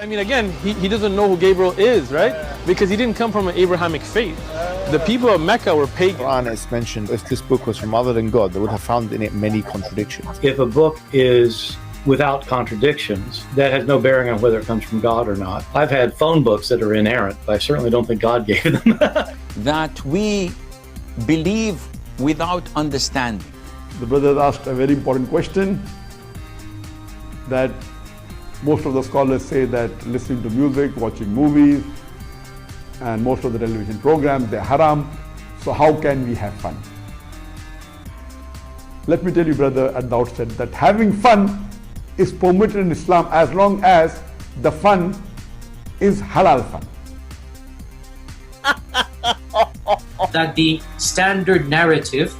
I mean, again, he doesn't know who Gabriel is, right? Because he didn't come from an Abrahamic faith. The people of Mecca were pagan. The Quran is mentioned, if this book was from other than God, they would have found in it many contradictions. If a book is without contradictions, that has no bearing on whether it comes from God or not. I've had phone books that are inerrant, but I certainly don't think God gave them. That we believe without understanding. The brother asked a very important question, that most of the scholars say that listening to music, watching movies, and most of the television programs, they're haram. So how can we have fun? Let me tell you, brother, at the outset, that having fun is permitted in Islam as long as the fun is halal fun. That the standard narrative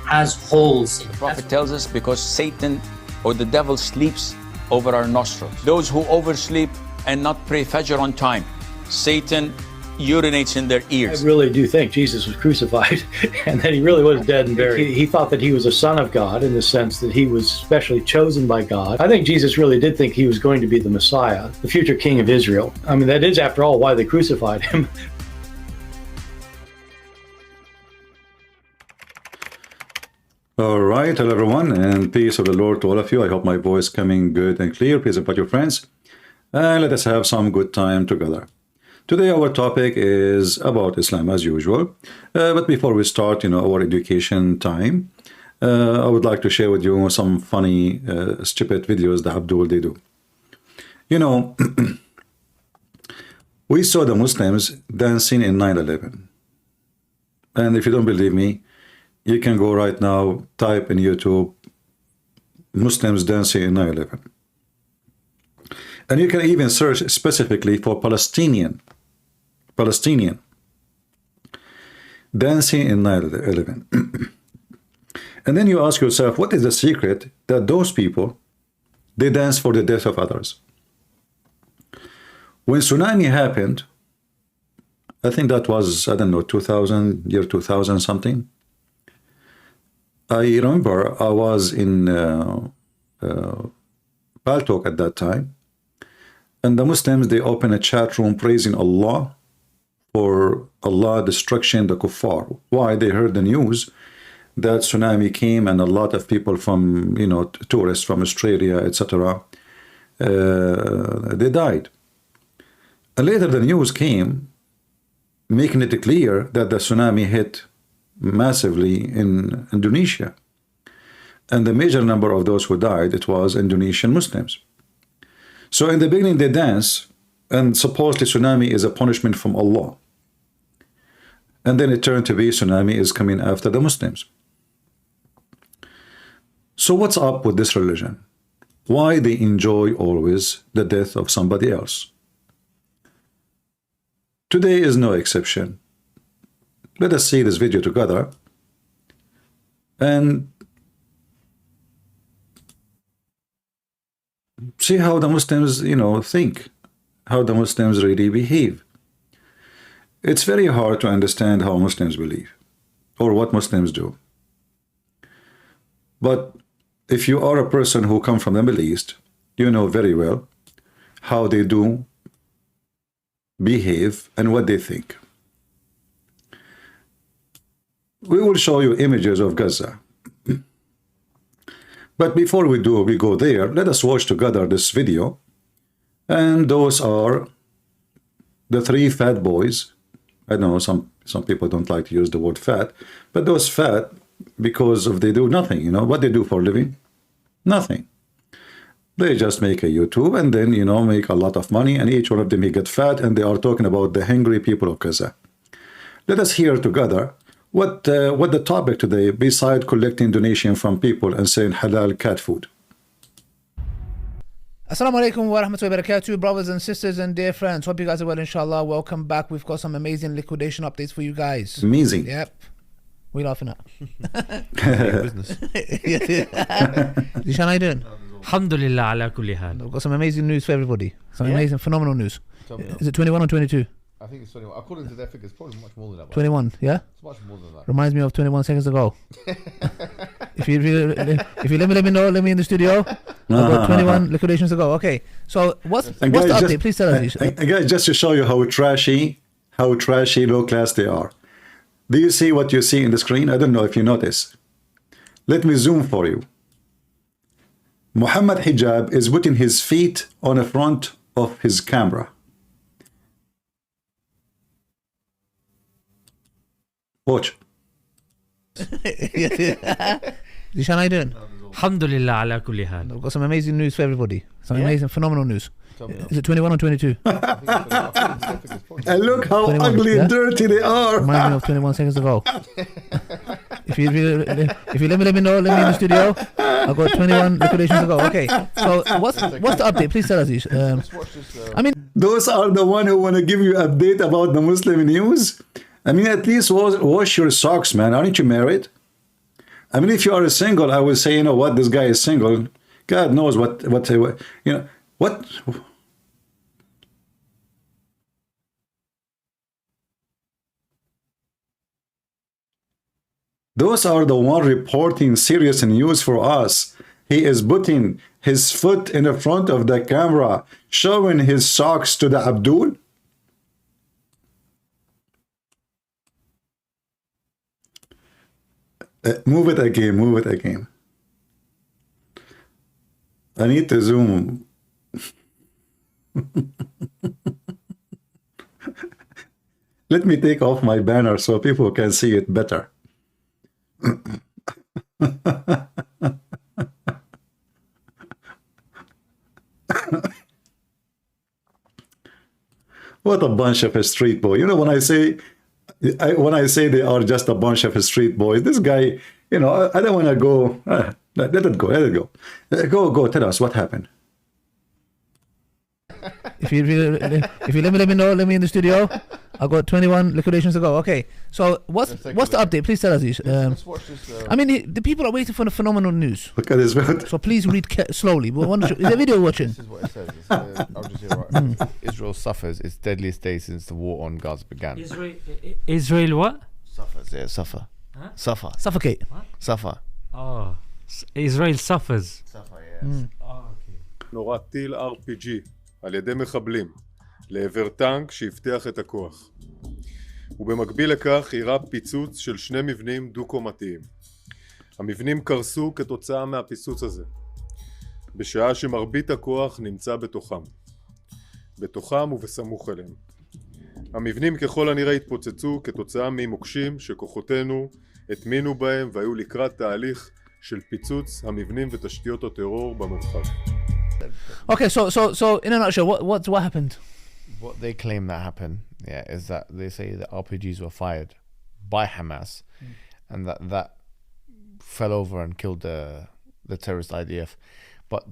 has holes in it. The Prophet tells us because Satan or the devil sleeps over our nostrils. Those who oversleep and not pray Fajr on time, Satan urinates in their ears. I really do think Jesus was crucified and that he really was dead and buried. He thought that he was a son of God in the sense that he was specially chosen by God. I think Jesus really did think he was going to be the Messiah, the future king of Israel. I mean, that is, after all, why they crucified him. All right, hello everyone, and peace of the Lord to all of you. I hope my voice coming good and clear. Please invite your friends, and let us have some good time together. Today our topic is about Islam as usual. But before we start, our education time, I would like to share with you some funny, stupid videos that Abdul they do. We saw the Muslims dancing in 9/11, and if you don't believe me, you can go right now, type in YouTube, Muslims dancing in 9/11. And you can even search specifically for Palestinian dancing in 9/11. And then you ask yourself, what is the secret that those people, they dance for the death of others? When tsunami happened, I think that was, I don't know, 2000 something. I remember I was in Paltalk at that time, and the Muslims, they opened a chat room praising Allah for Allah destruction the kuffar. Why? They heard the news that tsunami came and a lot of people from, tourists from Australia, etc., they died. And later the news came making it clear that the tsunami hit massively in Indonesia, and the major number of those who died, it was Indonesian Muslims. So in the beginning they dance, and supposedly tsunami is a punishment from Allah, and then it turned to be tsunami is coming after the Muslims. So what's up with this religion? Why they enjoy always the death of somebody else? Today is no exception. Let us see this video together and see how the Muslims, think, how the Muslims really behave. It's very hard to understand how Muslims believe or what Muslims do. But if you are a person who comes from the Middle East, you know very well how they do behave and what they think. We will show you images of Gaza. But before we go there, let us watch together this video. And those are the three fat boys. I know some people don't like to use the word fat, but those fat because of they do nothing. What they do for a living? Nothing. They just make a YouTube and then, make a lot of money, and each one of them may get fat, and they are talking about the hungry people of Gaza. Let us hear together what the topic today, beside collecting donation from people and saying halal cat food. Assalamu alaikum wa rahmatullahi wa barakatuh, brothers and sisters and dear friends. Hope you guys are well, inshallah. Welcome back. We've got some amazing liquidation updates for you guys. Amazing. Yep. What are you laughing at? Business. Dishan, how you doing? Alhamdulillah ala kulli hal. We've got some amazing news for everybody. Some amazing, phenomenal news. Is it 21 or 22? I think it's 21. According to their figures, probably much more than that. 21, yeah? It's much more than that. Reminds me of 21 seconds ago. if you let me know, let me in the studio. I've got 21 liquidations to go. Okay, so what's the update? Please tell us. And guys, just to show you how trashy, low class they are. Do you see what you see in the screen? I don't know if you notice. Let me zoom for you. Mohammed Hijab is putting his feet on the front of his camera. Watch. Zishan, how you doing? Alhamdulillah ala kulli hal. I've got some amazing news for everybody. Some amazing, phenomenal news. Is it 21 or 22? And look how 21, ugly and dirty they are. Remind me of 21 seconds ago. If you let me know, let me in the studio. I've got 21 liquidations to go. Okay, so what's the update? Please tell us. I mean, those are the one who want to give you update about the Muslim news. I mean, at least wash your socks, man. Aren't you married? I mean, if you are single, I would say, you know what, this guy is single. God knows what you know, what. Those are the one reporting serious news for us. He is putting his foot in the front of the camera, showing his socks to the Abdul. Move it again. I need to zoom. Let me take off my banner so people can see it better. What a bunch of a street boy. You know, when I say they are just a bunch of street boys, this guy, you know, I don't want to go. Let it go. Go. Tell us what happened. if you let me know, let me in the studio. I've got 21 liquidations to go. Okay, so what's the update? Please tell us. Let's watch this. I mean, the people are waiting for the phenomenal news. Look at this. So please read slowly. But is there video watching? This is what it says. I'll just hear right. Israel suffers its deadliest day since the war on Gaza began. Israel what? Suffers, yeah, suffer. Huh? Suffer. Suffocate. What? Suffer. Oh, Israel suffers. Suffer, yes. נורה טיל RPG על ידי מחבלים לעבר טנק שהבטיח את הכוח. ובמקביל לכך אירע פיצוץ של שני מבנים דו-קומתיים. המבנים קרסו כתוצאה מהפיצוץ הזה, בשעה שמרבית הכוח נמצא בתוכם ובסמוך אליהם. המבנים ככל הנראה התפוצצו כתוצאה ממוקשים שכוחותינו הטמינו בהם והיו לקראת תהליך של פיצוץ המבנים ותשתיות הטרור במרחב. Okay, so in a nutshell, what happened? What they claim that happened, is that they say that RPGs were fired by Hamas, and that fell over and killed the terrorist IDF. But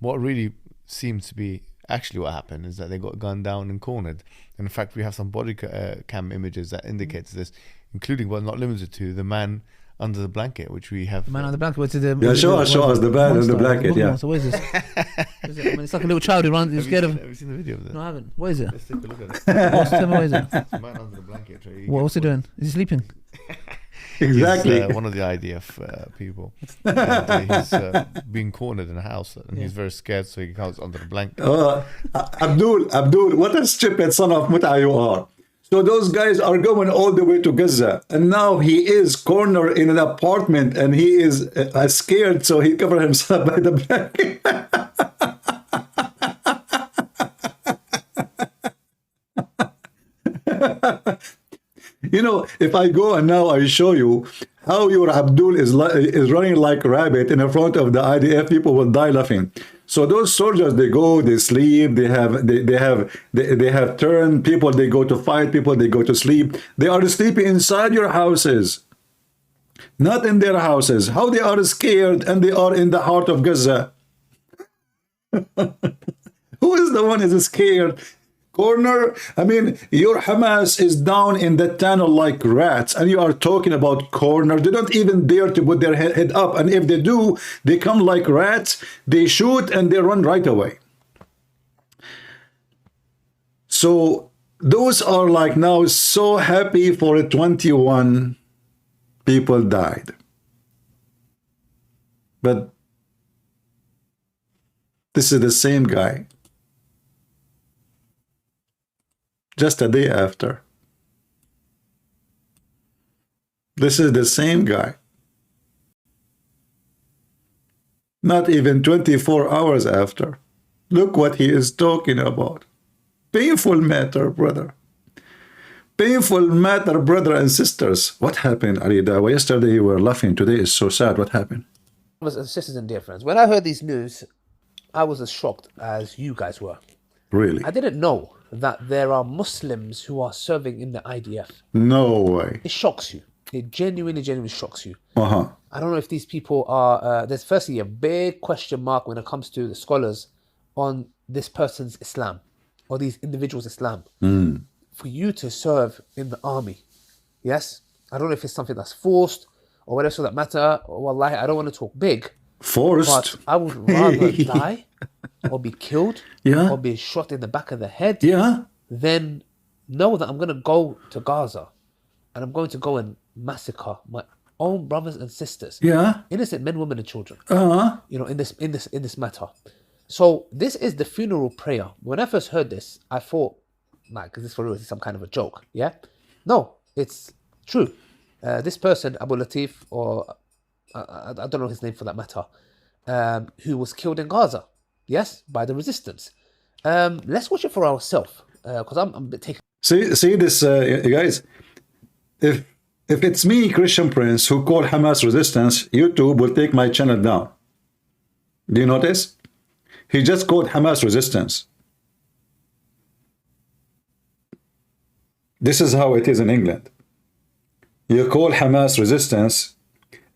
what really seems to be actually what happened is that they got gunned down and cornered. And in fact, we have some body cam images that indicates this, including but not limited to the man under the blanket, which we have. The man under the blanket. What's it? Show us the man under the blanket. Yeah. So what is this? I mean, it's like a little child who runs. He's scared of. Have you seen the video of this? No, I haven't. What is it? Let's take a look at it. What is it? It's a man under the blanket. What's he doing? Is he sleeping? Exactly. He's one of the IDF people. And he's being cornered in a house, and he's very scared, so he goes under the blanket. Abdul, what a stupid son of Muta you are. So those guys are going all the way to Gaza, and now he is cornered in an apartment, and he is scared, so he covered himself by the blanket. You know, if I go and now I show you how your Abdul is running like a rabbit in front of the IDF, people will die laughing. So those soldiers, they go, they sleep, they have turn people, they go to fight people, they go to sleep. They are sleeping inside your houses, not in their houses. How they are scared, and they are in the heart of Gaza. Who is the one who is scared? Corner. I mean, your Hamas is down in the tunnel like rats, and you are talking about corner. They don't even dare to put their head up, and if they do, they come like rats, they shoot and they run right away. So those are like now so happy for 21 people died. But this is the same guy. Just a day after. This is the same guy. Not even 24 hours after. Look what he is talking about. Painful matter, brother. Painful matter, brother and sisters. What happened, Ali Dawah? Yesterday you were laughing. Today is so sad. What happened? Brothers and sisters and dear friends, when I heard these news, I was as shocked as you guys were. Really? I didn't know that there are Muslims who are serving in the IDF. No way. It shocks you. It genuinely shocks you. Uh-huh. I don't know if these people are... there's firstly a big question mark when it comes to the scholars on this person's Islam or these individuals' Islam. For you to serve in the army, yes? I don't know if it's something that's forced or whatever for that matter. Wallahi, I don't want to talk big. Forced? But I would rather die or be killed or be shot in the back of the head than know that I'm going to go to Gaza and I'm going to go and massacre my own brothers and sisters, innocent men, women, and children. You know, in this matter. So this is the funeral prayer. When I first heard this, I thought, like, is this for real? Is this some kind of a joke? Yeah, no, it's true. This person, Abu Latif, or I don't know his name for that matter, who was killed in Gaza, yes, by the resistance. Let's watch it for ourselves, because I'm a bit taken. See this, guys. If it's me, Christian Prince, who call Hamas resistance, YouTube will take my channel down. Do you notice? He just called Hamas resistance. This is how it is in England. You call Hamas resistance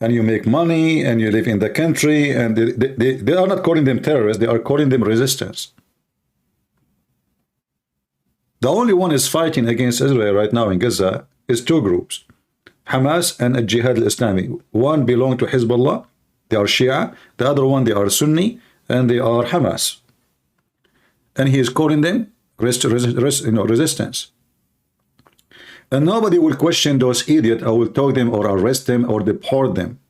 and you make money and you live in the country, and they are not calling them terrorists, they are calling them resistance. The only one is fighting against Israel right now in Gaza is two groups, Hamas and Jihad al-Islami. One belong to Hezbollah, they are Shia. The other one, they are Sunni, and they are Hamas. And he is calling them resistance. And nobody will question those idiots. I will talk them or arrest them or deport them.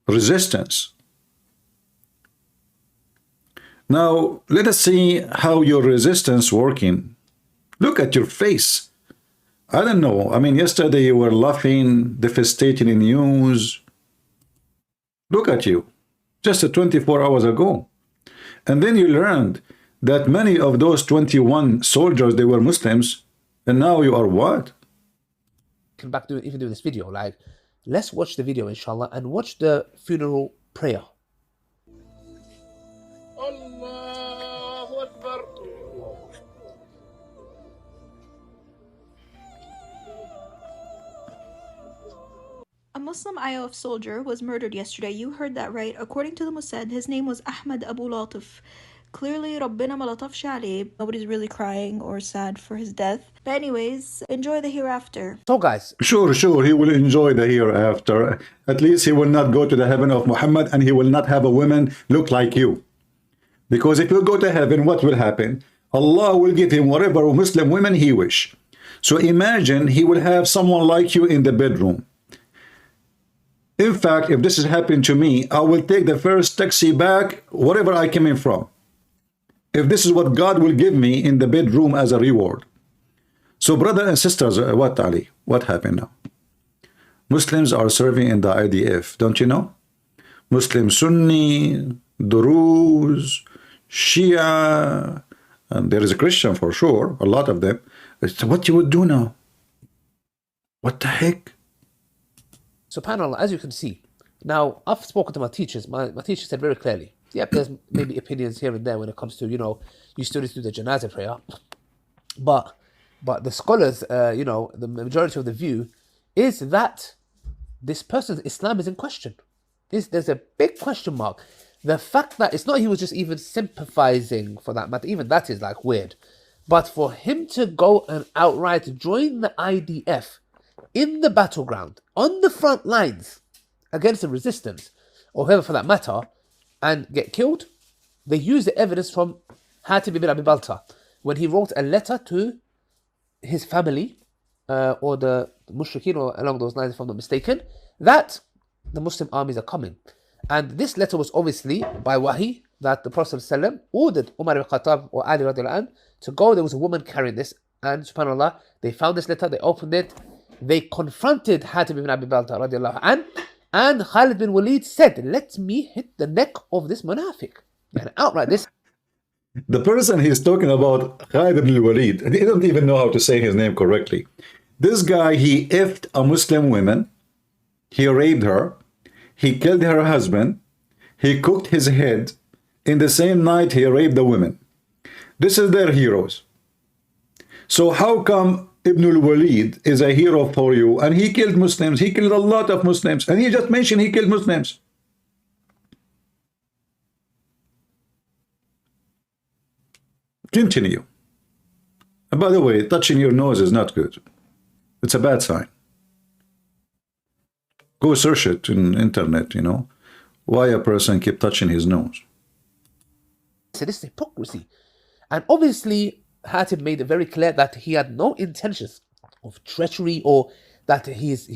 Resistance. Now, let us see how your resistance working. Look at your face. I don't know. I mean, yesterday you were laughing, devastating in news. Look at you. Just 24 hours ago. And then you learned that many of those 21 soldiers, they were Muslims, and now you are what? Come back to even do this video. Like, let's watch the video, inshallah, and watch the funeral prayer. Allahu Akbar. A Muslim IOF soldier was murdered yesterday. You heard that right. According to the Mossad, his name was Ahmed Abu Latif. Clearly, Rabbina ma latafsh alayh. Nobody's really crying or sad for his death. But anyways, enjoy the hereafter. So guys. Sure, he will enjoy the hereafter. At least he will not go to the heaven of Muhammad, and he will not have a woman look like you. Because if you go to heaven, what will happen? Allah will give him whatever Muslim women he wish. So imagine he will have someone like you in the bedroom. In fact, if this has happened to me, I will take the first taxi back, wherever I came in from. If this is what God will give me in the bedroom as a reward. So brothers and sisters, what Ali? What happened now? Muslims are serving in the IDF, don't you know? Muslim Sunni, Druze, Shia, and there is a Christian for sure, a lot of them. So what you would do now? What the heck? SubhanAllah, as you can see. Now, I've spoken to my teachers. My teacher said very clearly, yep, there's maybe opinions here and there when it comes to, you know, you still need to do the janazah prayer. But the scholars, you know, the majority of the view is that this person's Islam is in question. There's a big question mark. The fact that it's not he was just even sympathizing for that matter, even that is like weird. But for him to go and outright join the IDF in the battleground, on the front lines, against the resistance, or whoever for that matter, and get killed, they use the evidence from Hatib ibn Abi Balta when he wrote a letter to his family or the Mushrikeen, or along those lines, if I'm not mistaken, that the Muslim armies are coming. And this letter was obviously by Wahi, that the Prophet ﷺ ordered Umar ibn Khattab or Ali radiallahu anh to go. There was a woman carrying this, and subhanAllah, they found this letter, they opened it, they confronted Hatib ibn Abi Balta radiallahu anh, and Khalid bin Walid said, let me hit the neck of this munafiq. And outright this. The person he's talking about, Khalid ibn Walid, he don't even know how to say his name correctly. This guy, he effed a Muslim woman, he raped her, he killed her husband, he cooked his head, in the same night he raped the women. This is their heroes. So how come Ibn al-Walid is a hero for you, and he killed Muslims, he killed a lot of Muslims, and he just mentioned he killed Muslims? Continue. And by the way, touching your nose is not good. It's a bad sign. Go search it in internet, you know, why a person keep touching his nose. So this is hypocrisy. And obviously, Hatib made it very clear that he had no intentions of treachery, or that he's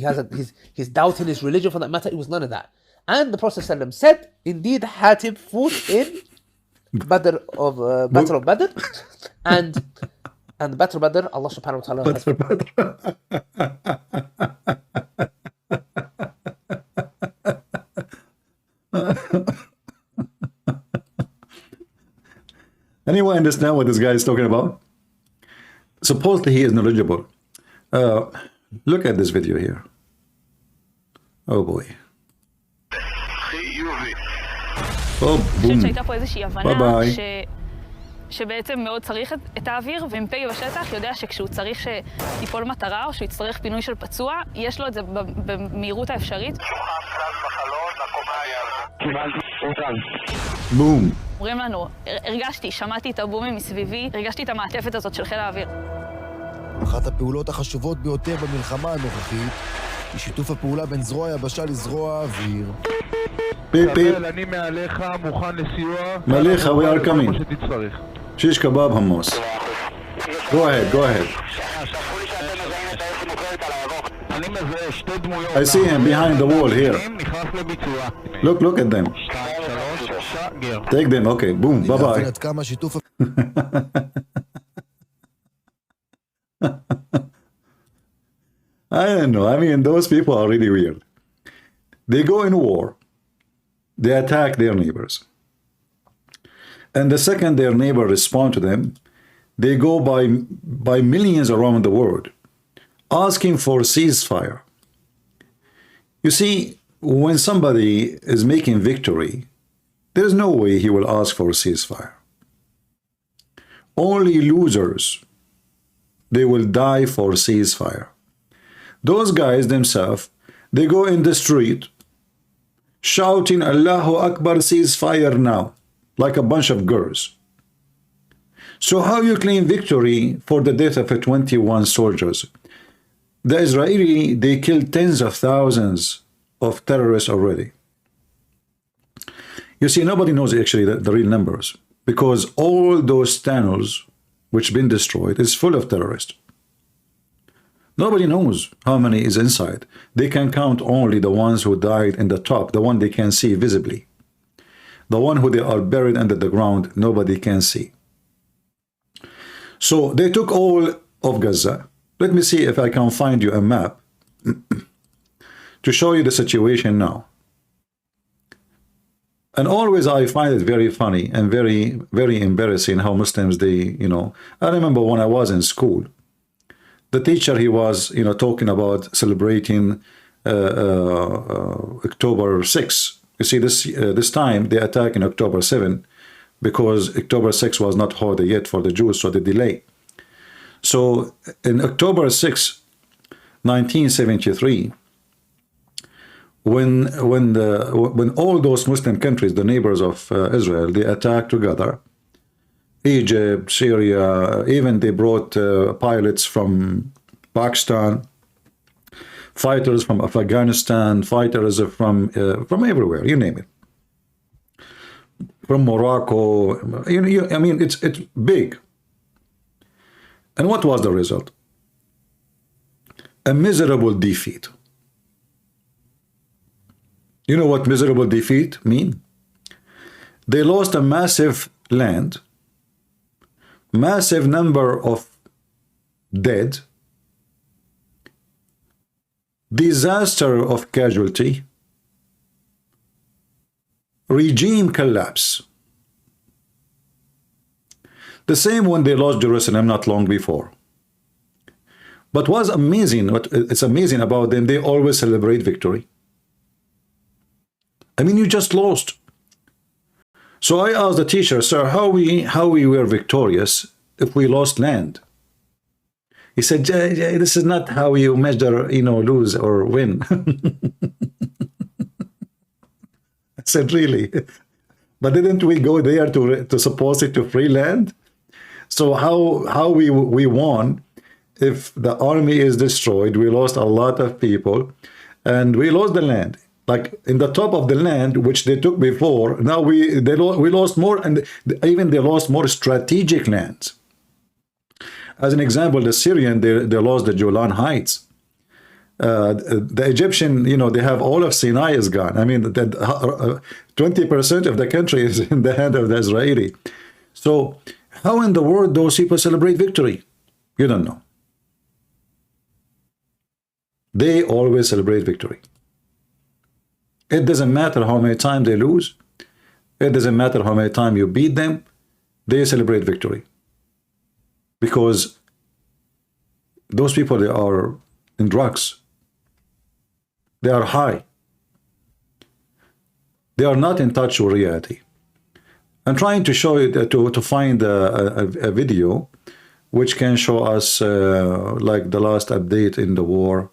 doubting his religion for that matter. It was none of that. And the Prophet ﷺ said, indeed, Hatib fought in Battle of Badr, and the Battle of Badr, Allah subhanahu wa ta'ala. Anyone understand what this guy is talking about? Supposedly he is knowledgeable. Look at this video here. Oh boy. Oh, boom. Bye bye. שבעצם מאוד צריך את האוויר, ומ"פ בשטח יודע שכשהוא צריך שתיפול מטרה או שהוא יצטרך פינוי של פצוע, יש לו את זה במהירות האפשרית. בום. אומרים לנו, הרגשתי, שמעתי את הבומים מסביבי, הרגשתי את המעטפת הזאת של חיל האוויר. אחת הפעולות החשובות ביותר במלחמה הנוכחית היא שיתוף הפעולה בין זרוע היבשה לזרוע האוויר. אני מעליך, מוכן לסיוע. מעליך, we are coming. שיש קבב המוס. Go ahead, go ahead. I see him behind the wall here. Look at them. Take them, okay, boom, bye bye. I don't know, I mean, those people are really weird. They go in war, they attack their neighbors. And the second their neighbor respond to them, they go by millions around the world, asking for ceasefire. You see, when somebody is making victory, there is no way he will ask for a ceasefire. Only losers, they will die for ceasefire. Those guys themselves, they go in the street shouting, Allahu Akbar, ceasefire now, like a bunch of girls. So how you claim victory for the death of 21 soldiers? The Israeli, they killed tens of thousands of terrorists already. You see, nobody knows actually the real numbers, because all those tunnels which been destroyed is full of terrorists. Nobody knows how many is inside. They can count only the ones who died in the top, the one they can see visibly. The one who they are buried under the ground, nobody can see. So they took all of Gaza. Let me see if I can find you a map to show you the situation now. And always I find it very funny and very, very embarrassing how Muslims, they, you know, I remember when I was in school, the teacher, he was, you know, talking about celebrating October 6. You see, this time they attack in October 7 because October 6 was not holiday yet for the Jews, so they delay. So in October 6, 1973, when all those Muslim countries, the neighbors of Israel, they attacked together, Egypt, Syria, even they brought pilots from Pakistan, fighters from Afghanistan, fighters from everywhere, you name it, from Morocco. I mean, it's big. And what was the result? a miserable defeat. You know what miserable defeat mean? They lost a massive land, massive number of dead, disaster of casualty, regime collapse. The same when they lost Jerusalem not long before. But what's amazing, what it's amazing about them, they always celebrate victory. I mean, you just lost. So I asked the teacher, sir, how we were victorious if we lost land? He said, this is not how you measure, lose or win. I said, really? But didn't we go there to suppose it to free land? So how we won if the army is destroyed? We lost a lot of people and we lost the land. Like in the top of the land, which they took before, now we lost more, and even they lost more strategic lands. As an example, the Syrian, they lost the Golan Heights. The Egyptian, they have all of Sinai is gone. I mean, 20% of the country is in the hand of the Israeli. So how in the world those people celebrate victory? You don't know. They always celebrate victory. It doesn't matter how many times they lose. It doesn't matter how many times you beat them. They celebrate victory. Because those people, they are in drugs. They are high. They are not in touch with reality. I'm trying to show you, to find a video which can show us like the last update in the war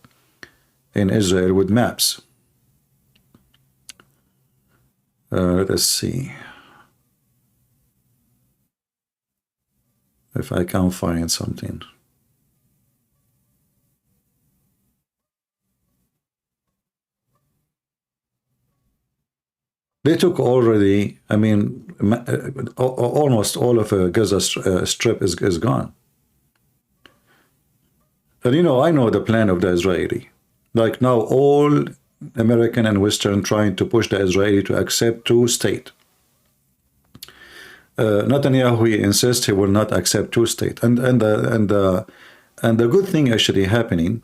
in Israel with maps. Let us see if I can find something. They took already, I mean, almost all of Gaza Strip is gone. And I know the plan of the Israeli. Like now all American and Western trying to push the Israeli to accept two-state. Netanyahu, he insists he will not accept two-state. And the good thing actually happening,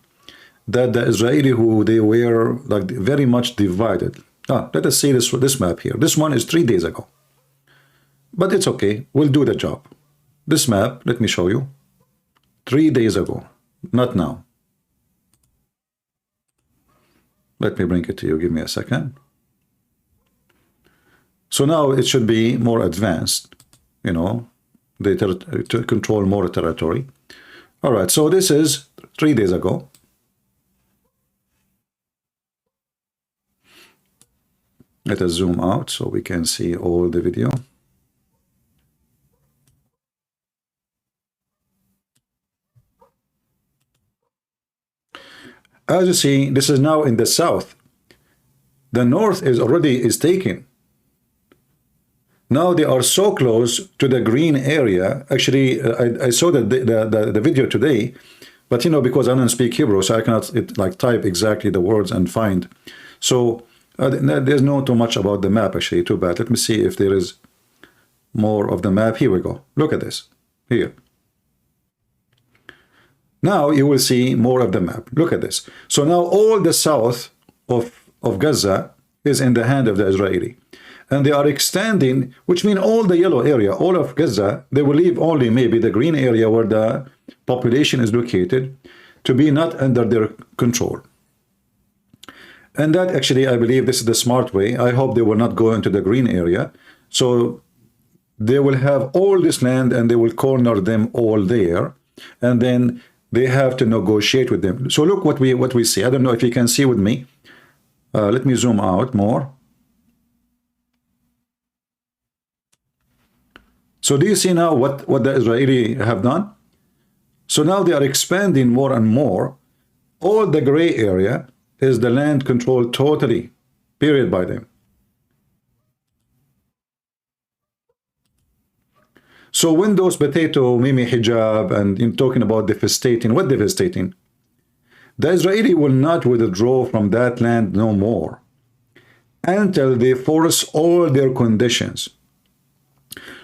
that the Israeli who they were like very much divided. Let us see this map here. This one is 3 days ago. But it's okay. We'll do the job. This map, let me show you. 3 days ago. Not now. Let me bring it to you. Give me a second. So now it should be more advanced. They to control more territory. All right. So this is 3 days ago. Let us zoom out so we can see all the video. As you see, this is now in the south. The north is already taken. Now they are so close to the green area. Actually, I saw the video today, but because I don't speak Hebrew, so I cannot like type exactly the words and find. So there's not too much about the map, actually. Too bad. Let me see if there is more of the map. Here we go. Look at this. Here. Now you will see more of the map. Look at this. So now all the south of Gaza is in the hand of the Israeli. And they are extending, which means all the yellow area, all of Gaza, they will leave only maybe the green area where the population is located to be not under their control. And that actually, I believe this is the smart way. I hope they will not go into the green area. So they will have all this land and they will corner them all there. And then they have to negotiate with them. So look what we see. I don't know if you can see with me. Let me zoom out more. So do you see now what the Israeli have done? So now they are expanding more and more. All the gray area is the land controlled totally, period, by them. So when those potato, Mimi Hijab, and in talking about devastating, what devastating? The Israeli will not withdraw from that land no more until they force all their conditions.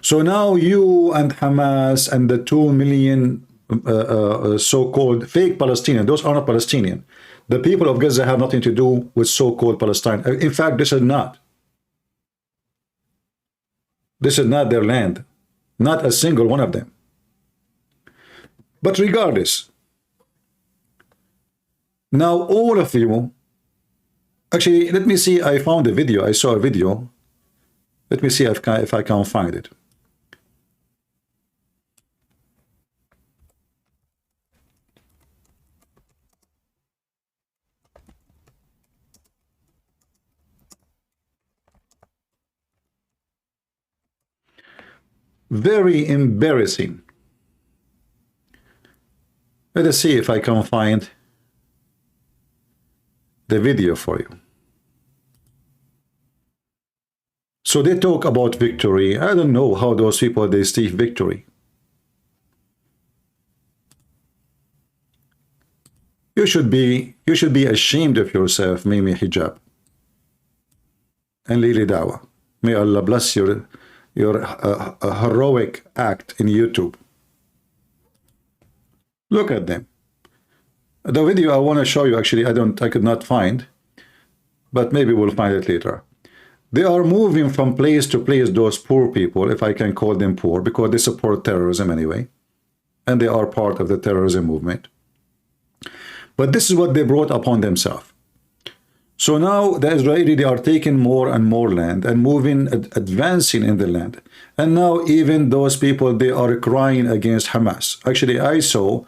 So now you and Hamas and the 2 million so-called fake Palestinians, those are not Palestinian. The people of Gaza have nothing to do with so-called Palestine. In fact, this is not. This is not their land. Not a single one of them. But regardless, now all of you, actually, let me see, I found a video, I saw a video. Let me see if I can find it. Very embarrassing. Let us see if I can find the video for you. So they talk about victory. I don't know how those people, they see victory. You should be ashamed of yourself, Mimi Hijab and Lili Dawah. May Allah bless your heroic act in YouTube. Look at them. The video I want to show you, actually, I could not find, but maybe we'll find it later. They are moving from place to place, those poor people, if I can call them poor, because they support terrorism anyway, and they are part of the terrorism movement. But this is what they brought upon themselves. So now the Israeli, they are taking more and more land and moving, advancing in the land. And now even those people, they are crying against Hamas. Actually, I saw,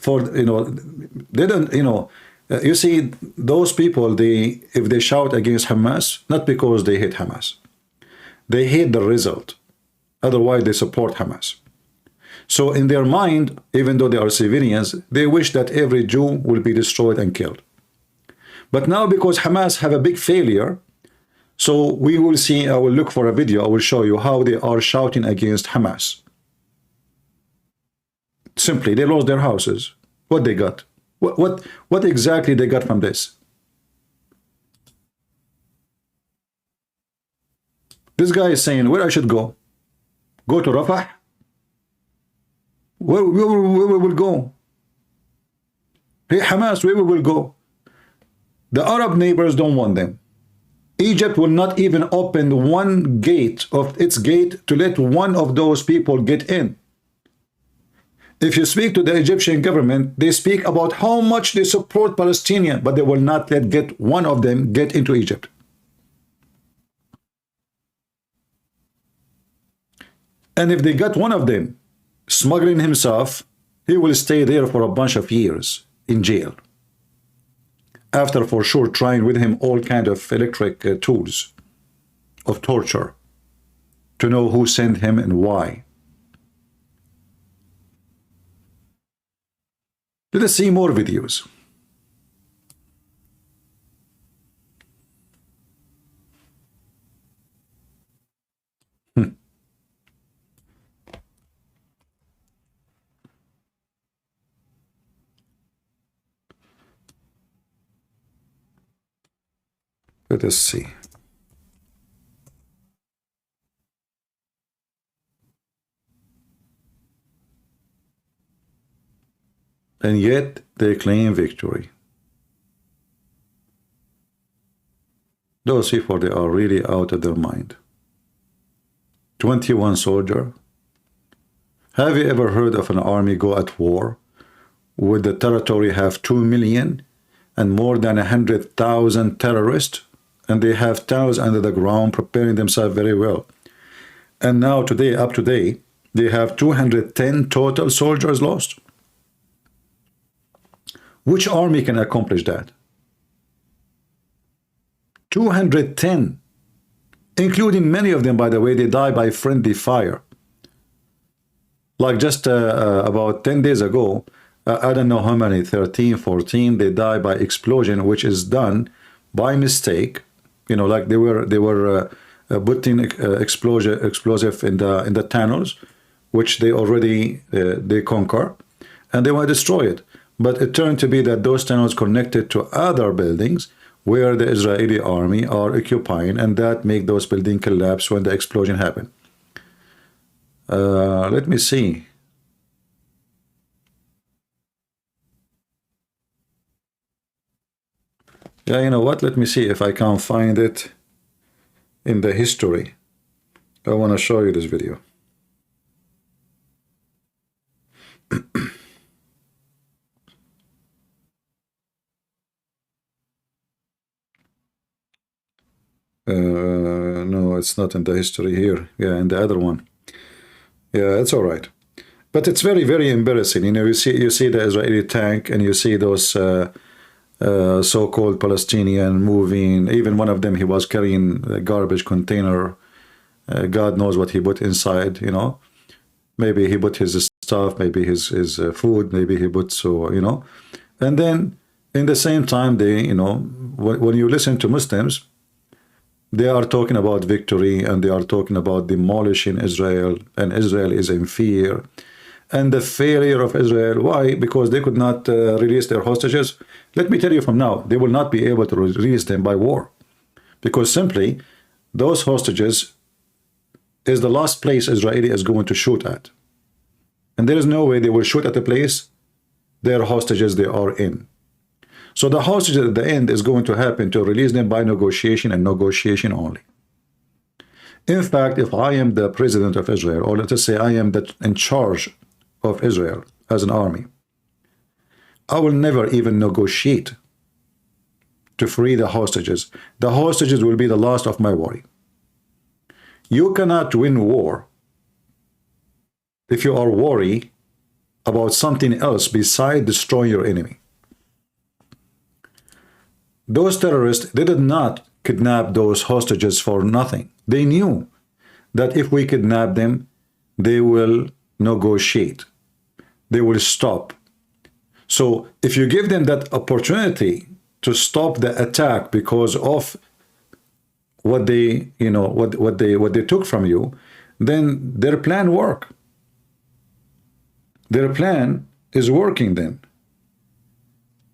they don't, you see, those people, if they shout against Hamas, not because they hate Hamas, they hate the result. Otherwise, they support Hamas. So in their mind, even though they are civilians, they wish that every Jew will be destroyed and killed. But now, because Hamas have a big failure, so we will see, I will look for a video, I will show you how they are shouting against Hamas. Simply, they lost their houses. What they got? What exactly they got from this? This guy is saying, where I should go? Go to Rafah? Where we will go? Hey, Hamas, where we will go? The Arab neighbors don't want them. Egypt will not even open one gate of its gate to let one of those people get in. If you speak to the Egyptian government, they speak about how much they support Palestinians, but they will not let one of them get into Egypt. And if they got one of them smuggling himself, he will stay there for a bunch of years in jail. After, for sure, trying with him all kind of electric tools of torture to know who sent him and why. Let us see more videos. Let us see. And yet they claim victory. Those people, they are really out of their mind. 21 soldiers. Have you ever heard of an army go at war with the territory have 2 million and more than 100,000 terrorists? And they have tunnels under the ground preparing themselves very well. And now today, up to date, they have 210 total soldiers lost. Which army can accomplish that? 210, including many of them, by the way, they die by friendly fire. Like just about 10 days ago, I don't know how many, 13, 14, they die by explosion, which is done by mistake. Like they were putting explosive in the tunnels, which they already they conquer, and they want to destroy it. but it turned to be that those tunnels connected to other buildings where the Israeli army are occupying, and that make those buildings collapse when the explosion happened. Let me see. Yeah, you know what? Let me see if I can find it in the history. I want to show you this video. No, it's not in the history here. Yeah, in the other one. Yeah, it's all right. But it's very, very embarrassing. You know, you see the Israeli tank, and you see those so-called Palestinian moving. Even one of them, he was carrying a garbage container. God knows what he put inside, you know. Maybe he put his stuff, maybe his food, maybe he put, so, you know. And then, in the same time, they, you know, when you listen to Muslims, they are talking about victory, and they are talking about demolishing Israel, and Israel is in fear. And the failure of Israel, why? Because they could not release their hostages. Let me tell you from now, they will not be able to release them by war. Because simply, those hostages is the last place Israeli is going to shoot at. And there is no way they will shoot at the place their hostages they are in. So the hostages at the end is going to happen to release them by negotiation, and negotiation only. In fact, if I am the president of Israel, or let us say I am in charge of Israel as an army, I will never even negotiate to free the hostages. The hostages will be the last of my worry. You cannot win war if you are worried about something else besides destroying your enemy. Those terrorists, they did not kidnap those hostages for nothing. They knew that if we kidnap them, they will negotiate. They will stop. So if you give them that opportunity to stop the attack because of what they, you know, what they took from you, then their plan work. Their plan is working then.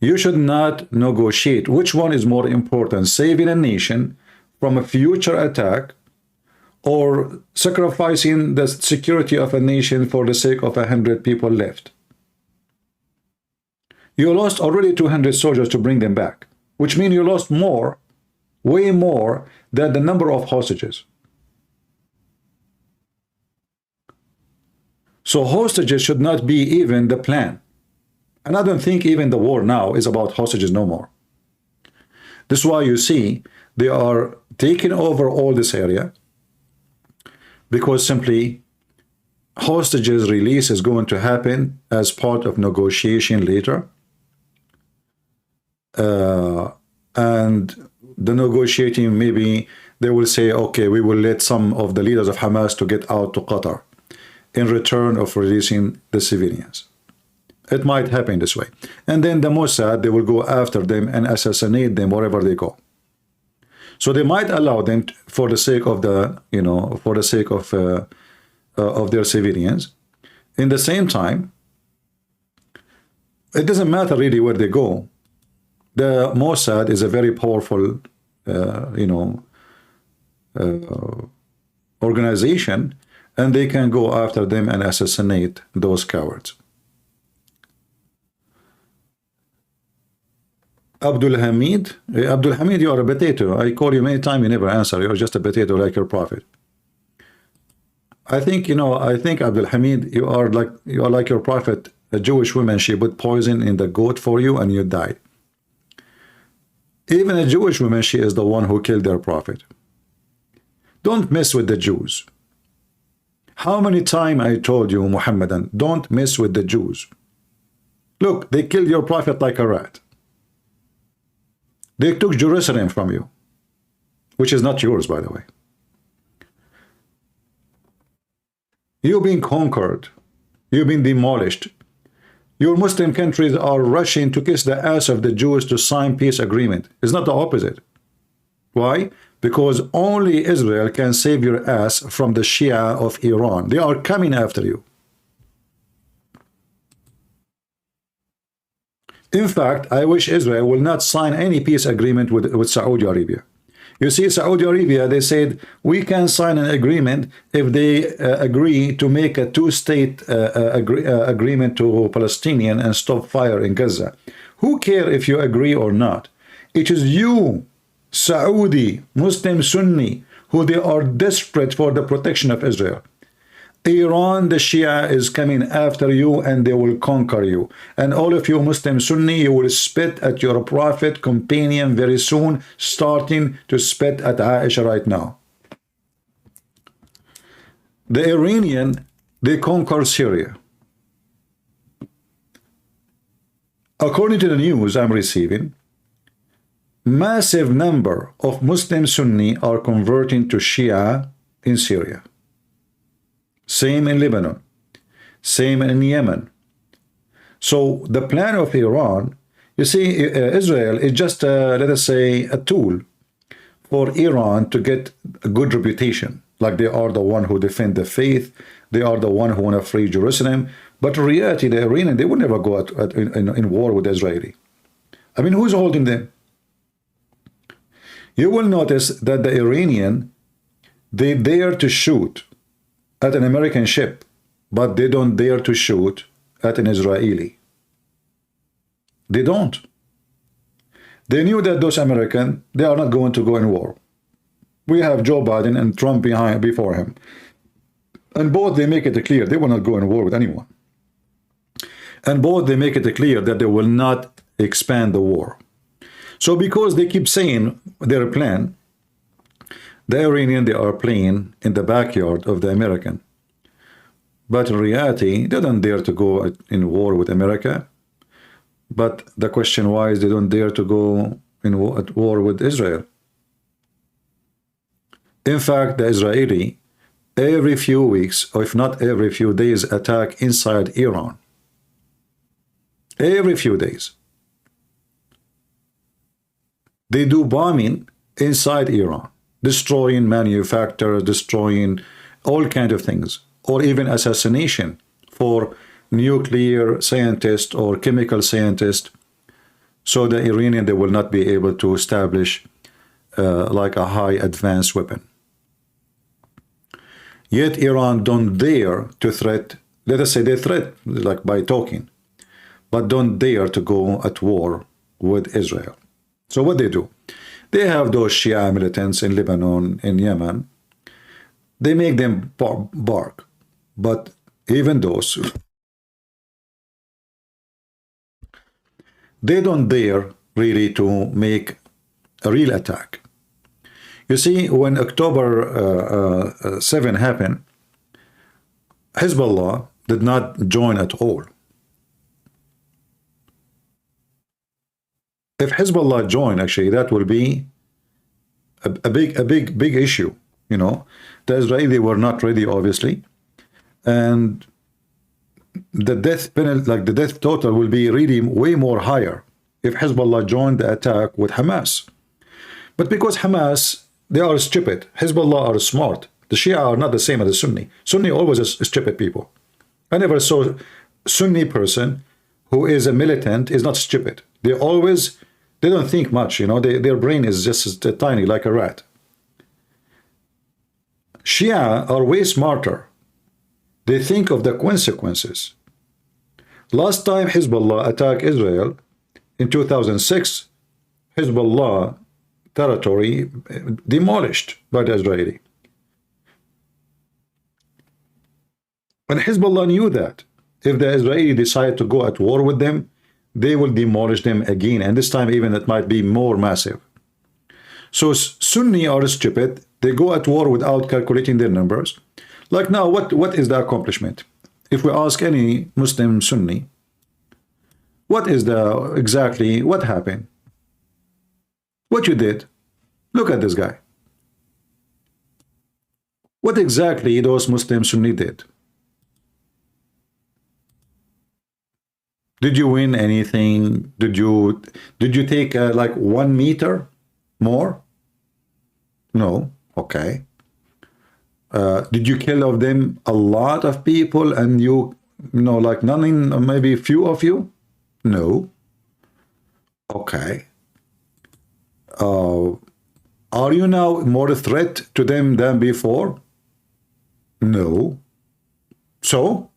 You should not negotiate. Which one is more important? Saving a nation from a future attack, or sacrificing the security of a nation for the sake of 100 people left? You lost already 200 soldiers to bring them back, which means you lost more, way more than the number of hostages. So hostages should not be even the plan. And I don't think even the war now is about hostages no more. This is why you see they are taking over all this area, because simply hostages release is going to happen as part of negotiation later. And the negotiating, maybe they will say, okay, we will let some of the leaders of Hamas to get out to Qatar in return of releasing the civilians. It might happen this way. And then the Mossad, they will go after them and assassinate them wherever they go. So they might allow them for the sake of the, you know, for the sake of their civilians. In the same time, it doesn't matter really where they go. The Mossad is a very powerful, you know, organization, and they can go after them and assassinate those cowards. Abdul Hamid, you are a potato. I call you many times, you never answer. You're just a potato like your prophet. I think, you know, I think Abdul Hamid, you are like your prophet. A Jewish woman, she put poison in the goat for you and you died. Even a Jewish woman, she is the one who killed their prophet. Don't mess with the Jews. How many times I told you, Muhammadan, don't mess with the Jews. Look, they killed your prophet like a rat. They took Jerusalem from you, which is not yours, by the way. You've been conquered. You've been demolished. Your Muslim countries are rushing to kiss the ass of the Jews to sign peace agreement. It's not the opposite. Why? Because only Israel can save your ass from the Shia of Iran. They are coming after you. In fact, I wish Israel will not sign any peace agreement with Saudi Arabia. You see, Saudi Arabia, they said, we can sign an agreement if they agree to make a two-state agreement to Palestinian and stop fire in Gaza. Who cares if you agree or not? It is you, Saudi, Muslim Sunni, who they are desperate for the protection of Israel. Iran, the Shia, is coming after you and they will conquer you. And all of you Muslim Sunni, you will spit at your prophet companion very soon, starting to spit at Aisha right now. The Iranian, they conquer Syria. According to the news I'm receiving, massive number of Muslim Sunni are converting to Shia in Syria. Same in Lebanon, same in Yemen. So the plan of Iran, you see, Israel is just, let us say, a tool for Iran to get a good reputation. Like they are the one who defend the faith, they are the one who want to free Jerusalem. But in reality, the Iranian, they would never go in war with Israeli. I mean, who's holding them? You will notice that the Iranian, they dare to shoot at an American ship, but they don't dare to shoot at an Israeli. They don't. They knew that those Americans, they are not going to go in war. We have Joe Biden and Trump before him. And both they make it clear they will not go in war with anyone. And both they make it clear that they will not expand the war. So because they keep saying their plan, the Iranian, they are playing in the backyard of the American. But in reality, they don't dare to go in war with America. But the question why is they don't dare to go at war with Israel. In fact, the Israeli, every few weeks, or if not every few days, attack inside Iran. Every few days. They do bombing inside Iran, destroying manufacturers, destroying all kinds of things, or even assassination for nuclear scientists or chemical scientists. So the Iranian, they will not be able to establish like a high advanced weapon. Yet Iran don't dare to threat, let us say they threat like by talking, but don't dare to go at war with Israel. So what they do? They have those Shia militants in Lebanon, in Yemen. They make them bark. But even those, they don't dare really to make a real attack. You see, when October 7 happened, Hezbollah did not join at all. If Hezbollah join, actually, that will be a big issue. You know, the Israelis were not ready, obviously, and the death penalty, like the death total, will be really way more higher if Hezbollah joined the attack with Hamas. But because Hamas, they are stupid, Hezbollah are smart. The Shia are not the same as the Sunni. Sunni always is stupid people. I never saw a Sunni person who is a militant is not stupid. They don't think much, you know, their brain is just tiny, like a rat. Shia are way smarter. They think of the consequences. Last time Hezbollah attacked Israel in 2006, Hezbollah territory demolished by the Israeli. And Hezbollah knew that if the Israeli decide to go at war with them, they will demolish them again, and this time even it might be more massive. So Sunni are stupid. They go at war without calculating their numbers. Like now, what is the accomplishment? If we ask any Muslim Sunni, what is exactly what happened? What you did? Look at this guy. What exactly those Muslim Sunni did? Did you win anything? Did you take like 1 meter more? No. Okay. Did you kill of them a lot of people and you know, like none, maybe few of you? No. Okay. Are you now more a threat to them than before? No. So,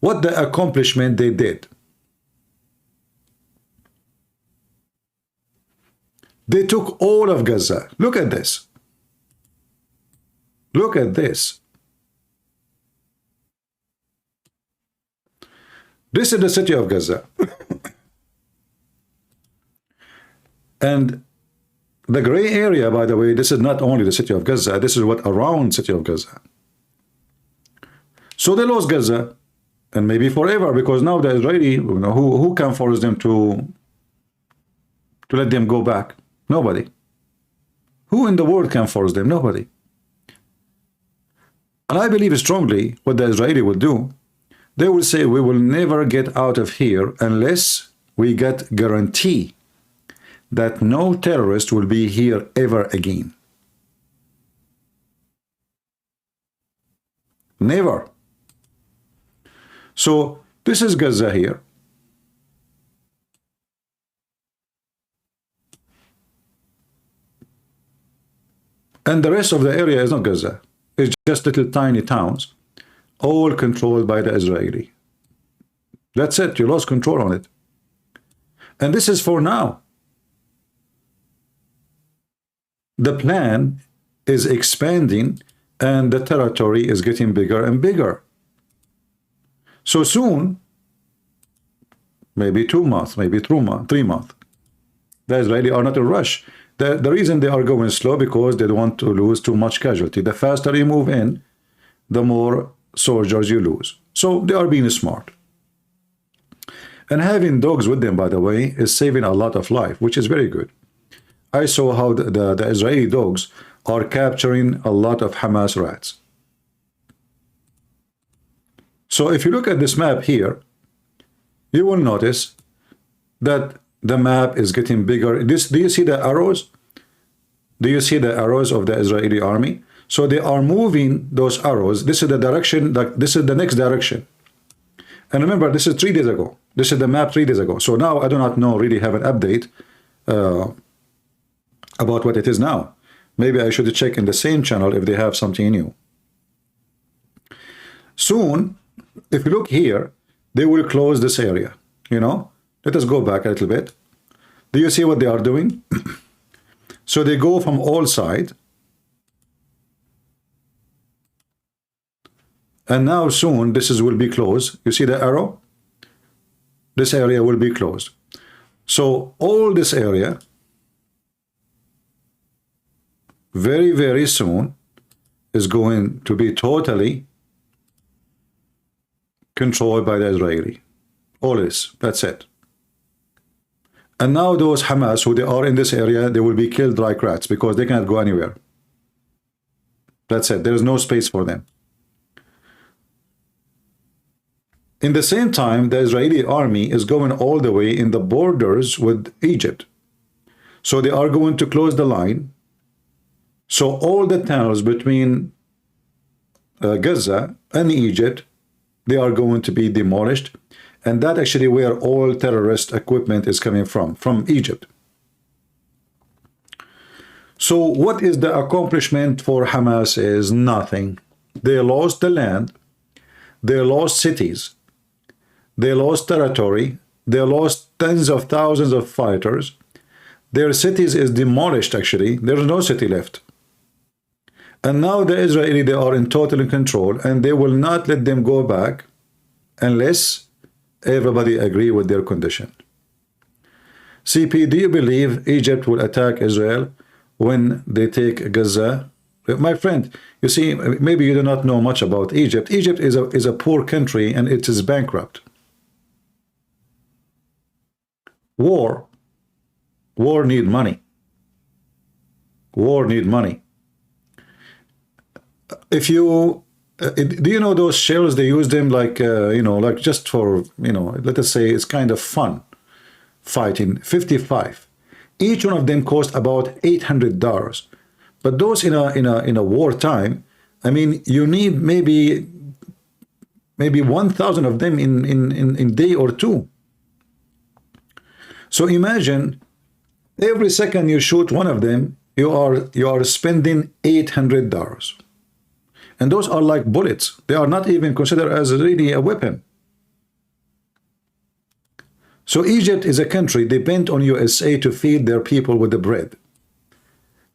what the accomplishment they did? They took all of Gaza. Look at this. Look at this. This is the city of Gaza. And the gray area, by the way, this is not only the city of Gaza, this is what around city of Gaza. So they lost Gaza, and maybe forever, because now the Israeli, who can force them to let them go back? Nobody. Who in the world can force them? Nobody. And I believe strongly what the Israeli will do, they will say, we will never get out of here unless we get guarantee that no terrorist will be here ever again. Never. So this is Gaza here. And the rest of the area is not Gaza. It's just little tiny towns, all controlled by the Israeli. That's it. You lost control on it. And this is for now. The plan is expanding and the territory is getting bigger and bigger. So soon, maybe 2 months, maybe 3 months, the Israeli are not in a rush. The reason they are going slow, because they don't want to lose too much casualty. The faster you move in, the more soldiers you lose. So they are being smart. And having dogs with them, by the way, is saving a lot of life, which is very good. I saw how the Israeli dogs are capturing a lot of Hamas rats. So if you look at this map here, you will notice that the map is getting bigger. Do you see the arrows? Do you see the arrows of the Israeli army? So they are moving those arrows. This is the direction, this is the next direction. And remember, this is 3 days ago. This is the map 3 days ago. So now I do not know, really have an update about what it is now. Maybe I should check in the same channel if they have something new. Soon, if you look here, they will close this area, Let us go back a little bit. Do you see what they are doing? So they go from all sides. And now soon this will be closed. You see the arrow? This area will be closed. So all this area, very, very soon, is going to be totally controlled by the Israeli. All this, that's it. And now those Hamas, who they are in this area, they will be killed like rats because they cannot go anywhere. That's it. There is no space for them. In the same time, the Israeli army is going all the way in the borders with Egypt. So they are going to close the line. So all the tunnels between Gaza and Egypt, they are going to be demolished. And that actually where all terrorist equipment is coming from Egypt. So what is the accomplishment for Hamas is nothing. They lost the land, they lost cities, they lost territory, they lost tens of thousands of fighters. Their cities is demolished actually, there is no city left. And now the Israeli, they are in total control and they will not let them go back unless everybody agree with their condition. CP, do you believe Egypt will attack Israel when they take Gaza? My friend, you see, maybe you do not know much about Egypt. Egypt is a poor country and it is bankrupt. War need money. War need money. If you do you know those shells, they use them like like just for let us say it's kind of fun fighting. 55 each one of them cost about $800, but those in a wartime, I mean, you need maybe 1,000 of them in day or two. So imagine every second you shoot one of them, you are spending $800. And those are like bullets. They are not even considered as really a weapon. So Egypt is a country depend on USA to feed their people with the bread.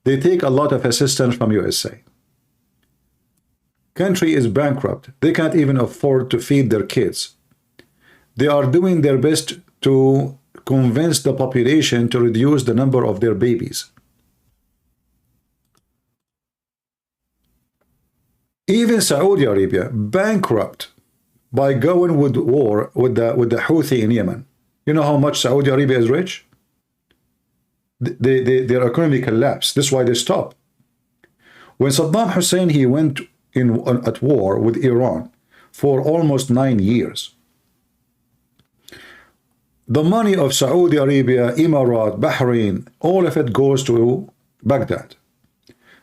They take a lot of assistance from USA. Country is bankrupt. They can't even afford to feed their kids. They are doing their best to convince the population to reduce the number of their babies. Even Saudi Arabia, bankrupt by going with war with the Houthi in Yemen. You know how much Saudi Arabia is rich? Their economy collapsed. That's why they stopped. When Saddam Hussein, he went at war with Iran for almost 9 years. The money of Saudi Arabia, Emirat, Bahrain, all of it goes to Baghdad.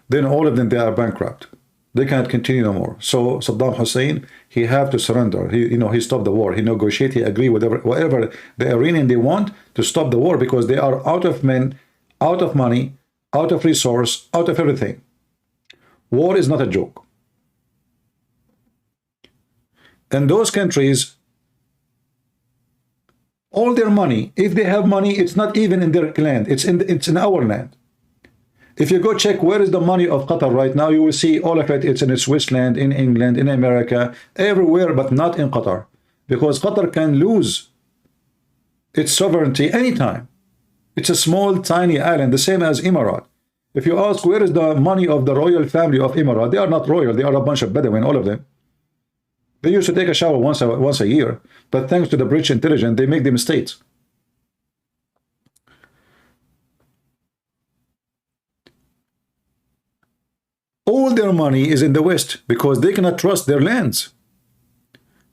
Then all of them, they are bankrupt. They can't continue no more. So Saddam Hussein, he have to surrender. He stopped the war. He negotiate. He agree with whatever the Iranian they want to stop the war, because they are out of men, out of money, out of resource, out of everything. War is not a joke. And those countries, all their money, if they have money, it's not even in their land. It's in our land. If you go check where is the money of Qatar right now, you will see all of it. It's in Switzerland, in England, in America, everywhere, but not in Qatar. Because Qatar can lose its sovereignty anytime. It's a small, tiny island, the same as Emirat. If you ask where is the money of the royal family of Emirat, they are not royal. They are a bunch of Bedouin, all of them. They used to take a shower once a year, but thanks to the British intelligence, they make the mistakes. All their money is in the West because they cannot trust their lands.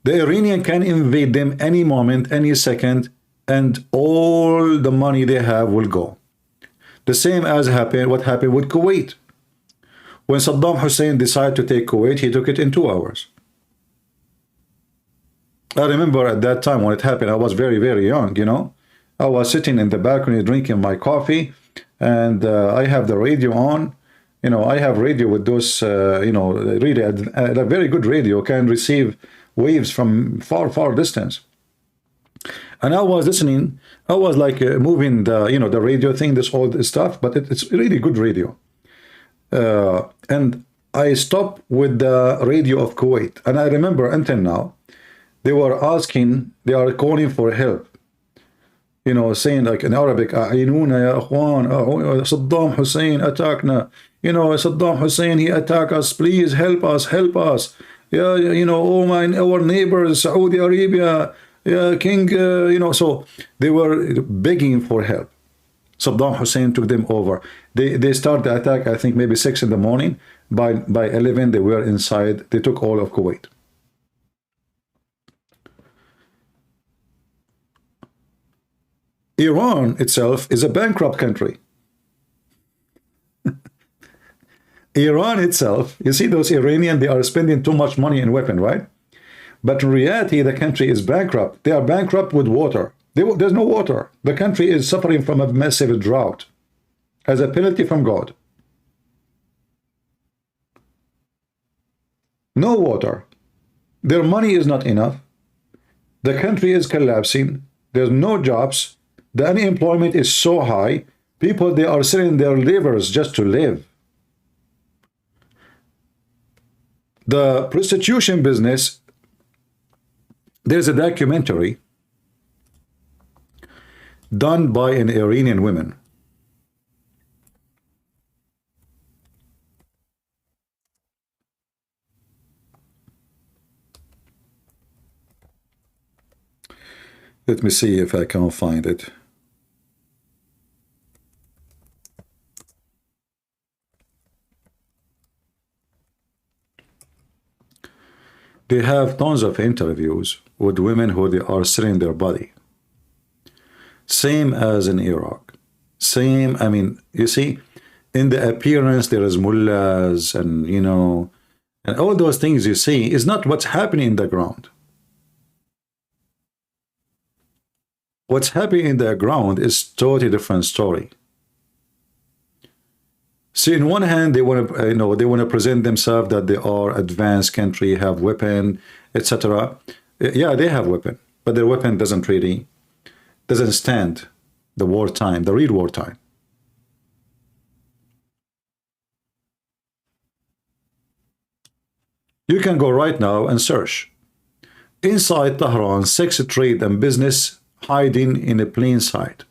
The Iranian can invade them any moment, any second, and all the money they have will go. The same as what happened with Kuwait. When Saddam Hussein decided to take Kuwait, he took it in 2 hours. I remember at that time when it happened, I was very, very young, I was sitting in the balcony drinking my coffee, and I have the radio on. I have radio with those, really a very good radio, can receive waves from far, far distance. And I was listening, I was like moving the radio thing, all this stuff, but it's really good radio. And I stopped with the radio of Kuwait. And I remember until now, they are calling for help. Saying like in Arabic, "A'inuna ya akhwan, Saddam Hussein attackna. Saddam Hussein, he attacked us. Please help us, help us. Yeah, our neighbors, Saudi Arabia, yeah, King, So they were begging for help. Saddam Hussein took them over. They started the attack, I think maybe 6 in the morning. By 11, they were inside. They took all of Kuwait. Iran itself is a bankrupt country. Iran itself, you see those Iranians, they are spending too much money in weapon, right? But in reality, the country is bankrupt. They are bankrupt with water. There's no water. The country is suffering from a massive drought as a penalty from God. No water. Their money is not enough. The country is collapsing. There's no jobs. The unemployment is so high. People, they are selling their livers just to live. The prostitution business, there's a documentary done by an Iranian woman. Let me see if I can find it. They have tons of interviews with women who they are selling their body. Same as in Iraq. Same, I mean, you see, in the appearance there is mullahs and, and all those things you see is not what's happening in the ground. what's happening in the ground is totally different story. See, in one hand, they want to, they want to present themselves that they are advanced country, have weapon, etc. Yeah, they have weapon, but their weapon doesn't stand the wartime, the real wartime. You can go right now and search. Inside Tehran, sex trade and business hiding in a plain sight.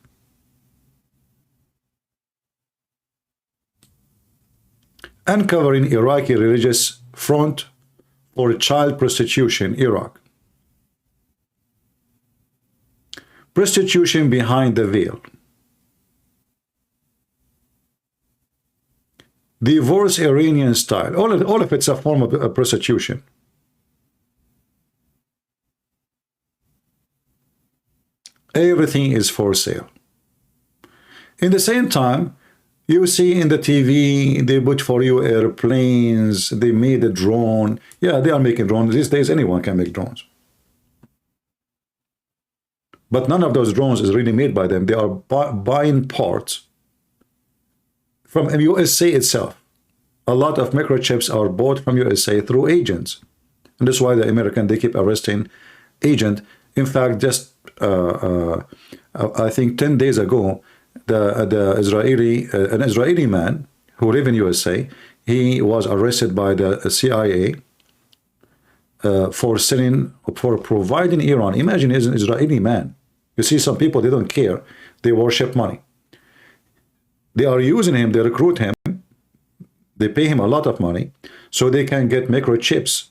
Uncovering Iraqi religious front for child prostitution, Iraq. Prostitution behind the veil. Divorce Iranian style. All of it's a form of prostitution. Everything is for sale. In the same time, you see in the TV, they put for you airplanes, they made a drone. Yeah, they are making drones. These days, anyone can make drones. But none of those drones is really made by them. They are buying parts from USA itself. A lot of microchips are bought from USA through agents. And that's why the American, they keep arresting agent. In fact, just I think 10 days ago, an Israeli man who live in USA, he was arrested by the CIA for providing Iran. Imagine, he's an Israeli man. You see, some people, they don't care. They worship money. They are using him, they recruit him, they pay him a lot of money so they can get microchips,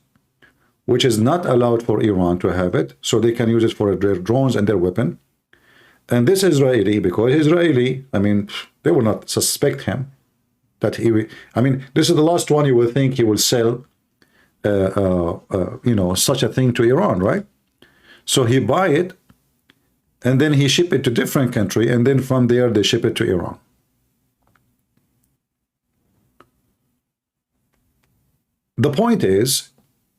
which is not allowed for Iran to have it, so they can use it for their drones and their weapon. And this Israeli, because Israeli, I mean, they will not suspect him that he will, I mean, this is the last one you will think he will sell, such a thing to Iran, right? So he buy it, and then he ship it to different country, and then from there they ship it to Iran. The point is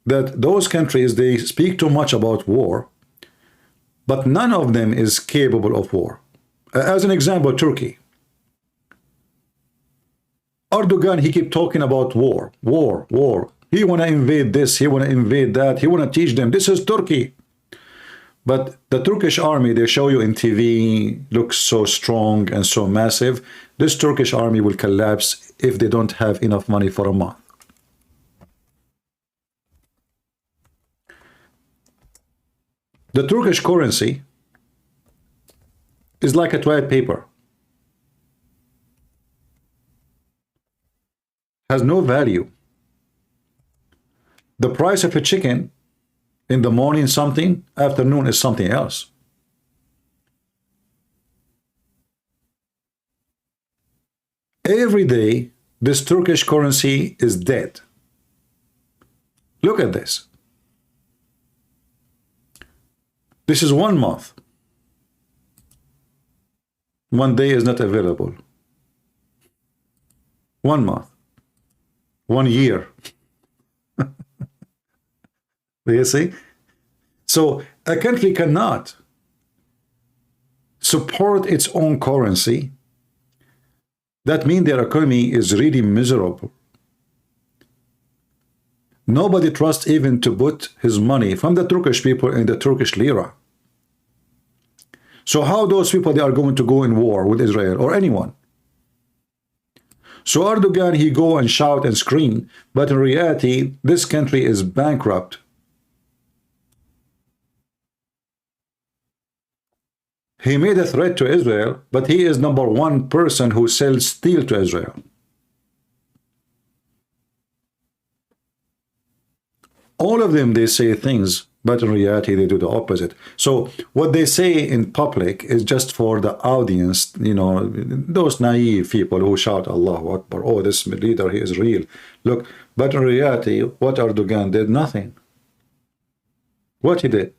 that those countries, they speak too much about war, but none of them is capable of war. As an example, Turkey. Erdogan, he keep talking about war. He want to invade this, he want to invade that, he want to teach them. This is Turkey. But the Turkish army, they show you in TV, looks so strong and so massive. This Turkish army will collapse if they don't have enough money for a month. The Turkish currency is like a toilet paper. Has no value. The price of a chicken in the morning something, afternoon is something else. Every day, this Turkish currency is dead. Look at this. This is 1 month. 1 day is not available. 1 month. 1 year. Do you see? So a country cannot support its own currency. That means their economy is really miserable. Nobody trusts even to put his money from the Turkish people in the Turkish lira. So how those people, they are going to go in war with Israel or anyone? So Erdogan, he go and shout and scream, but in reality, this country is bankrupt. He made a threat to Israel, but he is #1 person who sells steel to Israel. All of them, they say things, but in reality, they do the opposite. So what they say in public is just for the audience, those naive people who shout, Allahu Akbar, oh, this leader, he is real. Look, but in reality, what Erdogan did? Nothing. What he did?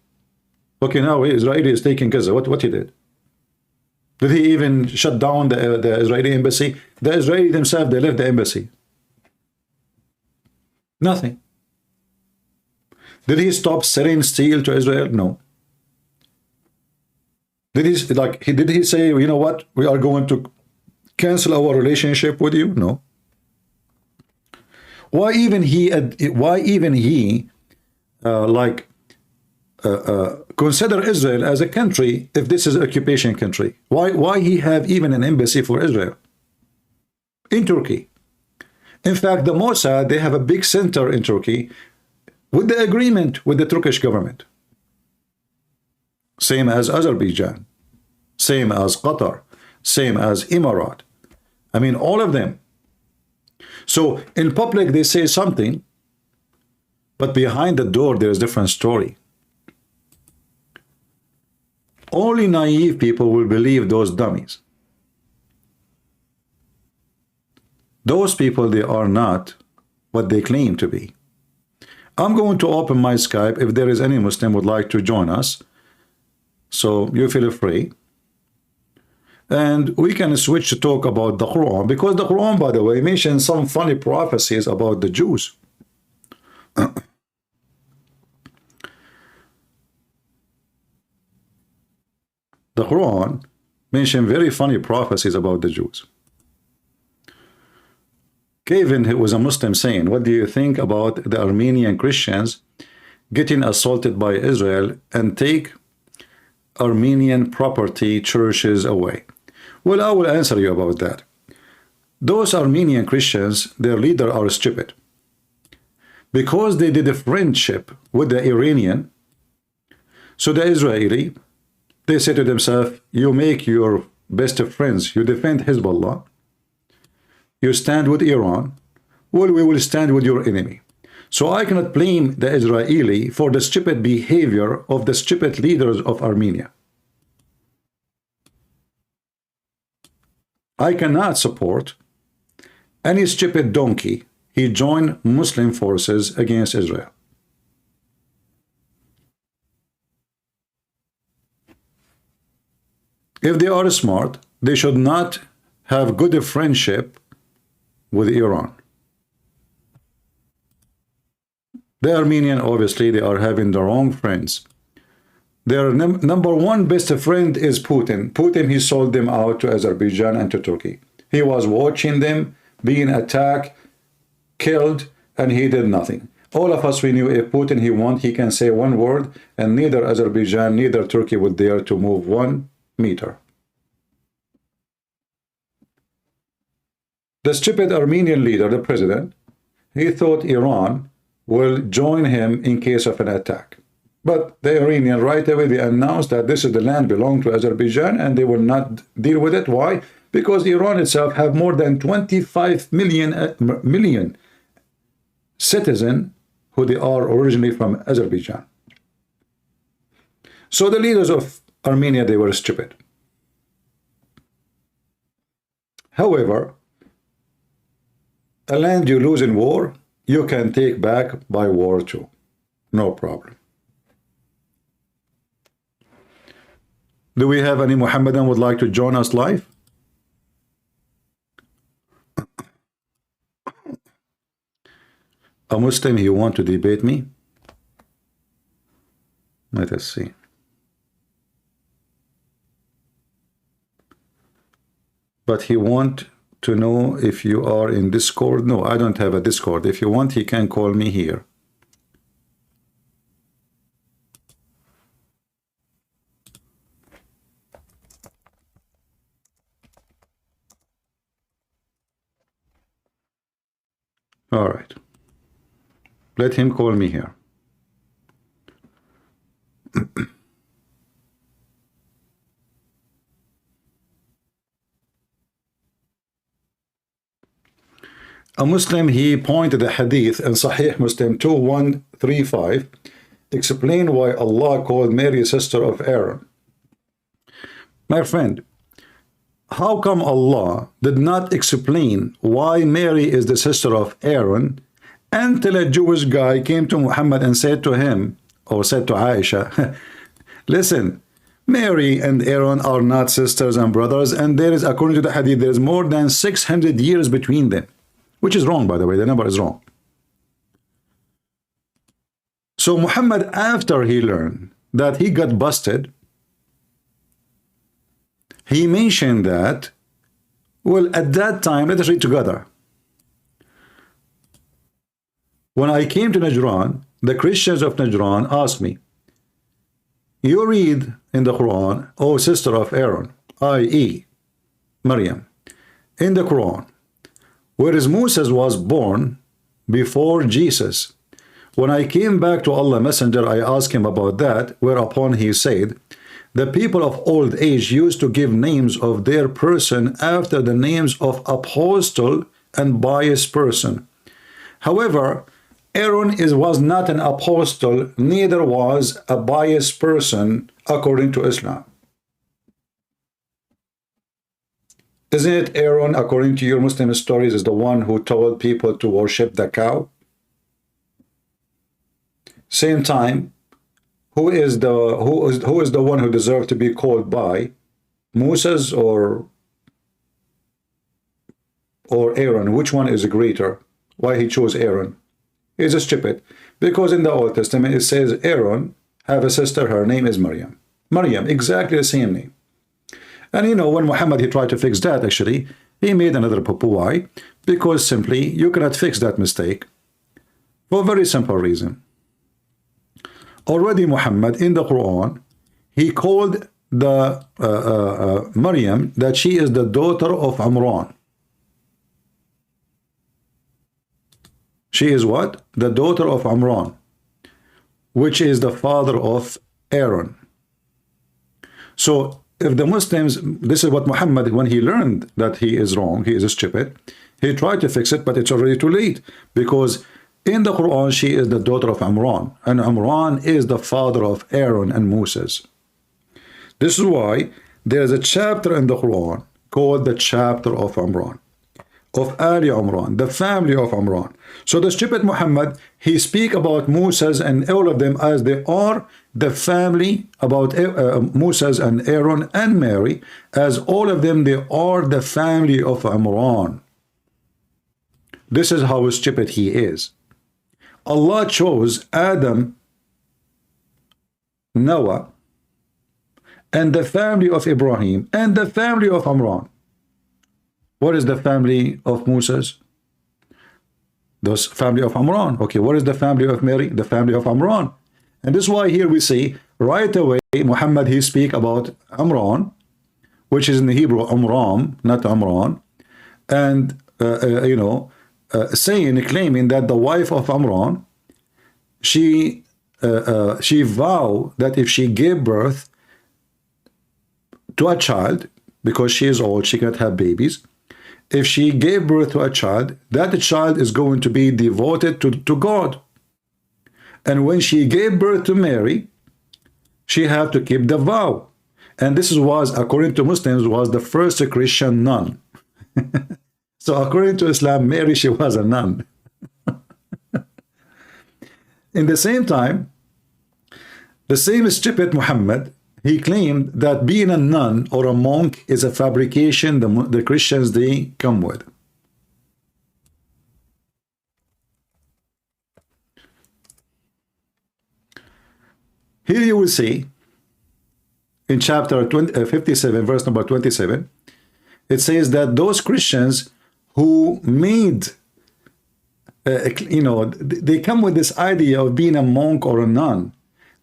Okay, now Israel is taking Gaza. What he did? Did he even shut down the Israeli embassy? The Israelis themselves, they left the embassy. Nothing. Did he stop selling steel to Israel? No. Did he say, you know what, we are going to cancel our relationship with you? No. Why even he consider Israel as a country if this is an occupation country? Why he have even an embassy for Israel in Turkey? In fact, the Mossad, they have a big center in Turkey with the agreement with the Turkish government. Same as Azerbaijan, same as Qatar, same as Emirat. I mean, all of them. So in public they say something, but behind the door there is a different story. Only naive people will believe those dummies. Those people, they are not what they claim to be. I'm going to open my Skype if there is any Muslim would like to join us. So you feel free. And we can switch to talk about the Quran, because the Quran, by the way, mentions some funny prophecies about the Jews. The Quran mentions very funny prophecies about the Jews. Kevin, who was a Muslim, saying, what do you think about the Armenian Christians getting assaulted by Israel and take Armenian property, churches away? Well, I will answer you about that. Those Armenian Christians, their leader are stupid. Because they did a friendship with the Iranian, so the Israeli, they say to themselves, you make your best of friends, you defend Hezbollah, you stand with Iran, well, we will stand with your enemy. So I cannot blame the Israeli for the stupid behavior of the stupid leaders of Armenia. I cannot support any stupid donkey. He joined Muslim forces against Israel. If they are smart, they should not have good friendship with Iran. The Armenian, obviously, they are having the wrong friends. Their number one best friend is Putin. Putin, he sold them out to Azerbaijan and to Turkey. He was watching them being attacked, killed, and he did nothing. All of us, we knew if Putin, he want, he can say one word, and neither Azerbaijan, neither Turkey would dare to move 1 meter. The stupid Armenian leader, the president, he thought Iran will join him in case of an attack. But the Iranian, right away, they announced that this is the land belong to Azerbaijan and they will not deal with it. Why? Because Iran itself have more than 25 million citizens who they are originally from Azerbaijan. So the leaders of Armenia, they were stupid. However, a land you lose in war, you can take back by war too. No problem. Do we have any Mohammedan would like to join us live? A Muslim, you want to debate me? Let us see. But he want to know if you are in Discord. No, I don't have a Discord. If you want, he can call me here. All right. Let him call me here. A Muslim, he pointed a hadith in Sahih Muslim 2135, explain why Allah called Mary sister of Aaron. My friend, how come Allah did not explain why Mary is the sister of Aaron until a Jewish guy came to Muhammad and said to him, or said to Aisha, listen, Mary and Aaron are not sisters and brothers, and there is, according to the hadith, there is more than 600 years between them, which is wrong, by the way. The number is wrong. So Muhammad, after he learned that he got busted, he mentioned that, well, at that time, let us read together. When I came to Najran, the Christians of Najran asked me, you read in the Quran, O sister of Aaron, i.e. Maryam, in the Quran, whereas Moses was born before Jesus. When I came back to Allah Messenger, I asked him about that, whereupon he said, the people of old age used to give names of their person after the names of apostle and pious person. However, Aaron was not an apostle, neither was a pious person according to Islam. Isn't it Aaron, according to your Muslim stories, is the one who told people to worship the cow? Same time, who is the one who deserved to be called by? Moses or Aaron? Which one is greater? Why he chose Aaron? He's a stupid. Because in the Old Testament it says Aaron have a sister, her name is Maryam. Maryam, exactly the same name. And you know, when Muhammad, he tried to fix that, actually, he made another poo-poo. Why? Because simply, you cannot fix that mistake for a very simple reason. Already Muhammad, in the Quran, he called the Maryam that she is the daughter of Imran. She is what? The daughter of Imran, which is the father of Aaron. So, if the Muslims, this is what Muhammad, when he learned that he is wrong, he is stupid, he tried to fix it, but it's already too late. Because in the Quran, she is the daughter of Imran, and Imran is the father of Aaron and Moses. This is why there is a chapter in the Quran called the chapter of Imran, of Ali Imran, the family of Imran. So the stupid Muhammad, he speak about Moses and all of them as they are the family, about Moses and Aaron and Mary, as all of them, they are the family of Imran. This is how stupid he is. Allah chose Adam, Noah, and the family of Ibrahim, and the family of Imran. What is the family of Moses? The family of Imran. Okay, what is the family of Mary? The family of Imran. And this is why here we see right away Muhammad, he speak about Imran, which is in the Hebrew Amram, not Imran, and you know, claiming that the wife of Imran, she vowed that if she gave birth to a child, because she is old, she cannot have babies. If she gave birth to a child, that child is going to be devoted to God. And when she gave birth to Mary, she had to keep the vow. And this was, according to Muslims, was the first Christian nun. So according to Islam, Mary, she was a nun. In the same time, the same stupid Muhammad, he claimed that being a nun or a monk is a fabrication the Christians, they come with. Here you will see, in chapter 57, verse number 27, it says that those Christians who made, you know, they come with this idea of being a monk or a nun.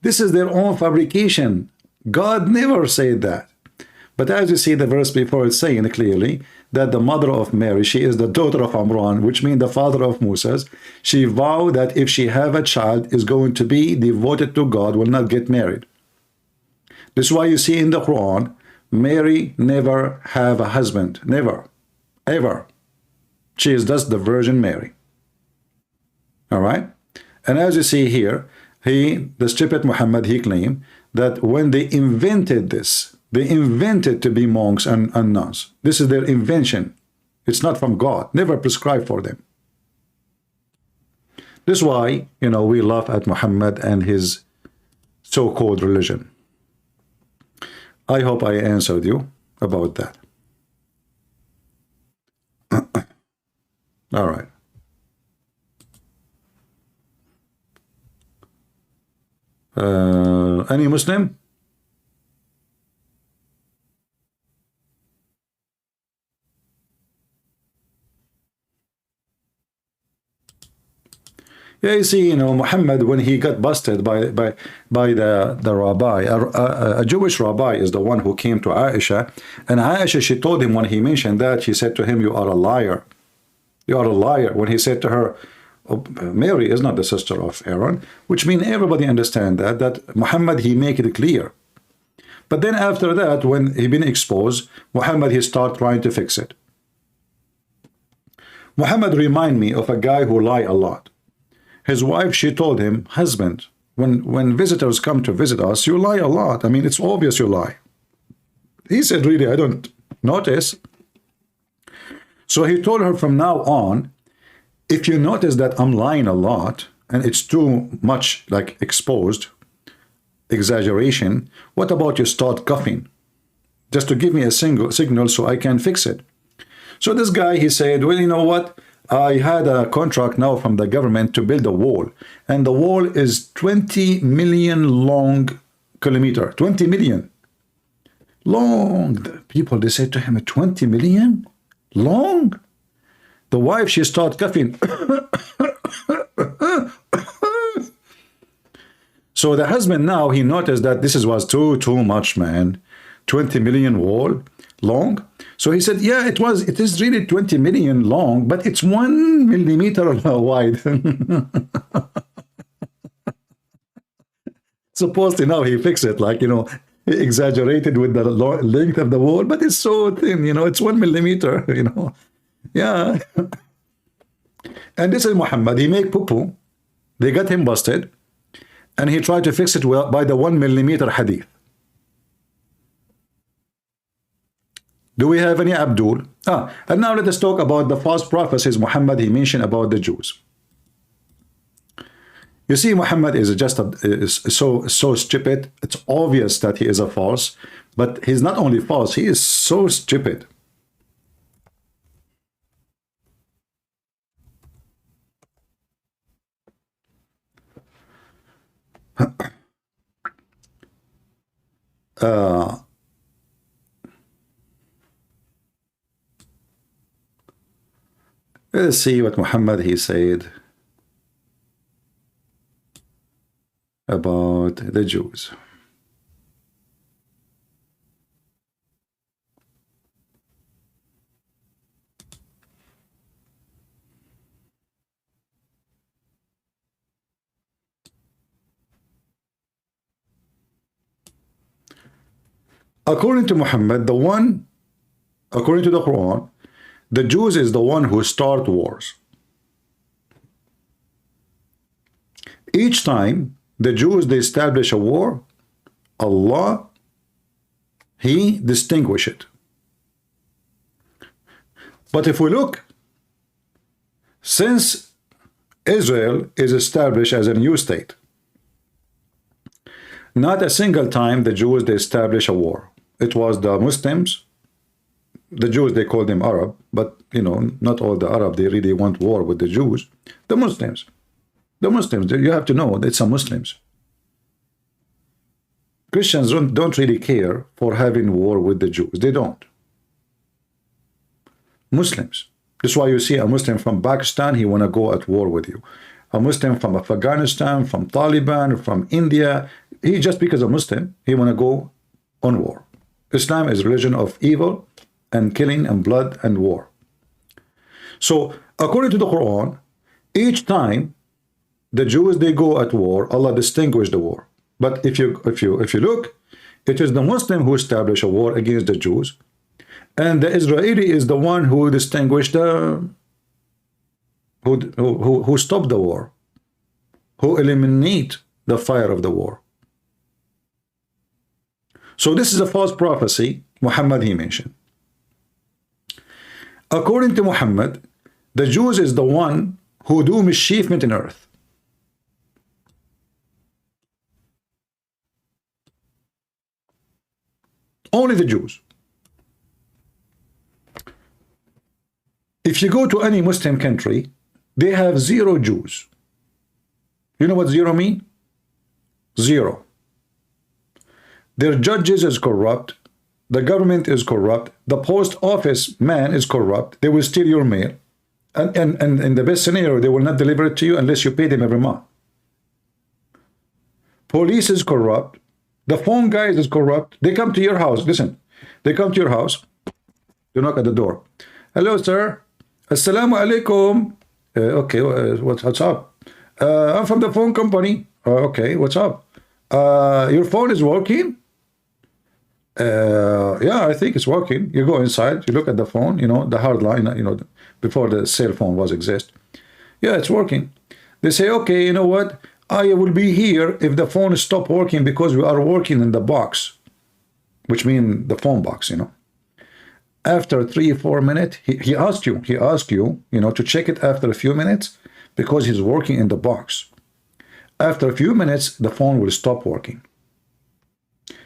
This is their own fabrication. God never said that. But as you see the verse before, it's saying clearly that the mother of Mary, she is the daughter of Imran, which means the father of Moses. She vowed that if she have a child, is going to be devoted to God, will not get married. This is why you see in the Quran, Mary never have a husband. Never. Ever. She is just the Virgin Mary. All right? And as you see here, the stupid Muhammad, he claimed that when they invented this, they invented to be monks and nuns. This is their invention. It's not from God. Never prescribed for them. This is why, you know, we laugh at Muhammad and his so-called religion. I hope I answered you about that. All right. Any Muslim? Yeah, you see, Muhammad, when he got busted by the rabbi, a Jewish rabbi is the one who came to Aisha, and Aisha, she told him when he mentioned that, she said to him, "You are a liar. You are a liar." When he said to her, Mary is not the sister of Aaron, which means everybody understand that Muhammad, he make it clear. But then after that, when he been exposed, Muhammad, he start trying to fix it. Muhammad remind me of a guy who lie a lot. His wife, she told him, "Husband, when visitors come to visit us, you lie a lot. I mean, it's obvious you lie." He said, "Really, I don't notice." So he told her, from now on, if you notice that I'm lying a lot and it's too much like exposed, exaggeration, what about you start coughing? Just to give me a signal so I can fix it. So this guy, he said, "Well, you know what? I had a contract now from the government to build a wall. And the wall is 20 million long kilometer. 20 million. Long." The people, they said to him, 20 million? Long? The wife, she started coughing. So the husband now, he noticed that this was too much, man. 20 million wall long. So he said, "Yeah, it is really 20 million long, but it's 1 millimeter wide." Supposedly now he fixed it, like, he exaggerated with the length of the wall, but it's so thin, it's 1 millimeter, Yeah. And this is Muhammad. He make poo-poo. They got him busted. And he tried to fix it by the 1 millimeter hadith. Do we have any Abdul? And now let us talk about the false prophecies Muhammad, he mentioned about the Jews. You see, Muhammad is just so stupid. It's obvious that he is a false, but he's not only false, he is so stupid. Let's see what Muhammad, he said about the Jews. According to Muhammad, according to the Quran, the Jews is the one who start wars. Each time the Jews, they establish a war, Allah, he distinguish it. But if we look, since Israel is established as a new state, not a single time the Jews, they establish a war. It was the Muslims, the Jews, they call them Arab, but not all the Arab, they really want war with the Jews. The Muslims, you have to know it's a Muslims. Christians don't really care for having war with the Jews. They don't. Muslims. That's why you see a Muslim from Pakistan, he want to go at war with you. A Muslim from Afghanistan, from Taliban, from India, he just because a Muslim, he want to go on war. Islam is religion of evil and killing and blood and war. So according to the Quran, each time the Jews, they go at war, Allah distinguished the war. But if you look, it is the Muslim who established a war against the Jews, and the Israeli is the one who distinguished who stopped the war, who eliminate the fire of the war. So this is a false prophecy Muhammad, he mentioned. According to Muhammad, the Jews is the one who do mischievement in earth. Only the Jews. If you go to any Muslim country, they have 0 Jews. You know what 0 mean? 0. Their judges is corrupt. The government is corrupt. The post office man is corrupt. They will steal your mail. and in the best scenario, they will not deliver it to you unless you pay them every month. Police is corrupt. The phone guys is corrupt. They come to your house. Listen, they come to your house. They knock at the door. Hello, sir. Assalamu alaikum. Okay, what's up? I'm from the phone company. Okay, what's up? Your phone is working? Yeah, I think it's working. You go inside, you look at the phone, you know, the hard line, you know, before the cell phone was exist. Yeah, it's working. They say, okay, you know what? I will be here if the phone stop working because we are working in the box, which means the phone box, you know. After 3-4 minutes, he asked you, you know, to check it after a few minutes because he's working in the box. After a few minutes, the phone will stop working.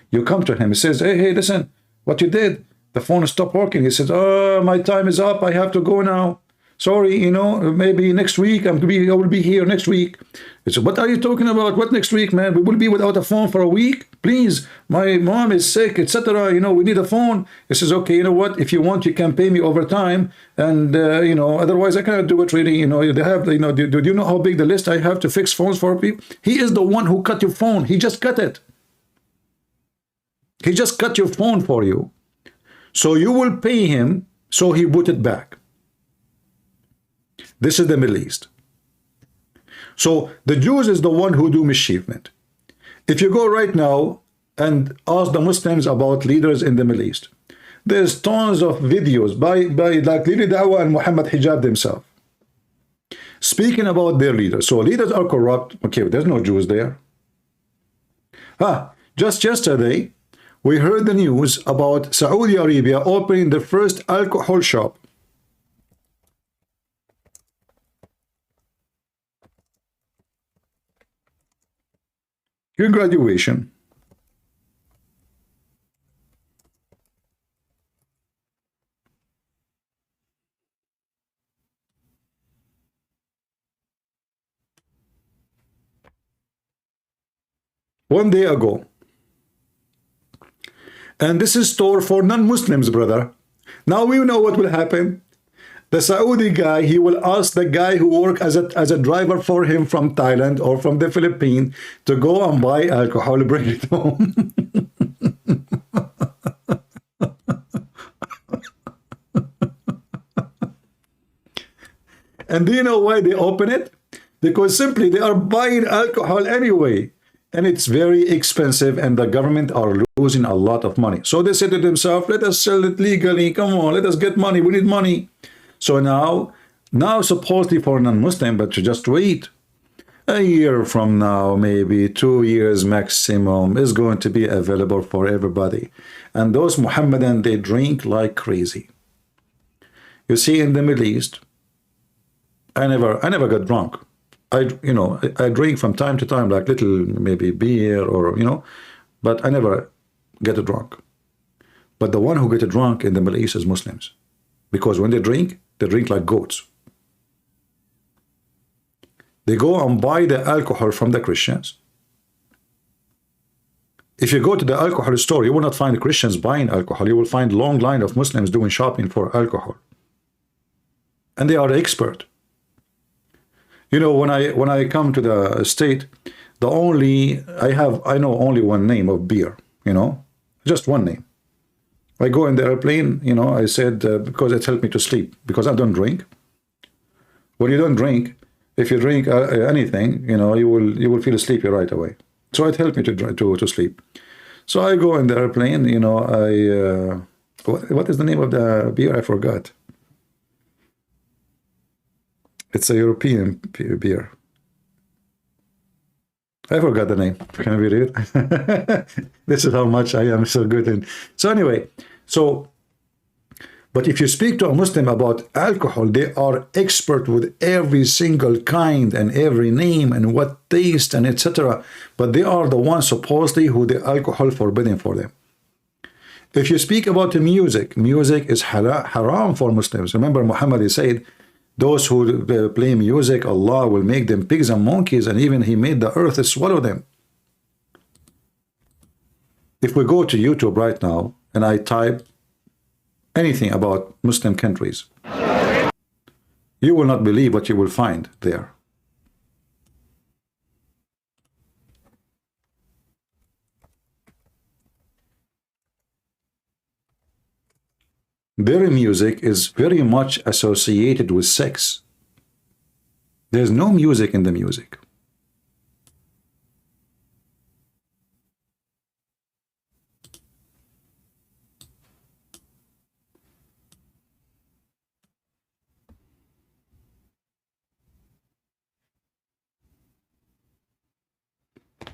You come to him, he says, hey, listen, what you did, the phone stopped working. He says, oh, my time is up, I have to go now. Sorry, you know, maybe next week, I will be here next week. He said, what are you talking about? What next week, man? We will be without a phone for a week? Please, my mom is sick, etc. You know, we need a phone. He says, okay, you know what? If you want, you can pay me over time. And, you know, otherwise I cannot do it really. You know, they have, you know, do you know how big the list I have to fix phones for people? He is the one who cut your phone. He just cut it. He just cut your phone for you. So you will pay him, so he put it back. This is the Middle East. So the Jews is the one who do mischievement. If you go right now and ask the Muslims about leaders in the Middle East, there's tons of videos by like Dawah and Mohammed Hijab themselves, speaking about their leaders. So leaders are corrupt. Okay, there's no Jews there. Just yesterday, we heard the news about Saudi Arabia opening the first alcohol shop. Your graduation. One day ago. And this is store for non-Muslims, brother. Now we know what will happen. The Saudi guy, he will ask the guy who work as a driver for him from Thailand or from the Philippines to go and buy alcohol, bring it home. And do you know why they open it? Because simply they are buying alcohol anyway. And it's very expensive and the government are losing a lot of money. So they said to themselves, let us sell it legally. Come on, let us get money. We need money. So now supposedly for non-Muslim, but to just wait. A year from now, maybe 2 years maximum, is going to be available for everybody. And those Mohammedan, they drink like crazy. You see, in the Middle East, I never got drunk. I drink from time to time, like little maybe beer or, you know, but I never get drunk. But the one who get drunk in the Middle East is Muslims. Because when they drink like goats. They go and buy the alcohol from the Christians. If you go to the alcohol store, you will not find Christians buying alcohol. You will find long line of Muslims doing shopping for alcohol. And they are expert. You know, when I come to the state, I know only one name of beer, you know, just one name. I go in the airplane, you know, I said, because it helped me to sleep, because I don't drink. When you don't drink, if you drink anything, you know, you will feel sleepy right away. So it helped me to sleep. So I go in the airplane, you know, what is the name of the beer? I forgot. It's a European beer. I forgot the name. Can we read it? This is how much I am so good in. So anyway, but if you speak to a Muslim about alcohol, they are expert with every single kind and every name and what taste and etc. But they are the ones supposedly who the alcohol forbidden for them. If you speak about the music is haram for Muslims. Remember Muhammad said, those who play music, Allah will make them pigs and monkeys, and even He made the earth swallow them. If we go to YouTube right now, and I type anything about Muslim countries, You will not believe what you will find there. Their music is very much associated with sex. There's no music in the music.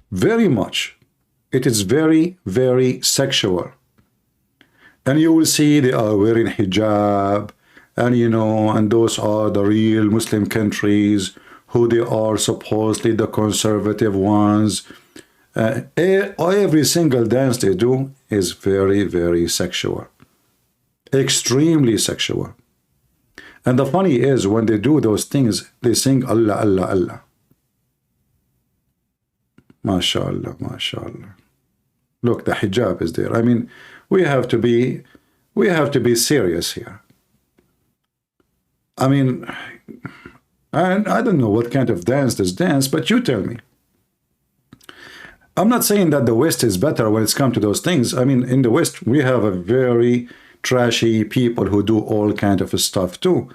Very much. It is very, very sexual. And you will see they are wearing hijab, and you know, and those are the real Muslim countries who they are supposedly the conservative ones. Every single dance they do is very, very sexual. Extremely sexual. And the funny is, when they do those things, they sing Allah, Allah, Allah. MashaAllah, MashaAllah. Look, the hijab is there. I mean, we have to be serious here. I mean, I don't know what kind of dance this dance, but you tell me. I'm not saying that the West is better when it's come to those things. I mean, in the West, we have a very trashy people who do all kind of stuff too.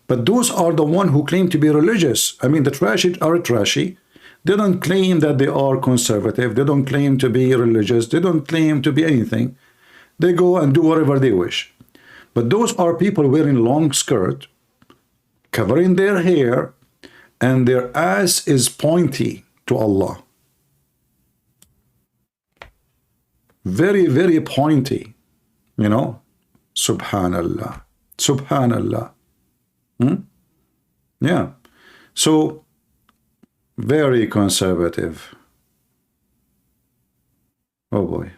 But those are the one who claim to be religious. I mean, the trashy are trashy. They don't claim that they are conservative. They don't claim to be religious. They don't claim to be anything. They go and do whatever they wish. But those are people wearing long skirt, covering their hair, and their ass is pointy to Allah. Very, very pointy. You know? Subhanallah. Subhanallah. Yeah. So, very conservative. Oh boy.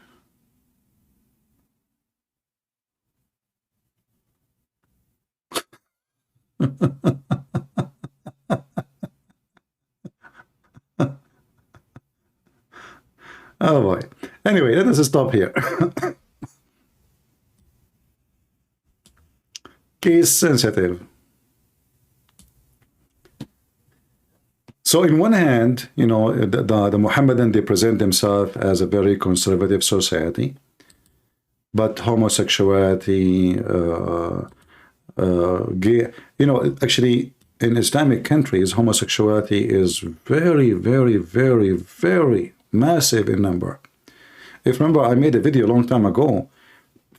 Oh boy. Anyway, let us stop here. Case sensitive. So in one hand, you know, the Mohammedan, they present themselves as a very conservative society, but homosexuality, gay, you know, actually in Islamic countries, homosexuality is very, very, very, very massive in number. If remember, I made a video a long time ago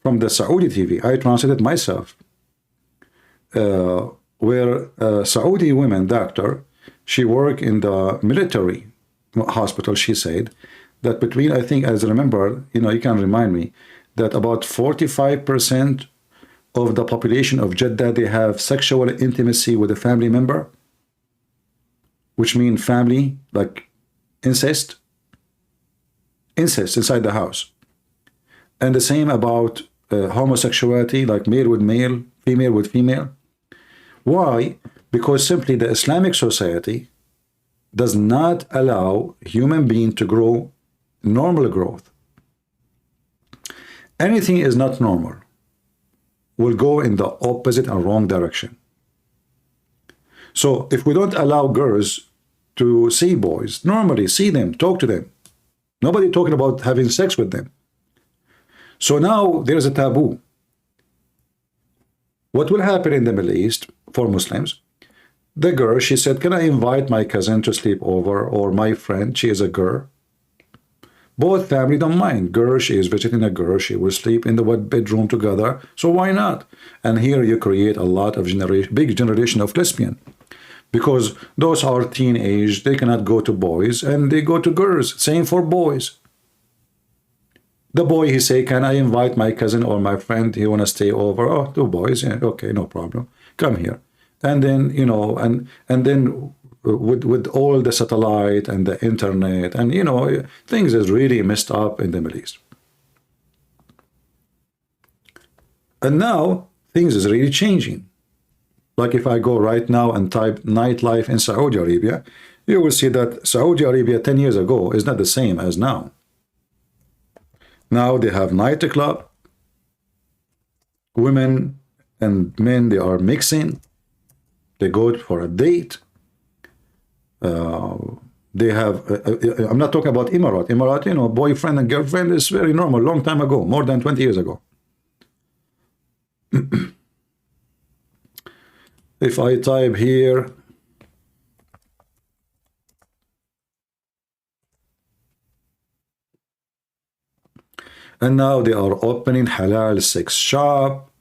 from the Saudi TV. I translated myself, where a Saudi woman doctor, she worked in the military hospital. She said that between, I think, as I remember, you know, you can remind me, that about 45% of the population of Jeddah, they have sexual intimacy with a family member, which means family, like incest inside the house. And the same about homosexuality, like male with male, female with female. Why? Because simply the Islamic society does not allow human being to grow normal growth. Anything is not normal will go in the opposite and wrong direction. So if we don't allow girls to see boys, normally see them, talk to them, nobody talking about having sex with them. So now there's a taboo. What will happen in the Middle East for Muslims? The girl, she said, can I invite my cousin to sleep over, or my friend, she is a girl. Both family don't mind. Girl, she is visiting a girl, she will sleep in the one bedroom together, so why not? And here you create a lot of big generation of lesbian. Because those are teenage, they cannot go to boys, and they go to girls. Same for boys. The boy, he say, can I invite my cousin or my friend, he want to stay over? Oh, two boys, yeah, okay, no problem. Come here. And then, you know, and then with all the satellite and the internet, and, you know, things is really messed up in the Middle East. And now, things is really changing. Like if I go right now and type nightlife in Saudi Arabia, you will see that Saudi Arabia 10 years ago is not the same as now. Now they have nightclub, women and men, they are mixing. They go for a date. They have, I'm not talking about Emirat. Emirat, you know, boyfriend and girlfriend is very normal, long time ago, more than 20 years ago. If I type here, and now they are opening halal sex shop,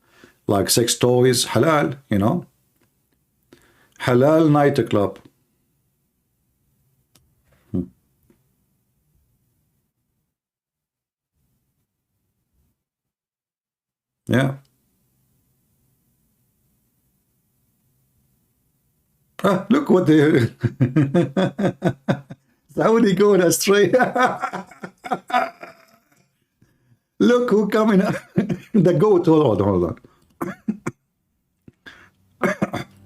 like sex toys, halal, you know, halal nightclub. Yeah. Ah, look what they Saudi going astray. Look who coming up. The goat. Hold on.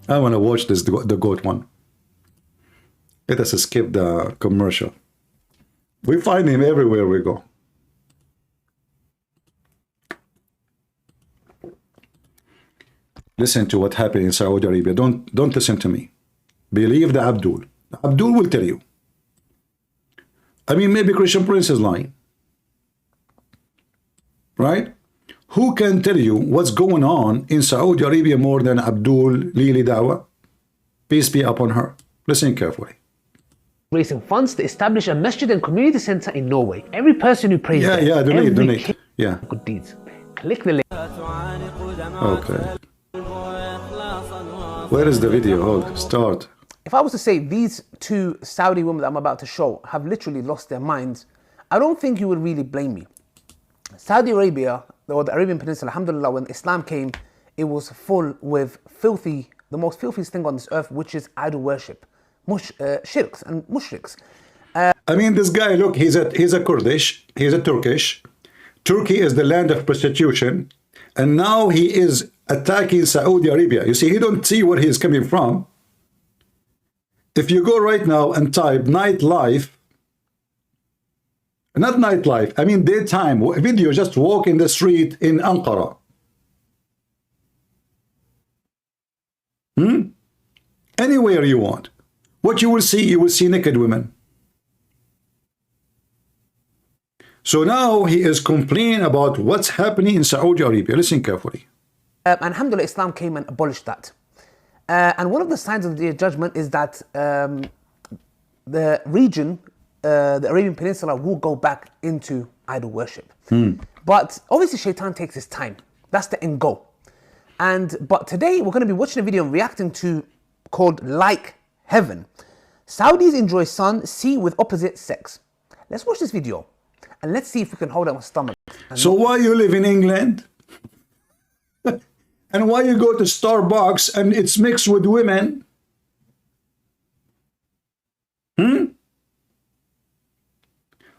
I want to watch this, the goat one. Let us skip the commercial. We find him everywhere we go. Listen to what happened in Saudi Arabia. Don't listen to me. Believe the Abdul. Abdul will tell you. I mean, maybe Christian Prince is lying. Right? Who can tell you what's going on in Saudi Arabia more than Abdul Lili Dawah? Peace be upon her. Listen carefully. Raising funds to establish a masjid and community center in Norway. Every person who prays there, donate. Yeah. Good deeds. Click the link. Okay. Where is the video? Oh, start. If I was to say these two Saudi women that I'm about to show have literally lost their minds, I don't think you would really blame me. Saudi Arabia, or the Arabian Peninsula, alhamdulillah, when Islam came, it was full with filthy, the most filthiest thing on this earth, which is idol worship. Shirks and mushriks. I mean, this guy, look, he's a Kurdish, he's a Turkish. Turkey is the land of prostitution. And now he is attacking Saudi Arabia. You see, he don't see where he's coming from. If you go right now and type nightlife, not nightlife, I mean daytime video, just walk in the street in Ankara. Anywhere you want. What you will see naked women. So now he is complaining about what's happening in Saudi Arabia. Listen carefully. Alhamdulillah, Islam came and abolished that. And one of the signs of the Day of Judgment is that the region, the Arabian Peninsula, will go back into idol worship. But obviously Shaitan takes his time. That's the end goal. But today we're going to be watching a video and reacting to called Like Heaven. Saudis enjoy sun, sea with opposite sex. Let's watch this video and let's see if we can hold our stomach. So why you live in England? And why you go to Starbucks and it's mixed with women?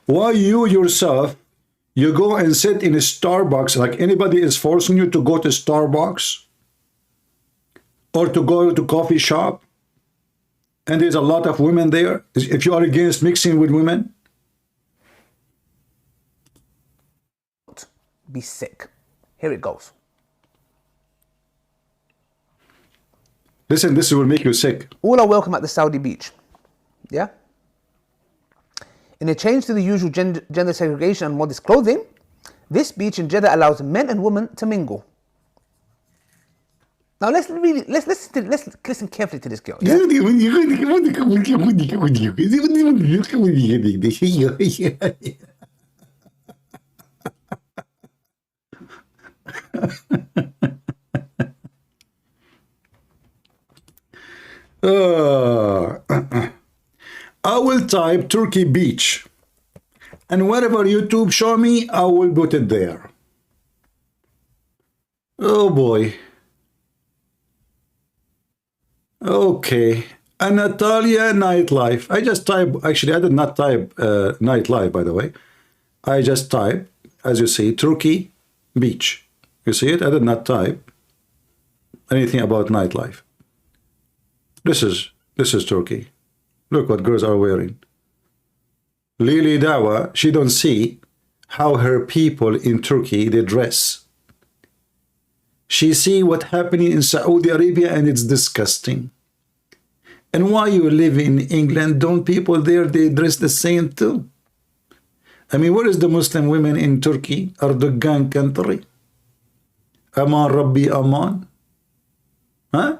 Why you yourself, you go and sit in a Starbucks, like anybody is forcing you to go to Starbucks or to go to coffee shop, and there's a lot of women there, if you are against mixing with women? Be sick. Here it goes. Listen, this will make you sick. All are welcome at the Saudi beach. Yeah? In a change to the usual gender segregation and modest clothing, this beach in Jeddah allows men and women to mingle. Now let's listen carefully to this girl. Yeah? I will type Turkey beach, and wherever YouTube show me, I will put it there. Oh boy. Okay. Anatolia nightlife. I just type, actually I did not type nightlife, by the way. I just type, as you see, Turkey beach. You see it? I did not type anything about nightlife. This is Turkey. Look what girls are wearing. Lili Dawah, she don't see how her people in Turkey, they dress. She see what happening in Saudi Arabia and it's disgusting. And why you live in England, don't people there, they dress the same too? I mean, where is the Muslim women in Turkey, Erdogan country? Aman Rabbi Aman? Huh?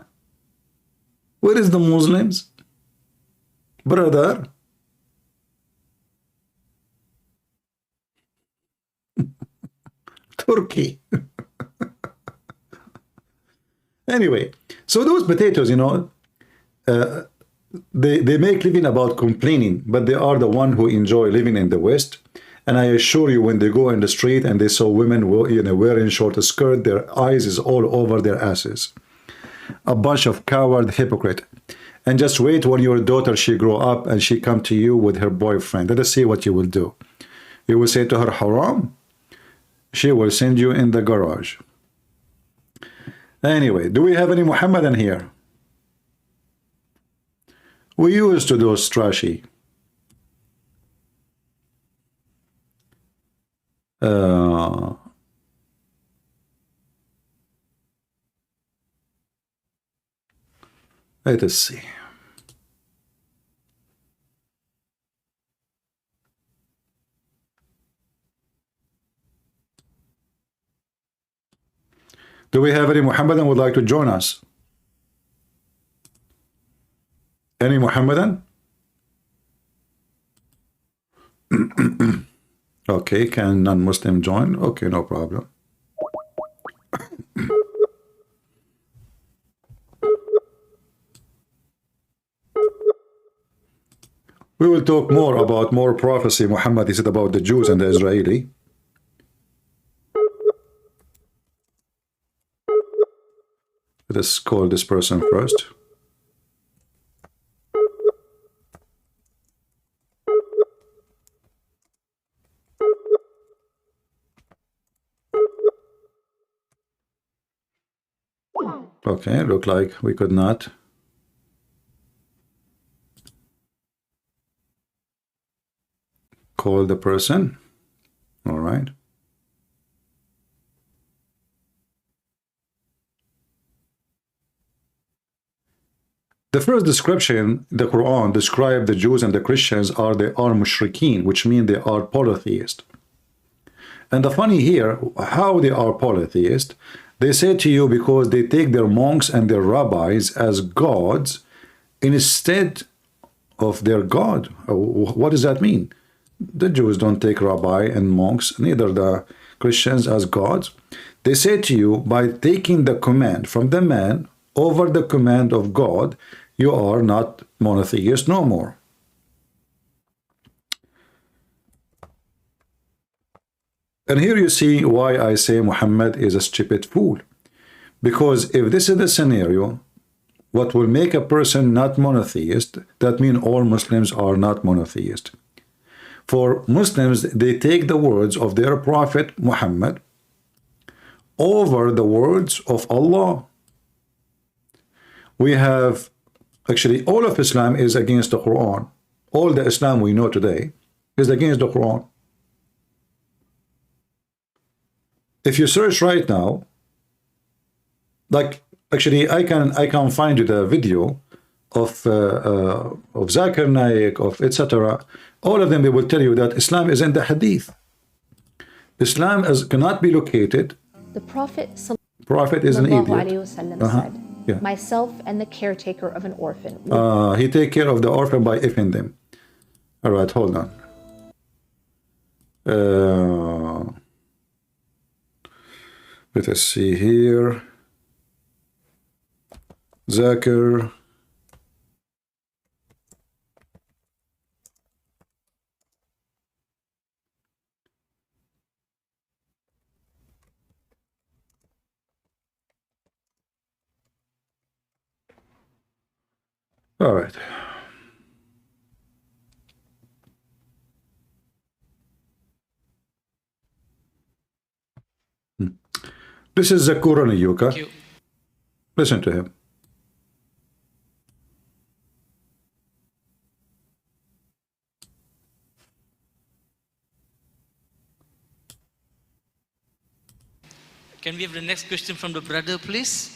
Where is the Muslims? Brother? Turkey. Anyway, so those potatoes, you know, they make living about complaining, but they are the one who enjoy living in the West. And I assure you, when they go in the street and they saw women, you know, wearing short skirt, their eyes is all over their asses. A bunch of coward hypocrite. And just wait when your daughter, she grow up and she come to you with her boyfriend. Let us see what you will do. You will say to her, haram. She will send you in the garage. Anyway, do we have any Mohammedan here? We used to those trashy. Let us see. Do we have any Mohammedan would like to join us? Any Mohammedan? Okay, can non-Muslim join? Okay, no problem. We will talk more about more prophecy Muhammad said about the Jews and the Israeli. Let us call this person first. Okay, look like we could not. Call the person. All right. The first description, the Quran described the Jews and the Christians are they are mushrikeen, which means they are polytheist. And the funny here, how they are polytheist, they say to you because they take their monks and their rabbis as gods instead of their God. What does that mean? The Jews don't take rabbi and monks, neither the Christians as gods. They say to you, by taking the command from the man over the command of God, you are not monotheist no more. And here you see why I say Muhammad is a stupid fool. Because if this is the scenario, what will make a person not monotheist, that means all Muslims are not monotheist. For Muslims, they take the words of their prophet Muhammad over the words of Allah. We have, actually, all of Islam is against the Quran. All the Islam we know today is against the Quran. If you search right now, like, actually, I can find you the video of Zakir, Naik, of etc. All of them, they will tell you that Islam is in the Hadith. Islam cannot be located. The Prophet is an idiot. Said, yeah. Myself and the caretaker of an orphan. He take care of the orphan by ifing them. All right, hold on. Let us see here. Zakir. All right. This is Zakir on Yuka. Listen to him. Can we have the next question from the brother, please?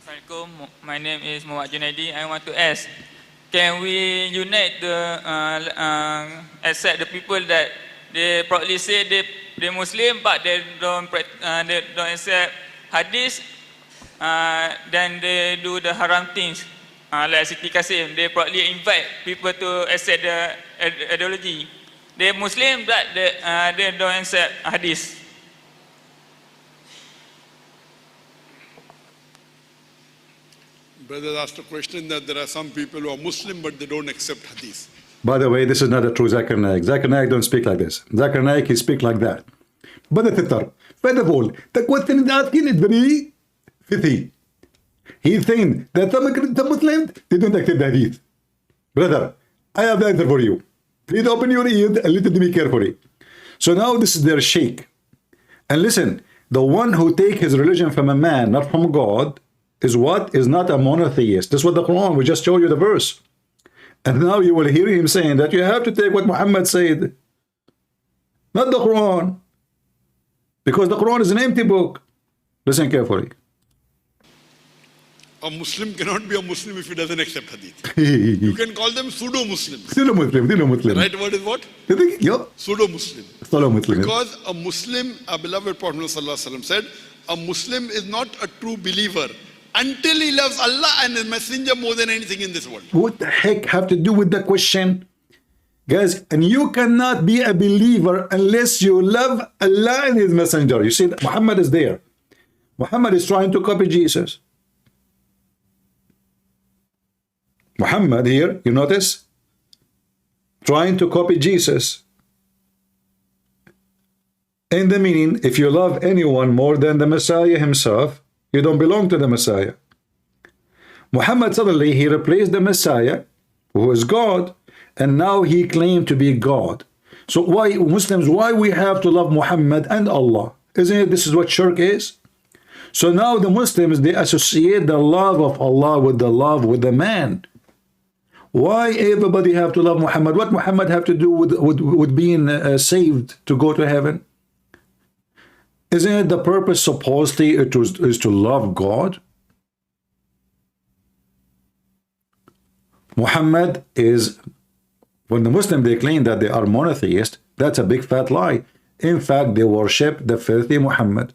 Assalamualaikum. My name is Mohammed. I want to ask, can we unite accept the people that they proudly say they Muslim but they don't accept hadith, then they do the haram things, like Siti Kasim. They proudly invite people to accept the ideology. They're Muslim but they don't accept hadith. Brother asked a question that there are some people who are Muslim but they don't accept hadith. By the way, this is not a true Zakir Naik. Zakir Naik don't speak like this. Zakir Naik, he speak like that. But first of all, the question is asking is very pithy. He saying that the Muslims, they don't accept the hadith. Brother, I have the answer for you. Please open your ears and listen to me carefully. So now this is their sheikh. And listen, the one who take his religion from a man, not from God, is what? Is not a monotheist. This is what the Quran, we just showed you the verse. And now you will hear him saying that you have to take what Muhammad said, not the Quran. Because the Quran is an empty book. Listen carefully. A Muslim cannot be a Muslim if he doesn't accept hadith. You can call them pseudo-Muslims. Pseudo-Muslim. The right word is what? Yeah. Pseudo-Muslim. Pseudo-Muslim. Because a Muslim, our beloved Prophet ﷺ said, a Muslim is not a true believer until he loves Allah and His Messenger more than anything in this world. What the heck have to do with the question? Guys, and you cannot be a believer unless you love Allah and His Messenger. You see, Muhammad is there. Muhammad is trying to copy Jesus. Muhammad here, you notice? Trying to copy Jesus. In the meaning, if you love anyone more than the Messiah himself, you don't belong to the Messiah. Muhammad suddenly, he replaced the Messiah, who is God, and now he claimed to be God. So why, Muslims, why we have to love Muhammad and Allah? Isn't it this is what shirk is? So now the Muslims, they associate the love of Allah with the love with the man. Why everybody have to love Muhammad? What Muhammad have to do with being saved to go to heaven? Isn't it the purpose supposedly is to love God? Muhammad is, when the Muslims they claim that they are monotheist, that's a big fat lie. In fact, they worship the filthy Muhammad.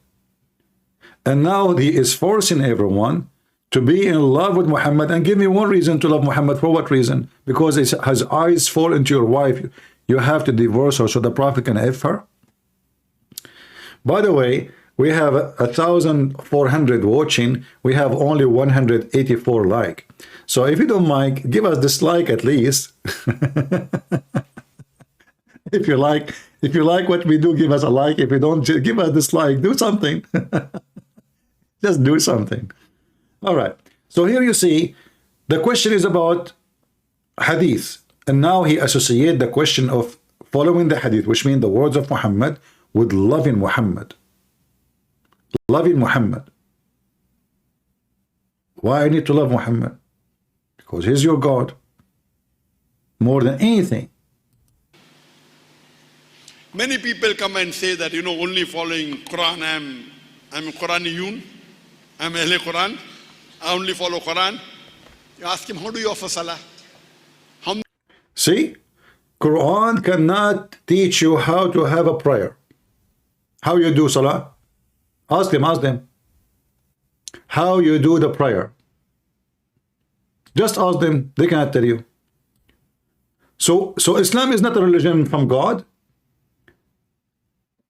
And now he is forcing everyone to be in love with Muhammad. And give me one reason to love Muhammad. For what reason? Because his eyes fall into your wife. You have to divorce her so the Prophet can F her. By the way, we have 1,400 watching. We have only 184 like. So if you don't mind, give us dislike at least. If you like what we do, give us a like. If you don't, give us dislike. Do something. Just do something. All right. So here you see, the question is about hadith. And now he associates the question of following the hadith, which means the words of Muhammad, with loving Muhammad. Loving Muhammad. Why I need to love Muhammad? Because he's your God. More than anything. Many people come and say that, only following Quran, I'm a Quraniyun, I'm Ahle Quran, I only follow Quran. You ask him, how do you offer Salah? See? Quran cannot teach you how to have a prayer. How you do Salah? Ask them. How you do the prayer. Just ask them, they cannot tell you. So Islam is not a religion from God.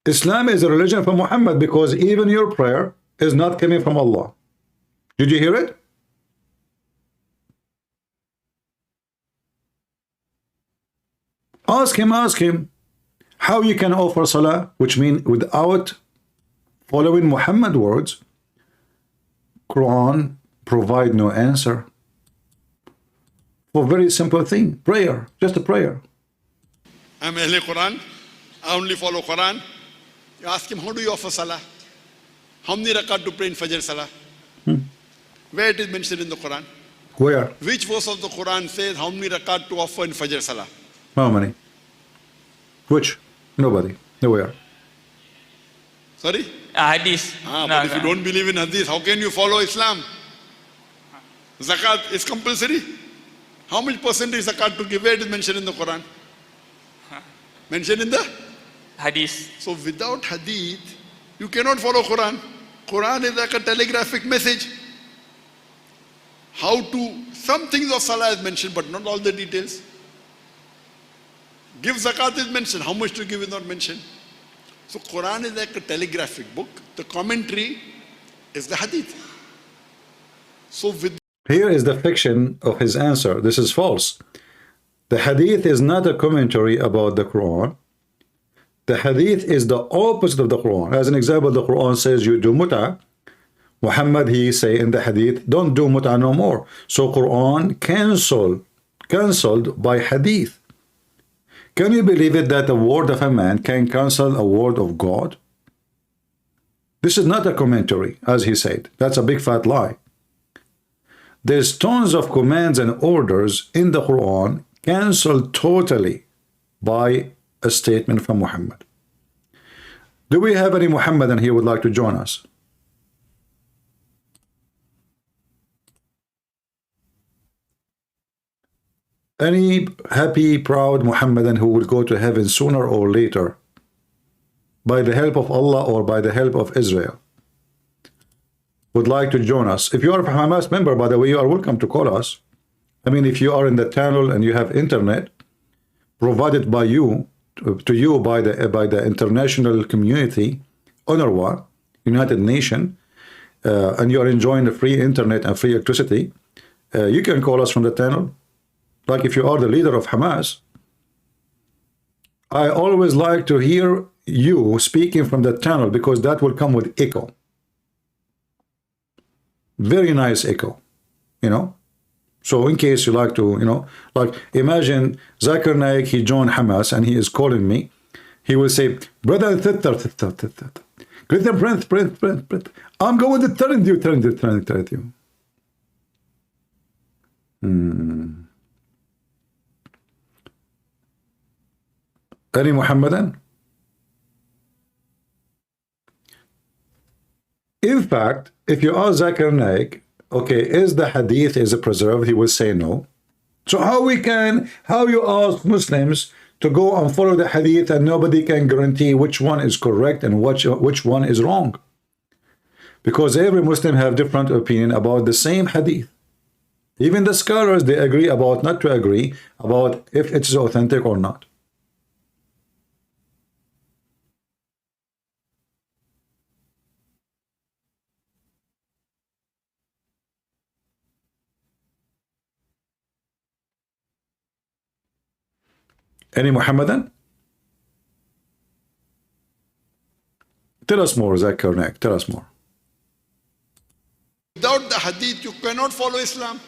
Islam is a religion from Muhammad, because even your prayer is not coming from Allah. Did you hear it? Ask him how you can offer Salah, which means without following Muhammad words. Quran provide no answer. For very simple thing, prayer, just a prayer. I'm Ahle Quran, I only follow Quran. You ask him, how do you offer Salah? How many rakat to pray in Fajr Salah? Where it is mentioned in the Quran? Where? Which verse of the Quran says how many rakat to offer in Fajr Salah? How many? Which? Nobody. Nowhere. Sorry? Hadith. But if you don't believe in Hadith, how can you follow Islam? Zakat is compulsory. How much percentage zakat to give? Where it is mentioned in the Quran? Mentioned in the Hadith. So without hadith, you cannot follow Quran. Quran is like a telegraphic message. How to, some things of salah is mentioned, but not all the details. Give zakat is mentioned, how much to give is not mentioned. So Quran is like a telegraphic book. The commentary is the hadith. So with Here is the fiction of his answer. This is false. The hadith is not a commentary about the Quran. The hadith is the opposite of the Quran. As an example, the Quran says you do mut'ah. Muhammad, he say in the hadith, don't do mut'ah no more. So Quran cancelled by hadith. Can you believe it that a word of a man can cancel a word of God? This is not a commentary, as he said. That's a big fat lie. There's tons of commands and orders in the Quran cancelled totally by a statement from Muhammad. Do we have any Muhammadan here who would like to join us? Any happy, proud Muhammadan who will go to heaven sooner or later by the help of Allah or by the help of Israel would like to join us? If you are a Hamas member, by the way, you are welcome to call us. I mean, if you are in the tunnel and you have internet provided by you, to you by the international community, UNRWA, United Nations, and you are enjoying the free internet and free electricity, you can call us from the tunnel. Like if you are the leader of Hamas, I always like to hear you speaking from the tunnel because that will come with echo. Very nice echo, you know. So in case you like to, you know, like imagine Zakir Naik, he joined Hamas and he is calling me. He will say, brother, I'm going to turn you. Any Muhammadan? In fact, if you ask Zakir Naik, okay, is the hadith is preserved? He will say no. So how you ask Muslims to go and follow the hadith and nobody can guarantee which one is correct and which one is wrong? Because every Muslim have different opinion about the same hadith. Even the scholars, they agree about not to agree about if it's authentic or not. Any Muhammadan? Tell us more, Zakir Naik. Tell us more. Without the hadith, you cannot follow Islam.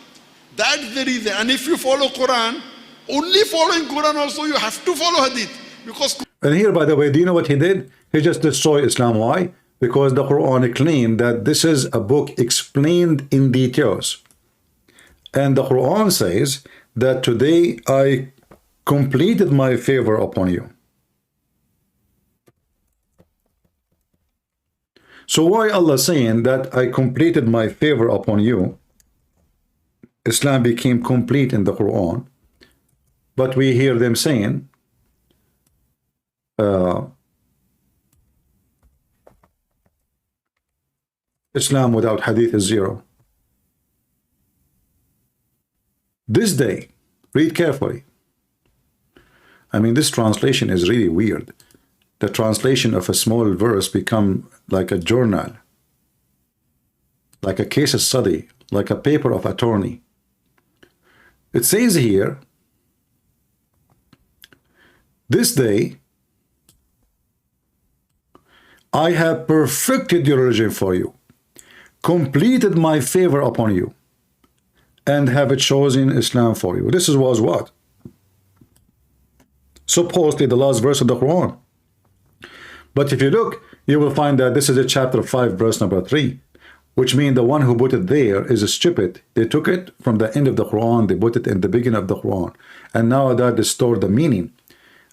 That's the reason. And if you follow Quran, only following Quran also, you have to follow hadith. Because and here, by the way, do you know what he did? He just destroyed Islam. Why? Because the Quran claimed that this is a book explained in details. And the Quran says that today I completed my favor upon you. So why Allah saying that I completed my favor upon you? Islam became complete in the Quran, but we hear them saying Islam without hadith is zero. This day, read carefully. I mean, this translation is really weird. The translation of a small verse become like a journal, like a case study, like a paper of attorney. It says here, this day, I have perfected your religion for you, completed my favor upon you, and have chosen Islam for you. This was what? Supposedly the last verse of the Quran. But if you look, you will find that this is a chapter 5, verse number 3, which means the one who put it there is stupid. They took it from the end of the Quran, they put it in the beginning of the Quran, and now that distorted the meaning.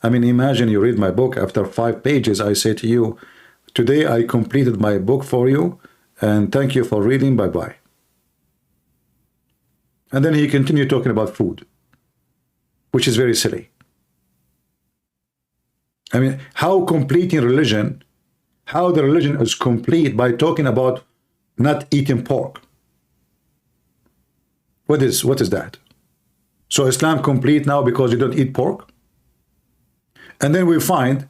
I mean, imagine you read my book, after 5 pages, I say to you, today I completed my book for you, and thank you for reading, bye-bye. And then he continued talking about food, which is very silly. I mean, how complete in religion, how the religion is complete by talking about not eating pork. What is that? So Islam complete now because you don't eat pork? And then we find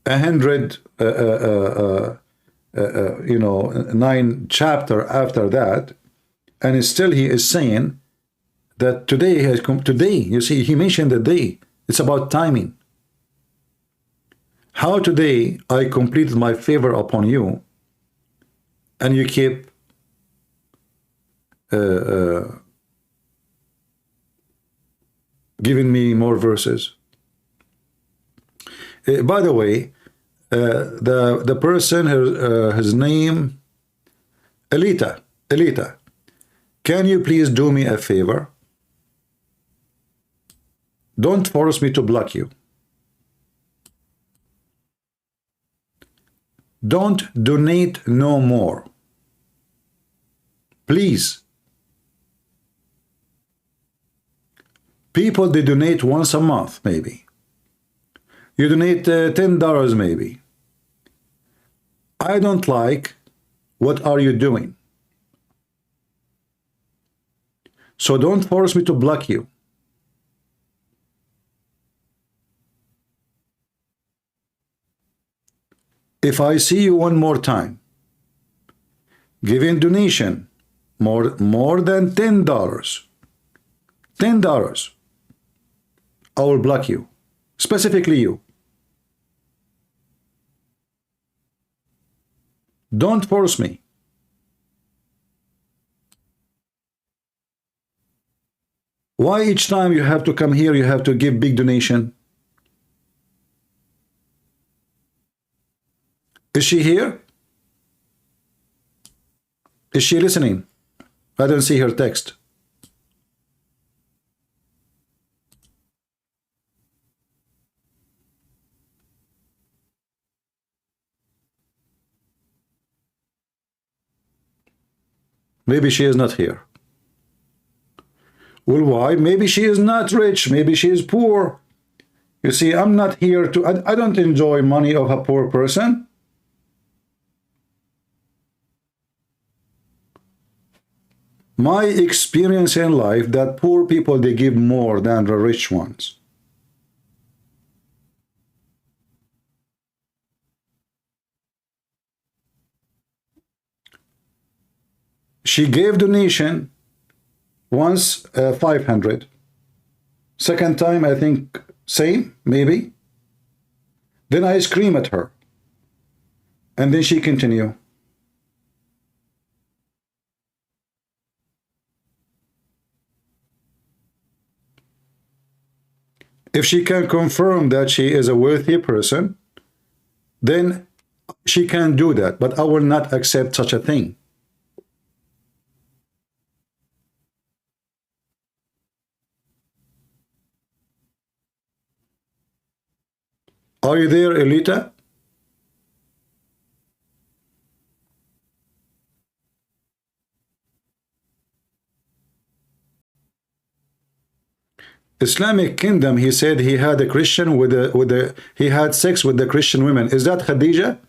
9 chapter after that, and still he is saying that today has come. Today, you see, he mentioned the day. It's about timing. How today I completed my favor upon you, and you keep giving me more verses. By the way, the person, his name, Elita, can you please do me a favor? Don't force me to block you. Don't donate no more. Please. People, they donate once a month, maybe. You donate $10 maybe. I don't like what are you doing. So don't force me to block you. If I see you one more time giving donation more than $10, I will block you, specifically you. Don't force me. Why each time you have to come here, you have to give big donation? Is she here? Is she listening? I don't see her text. Maybe she is not here. Well, why? Maybe she is not rich. Maybe she is poor. You see, I'm not here to... I don't enjoy money of a poor person. My experience in life that poor people, they give more than the rich ones. She gave donation once 500. Second time, I think same, maybe. Then I scream at her. And then she continue. If she can confirm that she is a wealthy person, then she can do that. But I will not accept such a thing. Are you there, Elita? Islamic kingdom, he said he had a Christian he had sex with the Christian women. Is that Khadija?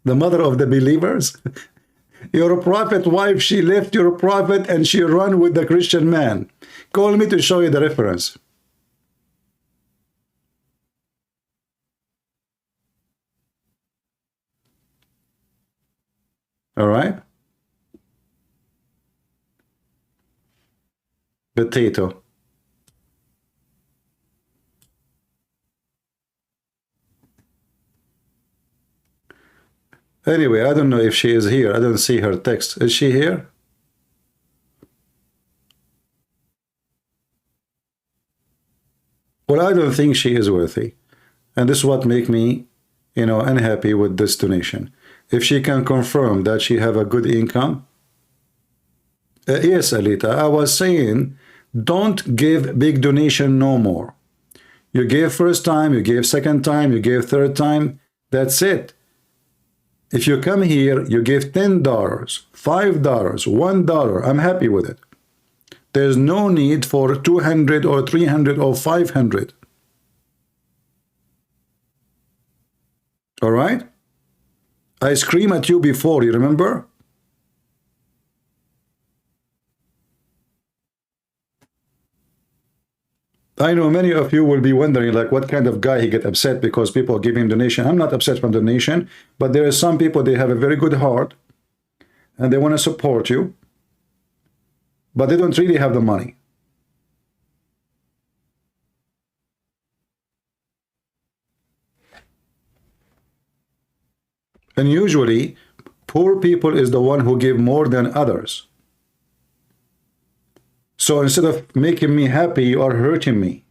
The mother of the believers? Your prophet wife, she left your prophet and she ran with the Christian man. Call me to show you the reference. All right? Potato. Anyway, I don't know if she is here. I don't see her text. Is she here? Well, I don't think she is worthy. And this is what makes me, unhappy with this donation. If she can confirm that she have a good income. Yes, Alita, I was saying, don't give big donation no more. You gave first time, you gave second time, you gave third time. That's it. If you come here, you give $10, $5, $1, I'm happy with it. There's no need for 200 or 300 or 500. All right? I screamed at you before, you remember? I know many of you will be wondering, like, what kind of guy he get upset because people give him donation. I'm not upset from donation, but there are some people, they have a very good heart and they want to support you, but they don't really have the money. And usually, poor people is the one who give more than others. So instead of making me happy, you are hurting me.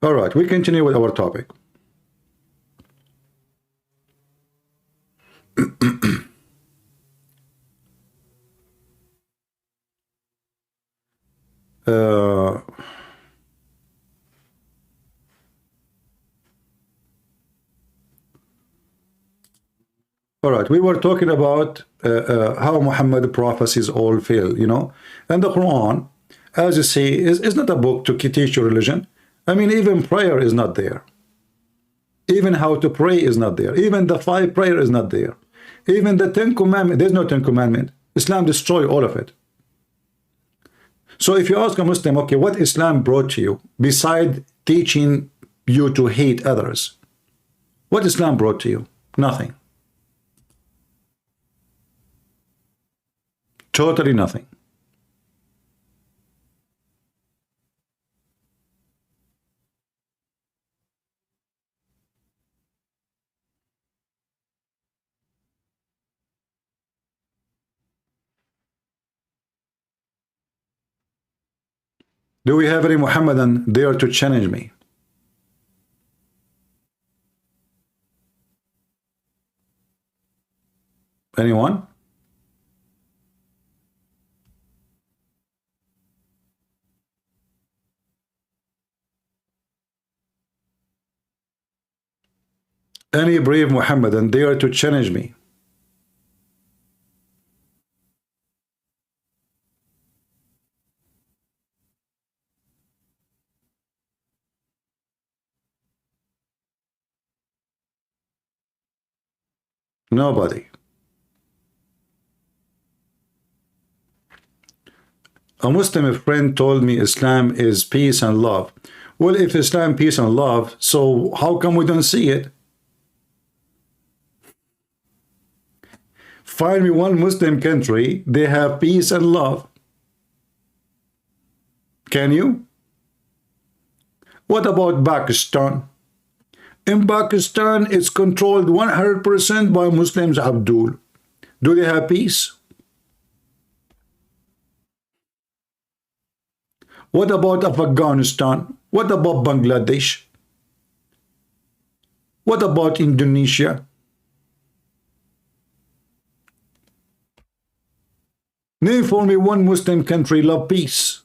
All right, we continue with our topic. All right, we were talking about how Muhammad prophecies all fail, you know. And the Quran, as you see, is not a book to teach you religion. I mean, even prayer is not there. Even how to pray is not there. Even the 5 prayer is not there. Even the 10 commandments, there's no 10 commandment. Islam destroy all of it. So if you ask a Muslim, okay, what Islam brought to you, beside teaching you to hate others, what Islam brought to you? Nothing. Totally nothing. Do we have any Muhammadan there to challenge me? Anyone? Any brave Muhammadan there to challenge me? Nobody. A Muslim friend told me Islam is peace and love. Well, if Islam peace and love, so how come we don't see it? Find me one Muslim country, they have peace and love. Can you? What about Pakistan? In Pakistan, it's controlled 100% by Muslims, Abdul. Do they have peace? What about Afghanistan? What about Bangladesh? What about Indonesia? Name for me one Muslim country love peace.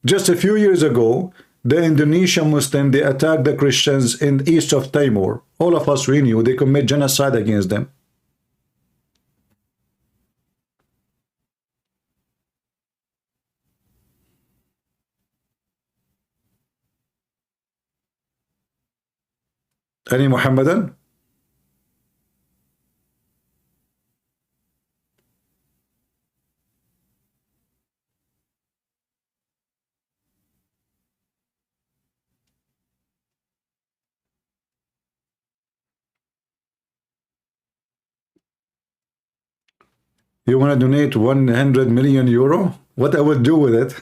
Just a few years ago, the Indonesian Muslim, they attacked the Christians in the east of Timor. All of us we knew they commit genocide against them. Any Muhammadan? You want to donate 100 million euro? What I would do with it?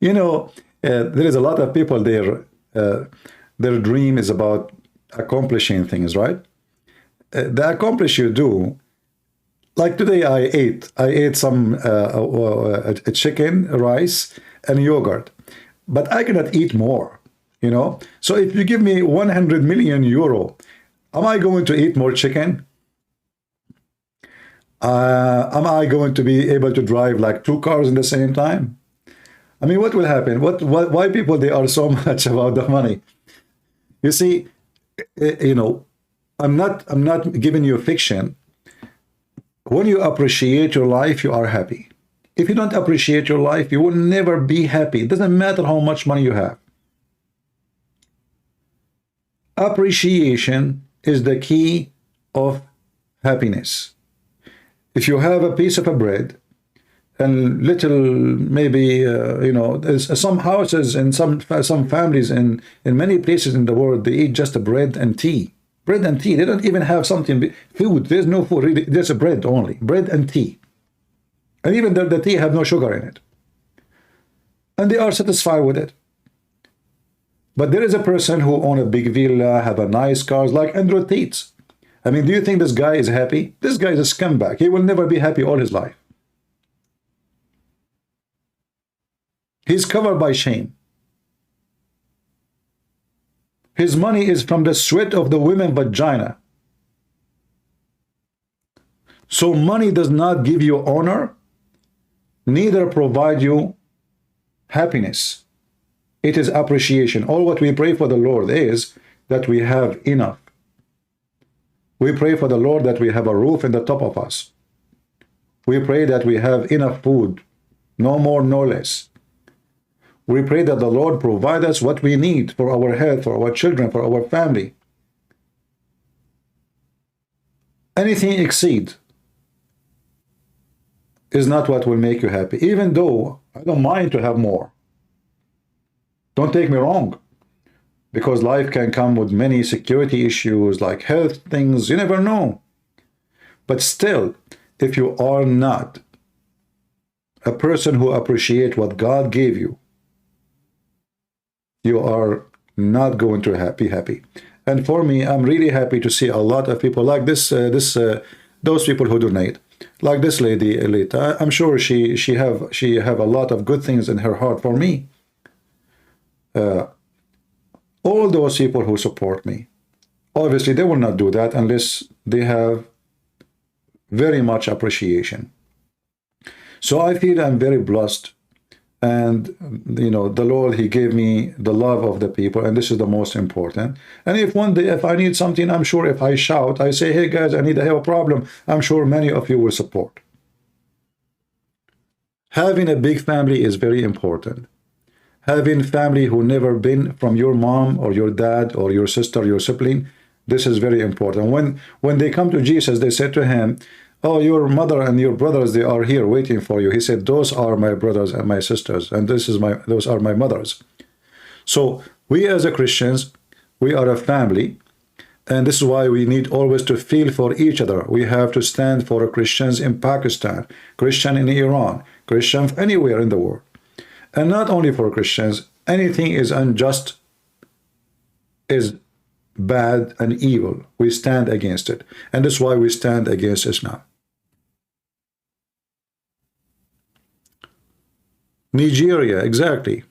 You know, there is a lot of people there, their dream is about accomplishing things, right? The accomplish you do, like today I ate some a chicken, rice, and yogurt, but I cannot eat more, you know? So if you give me 100 million euro, am I going to eat more chicken? Am I going to be able to drive like 2 cars in the same time? I mean, what will happen? Why people, they are so much about the money? You see, you know, I'm not giving you fiction. When you appreciate your life, you are happy. If you don't appreciate your life, you will never be happy. It doesn't matter how much money you have. Appreciation is the key of happiness. If you have a piece of a bread and little, maybe, you know, there's some houses and some families in many places in the world, they eat just bread and tea. Bread and tea. They don't even have something, food. There's no food, really. There's a bread only. Bread and tea. And even the tea have no sugar in it. And they are satisfied with it. But there is a person who own a big villa, have a nice cars, like Andrew Tate. I mean, do you think this guy is happy? This guy is a scumbag. He will never be happy all his life. He's covered by shame. His money is from the sweat of the women's vagina. So money does not give you honor, neither provide you happiness. It is appreciation. All what we pray for the Lord is that we have enough. We pray for the Lord that we have a roof in the top of us. We pray that we have enough food, no more, no less. We pray that the Lord provide us what we need for our health, for our children, for our family. Anything exceed is not what will make you happy, even though I don't mind to have more. Don't take me wrong, because life can come with many security issues like health things, you never know. But still, if you are not a person who appreciates what God gave you, you are not going to be happy. And for me, I'm really happy to see a lot of people like this, those people who donate, like this lady, Elita. I'm sure she have a lot of good things in her heart for me. All those people who support me, obviously they will not do that unless they have very much appreciation. So I feel I'm very blessed, and you know, the Lord, he gave me the love of the people, and this is the most important. And if one day if I need something, I'm sure if I shout, I say, hey guys, I have a problem, I'm sure many of you will support. Having a big family is very important. Having family who never been from your mom or your dad or your sister, your sibling, this is very important. When they come to Jesus, they said to him, oh, your mother and your brothers, they are here waiting for you. He said, those are my brothers and my sisters, and those are my mothers. So we as a Christians, we are a family, and this is why we need always to feel for each other. We have to stand for Christians in Pakistan, Christian in Iran, Christian anywhere in the world. And not only for Christians, anything is unjust, is bad and evil. We stand against it. And that's why we stand against Islam. Nigeria, exactly.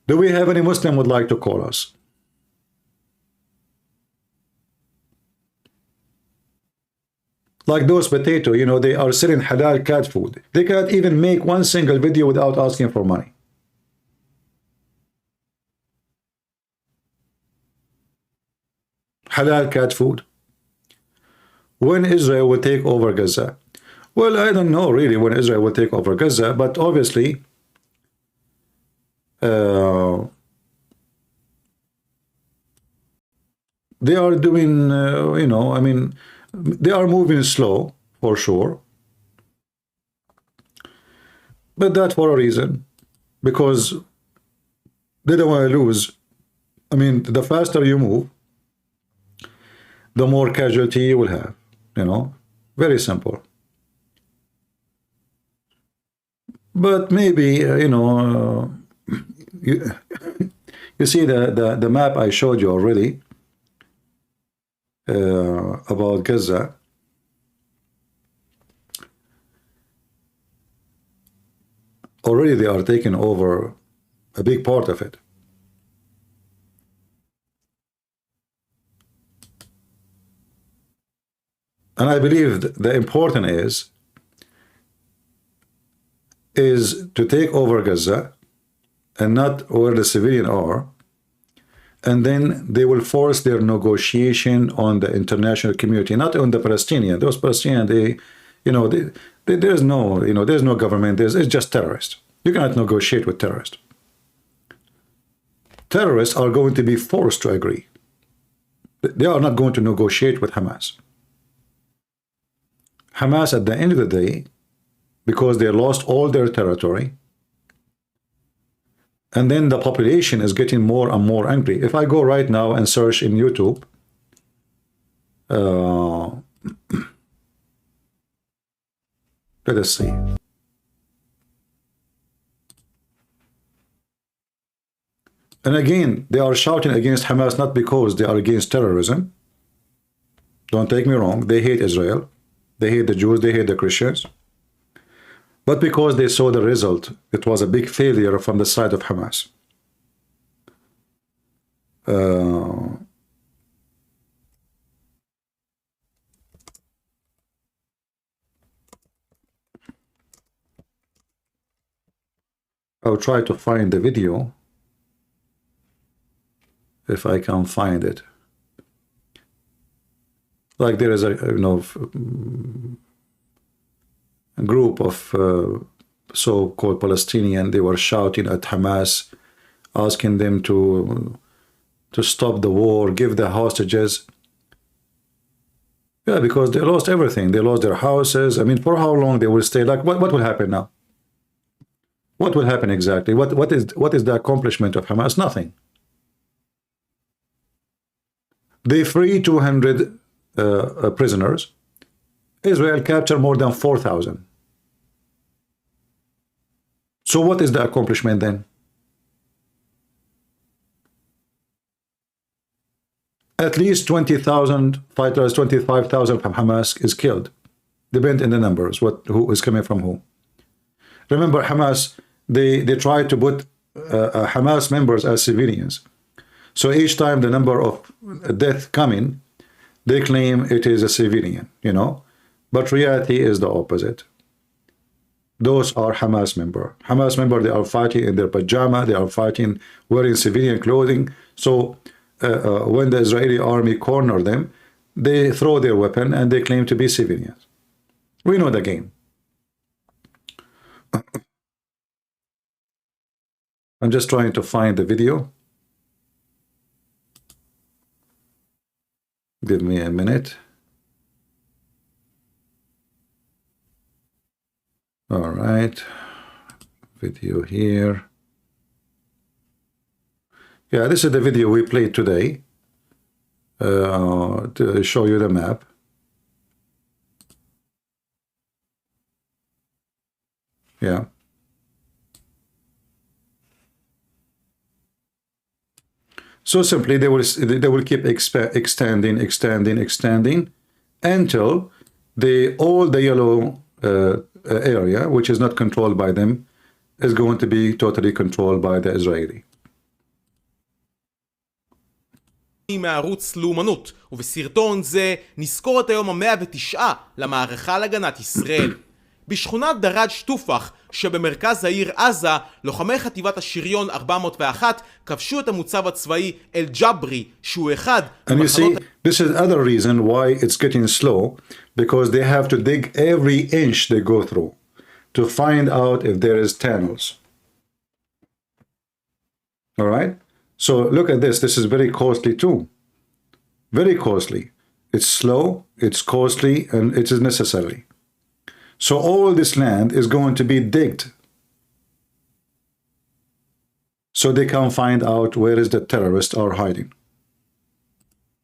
Do we have any Muslim would like to call us? Like those potato, you know, they are selling halal cat food. They cannot even make one single video without asking for money. Halal cat food. When Israel will take over Gaza? Well, I don't know really when Israel will take over Gaza, but obviously they are doing, you know, I mean, they are moving slow, for sure. But that for a reason. Because they don't want to lose. I mean, the faster you move, the more casualty you will have. You know? Very simple. But maybe, you know, you see the map I showed you already. About Gaza. Already they are taking over a big part of it. And I believe the important is to take over Gaza and not where the civilians are, and then they will force their negotiation on the international community, not on the Palestinians. Those Palestinians, there's no government. It's just terrorists. You cannot negotiate with terrorists. Terrorists are going to be forced to agree. They are not going to negotiate with Hamas. Hamas, at the end of the day, because they lost all their territory, and then the population is getting more and more angry. If I go right now and search in YouTube, let us see. And again, they are shouting against Hamas not because they are against terrorism. Don't take me wrong. They hate Israel. They hate the Jews. They hate the Christians. But because they saw the result, it was a big failure from the side of Hamas. I'll try to find the video if I can find it. Like there is a group of so-called Palestinian, they were shouting at Hamas, asking them to stop the war, give the hostages. Yeah, because they lost everything. They lost their houses. I mean, for how long they will stay? Like, what will happen now? What will happen exactly? What is the accomplishment of Hamas? Nothing. They free 200 prisoners. Israel captured more than 4,000. So what is the accomplishment then? At least 20,000 fighters, 25,000 from Hamas is killed. Depend in the numbers, who is coming from who. Remember, Hamas, they tried to put Hamas members as civilians. So each time the number of death coming, they claim it is a civilian, But reality is the opposite. Those are Hamas members. Hamas members, they are fighting in their pajama, they are fighting wearing civilian clothing. So when the Israeli army corner them, they throw their weapon and they claim to be civilians. We know the game. I'm just trying to find the video. Give me a minute. All right, video here. Yeah, this is the video we played today to show you the map. Yeah. So simply they will keep extending until all the yellow area, which is not controlled by them, is going to be totally controlled by the Israeli. מערוץ לאומנות, ובסרטון זה נזכור את היום ה-109 למערכה על הגנת ישראל. בשכונת דראג' טופח שבמרכז העיר עזה, לוחמי חטיבת השריון 401 כבשו את המוצב הצבאי אל ג'ברי, שהוא אחד And you see, this is other reason why it's getting slow, because they have to dig every inch they go through to find out if there is tunnels. All right? So look at this. This is very costly too. Very costly. It's slow, it's costly, and it is necessary. So all this land is going to be digged so they can find out where is the terrorists are hiding.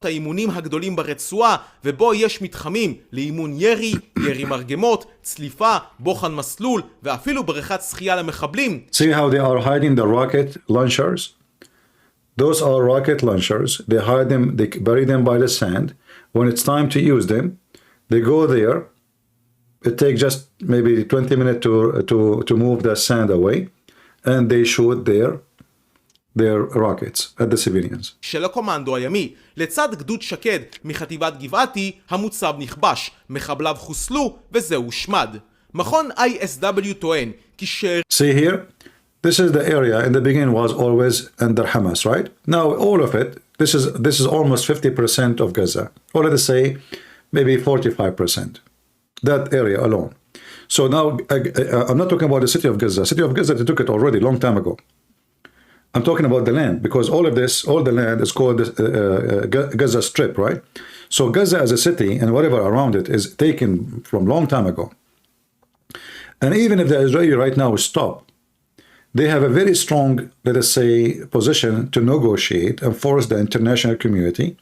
האימונים הגדולים ברצועה, ובו יש מתחמים לאימון ירי, ירי מרגמות, צליפה, בוחן מסלול, ואפילו בריכת שחייה למחבלים. See how they are hiding the rocket launchers? Those are rocket launchers. They hide them, they bury them by the sand. When it's time to use them, they go there. It takes just maybe 20 minutes to move the sand away, and they shoot there their rockets at the civilians. של הקומנדו הימי, לצד גדוד שקד מחטיבת גבעתי, המוצב נכבש, מחבליו חוסלו וזהו הושמד. מכון ISW טוען כי See here, this is the area in the beginning was always under Hamas, right? Now all of it, this is almost 50% of Gaza, or let us say maybe 45%. That area alone. So now I'm not talking about the city of Gaza. City of Gaza, they took it already long time ago. I'm talking about the land, because all the land is called Gaza Strip, right? So Gaza as a city and whatever around it is taken from long time ago. And even if the Israeli right now stop, they have a very strong, let us say, position to negotiate and force the international community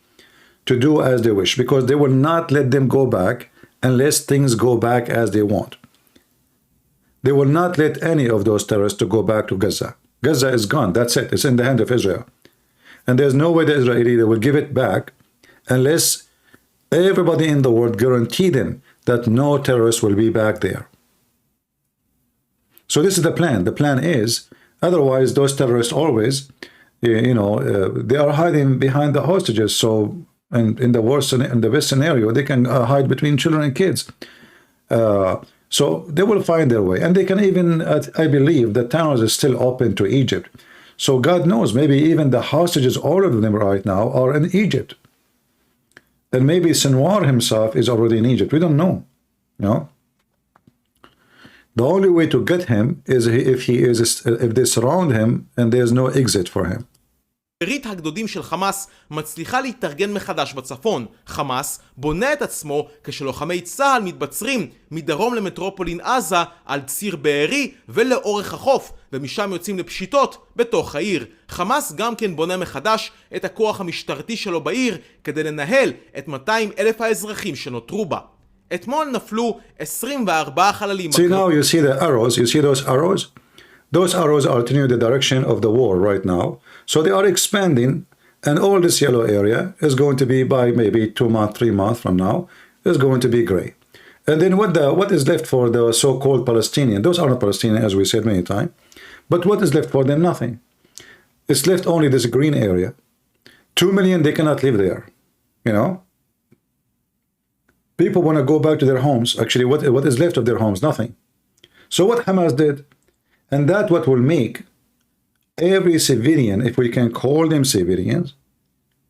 to do as they wish, because they will not let them go back unless things go back as they want. They will not let any of those terrorists to go back to Gaza. Gaza is gone. That's it. It's in the hand of Israel. And there's no way the Israeli will give it back unless everybody in the world guarantee them that no terrorists will be back there. So this is the plan. The plan is, otherwise those terrorists always, they are hiding behind the hostages. So in the best scenario, they can hide between children and kids. So they will find their way. And they can even, I believe, the tunnels is still open to Egypt. So God knows, maybe even the hostages, all of them right now, are in Egypt. And maybe Sinwar himself is already in Egypt. We don't know. The only way to get him is if they surround him and there's no exit for him. שארית הגדודים של חמאס מצליחה להתארגן מחדש בצפון. חמאס בונה את עצמו כשלוחמי צה"ל מתבצרים מדרום למטרופולין עזה על ציר בארי ולאורך החוף, ומשם יוצאים לפשיטות בתוך העיר. חמאס גם כן בונה מחדש את הכוח המשטרתי שלו בעיר כדי לנהל את 200,000 האזרחים שנותרו בה. אתמול נפלו 24 חללים. See now you see the arrows, you see those arrows? Those arrows are telling you the direction of the war right now. So they are expanding, and all this yellow area is going to be by maybe 2 months, 3 months from now, is going to be gray. And then what is left for the so-called Palestinian? Those are not Palestinian, as we said many times. But what is left for them? Nothing. It's left only this green area. 2 million, they cannot live there. People want to go back to their homes. Actually, what is left of their homes? Nothing. So what Hamas did, and that's what will make every civilian, if we can call them civilians,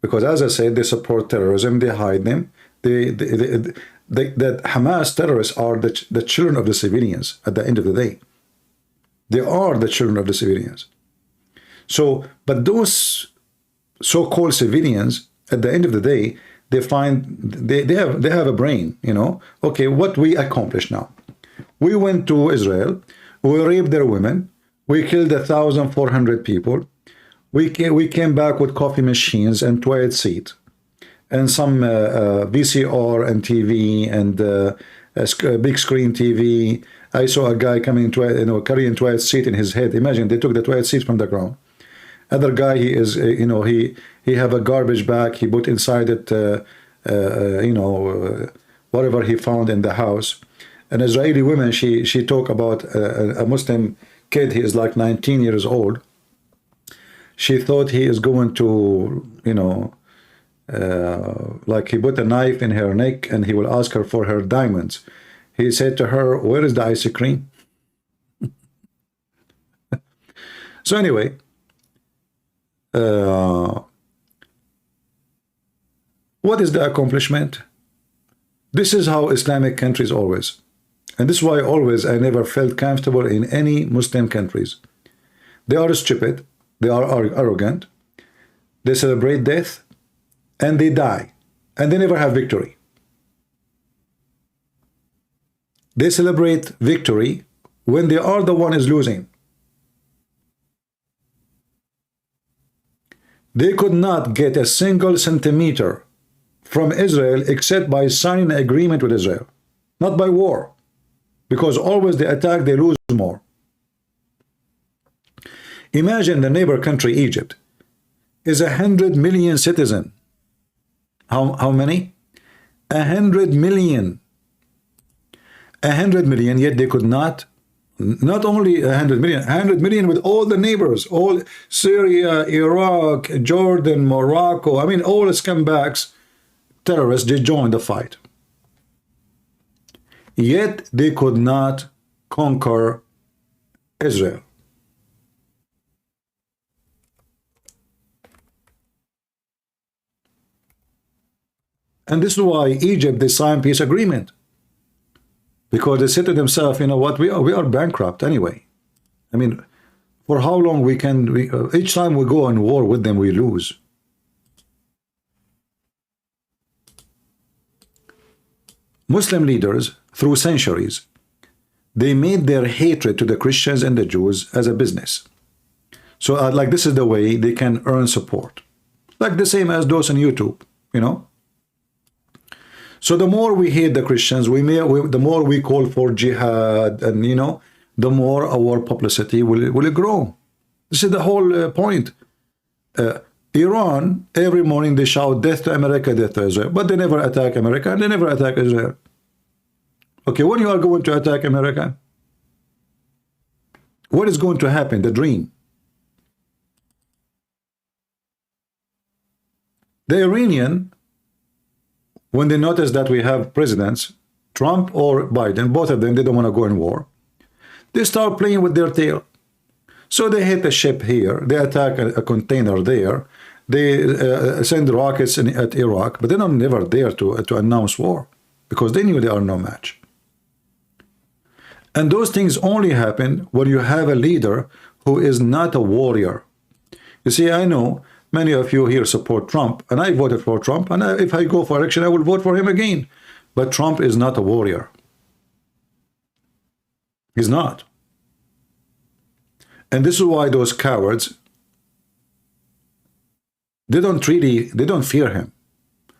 because as I said, they support terrorism, they hide them. That Hamas terrorists are the children of the civilians at the end of the day. They are the children of the civilians. So, but those so-called civilians, at the end of the day, they have a brain, Okay, what we accomplished now. We went to Israel, we raped their women, we killed 1,400 people, we came back with coffee machines and toilet seat, and some VCR and TV and a big screen TV. I saw a guy coming carrying toilet seat in his head. Imagine, they took the toilet seat from the ground. Other guy, he is, he have a garbage bag. He put inside it, whatever he found in the house. An Israeli woman, she talked about a Muslim kid. He is like 19 years old. She thought he is going to, like he put a knife in her neck and he will ask her for her diamonds. He said to her, "Where is the ice cream?" So anyway, what is the accomplishment? This is how Islamic countries always, and this is why always I never felt comfortable in any Muslim countries. They are stupid, they are arrogant, they celebrate death, and they die, and they never have victory. They celebrate victory when they are the one is losing. They could not get a single centimeter from Israel except by signing an agreement with Israel, not by war, because always they attack, they lose more. Imagine the neighbor country, Egypt, is 100 million citizens. How many? 100 million. 100 million, yet they could not Not only 100 million, 100 million with all the neighbors, all Syria, Iraq, Jordan, Morocco. I mean, all the scumbags, terrorists, they joined the fight. Yet they could not conquer Israel. And this is why Egypt, they signed peace agreement. Because they said to themselves, you know what, we are bankrupt anyway. I mean, for how long we can, each time we go on war with them, we lose. Muslim leaders, through centuries, they made their hatred to the Christians and the Jews as a business. So like this is the way they can earn support. Like the same as those on YouTube, you know. So the more we hate the Christians, the more we call for jihad, and you know, the more our publicity will grow. This is the whole point. Iran, every morning they shout death to America, death to Israel, but they never attack America and they never attack Israel. Okay, when you are going to attack America, what is going to happen? The dream. The Iranian, when they notice that we have presidents, Trump or Biden, both of them, they don't want to go in war, they start playing with their tail. So they hit a ship here, they attack a container there, they send rockets at Iraq, but they're not never there to announce war, because they knew they are no match. And those things only happen when you have a leader who is not a warrior. You see, I know many of you here support Trump, and I voted for Trump, and if I go for election, I will vote for him again. But Trump is not a warrior. He's not. And this is why those cowards, they don't fear him.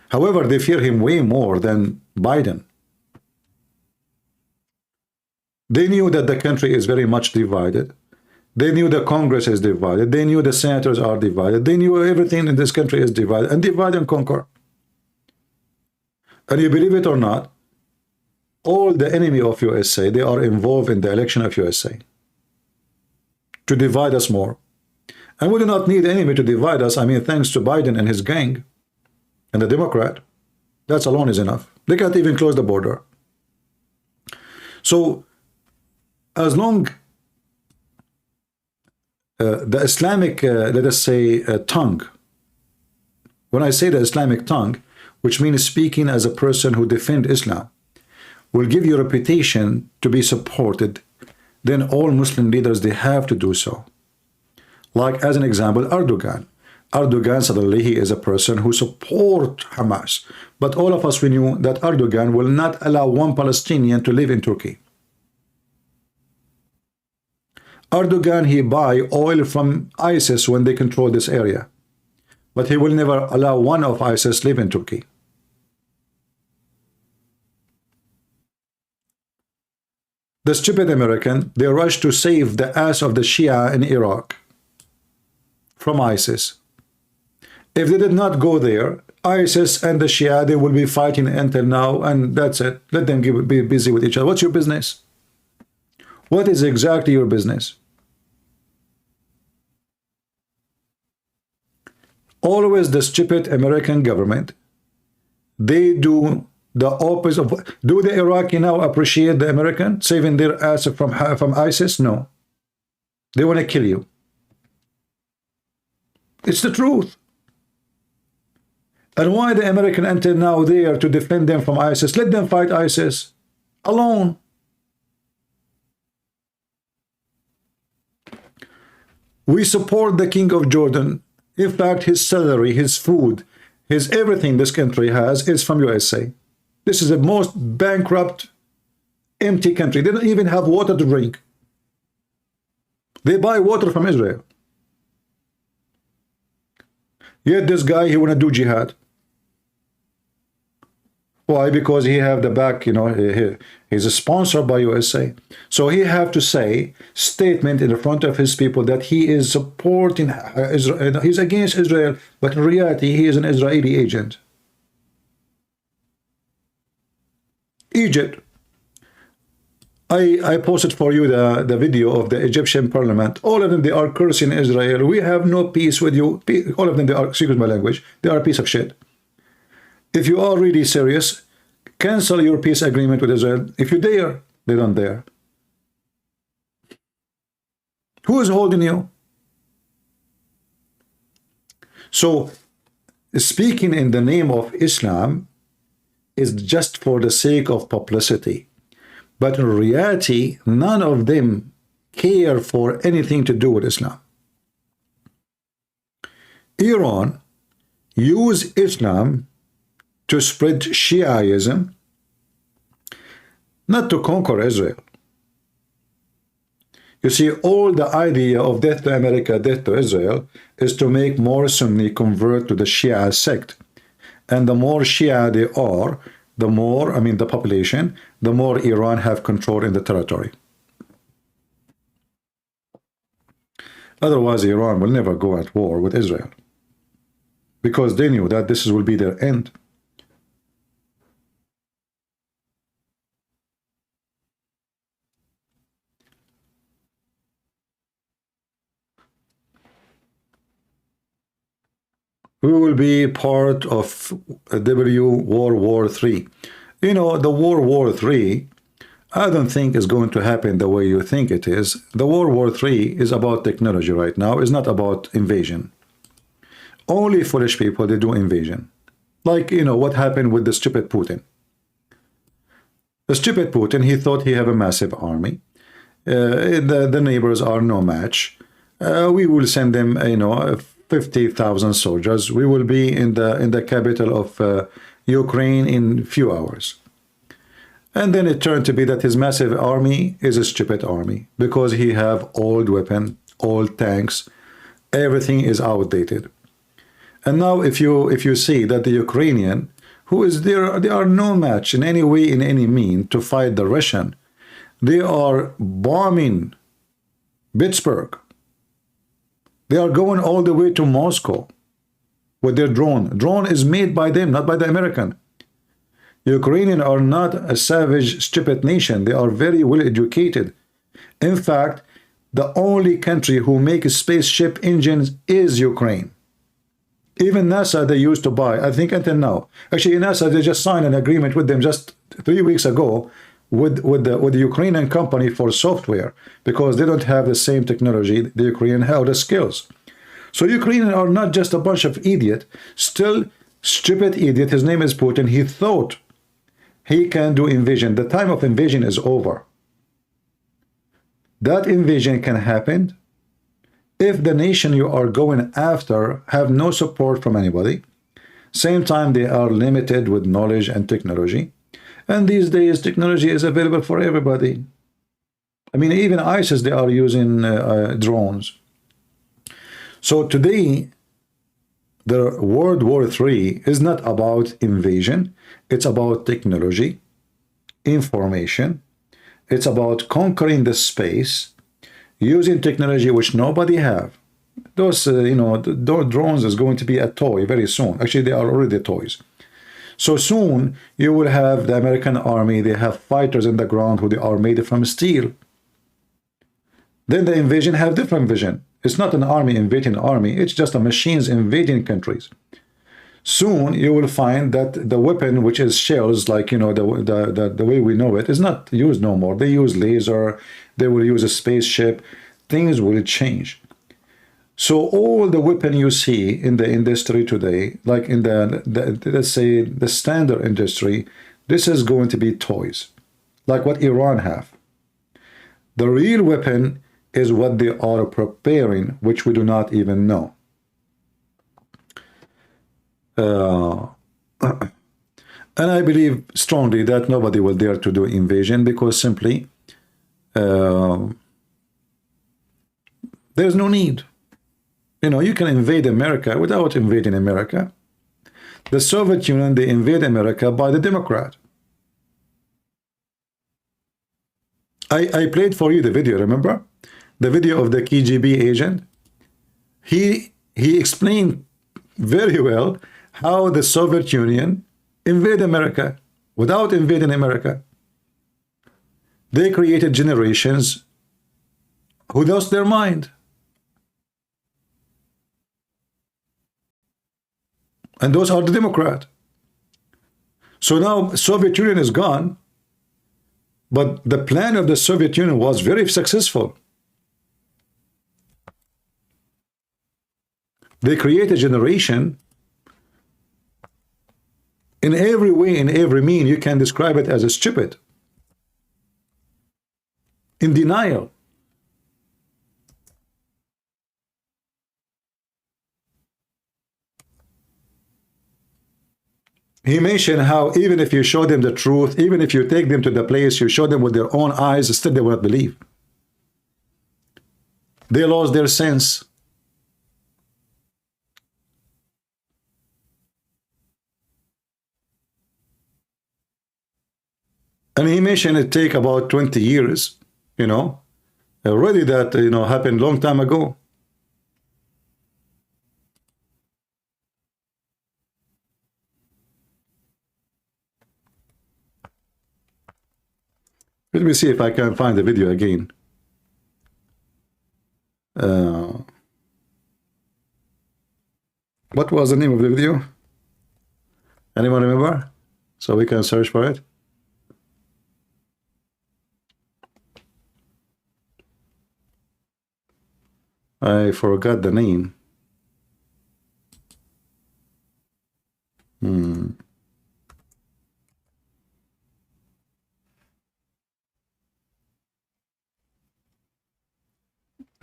However, they fear him way more than Biden. They knew that the country is very much divided. They knew the Congress is divided. They knew the senators are divided. They knew everything in this country is divided. And divide and conquer. And you believe it or not, all the enemy of USA, they are involved in the election of USA. To divide us more. And we do not need enemy to divide us. I mean, thanks to Biden and his gang and the Democrat. That alone is enough. They can't even close the border. So, as long the Islamic, let us say, tongue, when I say the Islamic tongue, which means speaking as a person who defends Islam, will give you a reputation to be supported, then all Muslim leaders, they have to do so. Like, as an example, Erdogan. Erdogan, suddenly, he is a person who supports Hamas. But all of us, we knew that Erdogan will not allow one Palestinian to live in Turkey. Erdogan, he buy oil from ISIS when they control this area. But he will never allow one of ISIS live in Turkey. The stupid American, they rushed to save the ass of the Shia in Iraq from ISIS. If they did not go there, ISIS and the Shia, they will be fighting until now, and that's it. Let them be busy with each other. What's your business? What is exactly your business? Always the stupid American government, they do the opposite of, do the Iraqi now appreciate the American saving their ass from ISIS? No. They want to kill you. It's the truth. And why the American until now there to defend them from ISIS? Let them fight ISIS alone. We support the King of Jordan. In fact, his salary, his food, his everything this country has is from USA. This is the most bankrupt, empty country. They don't even have water to drink. They buy water from Israel. Yet this guy, he want to do jihad. Why? Because he have the back, you know, he's a sponsor by USA. So he have to say statement in the front of his people that he is supporting Israel, he's against Israel, but in reality he is an Israeli agent. Egypt, I posted for you the video of the Egyptian parliament. All of them, they are cursing Israel. We have no peace with you. All of them, they are, excuse my language, they are a piece of shit. If you are really serious, cancel your peace agreement with Israel. If you dare, they don't dare. Who is holding you? So, speaking in the name of Islam is just for the sake of publicity. But in reality, none of them care for anything to do with Islam. Iran use Islam to spread Shiaism, not to conquer Israel. You see, all the idea of death to America, death to Israel, is to make more Sunni convert to the Shia sect. And the more Shia they are, the more, I mean the population, the more Iran have control in the territory. Otherwise, Iran will never go at war with Israel, because they knew that this will be their end. We will be part of World War III. You know, the World War III, I don't think is going to happen the way you think it is. The World War III is about technology right now. It's not about invasion. Only foolish people, they do invasion. Like, you know, what happened with the stupid Putin. The stupid Putin, he thought he have a massive army. The neighbors are no match. We will send them, you know, 50,000 soldiers. We will be in the capital of Ukraine in few hours. And then it turned to be that his massive army is a stupid army, because he have old weapon, old tanks, everything is outdated. And now if you see that the Ukrainian, who is there, they are no match in any way, in any mean to fight the Russian. They are bombing Pittsburgh. They are going all the way to Moscow with their drone. Drone is made by them, not by the American. Ukrainians are not a savage, stupid nation. They are very well educated. In fact, the only country who makes spaceship engines is Ukraine. Even NASA, they used to buy, I think until now. Actually, NASA, they just signed an agreement with them just 3 weeks ago with the Ukrainian company for software, because they don't have the same technology the Ukrainian have, the skills. So Ukrainians are not just a bunch of idiot, still stupid idiot. His name is Putin. He thought he can do invasion. The time of invasion is over. That invasion can happen if the nation you are going after have no support from anybody. Same time, they are limited with knowledge and technology. And these days, technology is available for everybody. I mean, even ISIS, they are using drones. So today, the World War III is not about invasion. It's about technology, information. It's about conquering the space, using technology which nobody have. Those, you know, those drones is going to be a toy very soon. Actually, they are already toys. So soon, you will have the American army, they have fighters in the ground who they are made from steel. Then the invasion have different vision. It's not an army invading army, it's just a machines invading countries. Soon, you will find that the weapon, which is shells, like, you know, the way we know it, is not used no more. They use laser, they will use a spaceship, things will change. So all the weapon you see in the industry today, like in the let's say the standard industry, this is going to be toys, like what Iran have. The real weapon is what they are preparing, which we do not even know. And I believe strongly that nobody will dare to do invasion, because simply there's no need. You know, you can invade America without invading America. The Soviet Union, they invade America by the Democrat. I played for you the video, remember? The video of the KGB agent. He explained very well how the Soviet Union invade America without invading America. They created generations who lost their mind. And those are the Democrats. So now Soviet Union is gone, but the plan of the Soviet Union was very successful. They create a generation in every way, in every mean, you can describe it as a stupid, in denial. He mentioned how even if you show them the truth, even if you take them to the place, you show them with their own eyes, still they will not believe. They lost their sense. And he mentioned it take about 20 years, already that, happened long time ago. Let me see if I can find the video again. What was the name of the video? Anyone remember? So we can search for it. I forgot the name. And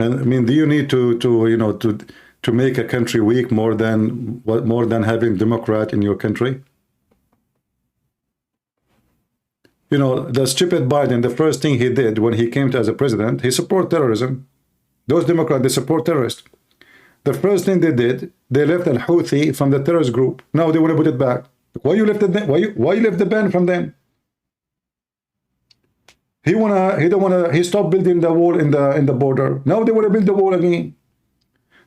I mean, do you need to make a country weak more than having Democrat in your country? The stupid Biden, the first thing he did when he came to as a president, he support terrorism. Those Democrats, they support terrorists. The first thing they did, they left al-Houthi from the terrorist group. Now they want to put it back. Why you left it? Why you left the ban from them? He stopped building the wall in the border. Now they want to build the wall again.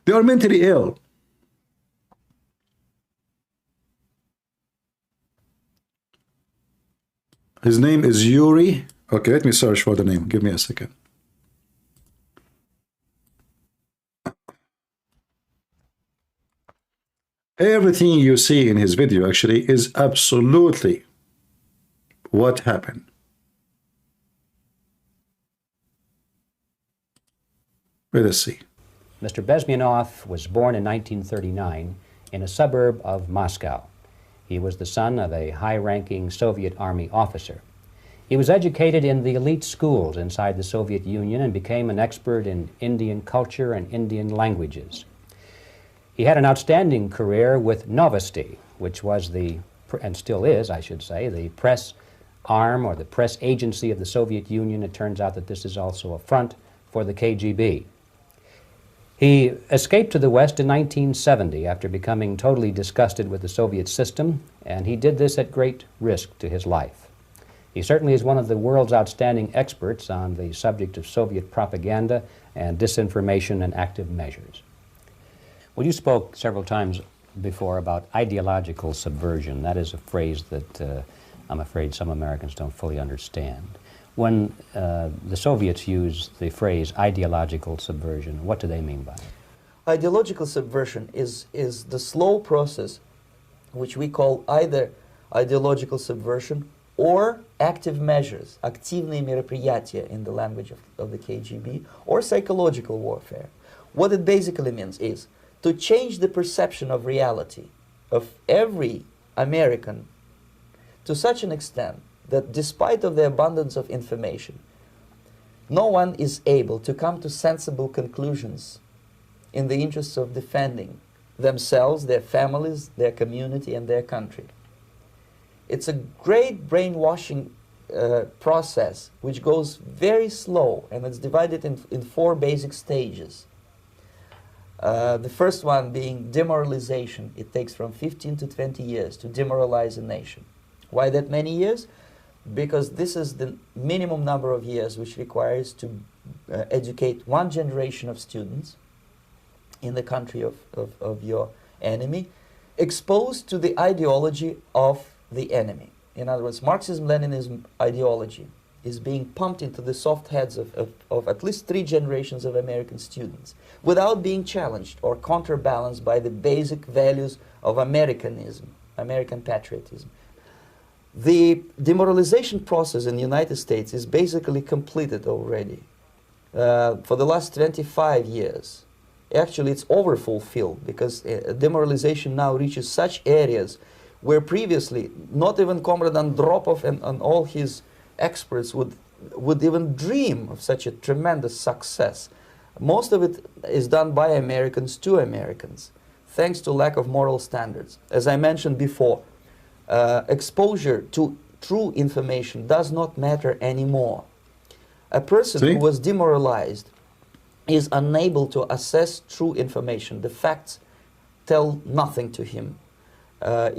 They are mentally ill. His name is Yuri. Okay, let me search for the name. Give me a second. Everything you see in his video actually is absolutely what happened. Let us see. Mr. Bezmenov was born in 1939 in a suburb of Moscow. He was the son of a high-ranking Soviet Army officer. He was educated in the elite schools inside the Soviet Union and became an expert in Indian culture and Indian languages. He had an outstanding career with Novosti, which was and still is, I should say, the press arm or the press agency of the Soviet Union. It turns out that this is also a front for the KGB. He escaped to the West in 1970 after becoming totally disgusted with the Soviet system, and he did this at great risk to his life. He certainly is one of the world's outstanding experts on the subject of Soviet propaganda and disinformation and active measures. Well, you spoke several times before about ideological subversion. That is a phrase that I'm afraid some Americans don't fully understand. When the Soviets use the phrase ideological subversion, what do they mean by it? Ideological subversion is the slow process which we call either ideological subversion or active measures, активные мероприятия in the language of the KGB, or psychological warfare. What it basically means is to change the perception of reality of every American to such an extent that despite of the abundance of information, no one is able to come to sensible conclusions in the interests of defending themselves, their families, their community, and their country. It's a great brainwashing process which goes very slow, and it's divided in four basic stages. The first one being demoralization. It takes from 15 to 20 years to demoralize a nation. Why that many years? Because this is the minimum number of years which requires to educate one generation of students in the country of your enemy, exposed to the ideology of the enemy. In other words, Marxism-Leninism ideology is being pumped into the soft heads of at least 3 generations of American students without being challenged or counterbalanced by the basic values of Americanism, American patriotism. The demoralization process in the United States is basically completed already. For the last 25 years. Actually, it's overfulfilled because demoralization now reaches such areas where previously not even Comrade Andropov and all his experts would even dream of such a tremendous success. Most of it is done by Americans to Americans, thanks to lack of moral standards. As I mentioned before, exposure to true information does not matter anymore. A person who was demoralized is unable to assess true information. The facts tell nothing to him.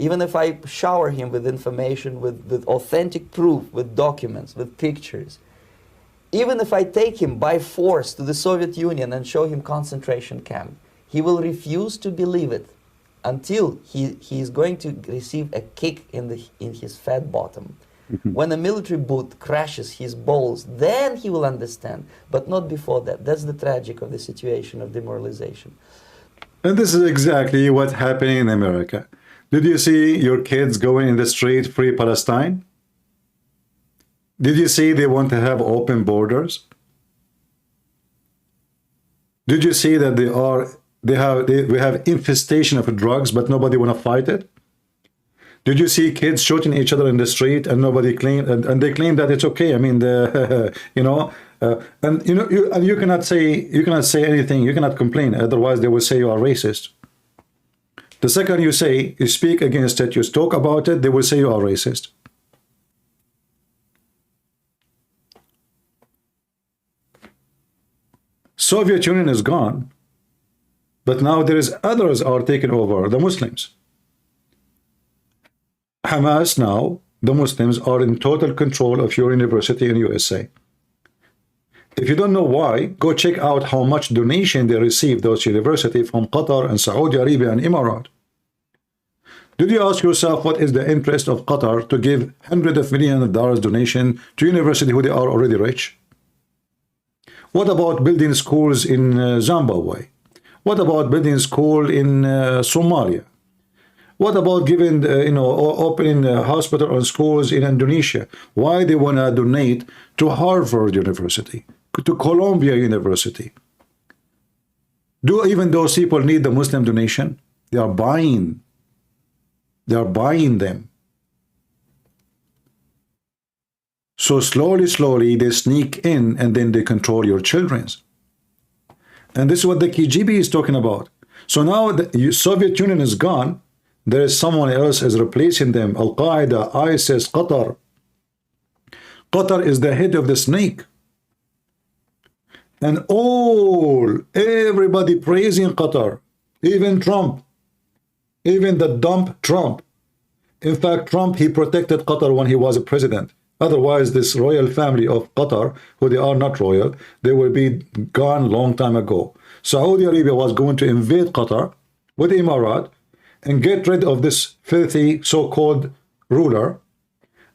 Even if I shower him with information, with authentic proof, with documents, with pictures, even if I take him by force to the Soviet Union and show him concentration camp, he will refuse to believe it until he is going to receive a kick in his fat bottom. When a military boot crashes his balls, then he will understand, but not before that. That's the tragic of the situation of demoralization. And this is exactly what's happening in America. Did you see your kids going in the street, free Palestine? Did you see they want to have open borders? Did you see that we have infestation of drugs, but nobody want to fight it? Did you see kids shooting each other in the street and nobody claimed, and they claim that it's okay? I mean, you cannot say anything, you cannot complain, otherwise they will say you are racist. The second you speak against it, you talk about it, they will say you are racist. Soviet Union is gone, but now there is others are taking over, the Muslims. Hamas now, the Muslims are in total control of your university in USA. If you don't know why, go check out how much donation they receive, those universities from Qatar and Saudi Arabia and Emirat. Did you ask yourself what is the interest of Qatar to give hundreds of millions of dollars donation to university who they are already rich? What about building schools in Zimbabwe? What about building a school in Somalia? What about giving, opening a hospital and schools in Indonesia? Why they want to donate to Harvard University, to Columbia University? Do even those people need the Muslim donation? They are buying. They are buying them. So slowly, they sneak in and then they control your children. And this is what the KGB is talking about. So now the Soviet Union is gone. There is someone else is replacing them. Al-Qaeda, ISIS, Qatar. Qatar is the head of the snake. And everybody praising Qatar. Even Trump. Even the dumb Trump. In fact, Trump, he protected Qatar when he was a president. Otherwise, this royal family of Qatar, who they are not royal, they will be gone long time ago. Saudi Arabia was going to invade Qatar with Emirat and get rid of this filthy so-called ruler.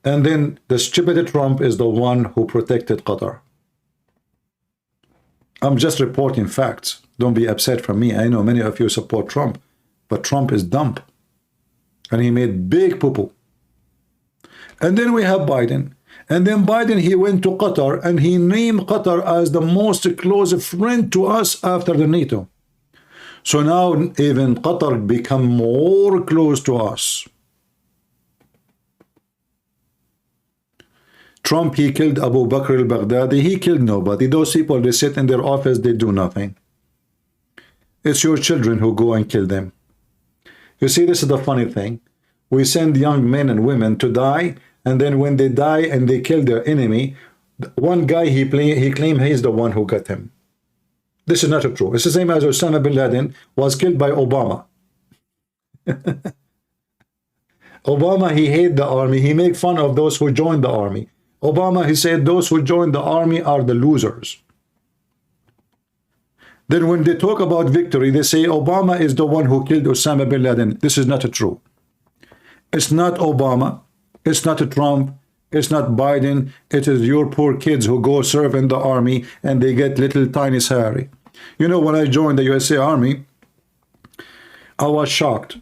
And then the stupid Trump is the one who protected Qatar. I'm just reporting facts. Don't be upset from me. I know many of you support Trump, but Trump is dumb. And he made big poo-poo. And then we have Biden. And then Biden, he went to Qatar and he named Qatar as the most close friend to us after the NATO. So now even Qatar become more close to us. Trump, he killed Abu Bakr al-Baghdadi. He killed nobody. Those people, they sit in their office, they do nothing. It's your children who go and kill them. You see, this is the funny thing. We send young men and women to die, and then when they die and they kill their enemy, one guy, he claimed he's the one who got him. This is not true. It's the same as Osama bin Laden was killed by Obama. Obama, he hated the army. He made fun of those who joined the army. Obama, he said those who joined the army are the losers. Then when they talk about victory, they say Obama is the one who killed Osama bin Laden. This is not true. It's not Obama. It's not Trump. It's not Biden. It is your poor kids who go serve in the army and they get little tiny salary. You know, when I joined the USA Army, I was shocked.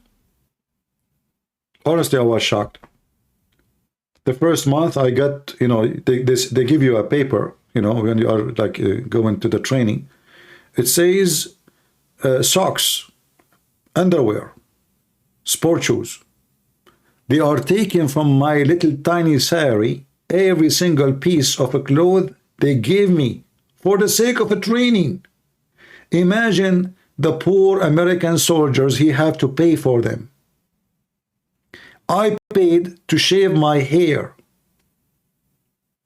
Honestly, I was shocked. The first month I got, you know, they give you a paper, you know, when you are like going to the training. It says socks, underwear, sport shoes. They are taken from my little tiny salary, every single piece of a cloth they gave me for the sake of a training. Imagine the poor American soldiers he have to pay for them. I paid to shave my hair.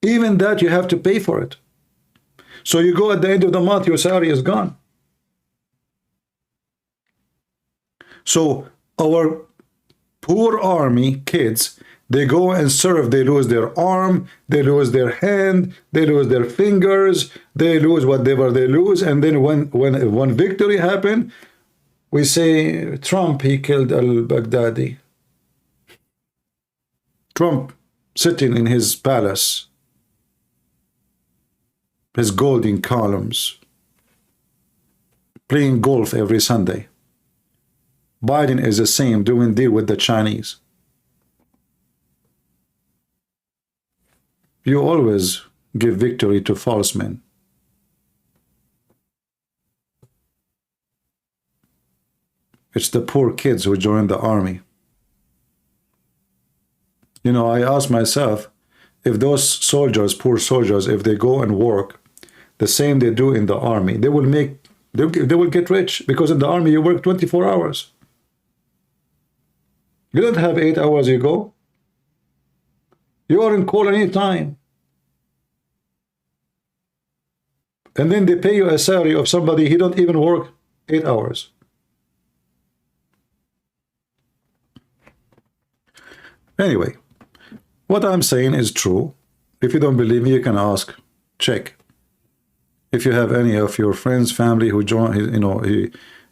Even that you have to pay for it. So you go at the end of the month, your salary is gone. So our poor army kids, they go and serve, they lose their arm, they lose their hand, they lose their fingers, they lose whatever they lose, and then when victory happened, we say, Trump, he killed al-Baghdadi. Trump sitting in his palace, his golden columns, playing golf every Sunday. Biden is the same, doing deal with the Chinese. You always give victory to false men. It's the poor kids who join the army. You know, I ask myself, if those soldiers, poor soldiers, if they go and work the same they do in the army, they will get rich, because in the army you work 24 hours. You don't have 8 hours you go. You are in call any time. And then they pay you a salary of somebody, he don't even work 8 hours. Anyway, what I'm saying is true. If you don't believe me, you can ask, check. If you have any of your friends, family who joined, you know,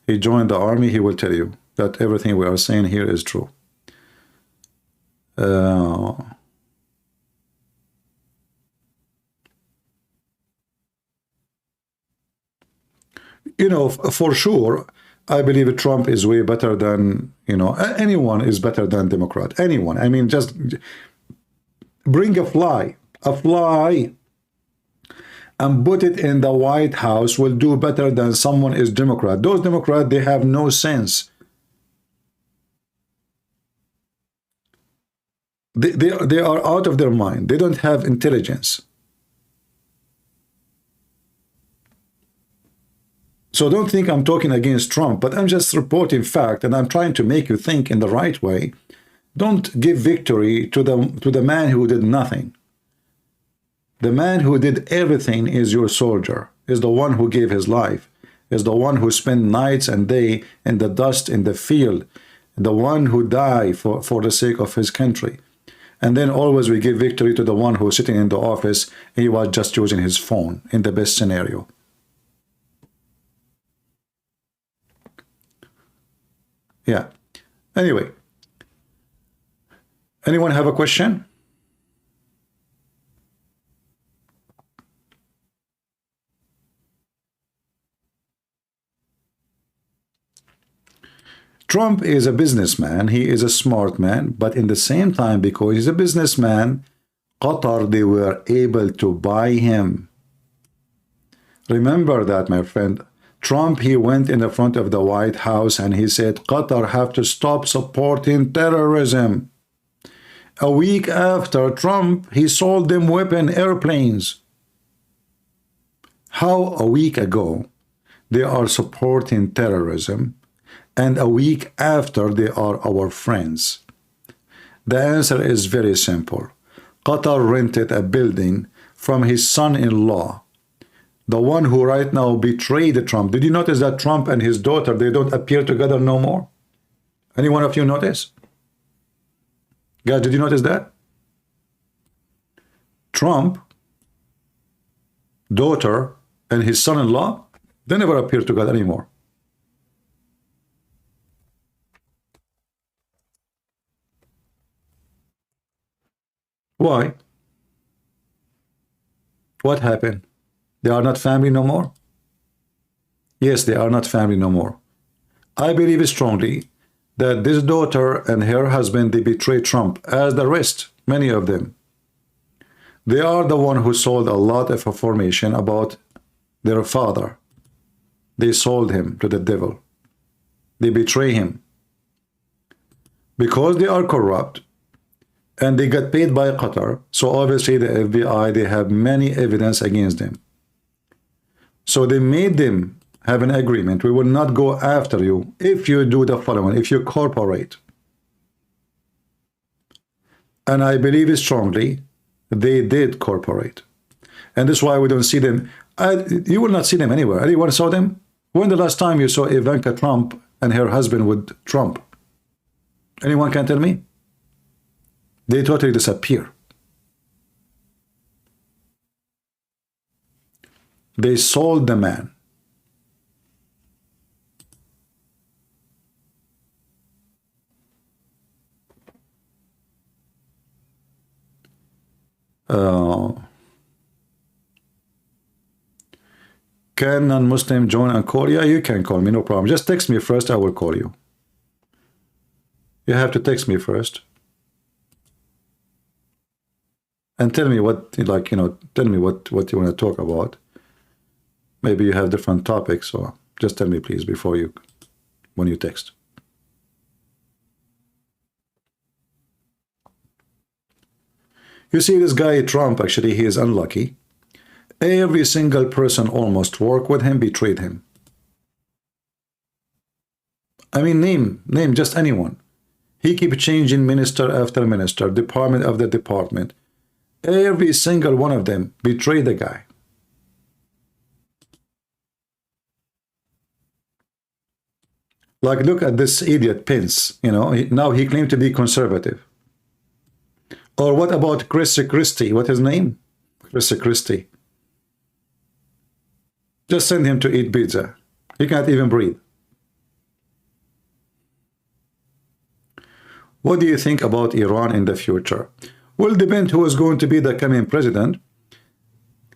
he joined the army, he will tell you that everything we are saying here is true. You know, for sure, I believe Trump is way better than, you know, anyone is better than Democrat. Anyone. I mean, just bring a fly, and put it in the White House will do better than someone is Democrat. Those Democrats, they have no sense. They are out of their mind. They don't have intelligence. So don't think I'm talking against Trump, but I'm just reporting fact, and I'm trying to make you think in the right way. Don't give victory to the man who did nothing. The man who did everything is your soldier, is the one who gave his life, is the one who spent nights and day in the dust in the field, the one who died for the sake of his country. And then always we give victory to the one who's sitting in the office and he was just using his phone in the best scenario. Yeah. Anyway, anyone have a question? Trump is a businessman. He is a smart man, but in the same time, because he's a businessman, Qatar, they were able to buy him. Remember that, my friend. Trump, he went in the front of the White House and he said, Qatar have to stop supporting terrorism. A week after Trump, he sold them weapon airplanes. How a week ago they are supporting terrorism, and a week after they are our friends? The answer is very simple. Qatar rented a building from his son-in-law, the one who right now betrayed Trump. Did you notice that Trump and his daughter, they don't appear together no more? Any one of you notice? Guys, did you notice that? Trump, daughter, and his son-in-law, they never appear together anymore. Why? What happened? They are not family no more? Yes, they are not family no more. I believe strongly that this daughter and her husband, they betrayed Trump, as the rest, many of them. They are the one who sold a lot of information about their father. They sold him to the devil. They betray him. Because they are corrupt, and they got paid by Qatar, so obviously the FBI, they have many evidence against them. So they made them have an agreement. We will not go after you if you do the following, if you cooperate. And I believe strongly they did cooperate. And that's why we don't see them. You will not see them anywhere. Anyone saw them? When the last time you saw Ivanka Trump and her husband with Trump? Anyone can tell me? They totally disappear. They sold the man. Can non-Muslim join and call? Yeah, you can call me, no problem. Just text me first, I will call you. You have to text me first. And tell me what, like, you know, tell me what you want to talk about. Maybe you have different topics, so just tell me, please, before you, when you text. You see, this guy, Trump, actually, he is unlucky. Every single person almost worked with him, betrayed him. I mean, name just anyone. He keeps changing minister after minister, department after department. Every single one of them betrayed the guy. Like, look at this idiot Pence, you know, now he claimed to be conservative. Or what about Chris Christie? What his name? Chris Christie. Just send him to eat pizza. He can't even breathe. What do you think about Iran in the future? Will depend who is going to be the coming president.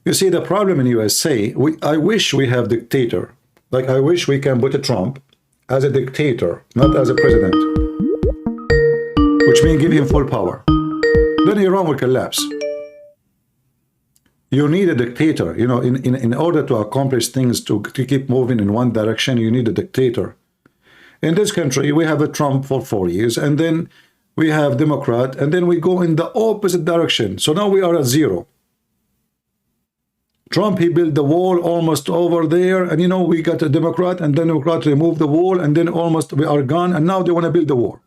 You see, the problem in USA, I wish we have dictator. Like, I wish we can put a Trump as a dictator, not as a president. Which means give him full power. Then Iran will collapse. You need a dictator. You know, in order to accomplish things, to keep moving in one direction, you need a dictator. In this country, we have a Trump for 4 years, and then we have Democrat, and then we go in the opposite direction. So now we are at zero. Trump, he built the wall almost over there, and you know, we got a Democrat, and then Democrat removed the wall, and then almost we are gone, and now they want to build the wall.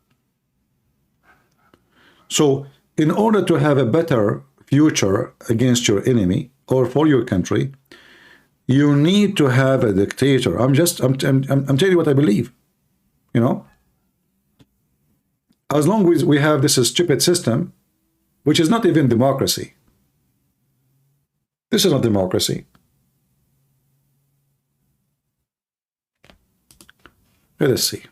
So in order to have a better future against your enemy or for your country, you need to have a dictator. I'm telling you what I believe. You know, as long as we have this stupid system, which is not even democracy. This is not democracy. Let us see.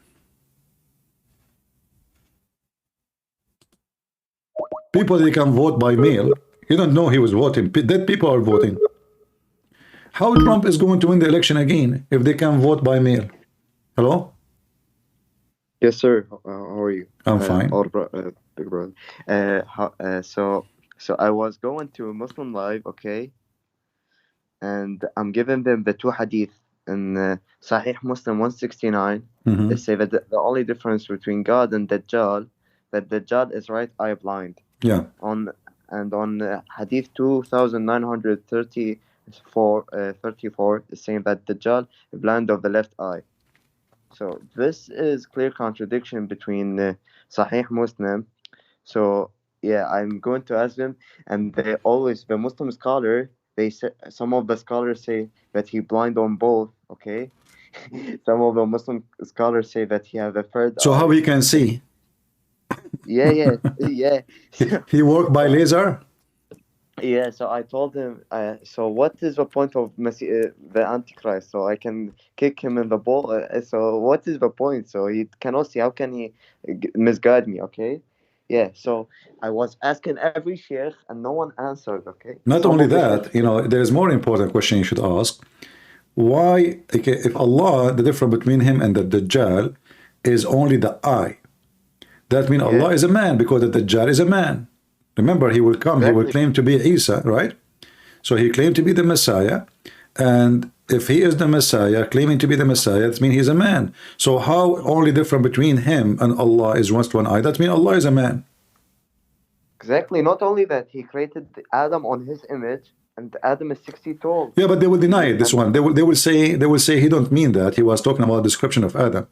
People, they can vote by mail. You don't know he was voting. Dead people are voting. How Trump is going to win the election again if they can vote by mail? Hello? Yes, sir. How are you? I'm fine. Big brother. So I was going to Muslim Live, okay, and I'm giving them the two hadith in Sahih Muslim 169. They say that the only difference between God and Dajjal, that Dajjal is right eye blind. Yeah. On Hadith 2934, is saying that Dajjal is blind of the left eye. So this is clear contradiction between Sahih Muslim. So yeah, I'm going to ask them, and they always, the Muslim scholar, they say, some of the scholars say that he blind on both. Okay, some of the Muslim scholars say that he have a third. So how he can see? Yeah. He worked by laser. Yeah, so I told him, so what is the point of the Antichrist? So I can kick him in the ball. So what is the point? So he cannot see. How can he misguide me? Okay. Yeah, so I was asking every sheikh and no one answered, okay? Not Some only of the that, sheikhs- you know, there's more important question you should ask. Why, okay, if Allah, the difference between him and the Dajjal is only the eye, that means Allah is a man because the Dajjal is a man. Remember, he will come, he will claim to be Isa, right? So he claimed to be the Messiah, and if he is the Messiah, claiming to be the Messiah, that means he's a man. So how only difference between him and Allah is just one eye? That means Allah is a man. Exactly. Not only that, he created Adam on his image, and Adam is 60 tall. Yeah, but they will deny this one. They will say he don't mean that. He was talking about description of Adam.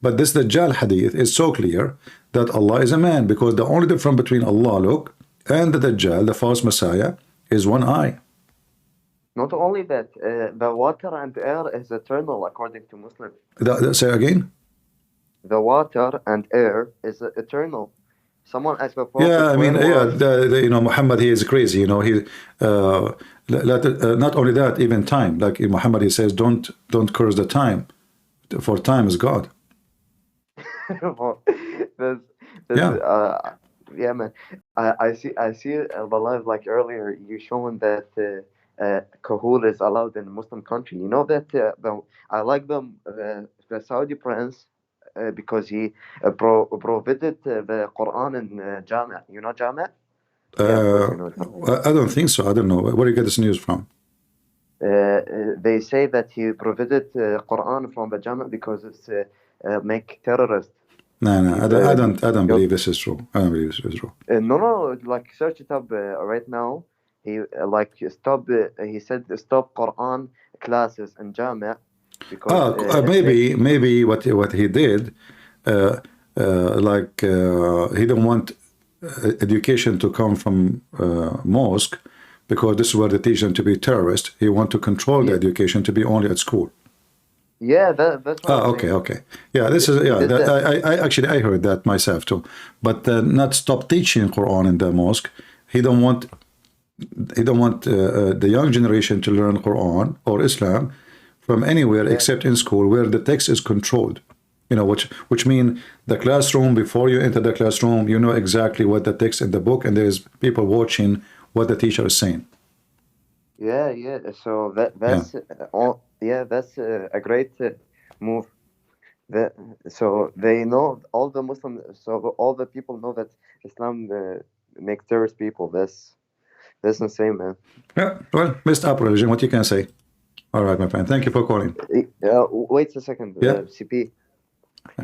But this Dajjal hadith is so clear that Allah is a man, because the only difference between Allah, look, and the Dajjal, the false Messiah, is one eye. Not only that, the water and air is eternal according to Muslims. Say again? The water and air is eternal. Someone asked the Prophet. Yeah, I mean, you know, Muhammad, he is crazy. You know, he not only that, even time. Like in Muhammad, he says, don't curse the time, for time is God. Yeah, man. I see the live like earlier. You showing that Kahul is allowed in Muslim country. You know that I like the Saudi prince because he prohibited the Quran in Jami'. You know Jami'? I don't think so. I don't know. Where do you get this news from? They say that he prohibited Quran from the Jami' because it's make terrorists. No, I don't believe this is true. I don't believe this is true. No, like search it up right now. He stop. He said stop Quran classes in Jami'. Because maybe what he did, he don't want education to come from mosque, because this is where they teach them to be terrorists. He want to control the education to be only at school. Yeah, that's what okay. Yeah, this is I actually I heard that myself too, but not stop teaching Quran in the mosque. He don't want the young generation to learn Quran or Islam from anywhere except in school, where the text is controlled. You know, which mean the classroom, before you enter the classroom, you know exactly what the text in the book, and there's people watching what the teacher is saying. Yeah. So that's that's a great move. So they know, all the Muslims, so all the people know that Islam makes terrorist people. That's insane, man. Yeah, well, messed up religion. What you can say? All right, my friend. Thank you for calling. Wait a second, CP.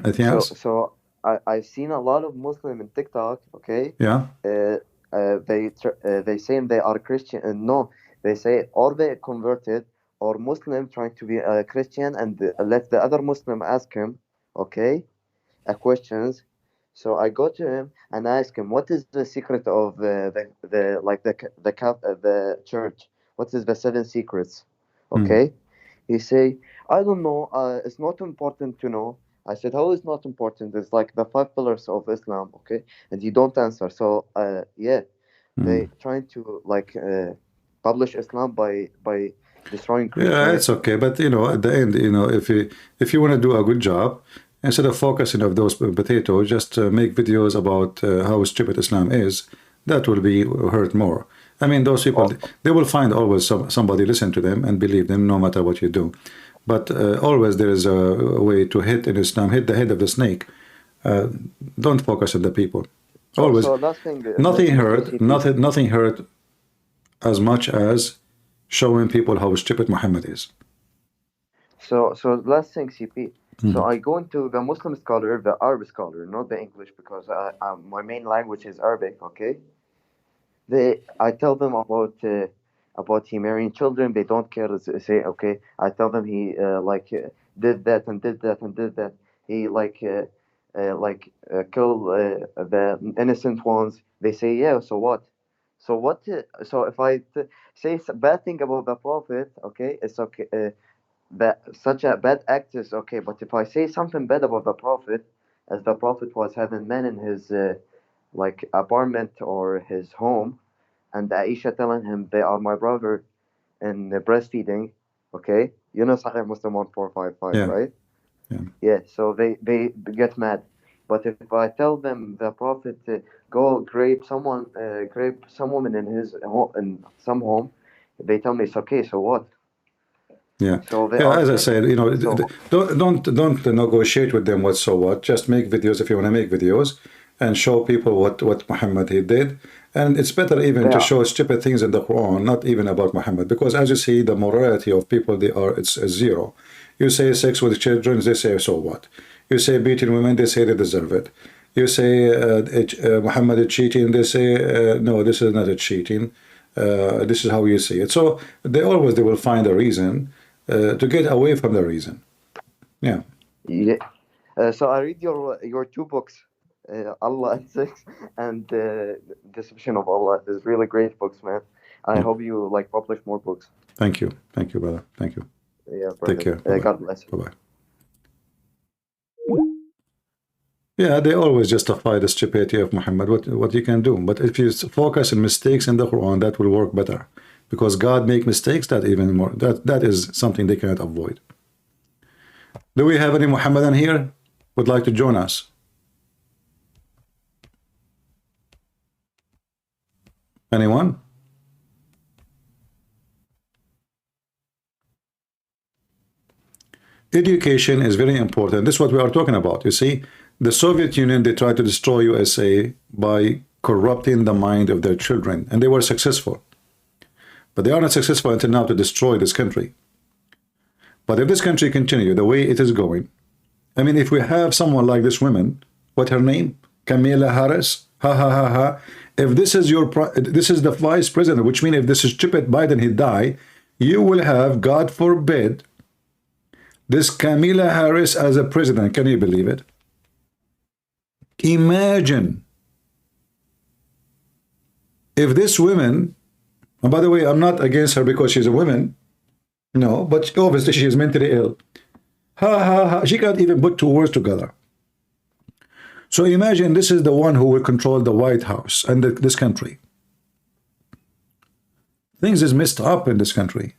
Anything else? So I've seen a lot of Muslims in TikTok. Okay. Yeah. They say they are Christian. No, they say or they converted, or Muslim trying to be a Christian, and let the other Muslim ask him, okay, questions. So I go to him and ask him, what is the secret of the church? What is the 7 secrets? Okay. He say, I don't know. It's not important to know. I said, how is not important? It's like the 5 pillars of Islam. Okay. And he don't answer. So they trying to publish Islam by destroying Christians. Yeah, it's okay. But you know, at the end, you know, if you want to do a good job, instead of focusing on those potatoes, just make videos about how stupid Islam is. That will be hurt more. I mean, those people, they will find always somebody listen to them and believe them, no matter what you do. But always there is a way to hit in Islam, hit the head of the snake. Don't focus on the people. Always, nothing hurt as much as showing people how stupid Muhammad is. So last thing, CP. So I go into the Muslim scholar, the Arab scholar, not the English, because my main language is Arabic. Okay. I tell them about him marrying children. They don't care. Say okay. I tell them he did that and did that and did that. He kill the innocent ones. They say yeah. So what? So if I say bad thing about the Prophet, okay, it's okay. That such a bad act is okay. But if I say something bad about the Prophet, as the Prophet was having men in his apartment or his home, and Aisha telling him they are my brother, and breastfeeding, okay, you know Sahih Muslim 1455, right? Yeah. So they get mad. But if I tell them the Prophet go grape some woman in in some home, they tell me it's okay. So what? Yeah. So they Yeah, are as I certain- said, you know, so- don't negotiate with them what so what. Just make videos if you want to make videos and show people what Muhammad he did. And it's better even to Yeah. show stupid things in the Quran, not even about Muhammad, because as you see, the morality of people, it's a zero. You say sex with children, they say so what? You say beating women, they say they deserve it. You say Muhammad is cheating, they say no, this is not a cheating. This is how you see it. So they will find a reason to get away from the reason. Yeah. Yeah. So I read your two books, Allah and Sex and Deception of Allah. These really great books, man. I hope you like publish more books. Thank you, brother. Thank you. Yeah, brother. Take care. God bless. Bye-bye. Yeah, they always justify the stupidity of Muhammad, what you can do. But if you focus on mistakes in the Quran, that will work better. Because God make mistakes, that even more. That is something they cannot avoid. Do we have any Muhammadan here would like to join us? Anyone? Education is very important. This is what we are talking about. You see, the Soviet Union, they tried to destroy USA by corrupting the mind of their children, and they were successful. But they are not successful until now to destroy this country. But if this country continue the way it is going, I mean, if we have someone like this woman, what her name? Kamala Harris, ha ha ha ha. If this is this is the vice president, which means if this is stupid Biden, he die, you will have, God forbid, this Kamala Harris as a president. Can you believe it? Imagine if this woman, and by the way, I'm not against her because she's a woman, no, but obviously she is mentally ill. Ha ha ha, she can't even put two words together. So imagine this is the one who will control the White House and this country. Things is messed up in this country.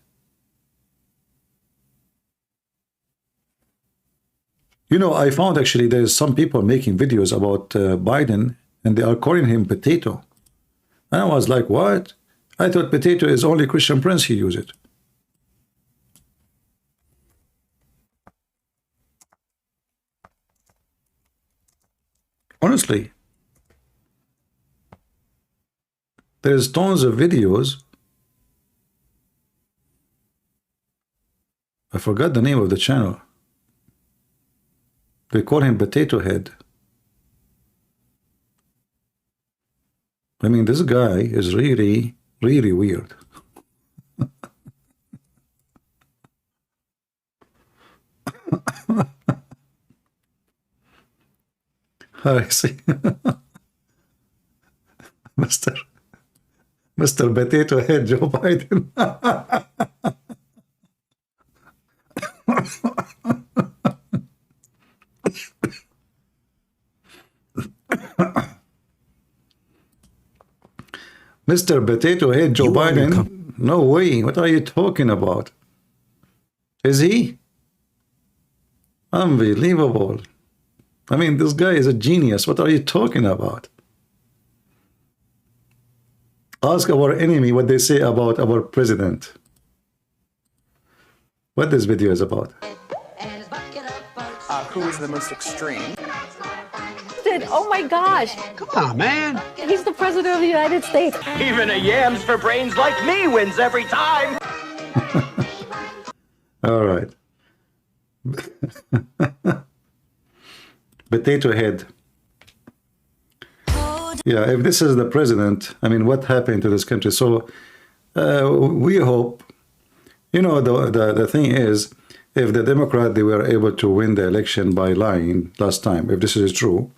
You know, I found actually there's some people making videos about Biden and they are calling him potato. And I was like, what? I thought potato is only Christian Prince he use it. Honestly, there's tons of videos. I forgot the name of the channel. They call him Potato Head. I mean, this guy is really, really weird. I see. Mr. Potato Head Joe Biden. Mr. Potato Head Joe Biden? No way. What are you talking about? Is he? Unbelievable. I mean, this guy is a genius. What are you talking about? Ask our enemy what they say about our president. What this video is about. Who is the most extreme? Oh my gosh. Come on, man. He's the president of the United States. Even a yams for brains like me wins every time. All right. Potato Head. Yeah, if this is the president, I mean, what happened to this country? So we hope, you know, the thing is, if the Democrat, they were able to win the election by lying last time, if this is true,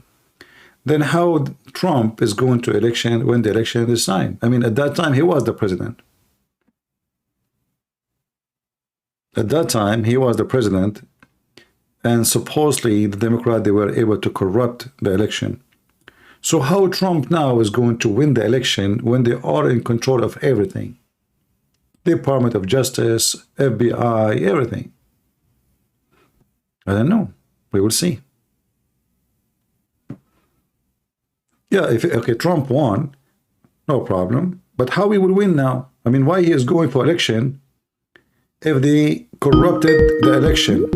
then how Trump is going to win the election this time? I mean, at that time, he was the president. At that time, he was the president, and supposedly the Democrat, they were able to corrupt the election. So how Trump now is going to win the election when they are in control of everything? Department of Justice, FBI, everything. I don't know. We will see. Yeah, okay, Trump won, no problem. But how he will win now? I mean, why he is going for election if they corrupted the election?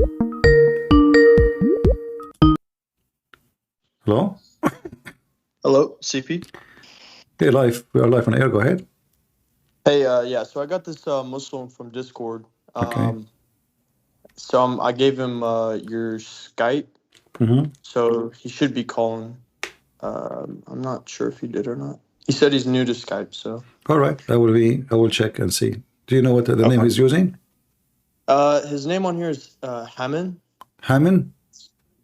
Hello? Hello, CP. Hey, we are live on air. Go ahead. Hey, yeah. So I got this Muslim from Discord. Okay. So I gave him your Skype. So he should be calling. I'm not sure if he did or not. He said he's new to Skype. So. All right. I will check and see. Do you know what the name he's using? His name on here is Hammond. Hammond?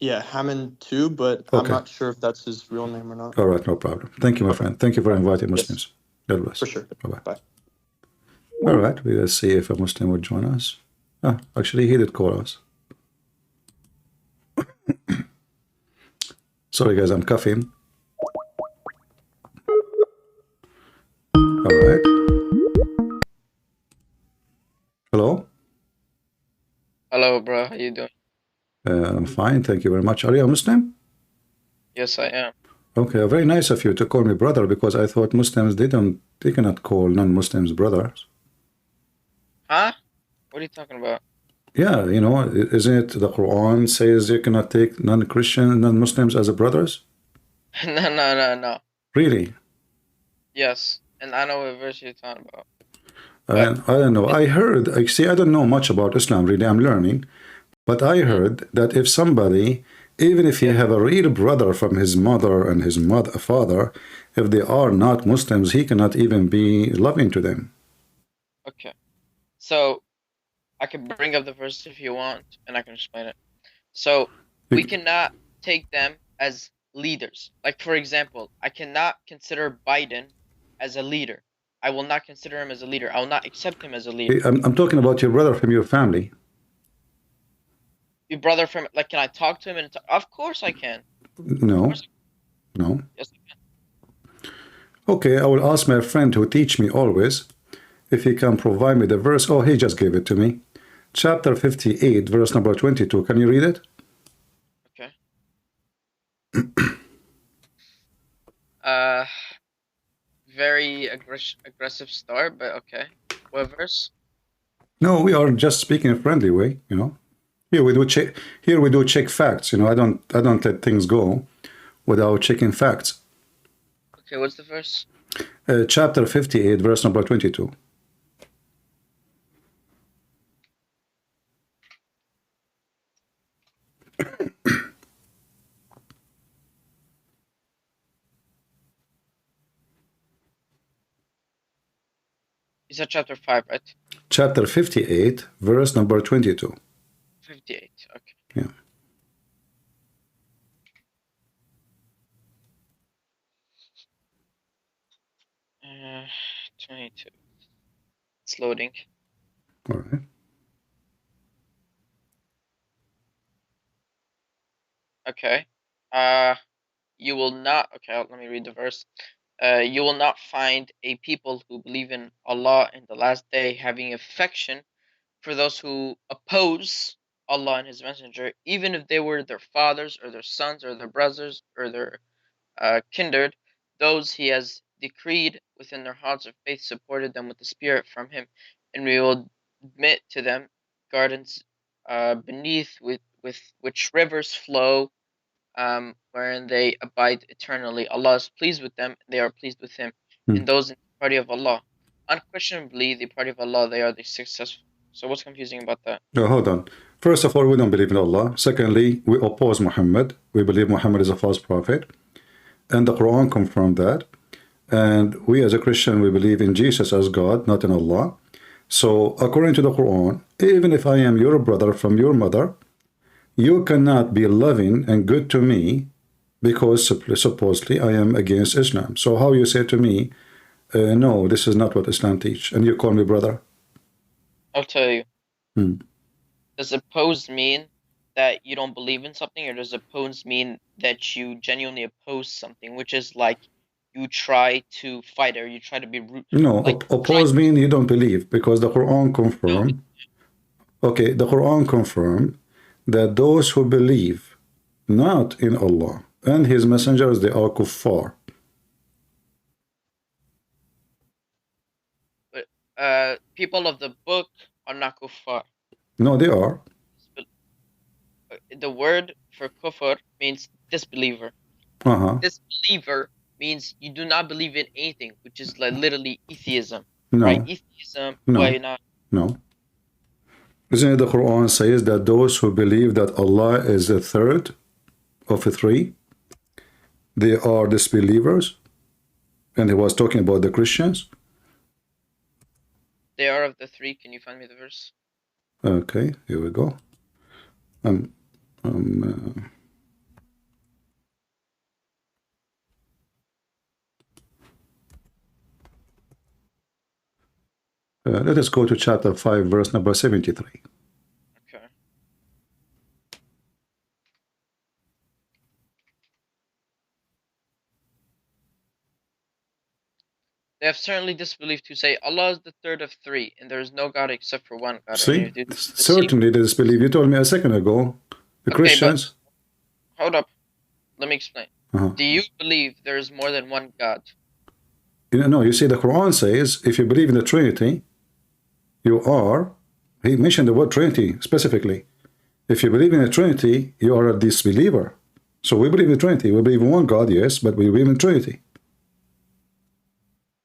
Yeah, Hammond too, but I'm not sure if that's his real name or not. All right, no problem. Thank you, my friend. Thank you for inviting Muslims. God bless. For sure. Bye-bye. Bye. All right, we'll see if a Muslim would join us. Ah, actually, he did call us. Sorry, guys, I'm coughing. All right. Hello? Hello, bro. How you doing? I'm fine, thank you very much. Are you a Muslim? Yes, I am. Okay, very nice of you to call me brother, because I thought Muslims, they cannot call non-Muslims brothers. Huh? What are you talking about? Yeah, you know, isn't it the Quran says you cannot take non-Christian, non-Muslims as brothers? No. Really? Yes, and I know what verse you're talking about. I don't know. I heard, see, I don't know much about Islam, really. I'm learning. But I heard that if somebody, even if you have a real brother from his mother and his father, if they are not Muslims, he cannot even be loving to them. Okay. So, I can bring up the verse if you want, and I can explain it. So, we cannot take them as leaders. Like, for example, I cannot consider Biden as a leader. I will not consider him as a leader. I will not accept him as a leader. I'm talking about your brother from your family. Your brother from, like, can I talk to him? And of course I can. No. No. Yes, I can. Okay, I will ask my friend who teach me always if he can provide me the verse. Oh, he just gave it to me. Chapter 58, verse number 22. Can you read it? Okay. Very aggressive start, but okay. What verse? No, we are just speaking in friendly way, you know. Here we do check facts, you know. I don't let things go without checking facts. Okay, what's the verse? Chapter 58, verse number 22. You said chapter 5, right? Chapter 58, verse number 22. 58, okay. Yeah. Uh, 22. It's loading. All right. Okay. You will not. Okay, let me read the verse. You will not find a people who believe in Allah in the last day having affection for those who oppose Allah and His Messenger, even if they were their fathers or their sons or their brothers or their kindred. Those He has decreed within their hearts of faith supported them with the Spirit from Him, and we will admit to them gardens beneath with which rivers flow, wherein they abide eternally. Allah is pleased with them, they are pleased with Him. And those in the party of Allah, unquestionably the party of Allah, they are the successful. So what's confusing about that? No, hold on. First of all, we don't believe in Allah. Secondly, we oppose Muhammad. We believe Muhammad is a false prophet. And the Quran confirmed that. And we as a Christian, we believe in Jesus as God, not in Allah. So according to the Quran, even if I am your brother from your mother, you cannot be loving and good to me because supposedly I am against Islam. So how you say to me, no, this is not what Islam teach, and you call me brother? I'll tell you. Does oppose mean that you don't believe in something, or does oppose mean that you genuinely oppose something, which is like you try to fight or you try to be rude? No, like, oppose mean you don't believe, because the Quran confirmed. Okay, the Quran confirmed that those who believe not in Allah and His messengers, they are kuffar. people of the book are not kuffar. No, they are. The word for kufr means disbeliever. Disbeliever means you do not believe in anything, which is like literally atheism. No. Right? Atheism. No. Why not? No. Isn't it the Quran says that those who believe that Allah is the third of the three, they are disbelievers? And he was talking about the Christians. They are of the three. Can you find me the verse? Okay, here we go. Let us go to chapter 5, verse number 73. Okay. They have certainly disbelieved who say Allah is the third of three, and there is no God except for one God. See? Certainly they disbelieve. You told me a second ago. The Christians. Hold up. Let me explain. Do you believe there is more than one God? No, you see, the Quran says if you believe in the Trinity, you are, he mentioned the word Trinity specifically. If you believe in the Trinity, you are a disbeliever. So we believe in the Trinity. We believe in one God, yes, but we believe in Trinity.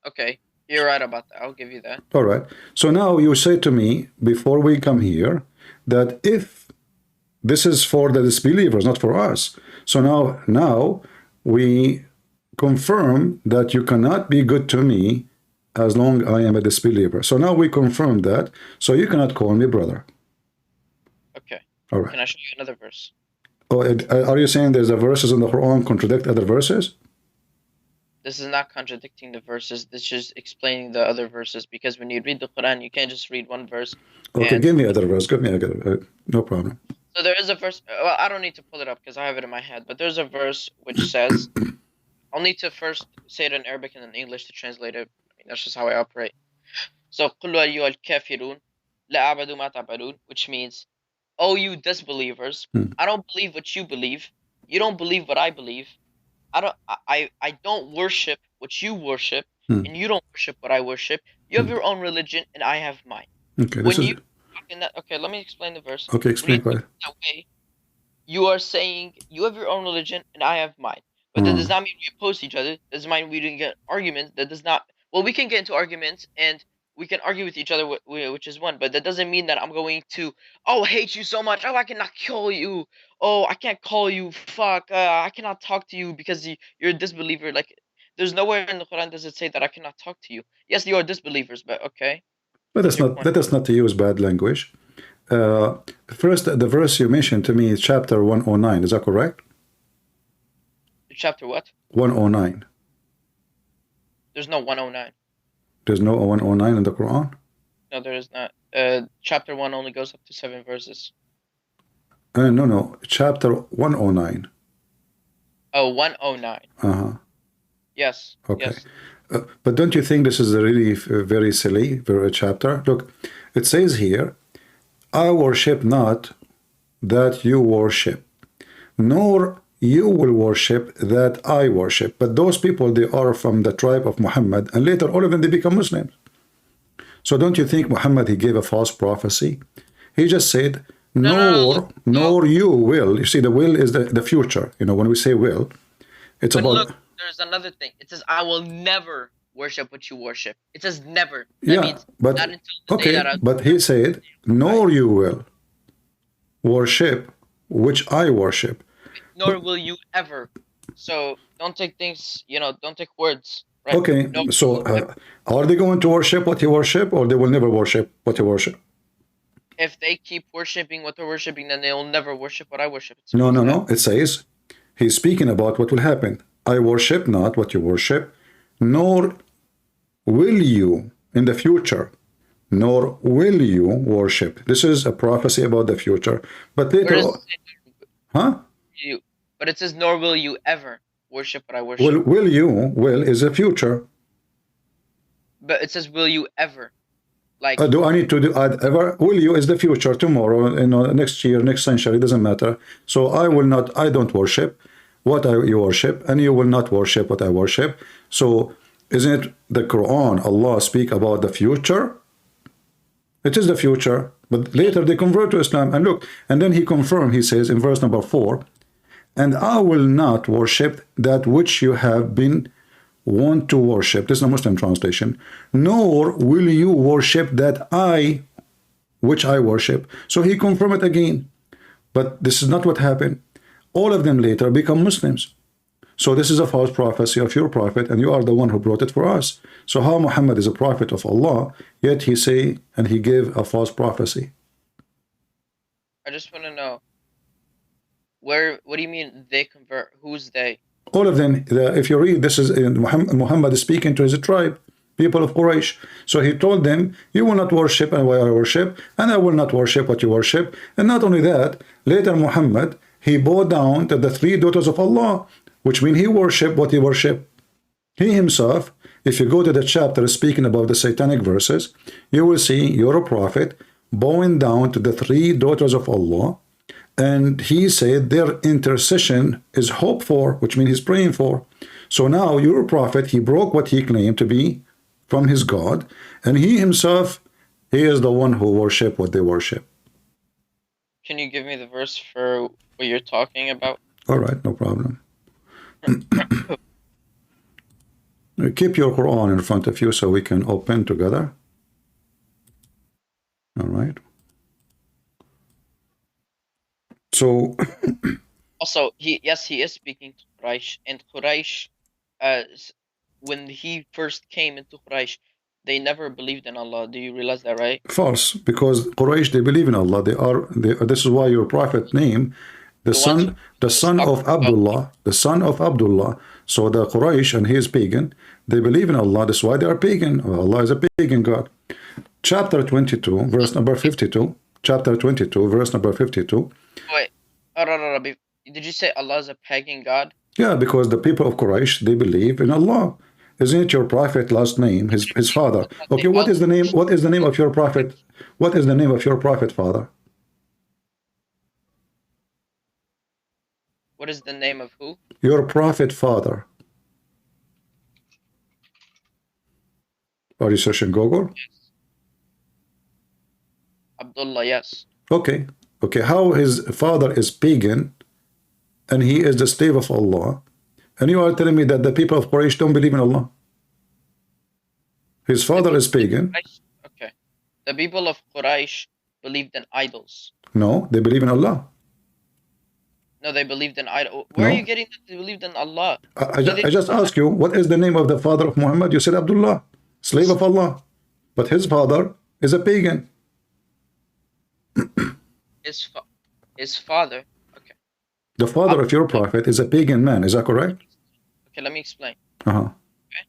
Okay, you're right about that. I'll give you that. All right. So now you say to me, before we come here, that if this is for the disbelievers, not for us. So now we confirm that you cannot be good to me as long as I am a disbeliever. So now we confirm that. So you cannot call me brother. Okay. All right. Can I show you another verse? Oh, are you saying there's a verses in the Quran contradict other verses? This is not contradicting the verses. This is just explaining the other verses. Because when you read the Quran, you can't just read one verse. Okay, give me other verse. Give me no problem. So there is a verse. Well, I don't need to pull it up because I have it in my head. But there's a verse which says, I'll need to first say it in Arabic and then English to translate it. I mean, that's just how I operate. So, قُلْ أَيُّهَا الْكَافِرُونَ لَا أَعْبُدُ مَا تَعْبُدُونَ, which means, oh, you disbelievers, I don't believe what you believe. You don't believe what I believe. I don't worship what you worship, and you don't worship what I worship. You have your own religion, and I have mine. Okay, okay, let me explain the verse. Okay, explain that way. You are saying you have your own religion, and I have mine. But that does not mean we oppose each other. That does not mean we didn't get arguments. That does not. Well, we can get into arguments, and we can argue with each other, which is one. But that doesn't mean that I'm going to, hate you so much. Oh, I cannot kill you. Oh, I can't call you. Fuck. I cannot talk to you because you're a disbeliever. Like, there's nowhere in the Quran does it say that I cannot talk to you. Yes, you are disbelievers, but okay. Let us not use bad language. First, the verse you mentioned to me is chapter 109. Is that correct? Chapter what? 109. There's no 109. There's no 109 in the Quran? No, there is not. Chapter 1 only goes up to 7 verses. No. Chapter 109. Oh, 109. Yes. Okay. Yes. But don't you think this is a really very silly chapter? Look, it says here, I worship not that you worship, nor you will worship that I worship. But those people, they are from the tribe of Muhammad, and later all of them, they become Muslims. So don't you think Muhammad, he gave a false prophecy? He just said, nor you will. You see, the will is the future. You know, when we say will, it's but about... Look, there's another thing. It says, I will never worship what you worship. It says never. That means but, not until the day that but he said, nor you will worship which I worship. Nor will you ever. So don't take things, don't take words. Right? Okay, so are they going to worship what you worship, or they will never worship what you worship? If they keep worshiping what they're worshiping, then they will never worship what I worship. No. It says, he's speaking about what will happen. I worship not what you worship, nor will you in the future, nor will you worship. This is a prophecy about the future. But later, But it says, nor will you ever worship what I worship. Will is a future. But it says, will you ever? Like, do I need to add ever? Will you is the future, tomorrow, next year, next century, doesn't matter. So I don't worship what you worship, and you will not worship what I worship. So isn't it the Quran, Allah speak about the future, It is the future, but later they convert to Islam. And look, and then he confirmed, he says in verse number 4, and I will not worship that which you have been wont to worship. This is a Muslim translation. Nor will you worship that which I worship. So he confirmed it again. But this is not what happened. All of them later become Muslims. So this is a false prophecy of your prophet, and you are the one who brought it for us. So how Muhammad is a prophet of Allah, yet he say, and he gave a false prophecy? I just want to know, what do you mean they convert? Who's they? All of them. If you read, this is Muhammad is speaking to his tribe, people of Quraysh. So he told them, you will not worship what I worship, and I will not worship what you worship. And not only that, later Muhammad, he bowed down to the 3 daughters of Allah, which means he worshiped what he worshiped. He himself, if you go to the chapter speaking about the satanic verses, you will see your prophet bowing down to the 3 daughters of Allah, and he said their intercession is hoped for, which means he's praying for. So now your prophet, he broke what he claimed to be from his God, and he himself, he is the one who worship what they worship. Can you give me the verse for what you're talking about? All right, no problem. Keep your Quran in front of you so we can open together. All right. So also, he is speaking to Quraysh, and Quraysh, when he first came into Quraysh, they never believed in Allah. Do you realize that, right? false, because Quraysh, they believe in Allah. This is why your prophet name the son of Abdullah, the son of Abdullah. So the Quraysh, and he is pagan, they believe in Allah. That's why they are pagan. Allah is a pagan God. Chapter 22, verse number 52. Chapter 22, verse number 52. Wait, did you say Allah is a pagan God? Yeah, because the people of Quraysh, they believe in Allah. Isn't it your prophet last name, his father? Okay, what is the name? What is the name of your prophet? What is the name of your prophet father? What is the name of who? Your prophet father. Are you searching Google? Yes. Abdullah, yes. Okay. Okay, how his father is pagan and he is the slave of Allah, and you are telling me that the people of Quraysh don't believe in Allah? His father is pagan. Okay. The people of Quraysh believed in idols. No, they believe in Allah. No, they believed in idols. Where are you getting that they believed in Allah? I just asked you, what is the name of the father of Muhammad? You said Abdullah, slave of Allah. But his father is a pagan. His father, okay. The father of your prophet is a pagan man, is that correct? Okay, let me explain. Uh-huh. Okay.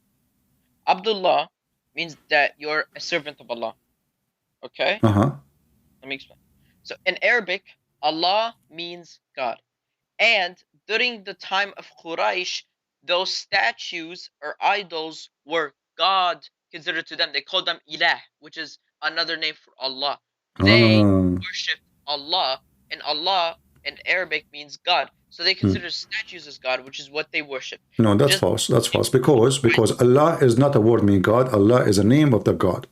Abdullah means that you're a servant of Allah. Okay? Uh-huh. Let me explain. So in Arabic, Allah means God. And during the time of Quraysh, those statues or idols were God considered to them. They called them Ilah, which is another name for Allah. They worshipped Allah, and Allah in Arabic means God. So they consider statues as God, which is what they worship. No, that's false. That's false. Because Allah is not a word meaning God. Allah is a name of the God.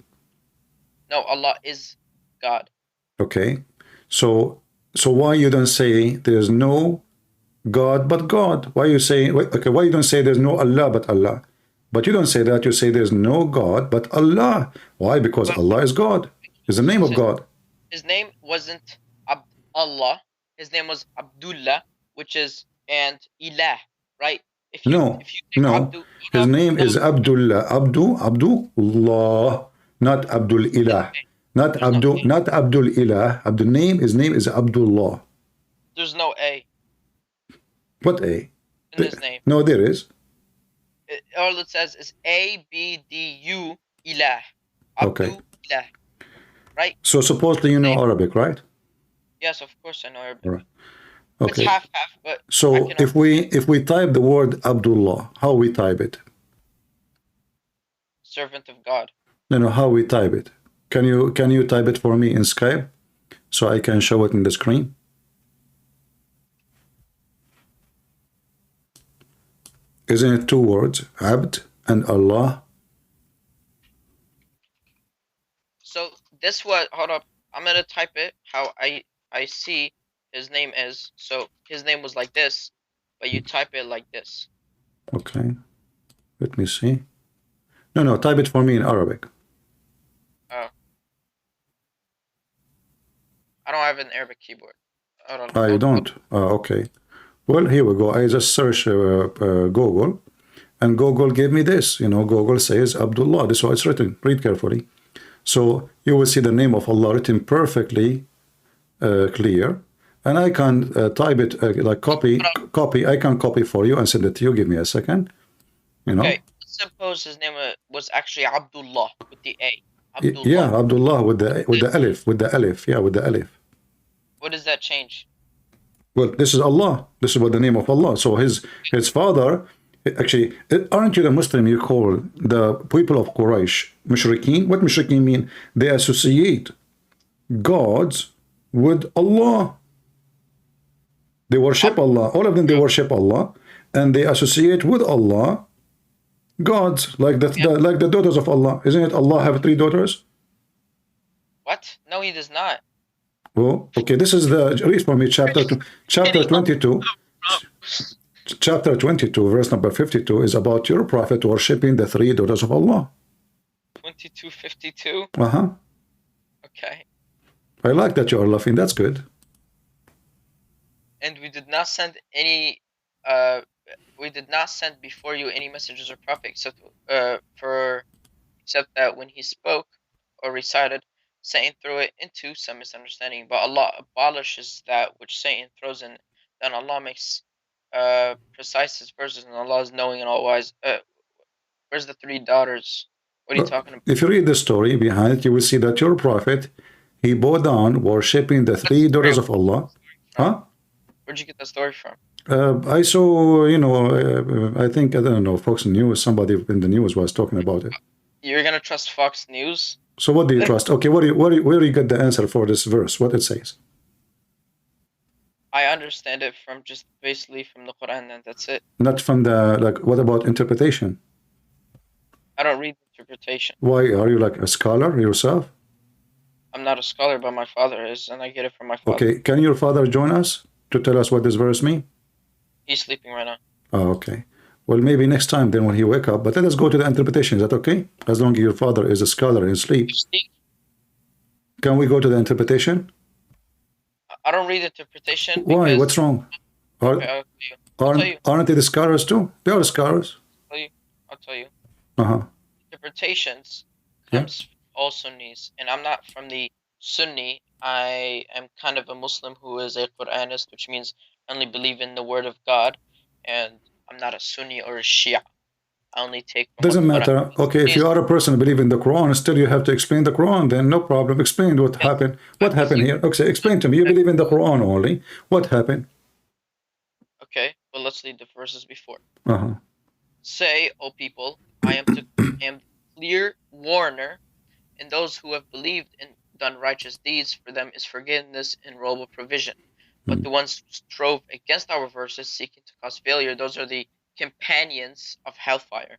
No, Allah is God. Okay. So why you don't say there's no God but God? Why you say, okay, why you don't say there's no Allah but Allah? But you don't say that, you say there's no God but Allah. Why? Because Allah is God. It's the name of God. His name wasn't Allah. His name was Abdullah, which is, and Ilah, right? No. His name is Abdullah. Abdullah, not Abdul Ilah. Not Abdul Ilah. His name is Abdullah. There's no A. What A? In his name. No, there is. All it says is ABDU Ilah. Okay. Ilah. Right? So supposedly you know Arabic, right? Yes, of course I know Arabic. Right. Okay. It's half-half, but so if we type the word Abdullah, how we type it? Servant of God. No, how we type it? Can you type it for me in Skype so I can show it in the screen? Isn't it 2 words, Abd and Allah? So this was, hold up, I'm gonna type it how I see his name is. So his name was like this, but you type it like this. Okay. Let me see. No, type it for me in Arabic. Oh. I don't have an Arabic keyboard. I don't. Okay. Well, here we go. I just searched Google, and Google gave me this. You know, Google says Abdullah. This is how it's written. Read carefully. So you will see the name of Allah written perfectly clear. And I can type it like copy. I can copy for you and send it to you. Give me a second. You know. Okay. Suppose his name was actually Abdullah with the A. Abdullah. Yeah, Abdullah with the alif. Yeah, with the alif. What does that change? Well, this is Allah. This is what the name of Allah. So his father, actually, aren't you the Muslim you call the people of Quraysh mushrikeen? What mushrikeen mean? They associate gods with Allah. They worship Allah. All of them, they worship Allah, and they associate with Allah gods like the daughters of Allah. Isn't it Allah have 3 daughters? What? No, he does not. Well, okay, this is the read for me chapter 22. Chapter 22, verse number 52 is about your prophet worshipping the 3 daughters of Allah. 22:52. Okay. I like that you are laughing. That's good. And we did not send any. We did not send before you any messengers or prophets except that when he spoke or recited, Satan threw it into some misunderstanding. But Allah abolishes that which Satan throws in. Then Allah makes precise his verses, and Allah is knowing and all wise. Where's the 3 daughters? What are you talking about? If you read the story behind it, you will see that your prophet, he bowed down worshipping the 3 daughters of Allah. Huh? Where'd you get the story from? I saw, you know, I think, I don't know, Fox News, somebody in the news was talking about it. You're going to trust Fox News? So what do you trust? Okay, where do you get the answer for this verse? What it says? I understand it from just basically from the Quran, and that's it. Not from the, like, what about interpretation? I don't read interpretation. Why? Are you like a scholar yourself? I'm not a scholar, but my father is, and I get it from my father. Okay, can your father join us to tell us what this verse means? He's sleeping right now. Oh, okay. Well, maybe next time then when he wake up. But let us go to the interpretation. Is that okay? As long as your father is a scholar in sleep. Can we go to the interpretation? I don't read interpretation. Why? What's wrong? Aren't they the scholars too? They are scholars. I'll tell you. Uh-huh. Interpretations comes from all Sunnis. And I'm not from the Sunni. I am kind of a Muslim who is a Quranist, which means I only believe in the word of God. And I'm not a Sunni or a Shia. I only take... Doesn't matter. Okay, if you are a person who believes in the Quran, still you have to explain the Quran, then no problem. Explain what happened. What happened here? Okay, explain to me. You believe in the Quran only. What happened? Okay, well, let's read the verses before. Uh-huh. Say, O people, I am the clear warner, and those who have believed and done righteous deeds, for them is forgiveness and royal provision. But the ones who strove against our verses, seeking to cause failure, those are the companions of hellfire.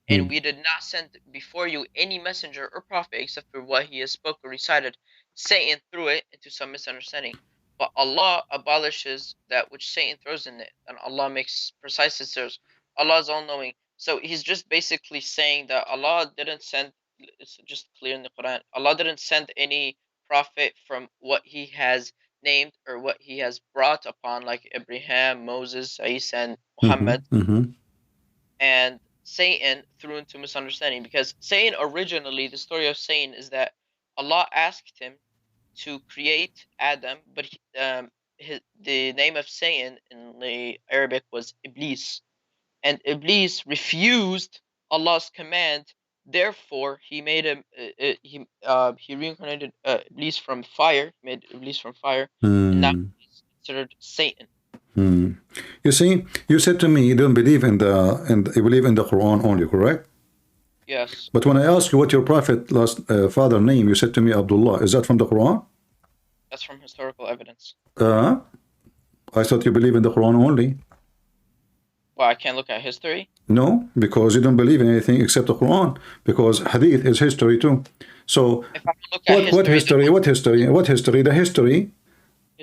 And we did not send before you any messenger or prophet except for what he has spoken or recited. Satan threw it into some misunderstanding. But Allah abolishes that which Satan throws in it, and Allah makes precise his verses. Allah is all-knowing. So he's just basically saying that Allah didn't send, it's just clear in the Quran, Allah didn't send any prophet from what he has named or what he has brought upon, like Abraham, Moses, Isa, and Mohammed. And Satan threw into misunderstanding, because Satan originally, the story of Satan is that Allah asked him to create Adam, but the name of Satan in the Arabic was Iblis, and Iblis refused Allah's command. Therefore, he made him. He reincarnated Iblis from fire. Made Iblis from fire, and now he's considered Satan. You see, you said to me you don't believe in you believe in the Quran only, correct? Yes. But when I asked you what your prophet last father name, you said to me Abdullah. Is that from the Quran? That's from historical evidence. I thought you believe in the Quran only. Well, I can't look at history. No, because you don't believe in anything except the Quran, because Hadith is history too. So if I look at what history? The history.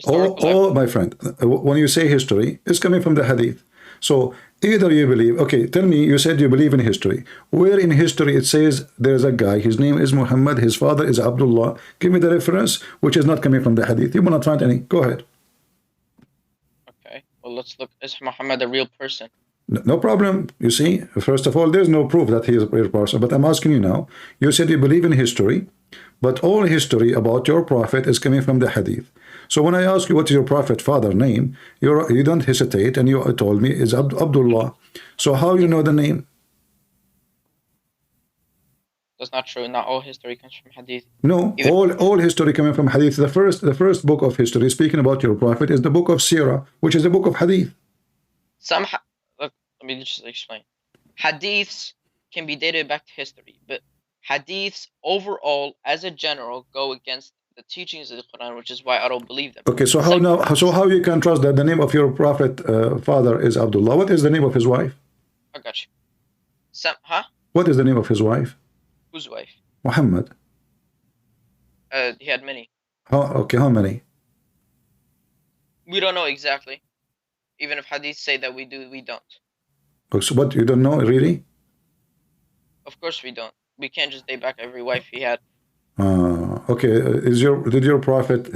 Oh, my friend, when you say history, it's coming from the hadith. So either you believe, okay, tell me, you said you believe in history. Where in history it says there's a guy, his name is Muhammad, his father is Abdullah. Give me the reference, which is not coming from the hadith. You will not find any. Go ahead. Okay, well, let's look. Is Muhammad a real person? No problem. You see, first of all, there's no proof that he is a real person. But I'm asking you now, you said you believe in history, but all history about your prophet is coming from the hadith. So when I ask you what is your prophet father name, you don't hesitate, and you told me is Abdullah. So how you know the name? That's not true. Not all history comes from hadith. No, all history coming from hadith. The first book of history speaking about your prophet is the book of Sirah, which is the book of hadith. Look, let me just explain. Hadiths can be dated back to history, but hadiths overall, as a general, go against the teachings of the Quran, which is why I don't believe them. Okay, so how you can trust that the name of your prophet father is Abdullah? What is the name of his wife? I got you. What is the name of his wife? Whose wife? Muhammad. He had many. How many? We don't know exactly. Even if hadiths say that we do, we don't. So what, you don't know really? Of course we don't. We can't just date back every wife he had. Okay, did your prophet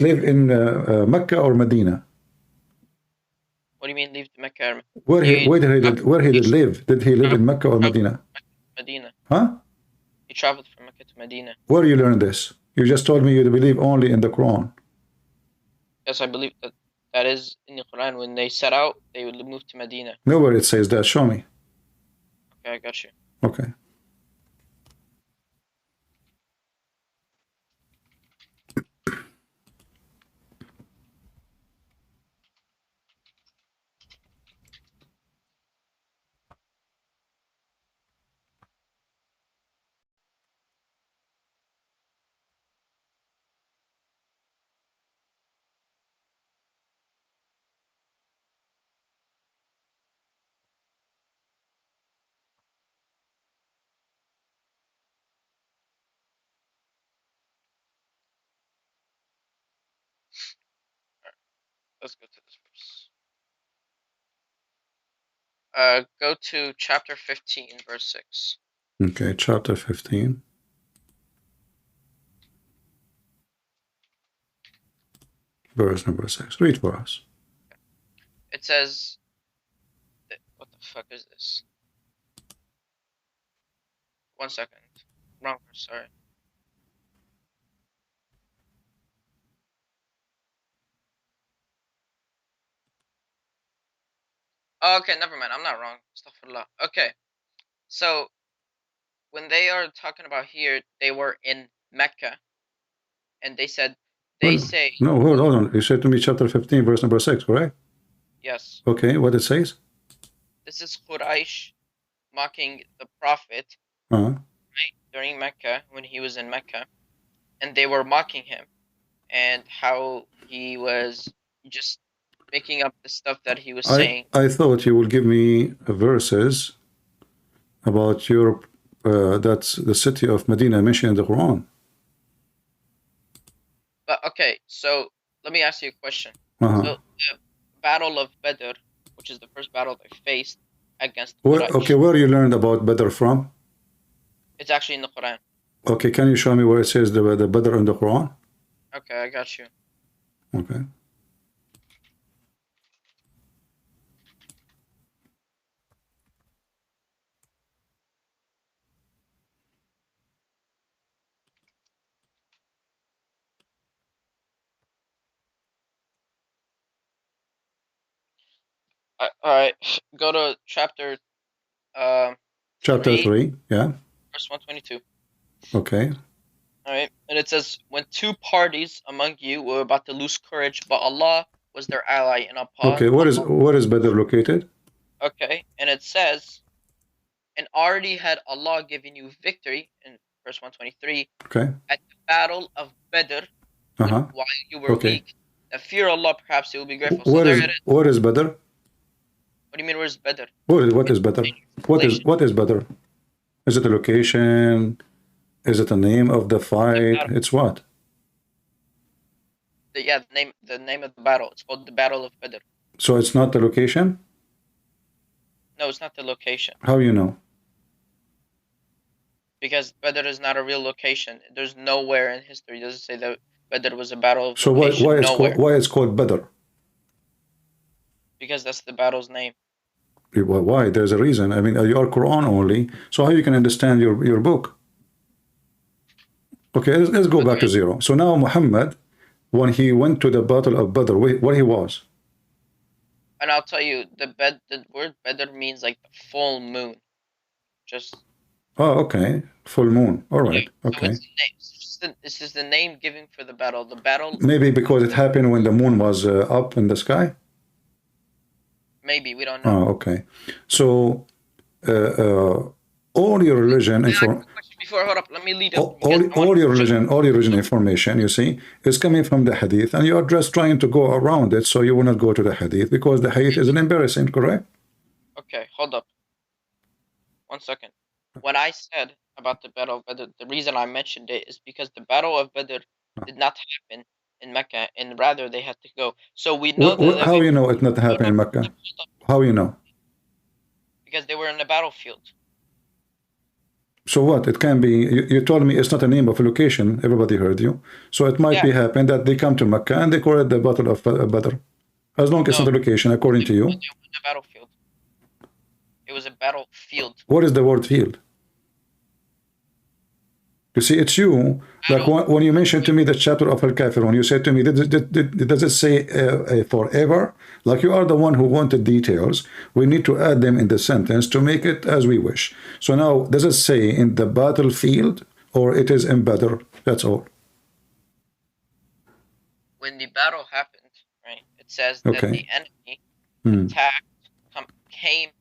live in Mecca or Medina? What do you mean leave Mecca? Where he did live? Did he live in Mecca or Medina? Medina. Huh? He traveled from Mecca to Medina. Where you learned this? You just told me you believe only in the Quran. Yes, I believe that is in the Quran. When they set out, they would move to Medina. Nowhere it says that. Show me. Okay, I got you. Okay. Let's go to this verse. Go to chapter 15, verse 6. Okay, chapter 15. Verse number 6. Read for us. It says, what the fuck is this? 1 second. Wrong verse, sorry. Okay, never mind. I'm not wrong. Astaghfirullah. Okay. So, when they are talking about here, they were in Mecca. And they said, say... No, hold on. You said to me chapter 15, verse number 6, correct? Yes. Okay, what it says? This is Quraysh mocking the Prophet Uh-huh. right, during Mecca, when he was in Mecca. And they were mocking him. And how he was just making up the stuff that he was saying. I thought you will give me verses about your that's the city of Medina mentioned in the Quran. But okay, so let me ask you a question. Uh-huh. So the Battle of Badr, which is the first battle they faced against Okay, where you learned about Badr from? It's actually in the Quran. Okay, can you show me where it says the Badr in the Quran? Okay, I got you. Okay. Alright, go to chapter Chapter 3, yeah. verse 122. Okay. Alright, and it says, when two parties among you were about to lose courage, but Allah was their ally and upon... Okay, where is Badr located? Okay, and it says, and already had Allah given you victory, in verse 123, okay, at the battle of Badr, while you were weak. Now fear Allah, perhaps you will be grateful. So where is Badr? What do you mean, where's Badr? What is Badr? What is Badr? Is it a location? Is it the name of the fight? It's what? The name of the battle. It's called the Battle of Badr. So it's not the location? No, it's not the location. How you know? Because Badr is not a real location. There's nowhere in history does it say that Badr was a battle of So location. why it's called Badr? Because that's the battle's name. Why? There's a reason. I mean, you are Quran only, so how you can understand your book? Okay, let's go back to zero. So now Muhammad, when he went to the Battle of Badr, where he was? And I'll tell you, the word Badr means like the full moon. Just. Oh, okay. Full moon. All right. Okay. So it's just the name given for the battle. The battle. Maybe because it happened when the moon was up in the sky? Maybe, we don't know. Oh, okay. So, all your religion Before, hold up, let me lead up. all your religion information, you see, is coming from the hadith, and you are just trying to go around it, so you will not go to the hadith because the hadith is an embarrassing, correct? Okay, hold up. 1 second. When I said about the Battle of Badr, the reason I mentioned it is because the Battle of Badr did not happen in Mecca, and rather they had to go. So we know that. How you know it not happened in Mecca? How you know? Because they were in the battlefield. So what? It can be. You told me it's not a name of a location. Everybody heard you. So it might be happen that they come to Mecca and they call it the Battle of Badr. As long as it's not a location, according to you. It was a battlefield. It was a battlefield. What is the word field? You see, it's you. Like when you mentioned to me the chapter of Al-Kafirun, you said to me, does it say forever? Like you are the one who wanted details. We need to add them in the sentence to make it as we wish. So now, does it say in the battlefield or it is in Badr? That's all. When the battle happened, right, it says that the enemy came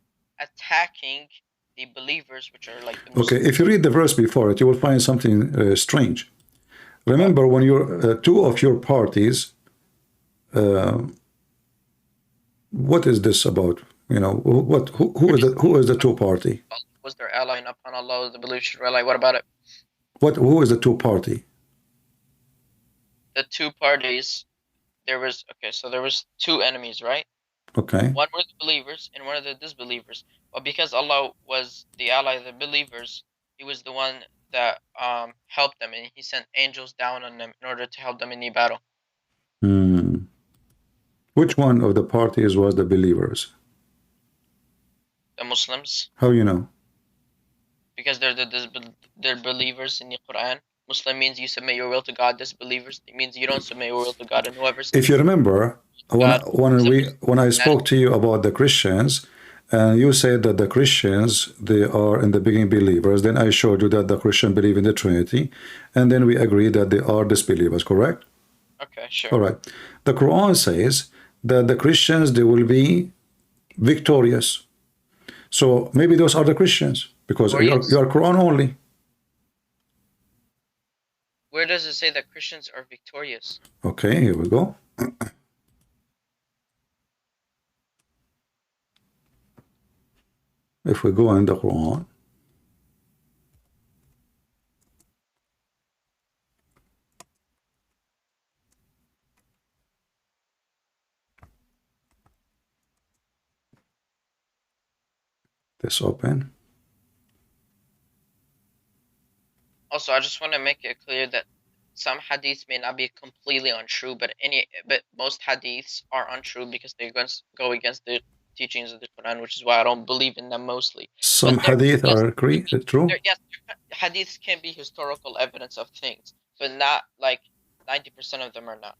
attacking the believers, which are like the Muslims. Okay, if you read the verse before it, you will find something strange. Remember, when you're two of your parties, what is this about? You know, who is the two party? Was their ally, and upon Allah the believers should rely. What about it? Who is the two party? The two parties, there was two enemies, right? Okay. One were the believers and one of the disbelievers. But because Allah was the ally of the believers, He was the one that helped them, and He sent angels down on them in order to help them in the battle. Which one of the parties was the believers? The Muslims. How you know? Because they're believers in the Quran. Muslim means you submit your will to God. Disbelievers, it means you don't submit your will to God. And whoever. If you remember, when I spoke to you about the Christians, and you said that the Christians, they are in the beginning believers, then I showed you that the Christians believe in the Trinity, and then we agreed that they are disbelievers, correct? Okay, sure. All right. The Quran says that the Christians, they will be victorious. So maybe those are the Christians, because you are Quran only. Where does it say that Christians are victorious? Okay, here we go. If we go in the Quran, this open. Also, I just want to make it clear that some hadiths may not be completely untrue, but most hadiths are untrue because they go against the teachings of the Quran, which is why I don't believe in them mostly. Some hadith are true. Yes, hadiths can be historical evidence of things, but not like 90% of them are not.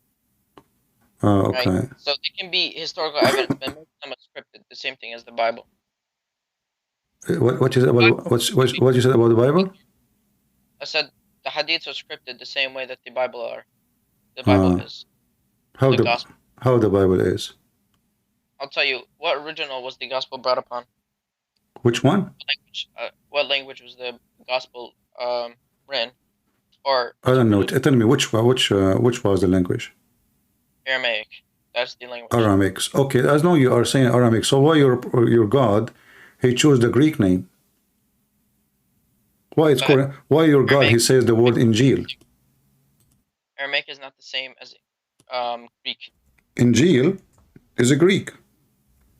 Oh, okay. Right? So they can be historical evidence, but most of them are scripted. The same thing as the Bible. What you said about what you said about the Bible? I said the hadiths are scripted the same way that the Bible are. The Bible is. How the Bible is. I'll tell you, what original was the gospel brought upon? Which one? What language was the gospel written? Or I don't know. Tell me which was the language? Aramaic. That's the language. Aramaic. Okay, as long you are saying Aramaic, so why your God, he chose the Greek name? Why it's Quran? Why your God? He says the word Injil. Aramaic is not the same as Greek. Injil is a Greek.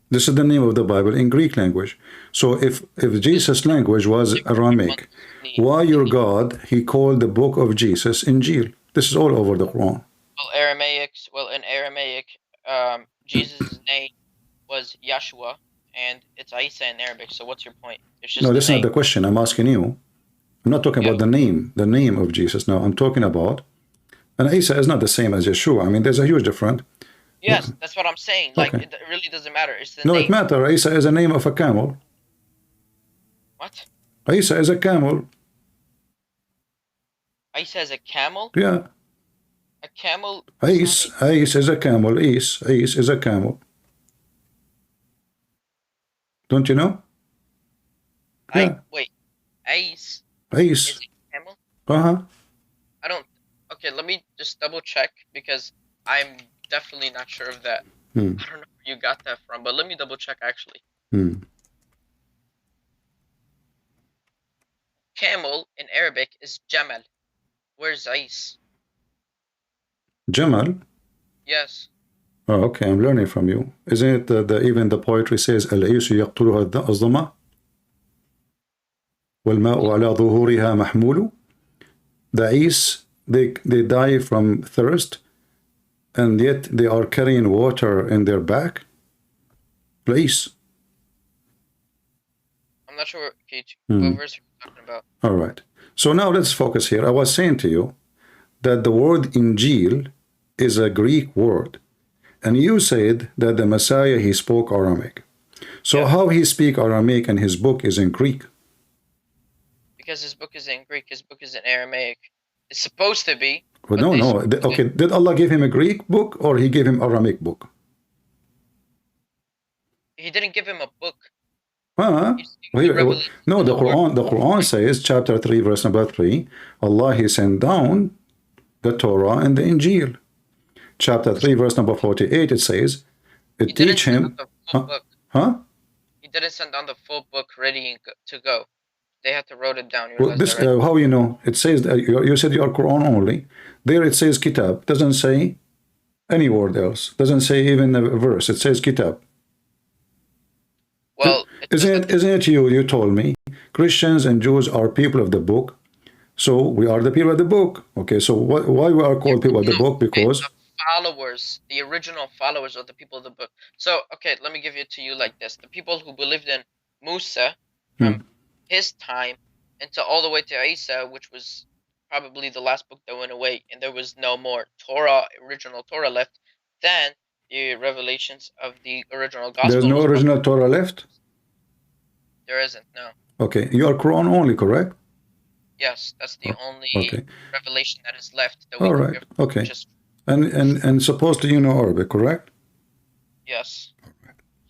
This is the name of the Bible in Greek language. So if Jesus' language was Aramaic, why your God, he called the book of Jesus Injil? This is all over the Quran. Well, in Aramaic, Jesus' name was Yeshua, and it's Isa in Arabic. So what's your point? It's just No, the that's not name. the question. I'm asking you. I'm not talking about the name of Jesus. No, I'm talking about, and Isa is not the same as Yeshua. I mean, there's a huge difference. Yes, that's what I'm saying. Like, Okay. it really doesn't matter. It's the No, name. it matters. Isa is a name of a camel. What? Isa is a camel. Isa is a camel? Yeah. A camel? Is is a camel. Is is a camel. Don't you know? Yeah. Wait. Ais Is. is a camel? Uh-huh. I don't. Okay, let me just double check because I'm definitely not sure of that. I don't know where you got that from, but let me double check actually. Camel in Arabic is Jamal. Where's Ais? Jamal. Yes. Oh, okay, I'm learning from you. Isn't it even the poetry says العيش يقتلها الظما والماء على ظهورها محمول. The Ais, they die from thirst, and yet they are carrying water in their back. Place. I'm not sure what verse you're talking about. All right. So now let's focus here. I was saying to you that the word Injil is a Greek word. And you said that the Messiah, he spoke Aramaic. So how he speak Aramaic and his book is in Greek? Because his book is in Greek, his book is in Aramaic. It's supposed to be. Well, no. Okay, did Allah give him a Greek book or he gave him Aramaic book? He didn't give him a book. No, the Quran says, chapter 3, verse number 3, Allah, he sent down the Torah and the Injil. Chapter 3, verse number 48, it says, it teach him. He didn't send down the full book ready to go. They had to wrote it down. Well, this, how you know? It says that you said you are Quran only. There it says Kitab. Doesn't say any word else. Doesn't say even a verse. It says Kitab. Well, isn't it you told me Christians and Jews are people of the book, so we are the people of the book. Okay, so why we are called people of the book? Because followers, the original followers of the people of the book. So, okay, let me give it to you like this. The people who believed in Musa from his time into all the way to Isa, which was probably the last book that went away, and there was no more original Torah left, then the revelations of the original gospel. There's no original Torah left? There isn't, no. Okay, you are Quran only, correct? Yes, that's the only revelation that is left. That we all can right, give okay. just, and supposed to you know Arabic, correct? yes.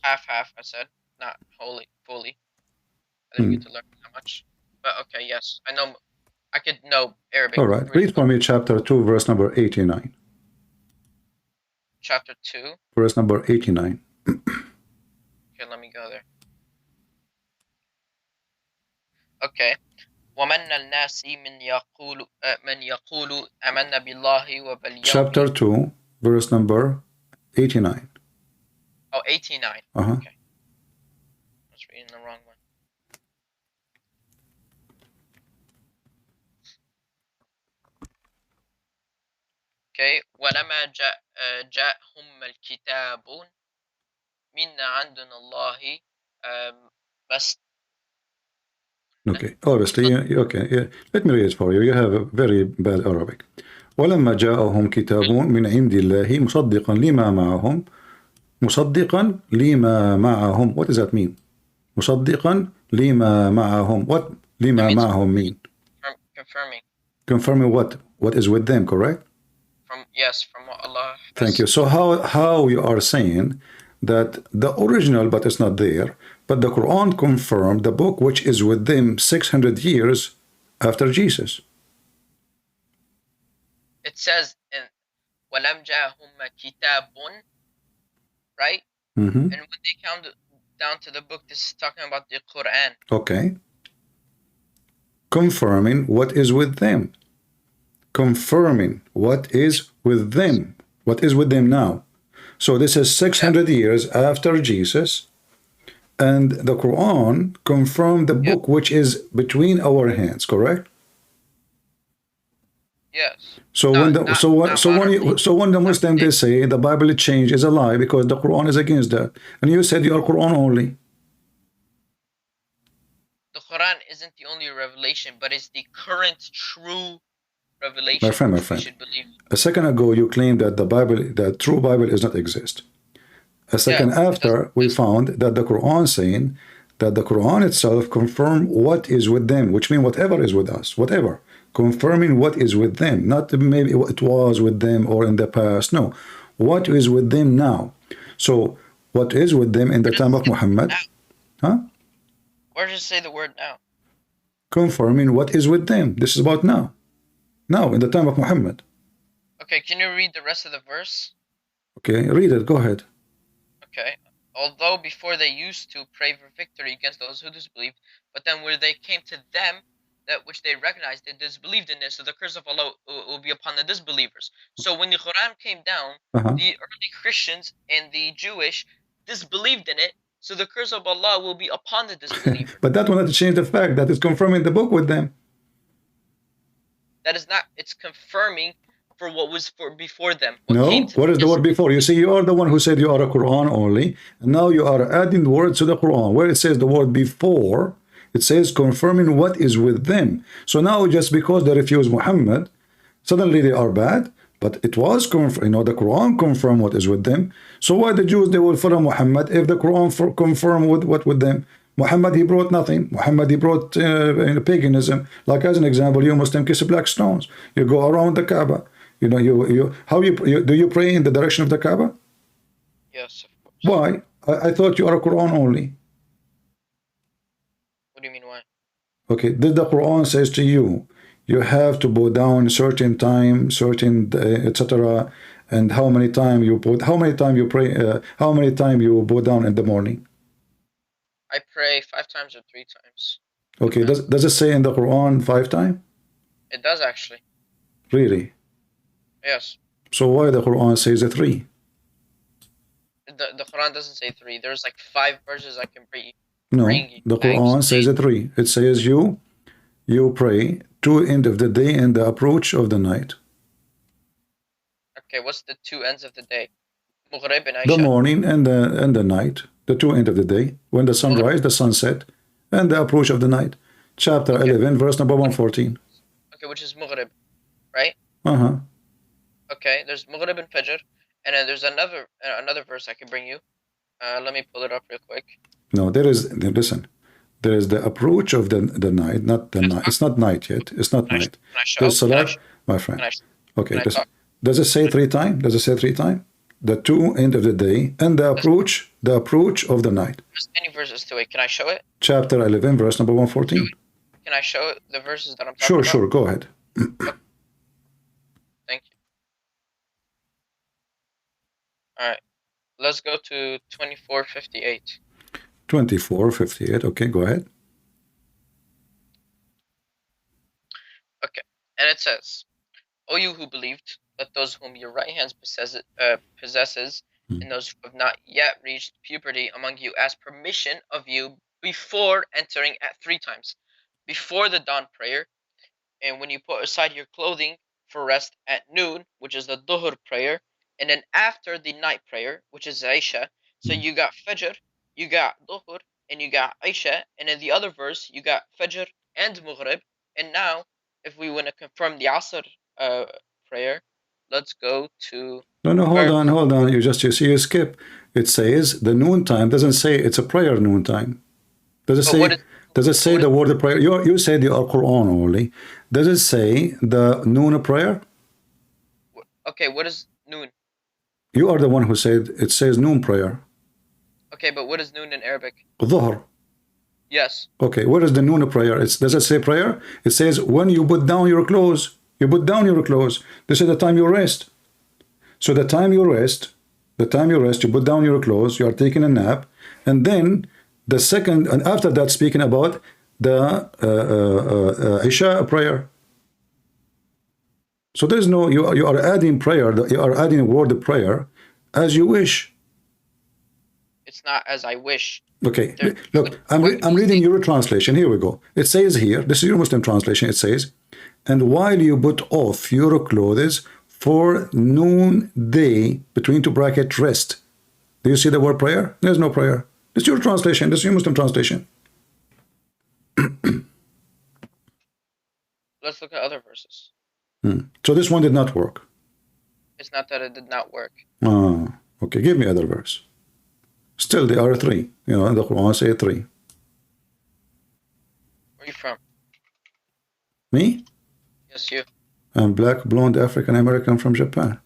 Half, I said. Not fully. I didn't get to learn that much. But okay, yes. I could know Arabic. All right, read for me chapter 2, verse number 89. Chapter 2. Verse number 89. Okay, let me go there. Okay. وَمَنَّ النَّاسِ مَنْ يَقُولُ آمَنَّ بِاللَّهِ وَبَالْيَوْمِ. Chapter 2, verse number 89. Oh, 89. Uh-huh. Okay. I was reading the wrong one. Okay. وَلَمَا جَاءَهُمَّ الْكِتَابُ مِنَّ عَنْدُنَ اللَّهِ Okay, obviously, okay. Let me read it for you. You have a very bad Arabic. ولما جاءهم كتاب من عند الله مصدقا لما معهم. What does that mean? مصدقا لما معهم. What لما معهم mean? Confirming what? What is with them, correct? From what Allah. Thank you. So how you are saying that the original, but it's not there, but the Quran confirmed the book which is with them 600 years after Jesus. It says in وَلَمْ جَاءَهُمَّ كِتَابٌ, right? And when they come down to the book, this is talking about the Quran. Okay. confirming what is with them. Confirming what is with them. What is with them now. So this is 600 years after Jesus, and the Quran confirmed the book which is between our hands, correct? Yes. So when the Muslims they say the Bible changed is a lie because the Quran is against that, and you said you are Quran only. The Quran isn't the only revelation, but it's the current true revelation. My friend, we should believe. a second ago you claimed that the true Bible does not exist. A second after, we found that the Quran saying that the Quran itself confirm what is with them, which means whatever is with us, whatever. Confirming what is with them, not maybe it was with them or in the past. No, what is with them now. So what is with them in the time of Muhammad? Huh? Where does it say the word now? Confirming what is with them. This is about now. Now, in the time of Muhammad. Okay, can you read the rest of the verse? Okay, read it. Go ahead. Okay. Although before they used to pray for victory against those who disbelieved, but then where they came to them, that which they recognized, they disbelieved in this, so the curse of Allah will be upon the disbelievers. So when the Quran came down, the early Christians and the Jewish disbelieved in it, so the curse of Allah will be upon the disbelievers. But that will not change the fact that it's confirming the book with them. That is not, it's confirming for what was for before them. What is the word before? You see, you are the one who said you are a Quran only, and now you are adding the words to the Quran. Where it says the word before, it says confirming what is with them. So now just because they refuse Muhammad, suddenly they are bad, but it was confirmed, the Quran confirmed what is with them. So why the Jews, they will follow Muhammad if the Quran confirm what with them? Muhammad, he brought nothing. Muhammad, he brought paganism. Like as an example, you Muslim kiss black stones. You go around the Kaaba. Do you pray in the direction of the Kaaba? Yes, of course. Why? I thought you are a Quran only. What do you mean why? Okay, did the Quran says to you, you have to bow down certain time, certain etc. And how many time you pray, how many time you bow down in the morning? I pray 5 times or 3 times. Okay, does it say in the Quran 5 times? It does actually. Really? Yes. So why the Quran says 3? The Quran doesn't say 3. There's like 5 verses I can bring. No, the Quran says 3. It says you pray to end of the day and the approach of the night. Okay, what's the 2 ends of the day? Maghrib and Isha. The morning and the night. The 2 end of the day. When the sun rise, the sunset, and the approach of the night. Chapter 11, verse number 114. Okay, which is Maghrib, right? Okay, there's Maghrib and Fajr, and then there's another verse I can bring you. Let me pull it up real quick. No, there is the approach of the night, not the night. It's not night yet. It's not night. There's Salah, my friend. Okay, does it say 3 times? Does it say 3 times? The 2 end of the day and the approach of the night. There's many verses to it. Can I show it? Chapter 11, verse number 114. Can I show the verses that I'm talking about? Sure, go ahead. Thank you. All right, let's go to 24:58. 24:58. Okay, go ahead. Okay, and it says, "O you who believed, let those whom your right hand possesses, and those who have not yet reached puberty among you ask permission of you before entering at 3 times, before the dawn prayer, and when you put aside your clothing for rest at noon, which is the Dhuhr prayer, and then after the night prayer, which is Isha." So you got Fajr, you got Dhuhr, and you got Isha, and in the other verse you got Fajr and Maghrib. And now, if we want to confirm the Asr prayer, let's go to... No, hold on. You skip. It says the noon time. Doesn't say it's a prayer noon time. Does it say the word of prayer? You said you are Quran only. Does it say the noon prayer? Okay, what is noon? You are the one who said it says noon prayer. Okay, but what is noon in Arabic? Dhuhr. Yes. Okay, what is the noon prayer? Does it say prayer? It says when you put down your clothes. You put down your clothes. This is the time you rest. So the time you rest, you put down your clothes, you are taking a nap, and then the second, and after that, speaking about the Isha prayer. So there's no, you are adding prayer, you are adding word prayer as you wish. It's not as I wish. Okay, look, I'm reading your translation. Here we go. It says here, this is your Muslim translation. It says, and while you put off your clothes for noonday, between two bracket rest. Do you see the word prayer? There's no prayer. This is your translation. This is your Muslim translation. Let's look at other verses. So this one did not work. It's not that it did not work. Okay, give me other verse. Still, there are three. You know, the Quran say three. Where are you from? Me? Yes, you. I'm black, blonde, African American from Japan.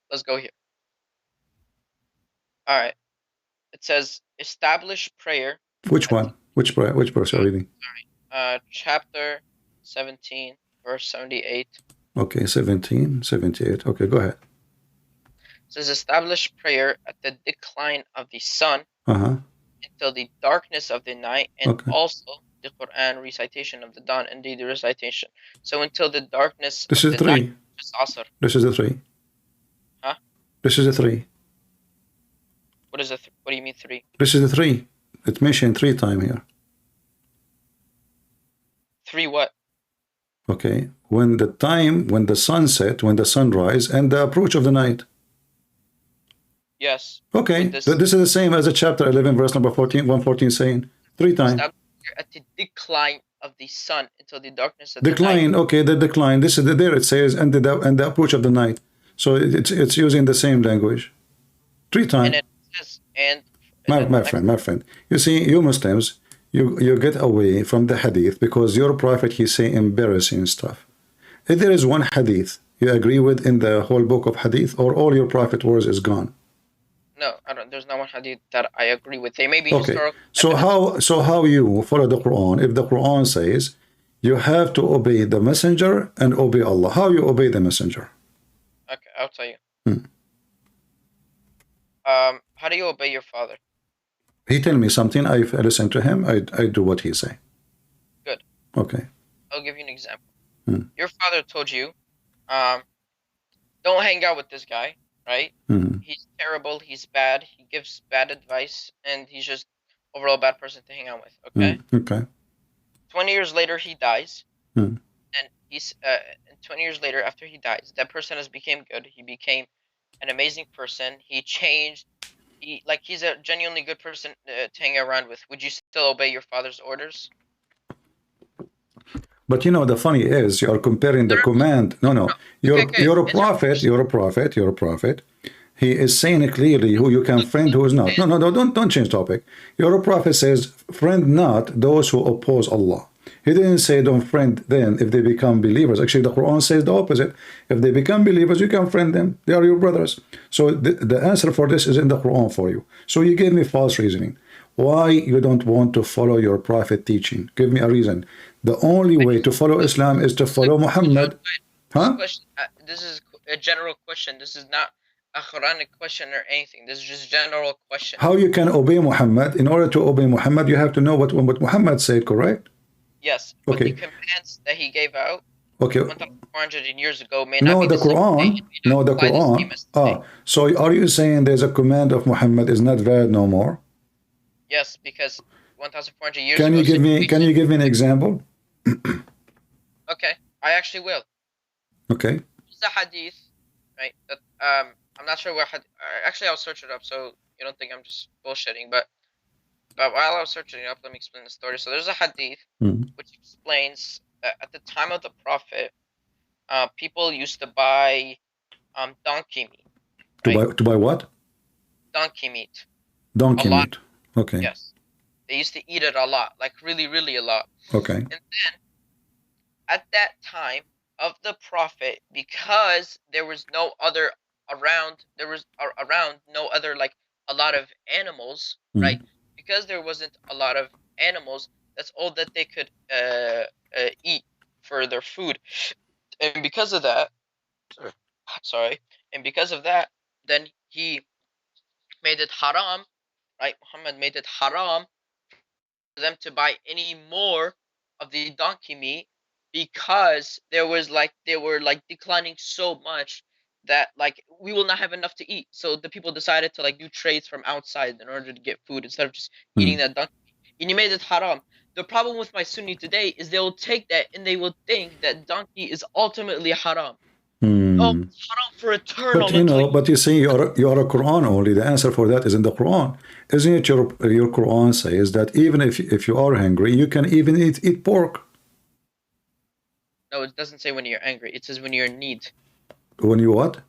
Let's go here. All right. It says establish prayer. Which one? Which prayer? Which verse are you reading? Chapter 17, verse 78. Okay, 17, 78. Okay, go ahead. It says establish prayer at the decline of the sun until the darkness of the night, and also the Quran recitation of the dawn, indeed the recitation. So until the darkness This of is the three. night, which is Asr. This is the three. Huh? This is the three. What is what do you mean three? This is the three. It's mentioned 3 times here. Three what? Okay, when the sunset, when the sunrise, and the approach of the night. Yes. Okay, this is the same as the chapter 11, verse number 14, 114 saying 3 times. At the decline of the sun until the darkness of the Decline, night. okay, the decline. This is there. It says and the approach of the night. So it's using the same language. 3 times. And it says My friend. You see, you Muslims, you get away from the hadith because your prophet, he say embarrassing stuff. If there is one hadith you agree with in the whole book of hadith, or all your prophet words is gone. No, I don't. There's not one hadith that I agree with. They may be Okay. historical. So how you follow the Quran if the Quran says you have to obey the messenger and obey Allah? How you obey the messenger? Okay, I'll tell you. How do you obey your father? He tell me something, I listen to him, I do what he say. Good. Okay. I'll give you an example. Your father told you, don't hang out with this guy, right? He's terrible, he's bad, he gives bad advice, and he's just overall bad person to hang out with, okay? Okay. 20 years later, he dies, and he's 20 years later, after he dies, that person has became good, he became an amazing person, he changed, he's a genuinely good person to hang around with. Would you still obey your father's orders? But you know, the funny is, you are comparing the command. No. You're a prophet. He is saying clearly who you can friend, who is not. No, don't change topic. Your prophet says, friend not those who oppose Allah. He didn't say don't friend them if they become believers. Actually, the Quran says the opposite. If they become believers, you can friend them. They are your brothers. So the answer for this is in the Quran for you. So you gave me false reasoning. Why you don't want to follow your prophet teaching? Give me a reason. The only way to follow Islam is to follow Muhammad. Huh? This is a general question. This is not a Quranic question or anything. This is just a general question. How you can obey Muhammad? In order to obey Muhammad, you have to know what Muhammad said, correct? Yes. Okay. But the commands that he gave out 1,400 years ago may not be the Quran. No, the Quran. So are you saying there's a command of Muhammad is not valid no more? Yes, because 1,400 years Can ago. Can you give me an example? Okay, I actually will. Okay. There's a hadith, right? That I'm not sure what hadith. Actually, I'll search it up so you don't think I'm just bullshitting. But while I was searching it up, let me explain the story. So there's a hadith which explains that at the time of the Prophet, people used to buy donkey meat. To buy what? Donkey meat. Donkey meat. Okay. Yes. They used to eat it a lot, like really, really a lot. Okay. And then, at that time of the Prophet, because there was no other around, no other, like, a lot of animals, right? Because there wasn't a lot of animals, That's all that they could eat for their food. And because of that, then he made it haram, right? Muhammad made it haram for them to buy any more of the donkey meat because they were declining so much that like we will not have enough to eat. So the people decided to like do trades from outside in order to get food instead of just eating that donkey. And he made it haram. The problem with my Sunni today is they will take that and they will think that donkey is ultimately haram. Oh, it's haram for eternal. But you say you are a Quran only. The answer for that is in the Quran. Isn't it your Quran says that even if you are hungry, you can even eat pork? No, it doesn't say when you're angry. It says when you're in need. When you what?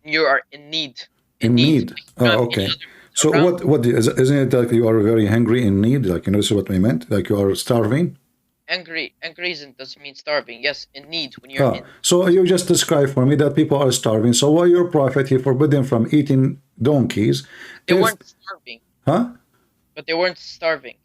You are in need. In need. Oh, okay. So isn't it like you are very hungry in need? Like, this is what we meant? Like you are starving? Angry doesn't mean starving. Yes, in need. When you're in. So you just described for me that people are starving. So why your prophet, he forbid them from eating donkeys? They weren't starving. Huh? But they weren't starving.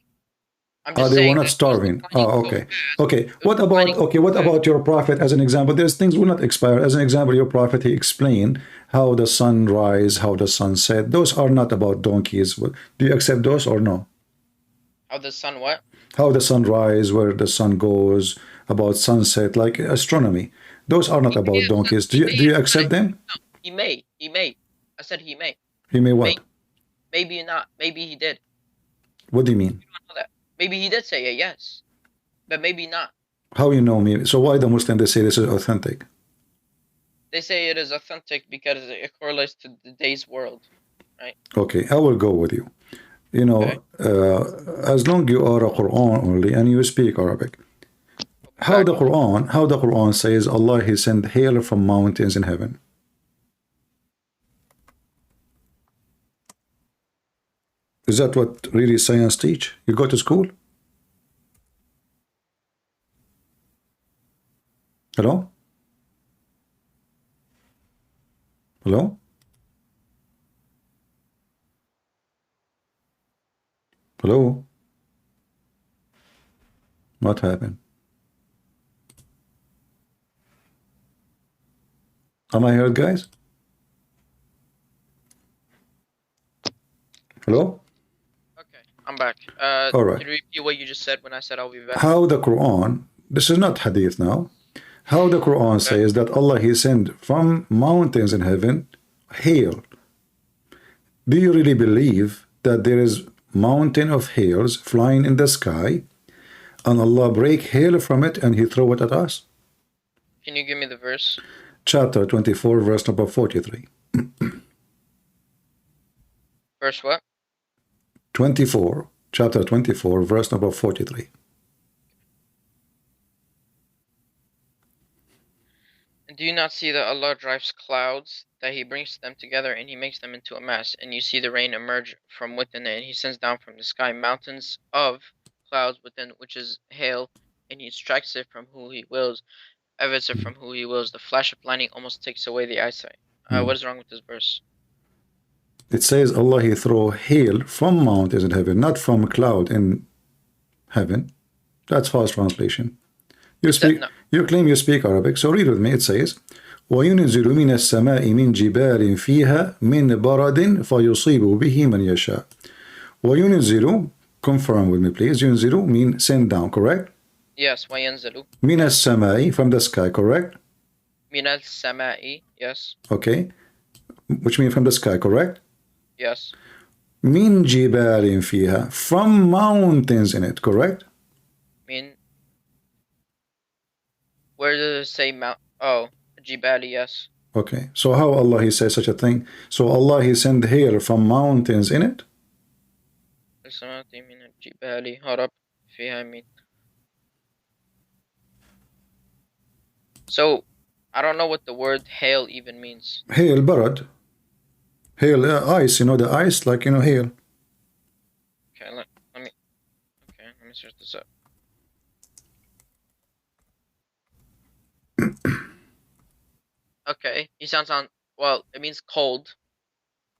I'm just saying they were not starving. Oh, okay. Okay. What about your prophet as an example? There's things will not expire. As an example, your prophet, he explained how the sun rise, how the sun set. Those are not about donkeys. Do you accept those or no? How the sun what? How the sun rise, where the sun goes, about sunset, like astronomy. Those are not about donkeys. Do you accept them? No, he may. I said he may. He may what? Maybe not. Maybe he did. What do you mean? I don't know that. Maybe he did say yes, but maybe not. How you know me? So why the Muslim they say this is authentic? They say it is authentic because it correlates to today's world, right? Okay, I will go with you. As long you are a Quran only and you speak Arabic, how the Quran says Allah he sent hail from mountains in heaven. Is that what really science teach? You go to school? Hello? Hello? Hello? What happened? Am I heard, guys? Hello? I'm back. All right. Can you repeat what you just said when I said I'll be back? How the Quran, this is not hadith now, how the Quran says that Allah he sent from mountains in heaven hail. Do you really believe that there is mountain of hails flying in the sky and Allah break hail from it and he throw it at us? Can you give me the verse? Chapter 24 verse number 43. Verse what? 24, chapter 24 verse number 43. And do you not see that Allah drives clouds, that he brings them together and he makes them into a mass, and you see the rain emerge from within it, and he sends down from the sky mountains of clouds within, which is hail, and he strikes it from who he wills, evits it from who he wills. The flash of lightning almost takes away the eyesight. What is wrong with this verse? It says Allah he throw hail from mountains in heaven, not from cloud in heaven. That's false translation. You claim you speak Arabic, so read with me. It says وَيُنْزِلُ مِنَ السَّمَاءِ مِنْ جِبَالٍ فِيهَا مِنْ بَرَدٍ فَيُصِيبُ بِهِ مَنْ يَشَاءُ. وَيُنْزِلُ, confirm with me please. يُنْزِلُ mean send down, correct? Yes, وَيَنْزِلُ. مِنَ السَّمَاءِ, from the sky, correct? مِنَ السَّمَاءِ, yes. Okay, which means from the sky, correct? Yes. Min jibalin fiha, from mountains in it, correct? Where does it say mount? Oh, jibali, yes. Okay, so how Allah he says such a thing? So Allah he send hail from mountains in it? So I don't know what the word hail even means. Hail, barad. Hail, ice, the ice, like, hail. Okay, let me search this up. Okay, he sounds on, well, it means cold.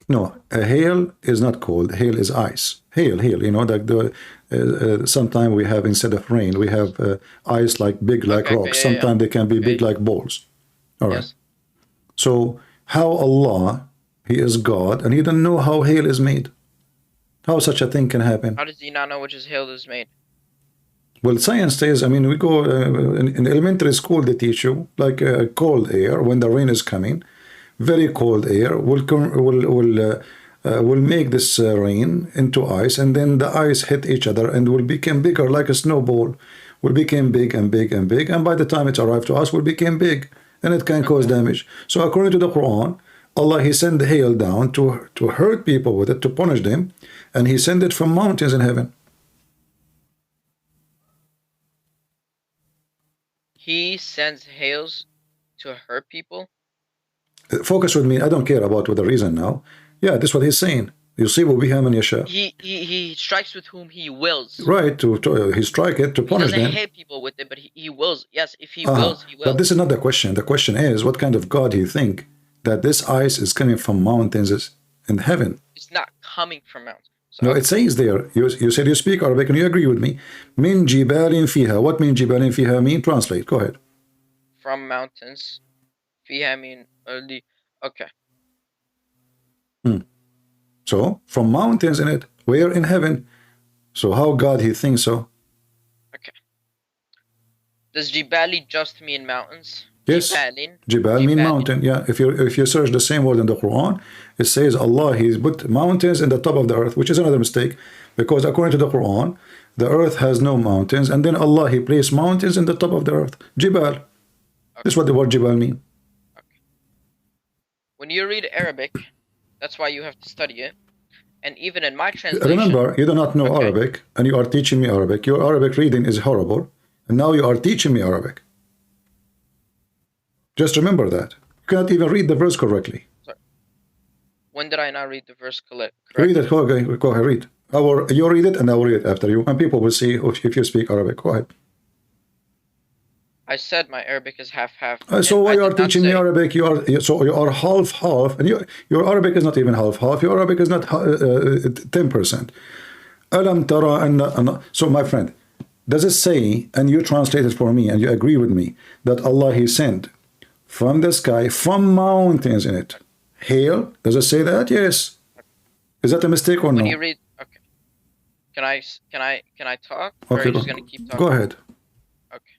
No, hail is not cold. Hail is ice. Hail. You know, like sometimes we have, instead of rain, we have ice like big like rocks. Sometimes they can be big like balls. All right. Yes. So how Allah, He is God, and He doesn't know how hail is made? How such a thing can happen? How does he not know which is hail is made? Well, science says, I mean, we go in elementary school, they teach you like cold air when the rain is coming. Very cold air will make this rain into ice, and then the ice hit each other and will become bigger like a snowball. Will become big and big and big, and by the time it arrives to us, will become big, and it can cause damage. So according to the Quran, Allah, He sent the hail down to hurt people with it, to punish them, and He sent it from mountains in heaven. He sends hails to hurt people? Focus with me. I don't care about what the reason now. Yeah, that's what He's saying. You see, what we have in Yasha. He strikes with whom He wills. Right, He strike it to punish them. He doesn't hit people with it, but he wills. Yes, if He wills, He wills. But this is not the question. The question is, what kind of God He think that this ice is coming from mountains in heaven? It's not coming from mountains. So No, it says there. You said you speak Arabic, and you agree with me. Min jibalin fiha. What min jibalin fiha mean? Translate. Go ahead. from mountains. Fiha mean okay. So from mountains in it, where in heaven? So how God He thinks so? Does Jibali just mean mountains? Yes. Jibalin. Jibal mean mountain. Yeah. If you search the same word in the Quran, it says Allah He's put mountains in the top of the earth, which is another mistake, because according to the Quran, the earth has no mountains, and then Allah He placed mountains in the top of the earth. Jibal. This is what the word Jibal mean. When you read Arabic, that's why you have to study it. And even in my translation, Remember, you do not know Arabic, and you are teaching me Arabic. Your Arabic reading is horrible, and now you are teaching me Arabic. Just remember that. You cannot even read the verse correctly. Sorry. When did I not read the verse correctly? Read it. Go ahead, read. You read it, and I will read it after you, and people will see if you speak Arabic. Go ahead. I said my Arabic is half-half. So why you are teaching me Arabic? You are half-half, and your Arabic is not even half-half. Your Arabic is not 10%. Alam tara. So my friend, does it say, and you translate it for me, and you agree with me, that Allah He sent from the sky, from mountains in it, hail? Does it say that? Yes. Is that a mistake or no? When you read, okay. Can I talk? Or are you just gonna keep talking? Go ahead. Okay.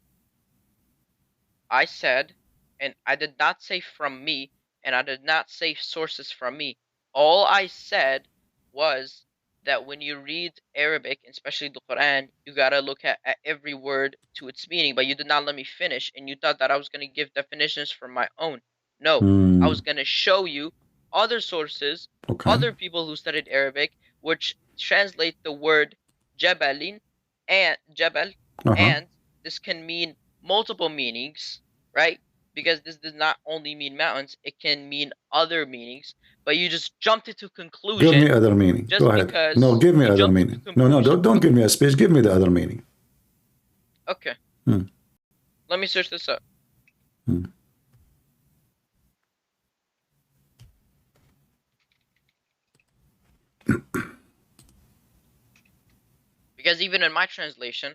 I said, and I did not say from me, and I did not say sources from me. All I said was that when you read Arabic, especially the Quran, you gotta look at every word to its meaning. But you did not let me finish, and you thought that I was gonna give definitions from my own. No, I was gonna show you other sources, other people who studied Arabic, which translate the word jabalin and jabal, and this can mean multiple meanings, right? Because this does not only mean mountains, it can mean other meanings. But you just jumped into conclusion. Give me other meaning. Go ahead. No, give me other meaning. No, don't give me a speech. Give me the other meaning. Okay. Let me search this up. Because even in my translation,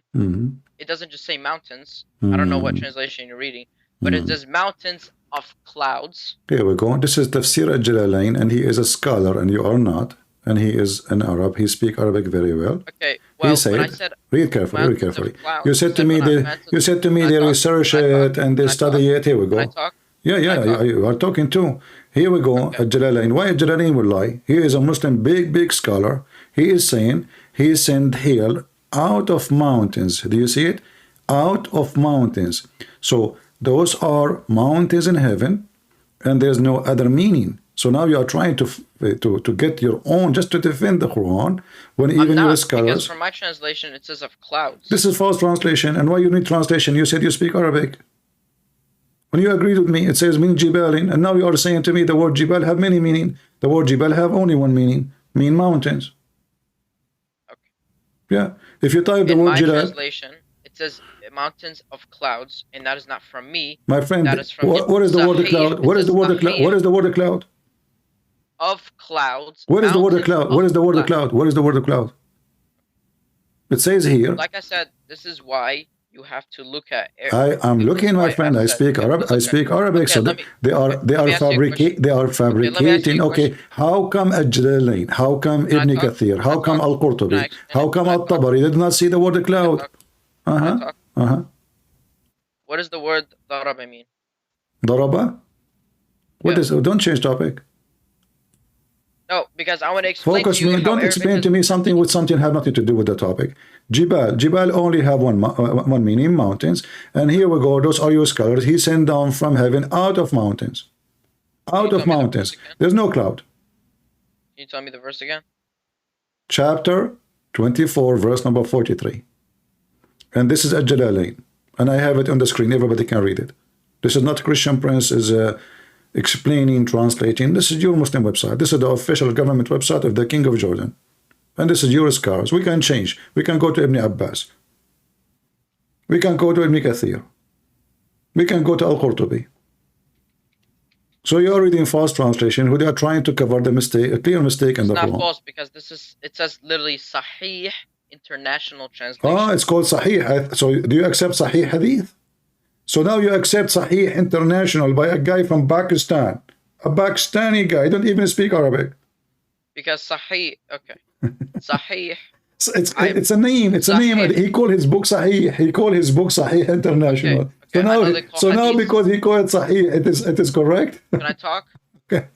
it doesn't just say mountains. I don't know what translation you're reading, but it says mountains of clouds. Here we go. This is Tafsir al-Jalalain, and he is a scholar, and you are not. And he is an Arab. He speaks Arabic very well. Okay. Well, he said, when I said read carefully, read carefully. You said to me they research it and they study it. Here we go. Yeah, you are talking too. Here we go. Al-Jalalain. Why Al-Jalalain will lie? He is a Muslim, big scholar. He is saying he sent hail out of mountains. Do you see it? Out of mountains. So those are mountains in heaven, and there's no other meaning. So now you are trying to get your own, just to defend the Quran, when even your scholars. Because from my translation it says of clouds. This is false translation. And why you need translation? You said you speak Arabic. When you agreed with me, it says min jibalin, and now you are saying to me the word jibal have many meaning. The word jibal have only one meaning, mean mountains. Okay. Yeah. If you type the word jibal. In my translation, it says mountains of clouds, and that is not from me. My friend, that is from what is the word cloud? What is the word cloud? What is the word cloud? of clouds. What is the word of mountains cloud? What is the word of cloud? What is the word of cloud? It says here. Like I said, this is why you have to look at. I am looking, my friend. I speak Arabic. I speak Arabic. So they are fabricating. Okay, how come Al-Jalalain? How come Ibn Kathir? How come Al-Qurtubi? How come Al-Tabari did not see the word cloud? What does the word daraba mean? Daraba? What is? Don't change topic. No, because I want to explain Focus to you me. Don't explain to me something with something have nothing to do with the topic. Jibal only have one meaning, mountains. And here we go. Those are your scholars. He sent down from heaven out of mountains. Out of mountains. There's no cloud. Can you tell me the verse again? Chapter 24, verse number 43. And this is Al-Jalalain. And I have it on the screen. Everybody can read it. This is not Christian Prince is explaining, translating. This is your Muslim website. This is the official government website of the King of Jordan. And this is your scholars. We can change. We can go to Ibn Abbas. We can go to Ibn Kathir. We can go to Al-Qurtubi. So you are reading false translation who they are trying to cover the mistake, a clear mistake in the Quran. It's not false because it says literally Sahih International Translation. Ah, it's called Sahih. So do you accept Sahih Hadith? So now you accept Sahih International by a guy from Pakistan. A Pakistani guy. Don't even speak Arabic. Because Sahih, okay. Sahih. It's a name. It's a name. He called his book Sahih. He called his book Sahih International. Okay. So now because he called it Sahih, it is correct. Can I talk? Okay.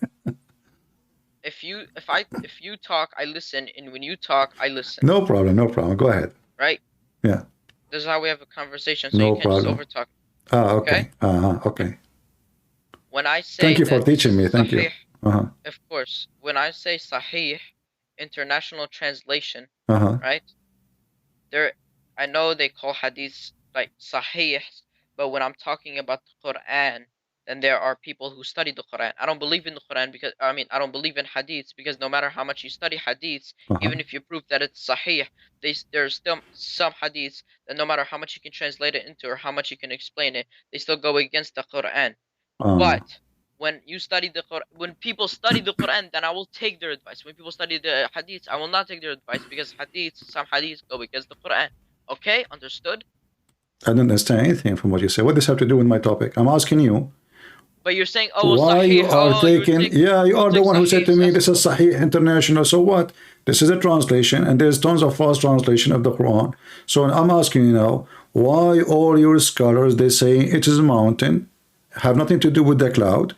If you talk, I listen, and when you talk, I listen. No problem. No problem. Go ahead. Right? Yeah. This is how we have a conversation. So No you can't problem. just overtalk. Ah, okay. Okay. When I say Thank you for teaching me. Thank you. Of course. When I say Sahih International Translation, right? I know they call hadiths like Sahih, but when I'm talking about the Quran, then there are people who study the Quran. I don't believe in the Quran because I don't believe in hadiths because no matter how much you study hadiths, even if you prove that it's Sahih, there's still some hadiths that no matter how much you can translate it into or how much you can explain it, they still go against the Quran. But when you study the Quran, when people study the Quran, then I will take their advice. When people study the hadiths, I will not take their advice because some hadiths go against the Quran. Okay, understood? I don't understand anything from what you say. What does this have to do with my topic? I'm asking you. But you're saying, oh, why Sahih, you are taking? Yeah, you are the one who said to me, Sahih. "This is Sahih International." So what? This is a translation, and there's tons of false translation of the Quran. So I'm asking you now, why all your scholars they say it is a mountain, have nothing to do with the cloud,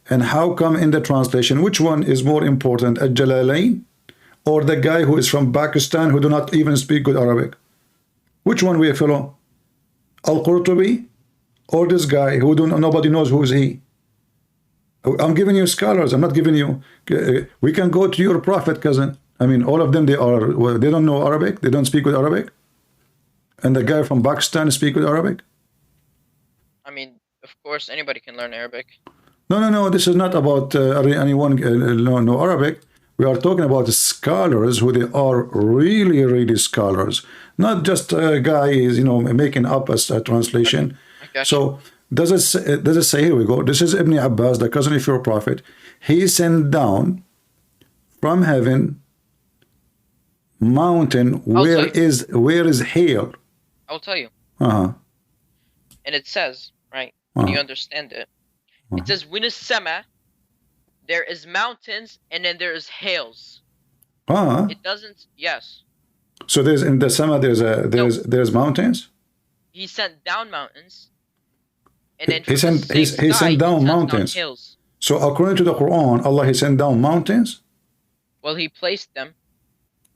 and how come in the translation, which one is more important, Al-Jalalain or the guy who is from Pakistan who do not even speak good Arabic? Which one we follow? Al-Qurtubi or this guy who nobody knows who is he? I'm giving you scholars. I'm not giving you. We can go to your prophet, cousin. I mean, all of them they don't know Arabic. They don't speak with Arabic. And the guy from Pakistan speak with Arabic. I mean, of course, anybody can learn Arabic. No. This is not about anyone know Arabic. We are talking about scholars who they are really scholars, not just guys making up a translation. So does it say, here we go, this is Ibn Abbas, the cousin of your prophet. He sent down from heaven mountain where is hail. I'll tell you. And it says, right, when you understand it, it says, when is Sama, there is mountains and then there is hails. It doesn't, yes. So there's in the Sama there's mountains? He sent down mountains. And then he sent down mountains. Hills. So according to the Quran, Allah he sent down mountains? Well, he placed them.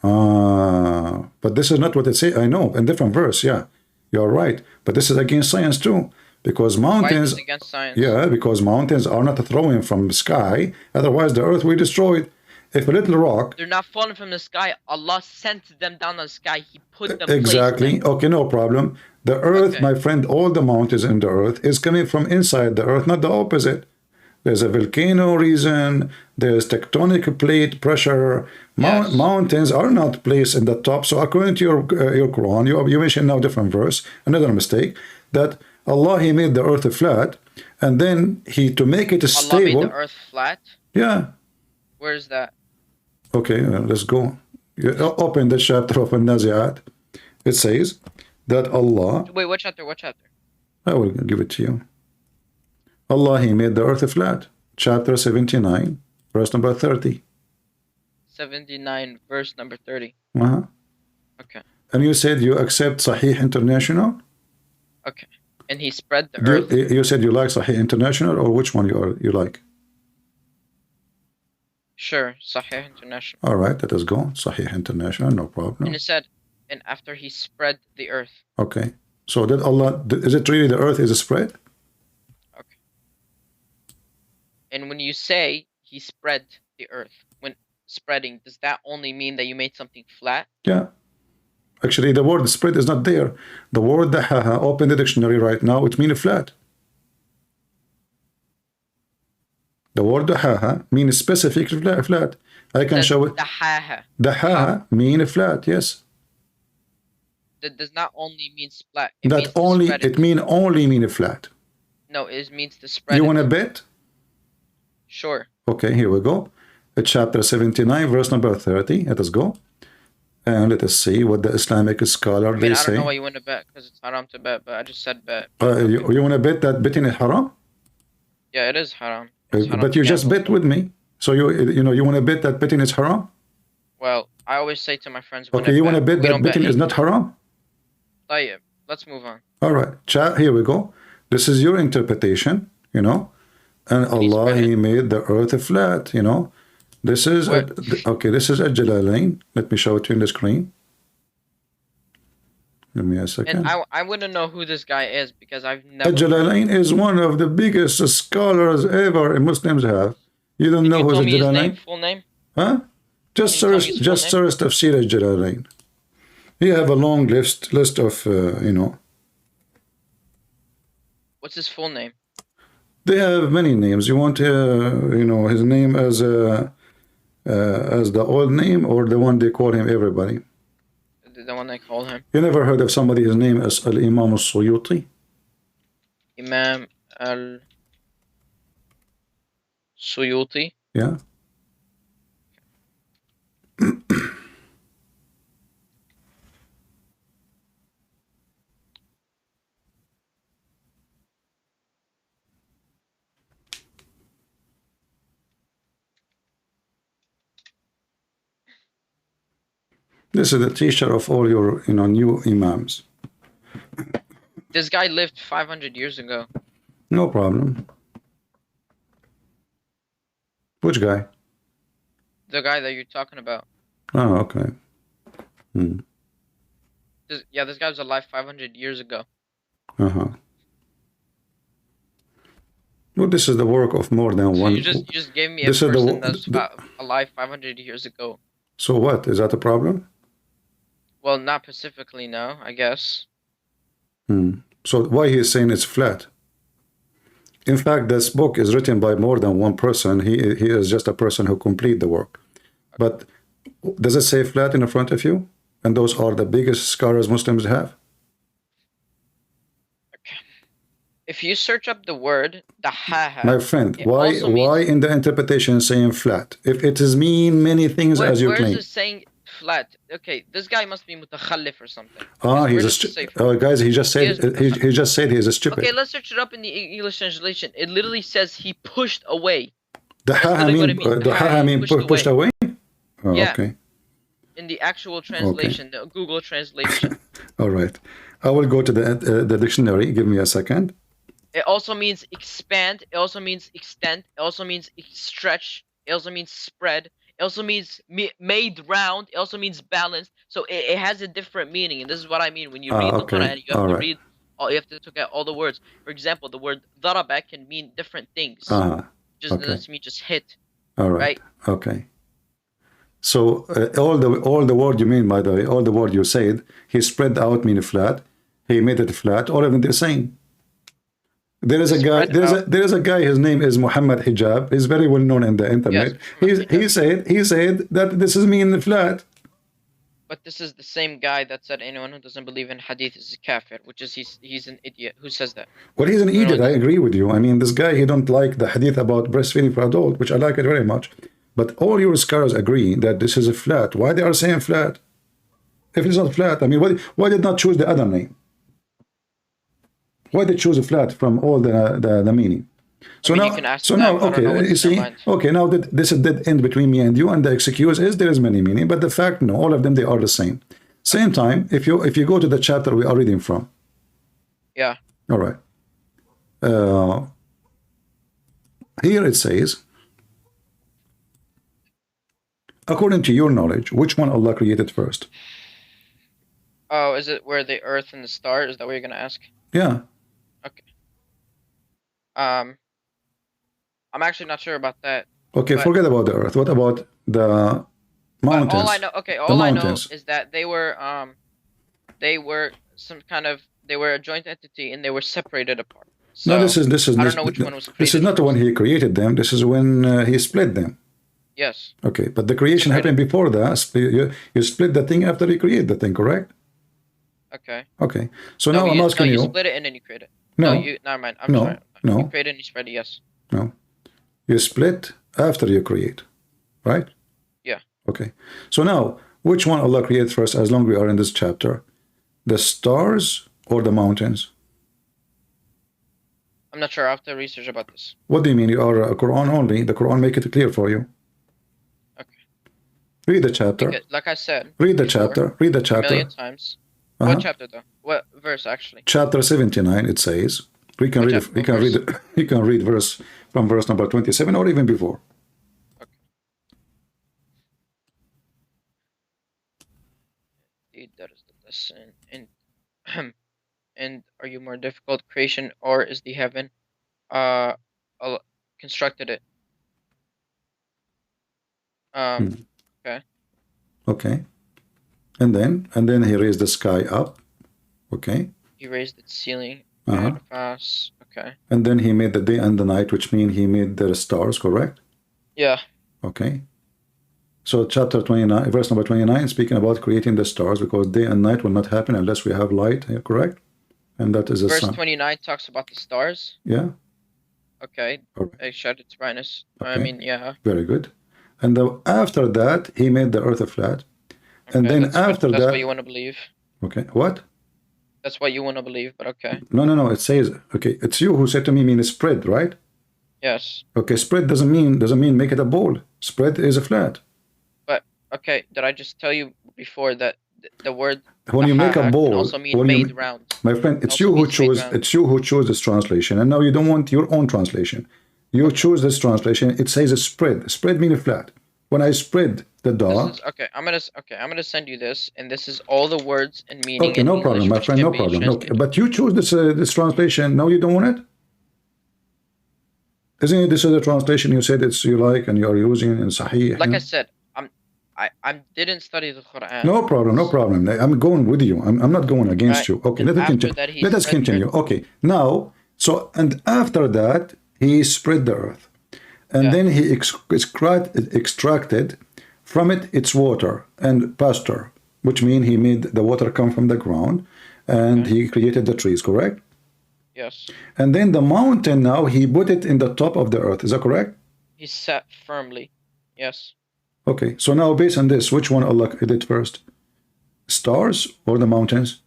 But this is not what it says. I know, in different verse, yeah. You're right. But this is against science too. Because mountains. Why is it against science? Yeah, because mountains are not throwing from the sky. Otherwise the earth will destroy it. If a little rock. They're not falling from the sky. Allah sent them down on the sky. He put them. Exactly. Okay, no problem. The earth, my friend, all the mountains in the earth is coming from inside the earth, not the opposite. There's a volcano reason. There's tectonic plate pressure. Mountains are not placed in the top. So according to your Quran, you mentioned now different verse, another mistake, that Allah he made the earth flat, and then to make it stable. Allah made the earth flat. Yeah. Where's that? Okay, let's go. You open the chapter of An-Nazi'at. It says that Allah... Wait, what chapter? What chapter? I will give it to you. Allah, He made the earth flat. Chapter 79, verse number 30. 79, verse number 30. Uh-huh. Okay. And you said you accept Sahih International? Okay. And He spread the earth. You said you like Sahih International, or which one you like? Sure, Sahih International. All right, let us go. Sahih International, no problem. And it said, and after He spread the earth. Okay. So did Allah, is it really the earth is spread? Okay. And when you say He spread the earth, when spreading, does that only mean that you made something flat? Yeah. Actually, the word spread is not there. The word dahaha, open the dictionary right now, it means flat. The word dahaha means specific flat. I can show it. Dahaha. Dahaha means flat, yes. That does not only mean flat. It mean only mean flat. No, it means to spread. You want to bet? Sure. Okay, here we go. Chapter 79, verse number 30. Let us go. And let us see what the Islamic scholar they I say. don't know why you want to bet, because it's haram to bet, but I just said bet. You want to bet that betting is haram? Yeah, it is haram. But you just bet with me. So you want to bet that betting is haram? Well, I always say to my friends, okay, you want to bet that betting is not haram? Let's move on. All right, here we go. This is your interpretation, and Allah, He made the earth flat, This is this is Al-Jalalain. Let me show it to you on the screen. Give me a second. And I wouldn't know who this guy is because I've never. Al-Jalalain is one of the biggest scholars ever Muslims have. You don't know who's Al-Jalalain? Full name? Huh? Just search Tafsir Al-Jalalain. He have a long list of What's his full name? They have many names. You want his name as the old name or the one they call him everybody? The one they call him. You never heard of somebody his name as Al-Imam Al-Suyuti? Imam Al-Suyuti? Yeah. This is the teacher of all your, new imams. This guy lived 500 years ago. No problem. Which guy? The guy that you're talking about. Oh, okay. This guy was alive 500 years ago. Uh-huh. Well, this is the work of more than one. You just gave me a person that's alive 500 years ago. So what? Is that a problem? Well, not specifically, no, I guess. So why he is saying it's flat? In fact, this book is written by more than one person. He is just a person who complete the work. But does it say flat in the front of you? And those are the biggest scholars Muslims have? Okay. If you search up the word dahaha, my friend, why in the interpretation saying flat? If it is mean many things as you claim. Where is it saying flat? Okay, this guy must be mutakhallif or something. Guys, he just said he is a stupid. Okay, let's search it up in the English translation. It literally says he pushed away. Dahaha mean pushed away? Oh, yeah. Okay. In the actual translation, the Google translation. All right. I will go to the dictionary. Give me a second. It also means expand. It also means extend. It also means stretch. It also means spread. It also means made round. It also means balanced. So it has a different meaning. And this is what I mean when you read the Quran. You have to read. You have to look at all the words. For example, the word daraba can mean different things. Just doesn't mean just hit. All right. Okay. So all the word you mean, by the way, all the word you said, he spread out mean flat. He made it flat. All of them the same. There is a guy. There is a guy. His name is Mohammed Hijab. He's very well known in the internet. Yes, he said that this is mean flat. But this is the same guy that said anyone who doesn't believe in hadith is a kafir, which is he's an idiot. Who says that? Well, he's an idiot. I agree with you. I mean, this guy, he don't like the hadith about breastfeeding for adult, which I like it very much. But all your scholars agree that this is a flat. Why they are saying flat? If it's not flat, I mean, why did not choose the other name? Why they choose a flat from all the meaning? So now, okay, you see, okay, now that this is dead end between me and you, and the excuse is there is many meaning, but the fact, no, all of them, they are the same. Same time, if you go to the chapter we are reading from. Yeah. All right. Here it says, according to your knowledge, which one Allah created first? Oh, is it where the earth and the stars? Is that what you're gonna ask? Yeah. Okay. I'm actually not sure about that. Okay, forget about the earth. What about the mountains? All I know, okay, all I know is that they were some kind of, they were a joint entity and they were separated apart. So, no, this is I don't know which one was created. This is not when he created them. This is when he split them. Yes. Okay, but the creation happened before that. You split the thing after you create the thing, correct? Okay. Okay. So now I'm asking you. You split it and then you create it. No. Never mind. I'm sorry. No. You create it and you spread it. Yes. No. You split after you create, right? Yeah. Okay. So now, which one Allah created first? As long as we are in this chapter, the stars or the mountains? I'm not sure. I have to research about this. What do you mean? You are a Quran only. The Quran make it clear for you. Okay. Read the chapter. Because, like I said. Read the chapter. Read the chapter. A million times. What chapter though? What verse actually? Chapter 79. It says. We can read. We can read. You can read verse from verse number 27 or even before. Okay. That is the lesson. And are you more difficult creation or is the heaven constructed it? Okay. Okay. And then he raised the sky up. Okay. He raised its ceiling. Fast. Okay. And then he made the day and the night, which means he made the stars, correct? Yeah. Okay. So chapter 29, verse number 29, speaking about creating the stars, because day and night will not happen unless we have light, correct? And that is a verse sun. 29 talks about the stars. Yeah. Okay. I shut its brightness. Okay. I mean, yeah. Very good. And after that, he made the earth flat. Okay, and then that's what you want to believe. Okay. What? That's what you want to believe, but okay. No. It says, okay, it's you who said to me, mean spread, right? Yes. Okay, spread doesn't mean make it a ball. Spread is a flat. But okay, did I just tell you before that the word when you make a ball can also mean made round? My friend, it's you who chose this translation, and now you don't want your own translation. You choose this translation. It says a spread. Spread means flat. When I spread the Dawah. Okay, I'm gonna send you this, and this is all the words and meaning. Okay, no problem, my friend, no problem. Okay, but you choose this translation. Now you don't want it. Isn't it? This is the translation you said you like and you are using in Sahih. Like I said, I didn't study the Quran. No problem. I'm going with you. I'm not going against you. Okay, let us continue. Okay, now and after that he spread the earth. And then he extracted from it its water and pasture, which means he made the water come from the ground, and he created the trees, correct? Yes. And then the mountain, now he put it in the top of the earth, is that correct? He sat firmly, yes. Okay, so now based on this, which one Allah did first? Stars or the mountains?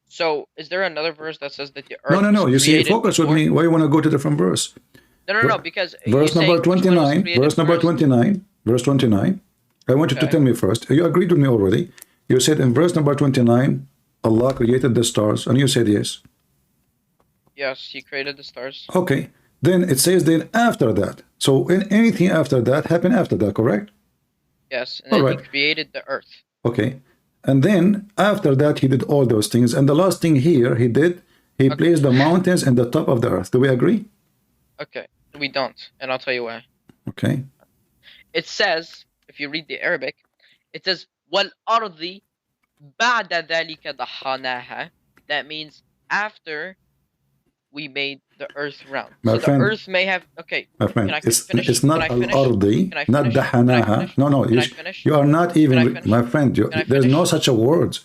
So, is there another verse that says that the earth No. You see, focus with me. Why you want to go to different verse? No, because verse number 29. Verse number 29. Verse 29. I want you to tell me first. You agreed with me already. You said in verse number 29, Allah created the stars, and you said yes. Yes, He created the stars. Okay. Then it says then after that. So anything after that happened after that, correct? Yes, and then He created the earth. Okay. And then after that, he did all those things. And the last thing here he did, he placed the mountains in the top of the earth. Do we agree? Okay, we don't. And I'll tell you why. Okay. It says, if you read the Arabic, it says, وَالْأَرْضِ بَعْدَ ذَلِكَ ضَحَّنَاهَا. That means after we made the earth round. My friend, the earth may have, my friend, it's not al-ardi, not dahanaha. No, you are not even, my friend, there's no such a word.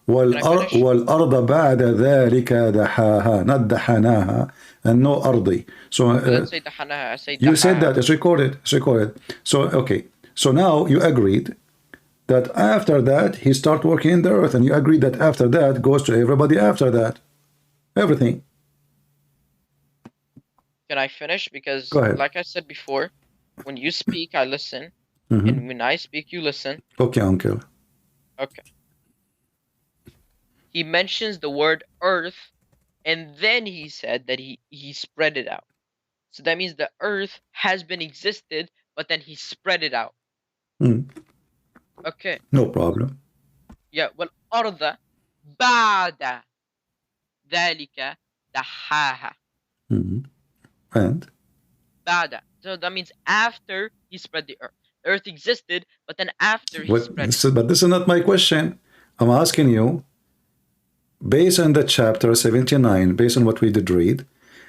والأرض بعد ذلك دحاها, not دحناها, and no أرضي. So I didn't say دحناها, I say you said دحاها. that, it's recorded, it's recorded. So okay, so now you agreed that after that he start working in the earth, and you agreed that after that goes to everybody after that, everything. Can I finish? Because Go ahead. like I said before, when you speak, I listen. Mhm. And when I speak, you listen. Okay, uncle. Okay. He mentions the word earth, and then he said that he spread it out. So that means the earth has been existed, but then he spread it out. Mm. Okay. No problem. Yeah. والأرض بعد ذلك دحاها. Mhm. And بعد. So that means after he spread the earth. The earth existed, but then after he but spread this is not my question. I'm asking you, based on the chapter 79, based on what we did read,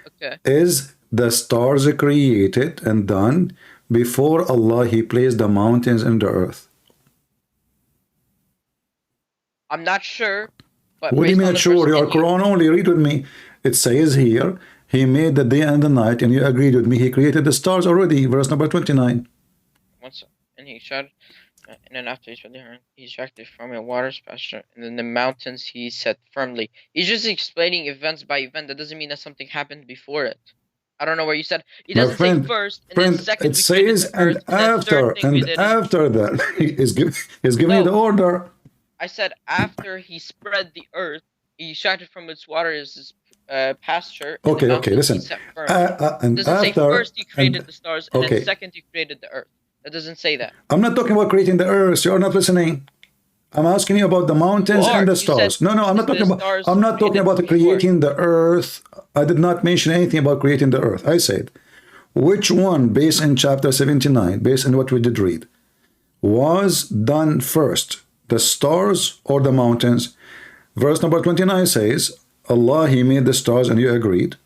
Okay. is the stars created and done before Allah he placed the mountains in the earth? I'm not sure, but What do you based mean on not the sure? verse Your in you- Quran only, read with me. It says here, he made the day and the night, and you agreed with me, he created the stars already, verse number 29. Once and he shot, and then after he spread the earth, he extracted from it waters, pasture, and then the mountains he set firmly. He's just explaining events by event. That doesn't mean that something happened before it. I don't know where you said. It My doesn't friend, say first, and then second it we created says the earth, and then after, third thing we and did. after that, he's giving you the order. I said after he spread the earth, he extracted from its waters pasture. And Okay, the okay, mountains he listen. set firmly. And It doesn't say after, first he created and- the stars, and okay. then second he created the earth. That doesn't say that. I'm not talking about creating the earth. You're not listening. I'm asking you about the mountains You are. and the You stars. said No, I'm not the talking about. stars I'm not talking about creating the earth. I did not mention anything about creating the earth. I said, which one, based in chapter 79, based on what we did read, was done first, the stars or the mountains? Verse number 29 says, Allah, he made the stars, and you agreed.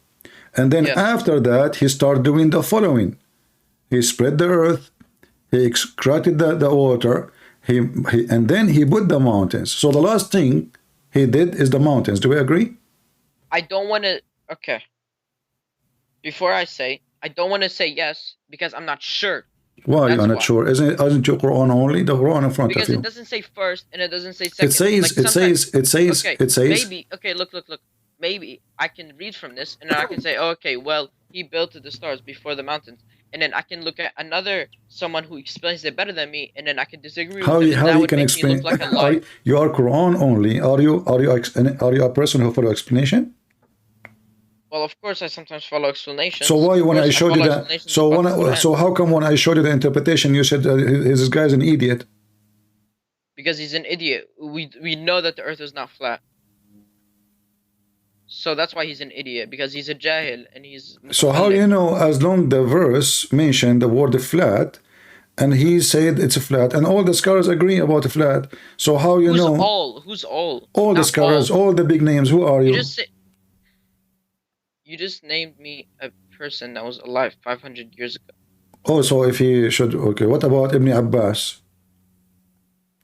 And then after that, he started doing the following. He spread the earth, he extracted the water, and then he put the mountains. So the last thing he did is the mountains. Do we agree? I don't want to. Okay. Before I say, I don't want to say yes because I'm not sure. Why That's you're not why. sure? Isn't your Quran only? The Quran in front Because of you. it doesn't say first and it doesn't say second. It says, Like it says, sometimes- it says, okay, it says. Maybe. Okay. Look. Maybe I can read from this and then I can say, oh, okay, well, he built the stars before the mountains, and then I can look at someone who explains it better than me, and then I can disagree with How them. you, and how that you would can make me explain? look like a liar. You are Quran only. Are you a person who follow explanation? Well, of course, I sometimes follow explanations. So why Of when course, I showed you follow that? explanations So about when the Quran. so how come when I showed you the interpretation, you said this guy's an idiot? Because he's an idiot. We know that the earth is not flat. So that's why he's an idiot, because he's a jahil and he's. So how you know, as long the verse mentioned the word flat, and he said it's flat, and all the scholars agree about flat. So how you Who's know? all? Who's all? All the Not scholars, all the big names. Who are you? You just named me a person that was alive 500 years ago. Oh, so if he should, okay. What about Ibn Abbas?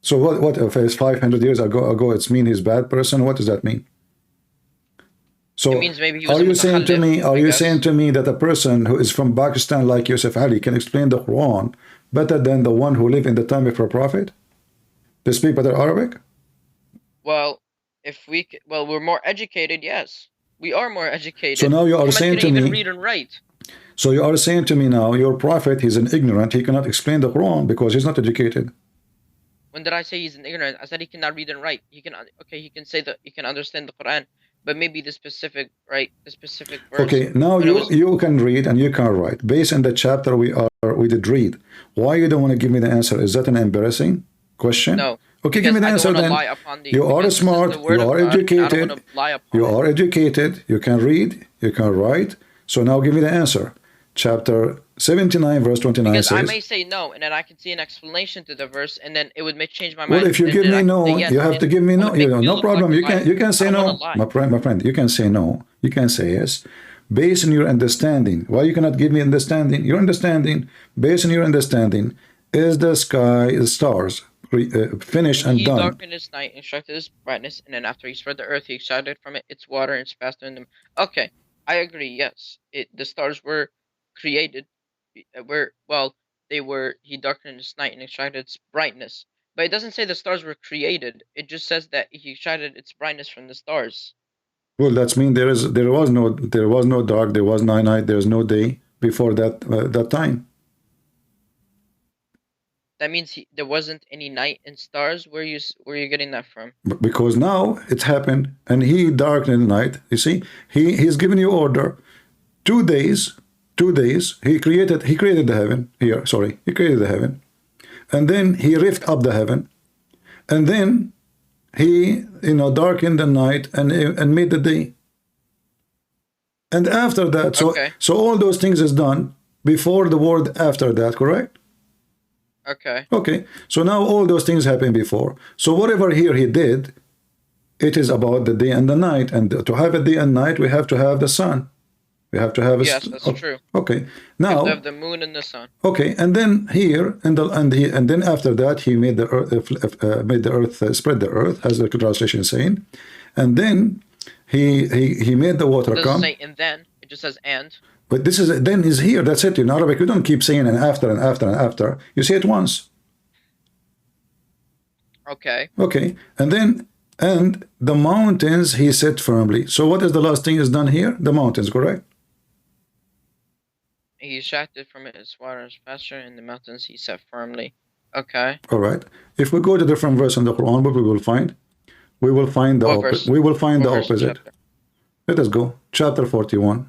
So what if it's 500 years ago? It's mean he's a bad person? What does that mean? So It means maybe he was are a you saying to me? mutakhallif, Are I you guess. saying to me that a person who is from Pakistan like Yusuf Ali can explain the Quran better than the one who lived in the time of our prophet? They speak better Arabic? Well, we're more educated. Yes, we are more educated. So now you are Muhammad saying couldn't to even me- read and write. So you are saying to me now, your prophet, he's an ignorant. He cannot explain the Quran because he's not educated. When did I say he's an ignorant? I said he cannot read and write. He can say that he can understand the Quran, but maybe the specific verse. Okay, now you can read and you can write. Based on the chapter we did read, why you don't want to give me the answer? Is that an embarrassing question? No. Okay, give me the because I answer don't then. wanna lie upon You are because this is smart, the word you of are God, and I don't educated, wanna lie upon you are educated, you can read, you can write. So now give me the answer. Chapter 79, verse 29 Because I says, may say no, and then I can see an explanation to the verse, and then it would change my mind. well, if you and give then me I can no, say yes, you have and to give me it no. would make me No look problem. like a You can say I don't no, wanna lie. my friend. You can say no. You can say yes, based on your understanding. Why you cannot give me understanding? Your understanding, based on your understanding, is the sky, the stars. finished and He done. darkened its night, instructed its brightness, and then after he spread the earth, he extracted from it its water and passed in them. Okay, I agree. Yes, the stars were created. He darkened its night and extracted its brightness. But it doesn't say the stars were created. It just says that he extracted its brightness from the stars. Well, that's mean there was no dark, there was no night, there's no day before that time. That means there wasn't any night and stars. Where are you getting that from? Because now it's happened, and he darkened the night. You see, he's given you order. 2 days. He created the heaven. He created the heaven, and then he rifted up the heaven, and then he darkened the night and made the day. And after that, so all those things is done before the word after that, correct? Okay, so now all those things happened before. So whatever here he did, it is about the day and the night. And to have a day and night, we have to have the sun. We have to have a... Yes, that's true. Okay, now... We have to have the moon and the sun. Okay, and then here, and then after that, he made the earth, spread the earth, as the translation is saying. And then he made the water It come. doesn't say and then, it just says and. But this is then is here. That's it. In Arabic, we don't keep saying and after and after and after. You say it once. Okay. Okay, and the mountains he set firmly. So what is the last thing is done here? The mountains, correct? He extracted from it its water's pasture, and the mountains he set firmly. Okay. All right. If we go to different verse in the Quran, what we will find? We will find the opposite. We will find the opposite. Let us go. Chapter 41.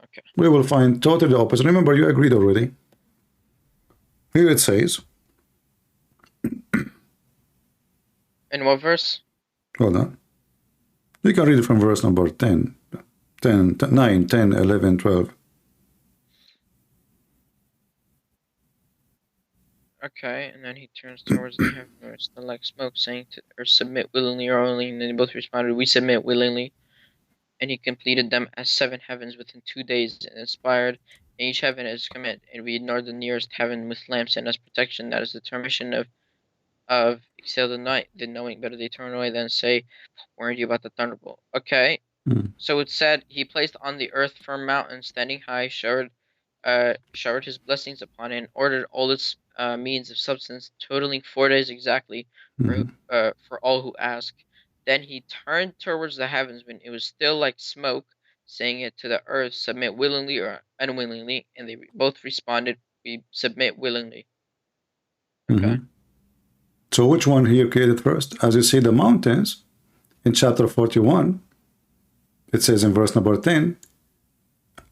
Okay. We will find totally the opposite. Remember, you agreed already. Here it says. In what verse? Hold on. You can read it from verse number 10, 9, 10, 11, 12. Okay, and then he turns towards the heaven, where it's not like smoke, saying to or submit willingly or only, and then they both responded, we submit willingly. And he completed them as 7 heavens within 2 days, and inspired each heaven as command, and we ignored the nearest heaven with lamps and as protection. That is the termination of exhale the night, the knowing better they turn away than say, warned you about the thunderbolt. Okay. So it said he placed on the earth firm mountains standing high, showered his blessings upon it, and ordered all its means of substance, totaling 4 days exactly for all who ask. Then he turned towards the heavens when it was still like smoke, saying it to the earth, submit willingly or unwillingly, and they both responded, we submit willingly. Okay. So which one here created first? As you see, the mountains in chapter 41, it says in verse number 10,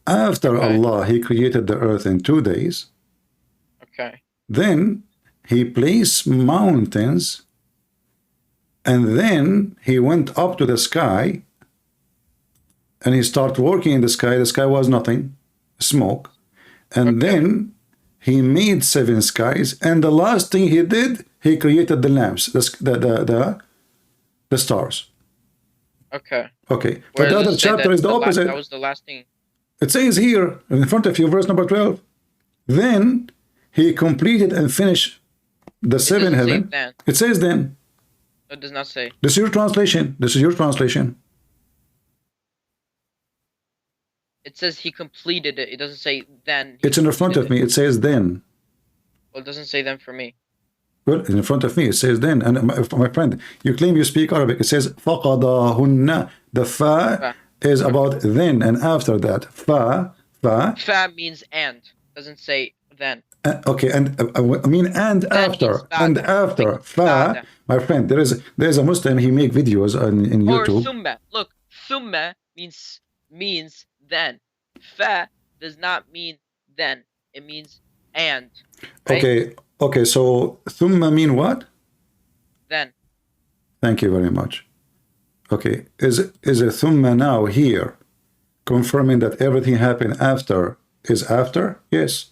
after Allah, he created the earth in 2 days. Okay. Then he placed mountains, and then he went up to the sky, and he started working in the sky. The sky was nothing, smoke. And then he made 7 skies, and the last thing he did, he created the lamps, the stars. Okay. Okay. But the other chapter is the opposite. That was the last thing. It says here in front of you, verse number 12. Then he completed and finished the 7 heaven. It says then. It does not say. This is your translation. This is your translation. It says he completed it. It doesn't say then. It's in the front of me. It says then. Well, it doesn't say then for me. Well, in front of me, it says then. And my friend, you claim you speak Arabic. It says فَقَضَاهُنَّ. The fa is about then and after that. Fa. Fa means and. Doesn't say then. Okay, and I mean and after. And after. Fa. My friend, there's a Muslim, he make videos in YouTube. Or thumma. Look, thumma means then. Fa does not mean then. It means and. Right? Okay, so thumma mean what? Then. Thank you very much. Okay, is a thumma now here confirming that everything happened after is after? Yes.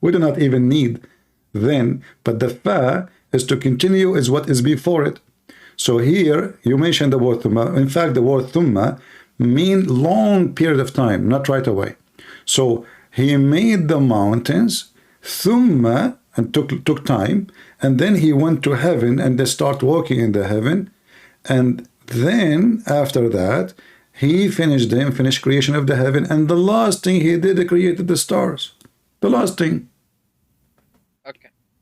We do not even need then, but the fa is to continue is what is before it. So here you mentioned the word thumma. In fact, the word thumma mean long period of time, not right away. So he made the mountains ثم, and took time, and then he went to heaven and they start walking in the heaven, and then after that he finished creation of the heaven, and the last thing he did, he created the stars. The last thing.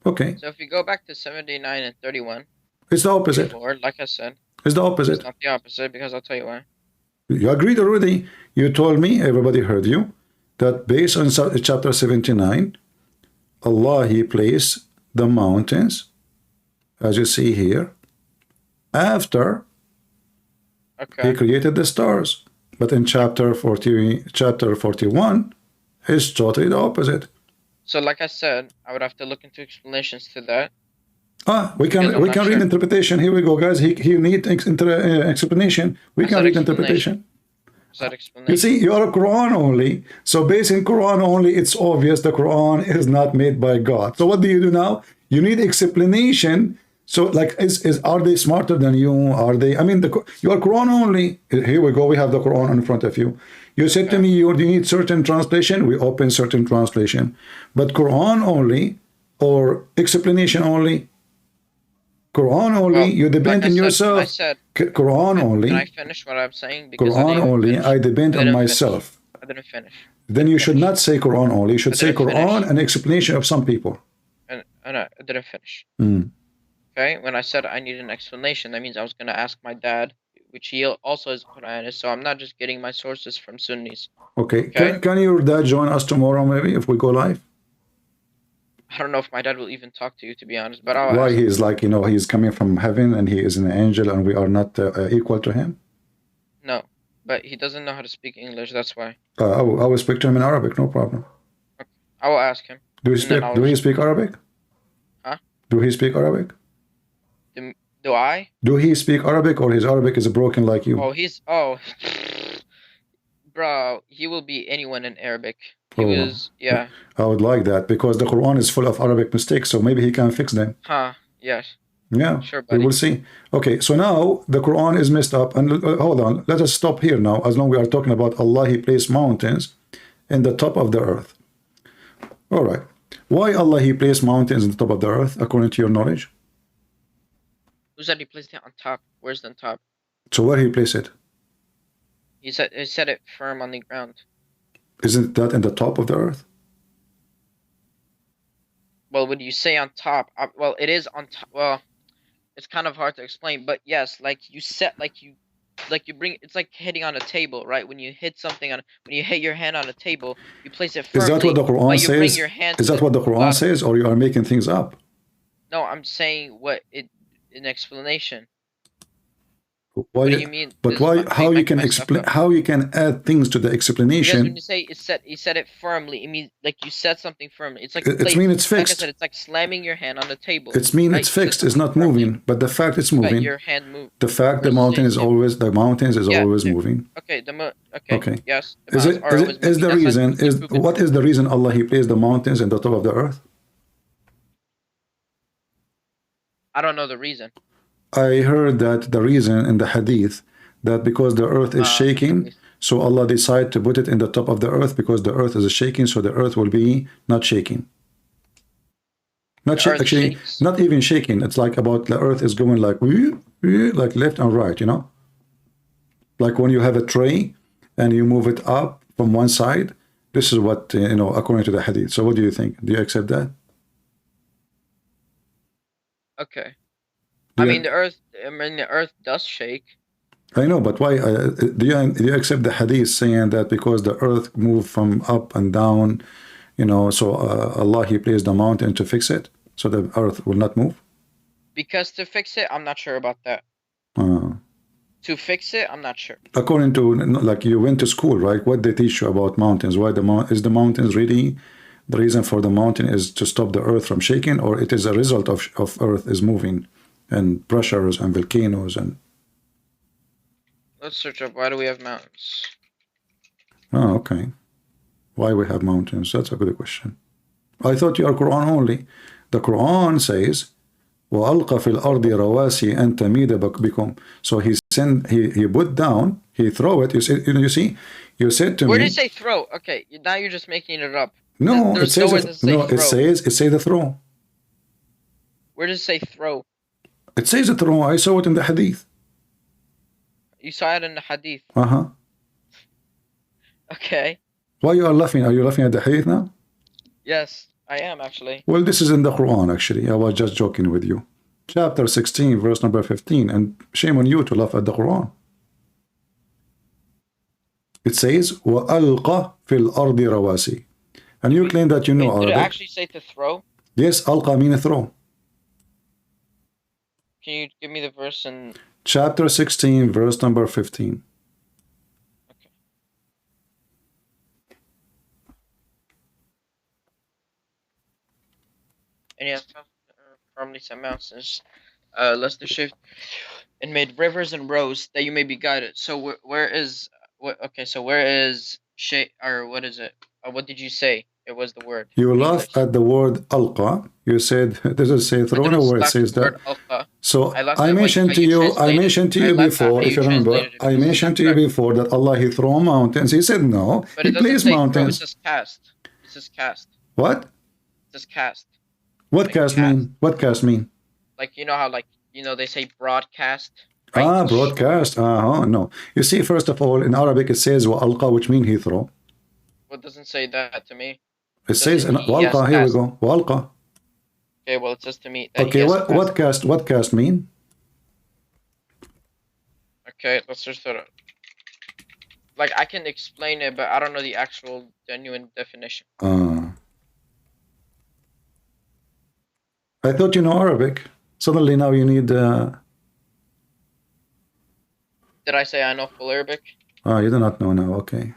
Okay. So if you go back to 79 and 31, it's the opposite. Before, like I said, it's the opposite. It's not the opposite, because I'll tell you why. You agreed already. You told me, everybody heard you, that based on chapter 79, Allah, he placed the mountains, as you see here, after he created the stars. But in chapter 41, it's totally the opposite. So like I said, I would have to look into explanations to that. We can read interpretation. Here we go, guys. He needs explanation. We can read interpretation. You see, you are a Quran only. So based in Quran only, it's obvious the Quran is not made by God. So what do you do now? You need explanation. So like, are they smarter than you? Are they? I mean, you are Quran only. Here we go. We have the Quran in front of you. You said to me, you need certain translation. We open certain translation. But Quran only or explanation only? Quran only, you depend on yourself. I said, Quran only. Can I finish what I'm saying? Because Quran only, I depend on myself. I didn't finish. Then you should not say Quran only. You should say Quran and explanation of some people. And I didn't finish. Mm. Okay, when I said I need an explanation, that means I was going to ask my dad, which he also is Quranist, so I'm not just getting my sources from Sunnis. Okay. Can your dad join us tomorrow, maybe, if we go live? I don't know if my dad will even talk to you, to be honest. But why he's like, he's coming from heaven and he is an angel and we are not equal to him? No, but he doesn't know how to speak English. That's why. I will speak to him in Arabic, no problem. Okay. I will ask him. Do he speak Arabic? Huh? Do he speak Arabic? Do I? Do he speak Arabic, or his Arabic is broken like you? Bro, he will be anyone in Arabic. He was, yeah. I would like that, because the Quran is full of Arabic mistakes, so maybe he can fix them. Yes. Yeah, sure, buddy. We will see. Okay, so now the Quran is messed up, and hold on, let us stop here now. As long as we are talking about Allah, he placed mountains in the top of the earth. All right. Why Allah, he placed mountains in the top of the earth, according to your knowledge? Who said he placed it on top? Where's the top? So where he placed it? He said it firm on the ground. Isn't that in the top of the earth? Well, would you say on top? Well, it is on top. Well, it's kind of hard to explain, but yes, like you bring, it's like hitting on a table, right? When you hit something when you hit your hand on a table, you place it firmly. Is that what the Quran says? Is that what the Quran says, or you are making things up? No, I'm saying an explanation. Why, what do you mean? But why? How you can explain? How you can add things to the explanation? Because when you say he said it firmly, it means like you said something firmly. It's like it means it's fixed. Like I said, it's like slamming your hand on the table. It means it's fixed. It's not moving. But the fact it's moving. But your hand moved. The fact the mountain is always always moving. Okay. Okay. Yes. What is the reason Allah, he placed the mountains in the top of the earth? I don't know the reason. I heard that the reason in the hadith, that because the earth is shaking, so Allah decided to put it in the top of the earth, because the earth is shaking, so the earth will be not shaking. Actually, not even shaking. It's like about the earth is going like left and right, Like when you have a tray and you move it up from one side. This is what, according to the hadith. So what do you think? Do you accept that? Okay. The earth does shake. I know, but why? Do you accept the hadith saying that because the earth moved from up and down, so Allah, he placed the mountain to fix it, so the earth will not move? Because to fix it, I'm not sure about that. To fix it, I'm not sure. According to, like, you went to school, right? What they teach you about mountains? Why is the mountains really, the reason for the mountain is to stop the earth from shaking, or it is a result of earth is moving? And pressures and volcanoes and... Let's search up, why do we have mountains? Oh, okay. Why we have mountains? That's a good question. I thought you are Quran only. The Quran says, وَأَلْقَ فِي الْأَرْضِ رَوَاسِي أَن تَمِيدَ بِكُمْ. So he put down, he throw it. You see, you said to me... Where did it say throw? Okay, now you're just making it up. No, it There's says nowhere that say no. It throw. says the throw. Where does it say throw? It says the throw. I saw it in the hadith. You saw it in the hadith. Uh-huh. Okay. Why you are laughing? Are you laughing at the hadith now? Yes, I am actually. Well, this is in the Quran, actually. I was just joking with you. Chapter 16, verse number 15. And shame on you to laugh at the Quran. It says, وَأَلْقَ فِي الْأَرْضِ رَوَاسِي. And you claim that you know Did it Arabic. actually say to throw? Yes, alqa means throw. Can you give me the verse in... Chapter 16, verse number 15. And yes, firmly set mountains, lest the shift, and made rivers and roads that you may be guided. So where is what? Okay, so where is or what is it? What did you say? It was the word. You laugh at the word alqa. You said, does it say thrown or where it says that? So I mentioned to you, before, if you remember, I mentioned to you before that Allah, he throw mountains. He said no, but he placed mountains. It says cast. It says cast. What? It says cast. What cast mean? What cast mean? Like, you know how, like, you know, they say broadcast. Right? Ah, broadcast. No. You see, first of all, in Arabic it says wa alqa, which mean he throw. Well, it doesn't say that to me. It says walqa. Here we go. Walqa. Okay, well, it says to me. That Okay, what cast mean? Okay, let's just sort of, like, I can explain it, but I don't know the actual genuine definition. I thought you know Arabic. Suddenly now you need. Did I say I know full Arabic? You do not know now. Okay.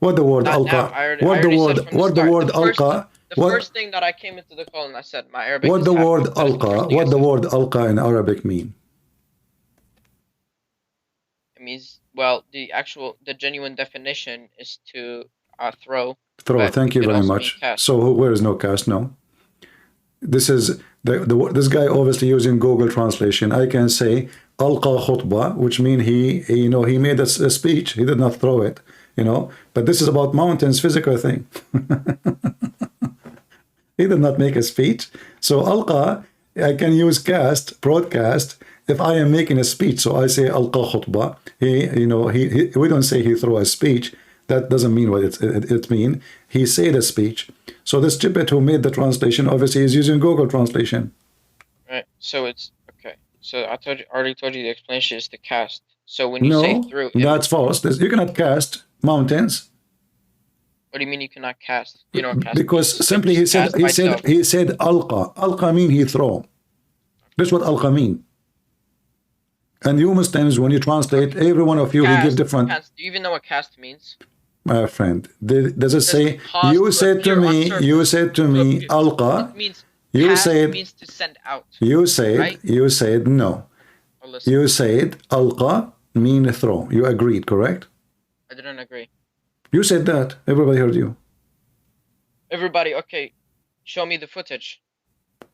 What the word alqa? What the word alqa? The first thing that I came into the call and I said my Arabic. What the word alqa? What the word alqa in Arabic mean? It means, well, the genuine definition is to throw. Throw. Thank you very much. So where is no cast? No. This is this guy obviously using Google translation. I can say alqa khutbah, which mean he made a speech. He did not throw it, but this is about mountains, physical thing. He did not make a speech. So alqa, I can use cast, broadcast, if I am making a speech. So I say alqa khutbah. We don't say he threw a speech. That doesn't mean what it mean. He said a speech. So the stupid who made the translation obviously is using Google translation. Right. So it's okay. So I already told you the explanation is to cast. So when you say through, that's false. You cannot cast mountains. What do you mean you cannot cast? You know, cast because simply he said alqa. Alqa mean he throw. That's what alqa mean. And you Muslims, when you translate, every one of you will give different. Cast. Do you even know what cast means? My friend, does it say? You said to me, alqa. You said means to send out. You said, right? You said no. Oh, you said alqa mean throw. You agreed, correct? I didn't agree. You said that. Everybody heard you. Everybody, okay. Show me the footage.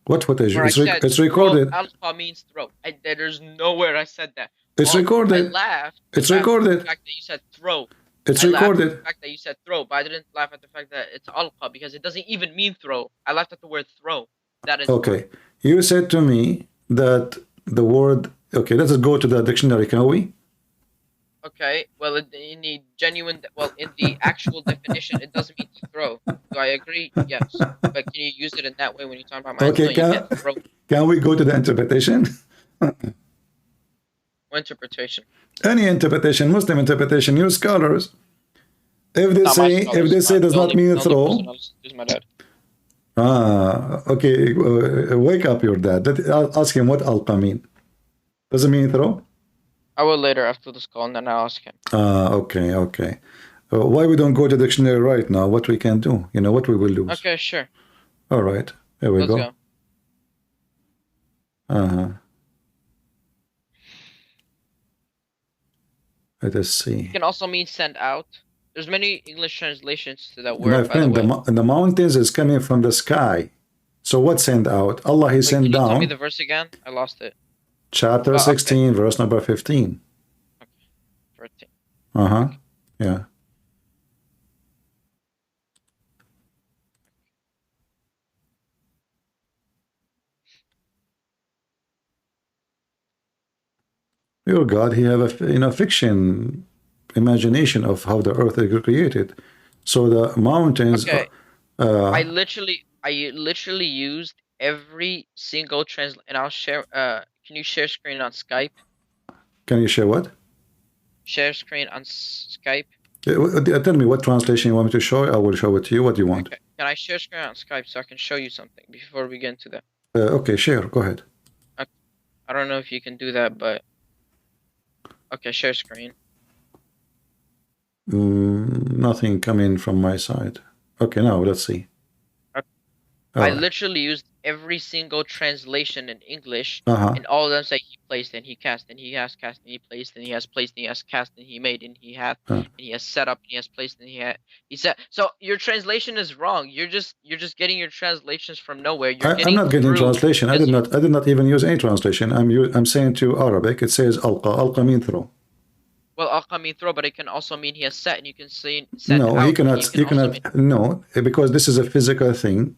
What footage? It's recorded. Alqa means throw. There's nowhere I said that. It's recorded. I laughed. It's recorded. The fact that you said throw. It's recorded. recorded. At the fact that you said throw, but I didn't laugh at the fact that it's alqa because it doesn't even mean throw. I laughed at the word throw. That is okay. You said to me that the word. Okay, let's go to the dictionary, can we? Okay. Well, in the genuine, in the actual definition, it doesn't mean to throw. Do I agree? Yes. But can you use it in that way when you're talking about my? Okay. Can we go to the interpretation? What interpretation? Any interpretation, Muslim interpretation, you scholars. If they say does not mean throw. My dad. Okay. Wake up your dad. Ask him what alqa mean. Does it mean throw? I will later after this call and then I'll ask him. Okay. Why we don't go to the dictionary right now? What we can do? What we will lose. Okay, sure. All right. Here we Let's go. Let us see. It can also mean send out. There's many English translations to that word. My friend, the mountains is coming from the sky. So what send out? Allah, he sent down. Can you tell me the verse again? I lost it. Chapter 16, okay. Verse number 15. Okay. 13. Yeah. Your God, he have a fiction, imagination of how the earth is created. So the mountains. Okay. I literally used every single and I'll share. Can you share screen on Skype? Can you share what? Share screen on Skype. Tell me what translation you want me to show. I will show it to you. What do you want? Okay. Can I share screen on Skype so I can show you something before we get into that? Okay, share. Go ahead. I don't know if you can do that, but okay, share screen. Nothing coming from my side. Okay, now let's see. I literally used every single translation in English, Uh-huh. and all of them say he placed and he cast and he has cast and he placed and he has placed and he has cast and he made and he had and he has set up and he has placed and he said. So your translation is wrong. You're just getting your translations from nowhere. I'm not getting translation. I did not even use any translation. I'm saying to Arabic. It says alqa. Alqa mean throw. Well, alqa mean throw, but it can also mean he has set, and you can say set. No, out, he cannot. You cannot. No, because this is a physical thing.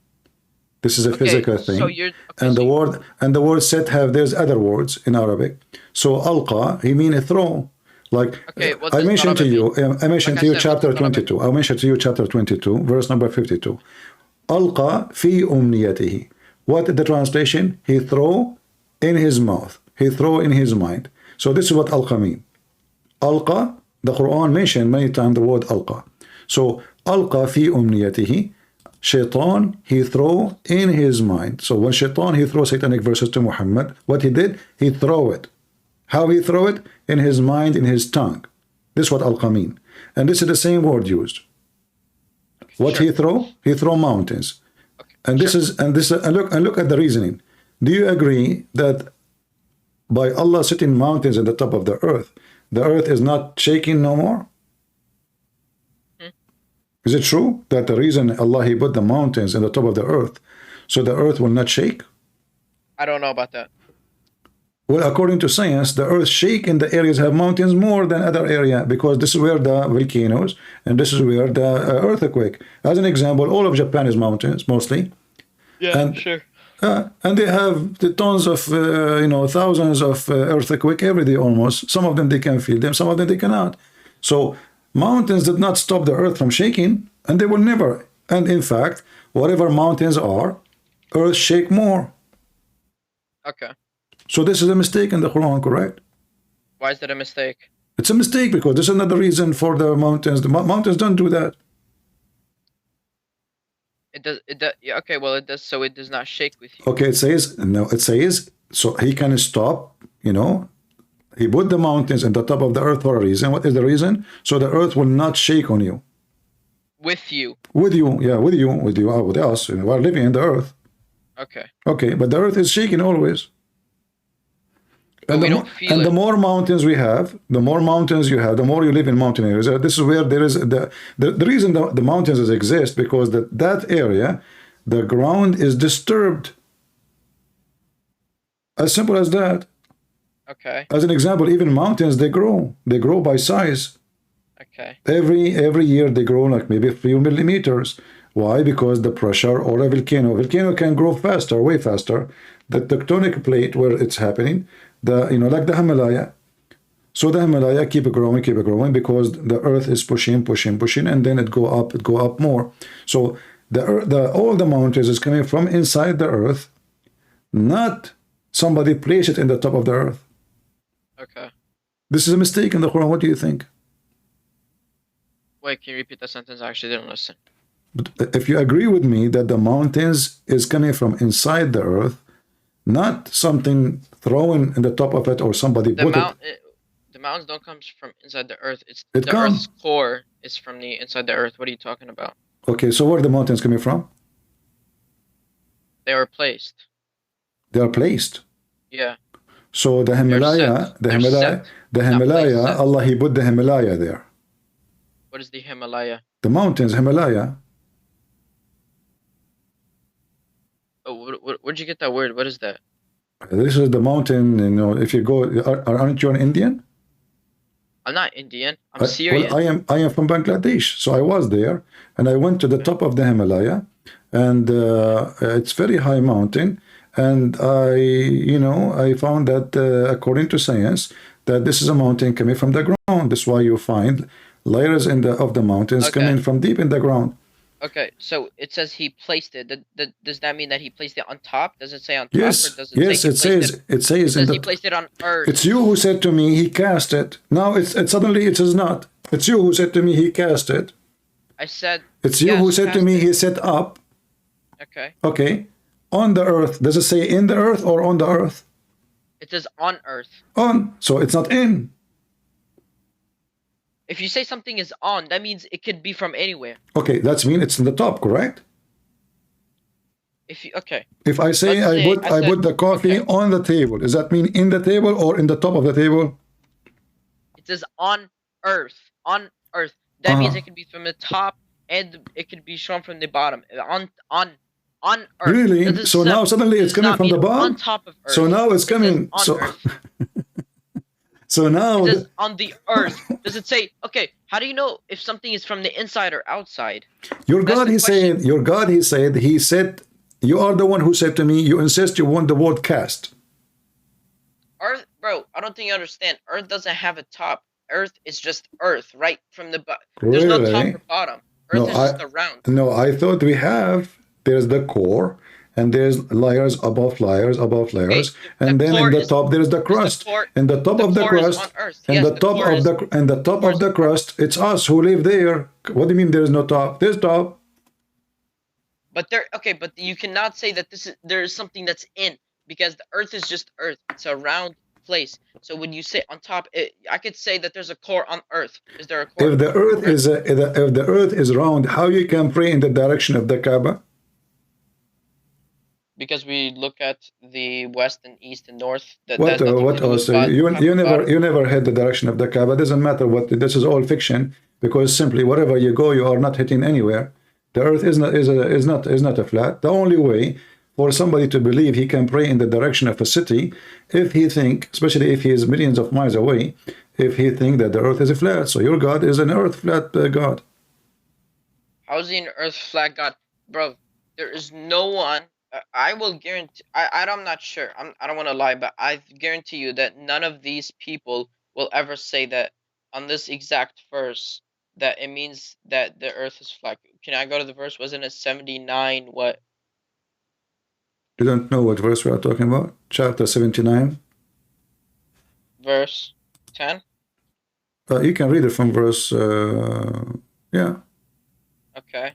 This is a physical thing. So you're, and the word set there's other words in Arabic. So alqa, he mean a throw. Like I mentioned to you, chapter 22. I mentioned to you chapter 22, verse number 52. Alqa fi umniyatihi. What is the translation? He throw in his mouth. He throw in his mind. So this is what alqa mean. Alqa, the Quran mentioned many times the word alqa. So alqa fi umniyatihi. Shaitan, he throw in his mind. So when Shaitan, he throw satanic verses to Muhammad, what he did, he throw it. How he throw it? In his mind, in his tongue. This is what alqa mean. And this is the same word used. What he throw? He throw mountains. And this is and look at the reasoning. Do you agree that by Allah setting mountains at the top of the earth is not shaking no more? Is it true that the reason Allah he put the mountains in the top of the earth so the earth will not shake? I don't know about that. Well, according to science, the earth shake in the areas have mountains more than other area because this is where the volcanoes and this is where the earthquake. As an example, all of Japan is mountains mostly. Yeah, and, sure. And they have the tons of thousands of earthquake every day almost. Some of them they can feel them, some of them they cannot. So mountains did not stop the earth from shaking, and they will never. And in fact, whatever mountains are, earth shake more. Okay. So this is a mistake in the Quran, correct? Why is that a mistake? It's a mistake because this is not the reason for the mountains. The mountains don't do that. It does. Yeah, okay. Well, it does. So it does not shake with you. Okay. It says so he can stop. He put the mountains at the top of the earth for a reason. What is the reason? So the earth will not shake on you. With you. With you, yeah, with you, with us. We're living in the earth. Okay. Okay, but the earth is shaking always. But we don't feel it. The more mountains we have, the more mountains you have, the more you live in mountain areas. This is where there is the reason the mountains exist because that area, the ground is disturbed. As simple as that. Okay. As an example, even mountains, they grow by size. Okay. Every year they grow like maybe a few millimeters. Why? Because the pressure or a volcano can grow faster, way faster. The tectonic plate where it's happening, like the Himalaya. So the Himalaya keep growing because the earth is pushing, and then it go up more. So all the mountains is coming from inside the earth, not somebody place it in the top of the earth. Okay. This is a mistake in the Quran. What do you think? Wait, can you repeat that sentence? I actually didn't listen. But if you agree with me that the mountains is coming from inside the earth, not something thrown in the top of it or somebody put it. The mountains don't come from inside the earth. Earth's core is from the inside the earth. What are you talking about? Okay, so where are the mountains coming from? They were placed. They are placed. Yeah. So the Himalaya, Allah he put the Himalaya there. What is the Himalaya? The mountains, Himalaya. Oh, where'd you get that word? What is that? This is the mountain. If you go, aren't you an Indian? I'm not Indian. I'm Syrian. Well, I am from Bangladesh. So I was there, and I went to the top of the Himalaya, and it's very high mountain. And I found that according to science, that this is a mountain coming from the ground. That's why you find layers of the mountains coming from deep in the ground. Okay, so it says he placed it. Does that mean that he placed it on top? Does it say on top? Yes, Or does it yes, say it says he placed it on earth. It's you who said to me he cast it. Now it's suddenly it is not. It's you who said to me he cast it. I said. It's you who said to me he set up. Okay. Okay. On the earth. Does it say in the earth or on the earth? It says on earth. On. So it's not in. If you say something is on, that means it could be from anywhere. Okay, that means it's in the top, correct? Okay. If I say I put the coffee on the table, does that mean in the table or in the top of the table? It says on earth. On earth. That means it could be from the top and it could be shown from the bottom. On earth. Really? So now suddenly it's coming from the bottom? On top of earth. So now it's coming. On earth. So now it says on the earth. Does it say, okay, how do you know if something is from the inside or outside? Your God, he said, you are the one who said to me, you insist you want the word cast. Earth, bro, I don't think you understand. Earth doesn't have a top. Earth is just earth, right? From the bottom. There's no top or bottom. Earth is just a round. No, I thought there's the core, and there's layers above layers above layers, and then in the top there's the crust. And the top of the crust, and the top of the crust, it's us who live there. What do you mean there's no top? There's top. But but you cannot say that there is something that's in, because the earth is just earth. It's a round place. So when you say on top, I could say that there's a core on earth. Is there a core? If the earth is round, how you can pray in the direction of the Kaaba? Because we look at the west and east and north. What else? You never had the direction of the Kaaba. Doesn't matter what. This is all fiction, because simply wherever you go, you are not hitting anywhere. The earth is not a flat. The only way for somebody to believe he can pray in the direction of a city, if he think, especially if he is millions of miles away, if he think that the earth is a flat. So your God is an earth flat God. How is he an earth flat God, bro? There is no one. I will guarantee. I'm not sure. I don't want to lie, but I guarantee you that none of these people will ever say that on this exact verse that it means that the earth is flat. Can I go to the verse? Wasn't it 79? What? You don't know what verse we are talking about? Chapter 79. Verse 10. You can read it from verse. Yeah. Okay.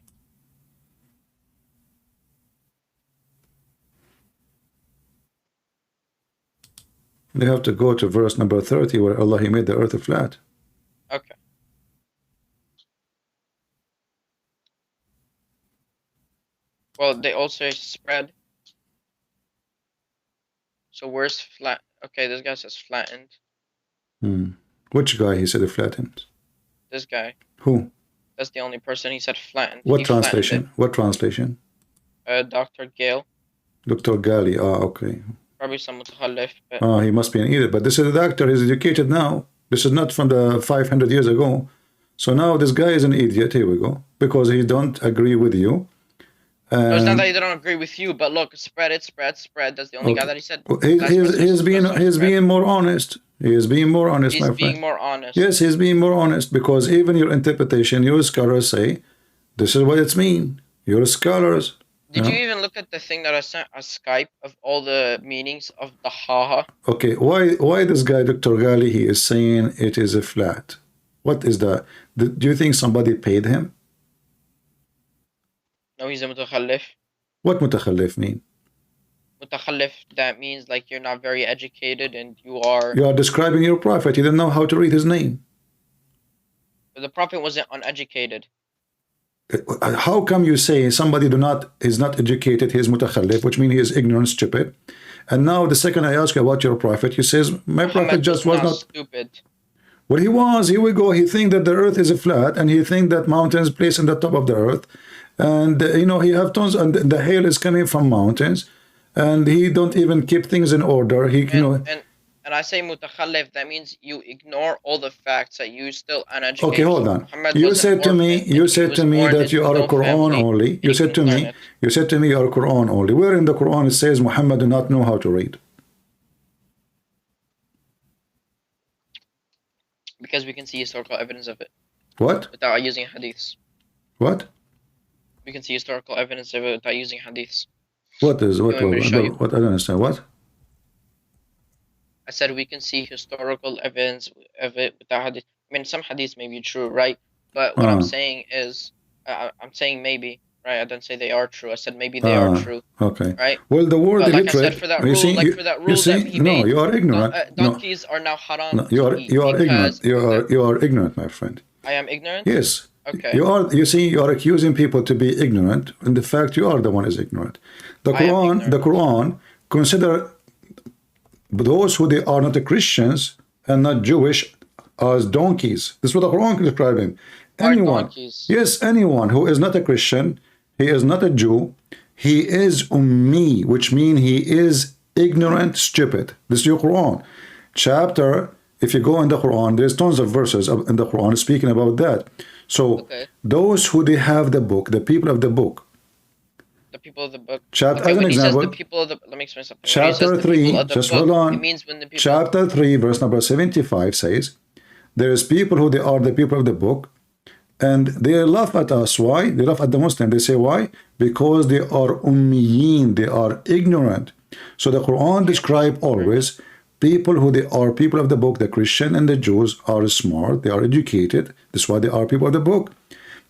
You have to go to verse number 30 where Allah, he made the earth flat. Okay. Well, they also spread. So where's flat? Okay, this guy says flattened. Which guy he said flattened? This guy. Who? That's the only person he said flattened. What translation? What translation? Dr. Gale. Dr. Gali. Okay. Probably some mutakhallif. He must be an idiot. But this is a doctor. He's educated now. This is not from the 500 years ago. So now this guy is an idiot. Here we go. Because he don't agree with you. No, it's not that he don't agree with you, but look, spread. That's the only guy that he said. He's being more honest. He is being more honest, my friend. He's being more honest. Yes, he's being more honest, because even your interpretation, your scholars say, this is what it's mean. Your scholars. Did you even look at the thing that I sent on Skype of all the meanings of the haha? Okay, why this guy, Dr. Gali, he is saying it is a flat? What is that? Do you think somebody paid him? No, he's a mutakhallif. What mutakhallif mean? Mutakhallif, that means like you're not very educated and you are... You are describing your prophet. You don't know how to read his name. But the prophet wasn't uneducated. How come you say somebody is not educated, he is mutakhallif, which means he is ignorant, stupid? And now the second I ask you about your prophet, he says, my prophet just was not stupid. Well, he was. Here we go. He think that the earth is a flat, and he think that mountains placed on the top of the earth. And, he have tons, and the hail is coming from mountains, and he don't even keep things in order. And I say mutakhallif, that means you ignore all the facts that you still uneducated. Okay, hold on. You said to me that you are a Quran only. You said to me you are a Quran only. Where in the Quran it says Muhammad do not know how to read? Because we can see historical evidence of it. What? Without using hadiths. What? We can see historical evidence of it without using hadiths. What is what? You want me to show you? What? I don't understand. What? I said we can see historical evidence of it without hadith. I mean, some hadiths may be true, right? But what I'm saying is, I'm saying maybe, right? I didn't say they are true. I said maybe they are true. Okay. Right? Well, the word But like illiterate. I said, for that rule, for that rule that he no, made, you are ignorant. donkeys are now haram. No, you are ignorant. You are ignorant, my friend. I am ignorant? Yes. Okay. You are. You see, you are accusing people to be ignorant, and the fact you are the one is ignorant. The Quran consider those who they are not Christians and not Jewish as donkeys. This is what the Quran is describing. Anyone, yes, anyone who is not a Christian, he is not a Jew, he is ummi, which means he is ignorant, stupid. This is your Quran. Chapter, if you go in the Quran, there's tons of verses in the Quran speaking about that. So those who they have the book, the people of the book. The people of the book. Chapter, Okay, as an when he says example, the people of the, let me explain something. Chapter 3, just hold on. It means when the people, Chapter 3, verse number 75 says, there is people who they are the people of the book, and they laugh at us. Why? They laugh at the Muslim. They say, why? Because they are ummiyin, they are ignorant. So the Quran describe always people who they are people of the book. The Christian and the Jews are smart, they are educated. That's why they are people of the book.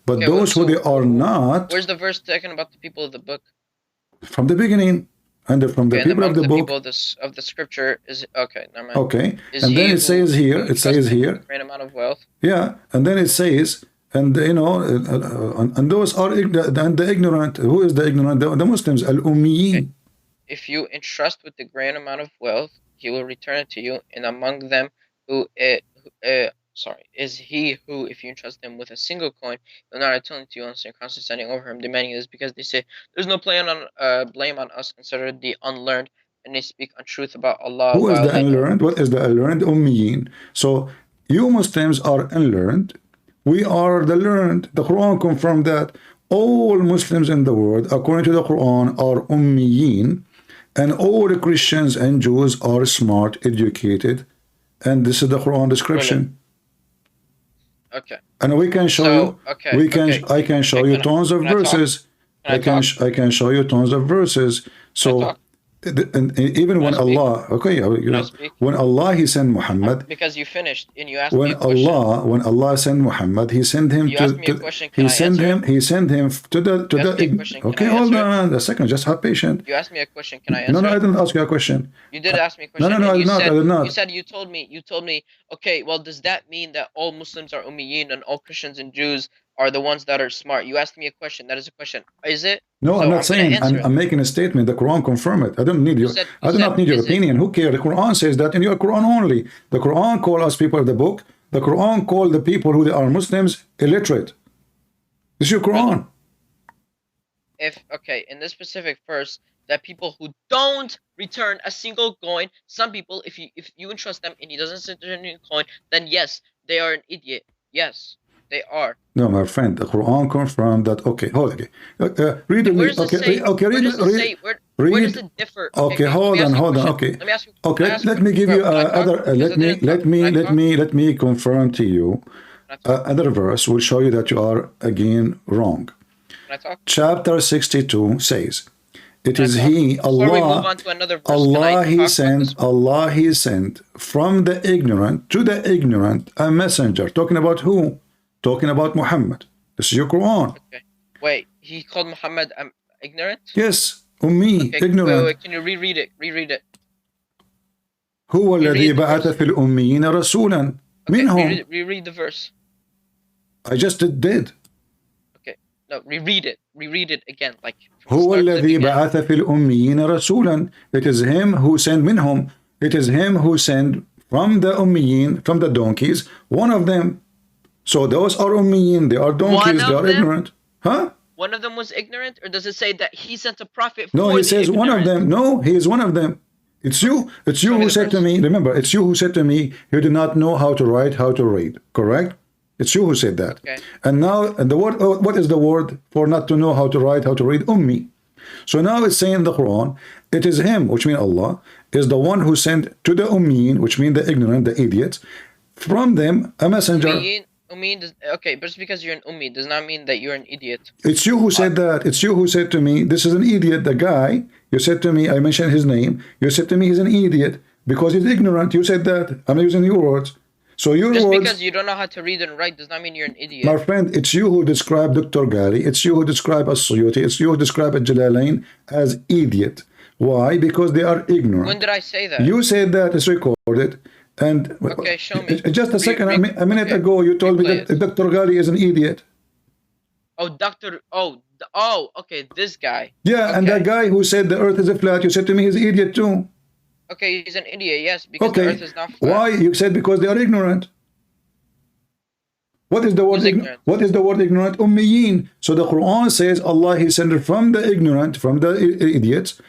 But okay, those who they are not, where's the verse talking about the people of the book? from the beginning, and from the people of the book. People of the scripture is okay. Never mind. Okay, and then it says here, great amount of wealth. Yeah, and then it says, and you know, and those are and the ignorant. Who is the ignorant? The Muslims, al-ummiyin. If you entrust with the great amount of wealth, he will return it to you, and among them is he who, if you entrust him with a single coin, will not return it to you unless you're constantly standing over him, demanding this, because they say there's no blame on us, considered the unlearned, and they speak untruth about Allah. Who is the unlearned? What is the unlearned? Ummiyin. So you Muslims are unlearned. We are the learned. The Quran confirmed that all Muslims in the world, according to the Quran, are ummiyin, and all the Christians and Jews are smart, educated, and this is the Quran description. Okay. And we can show you. I can show you tons of verses. I can show you tons of verses. So, and even when Allah, when Allah he sent Muhammad. Because you finished and you asked me a question. When Allah sent Muhammad, he sent him he sent him to the. Okay, hold on a second. Just have patience. You asked me a question. Can I answer? No, I didn't ask you a question. You did ask me a question. No, I did not. You said you told me. Okay, well, does that mean that all Muslims are ummiyin and all Christians and Jews are the ones that are smart? You asked me a question. That is a question. Is it? No, so I'm not saying. I'm making a statement. The Quran confirm it. I don't need your. I do not need your opinion. Who cares? The Quran says that in your Quran only. The Quran call us people of the book. The Quran call the people who are Muslims illiterate. This is your Quran. In this specific verse, that people who don't return a single coin, some people, if you entrust them and he doesn't return a coin, then yes, they are an idiot. Yes, they are. No, my friend, the Quran confirmed that. Okay, hold on. Read it. Where does it differ? Okay, hold on. Okay. Let me ask you. Okay, let me give you other. Let me confirm to you. Other verse will show you that you are again wrong. Chapter 62 says, it is he, Allah, he sent from the ignorant to the ignorant a messenger. Talking about who? Talking about Muhammad. This is your Quran. Okay. Wait, he called Muhammad ignorant? Yes, ummi, ignorant. Wait, can you reread it? Reread it. هو الذي بعث في الأميين رسولا منهم. Reread the verse. I just did. Okay, no, reread it. Reread it again, like. هو الذي بعث في الأميين رسولا. It is him who sent منهم. It is him who sent from the ummiyin, from the donkeys, one of them. So those are ummiyin, they are donkeys, they are ignorant. Huh? One of them was ignorant, or does it say that he sent a prophet? No, he says one of them. No, he is one of them. It's you. It's you who said to me. Remember, it's you who said to me, you do not know how to write, how to read. Correct? It's you who said that. Okay. And now, and the word, what is the word for not to know how to write, how to read? Ummi. So now it's saying in the Quran, it is him, which means Allah, is the one who sent to the ummiyin, which means the ignorant, the idiots, from them a messenger. Ummiyin does, okay, but just because you're an Ummi does not mean that you're an idiot. It's you who said that. It's you who said to me, this is an idiot. The guy, you said to me, I mentioned his name. You said to me he's an idiot because he's ignorant. You said that. I'm not using your words. So your Just words, because you don't know how to read and write does not mean you're an idiot. my friend, it's you who described Dr. Ghali. It's you who described As-Suyuti. It's you who described Jalalain as idiot. Why? Because they are ignorant. When did I say that? You said that. It's recorded. And okay, show me. Just a second. A minute ago, you told me that Dr. Ghali is an idiot. Oh, okay, this guy. Yeah, okay. And that guy who said the earth is a flat, you said to me he's an idiot too. Okay, he's an idiot, yes, because the earth is not flat. Why? You said because they are ignorant. What is the word ignorant? What is the word ignorant? Ummiyin. So the Quran says Allah He sent from the ignorant, from the idiots,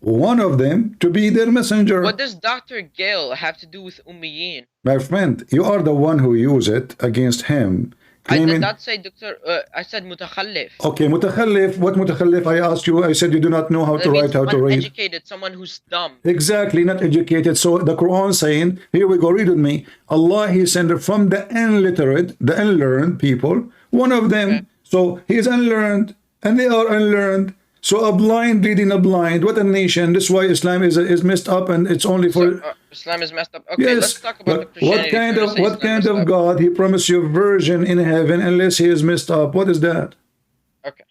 one of them to be their messenger. What does Dr. Gale have to do with Ummiyin? My friend, you are the one who used it against him. I did not say Dr. I said mutakhallif. Okay, mutakhallif. What mutakhallif? I asked you. I said you do not know how to write, how to read. Uneducated, someone who's dumb. Exactly, not educated. So the Quran saying, here we go, read with me. Allah He sent from the illiterate, the unlearned people, one of them. Okay. So he is unlearned, and they are unlearned. So a blind leading a blind. What a nation. This is why Islam is messed up, and it's only for... Islam is messed up. Okay, yes, let's talk about the Christianity. What kind of God He promised you virgin in heaven unless he is messed up? What is that? Okay.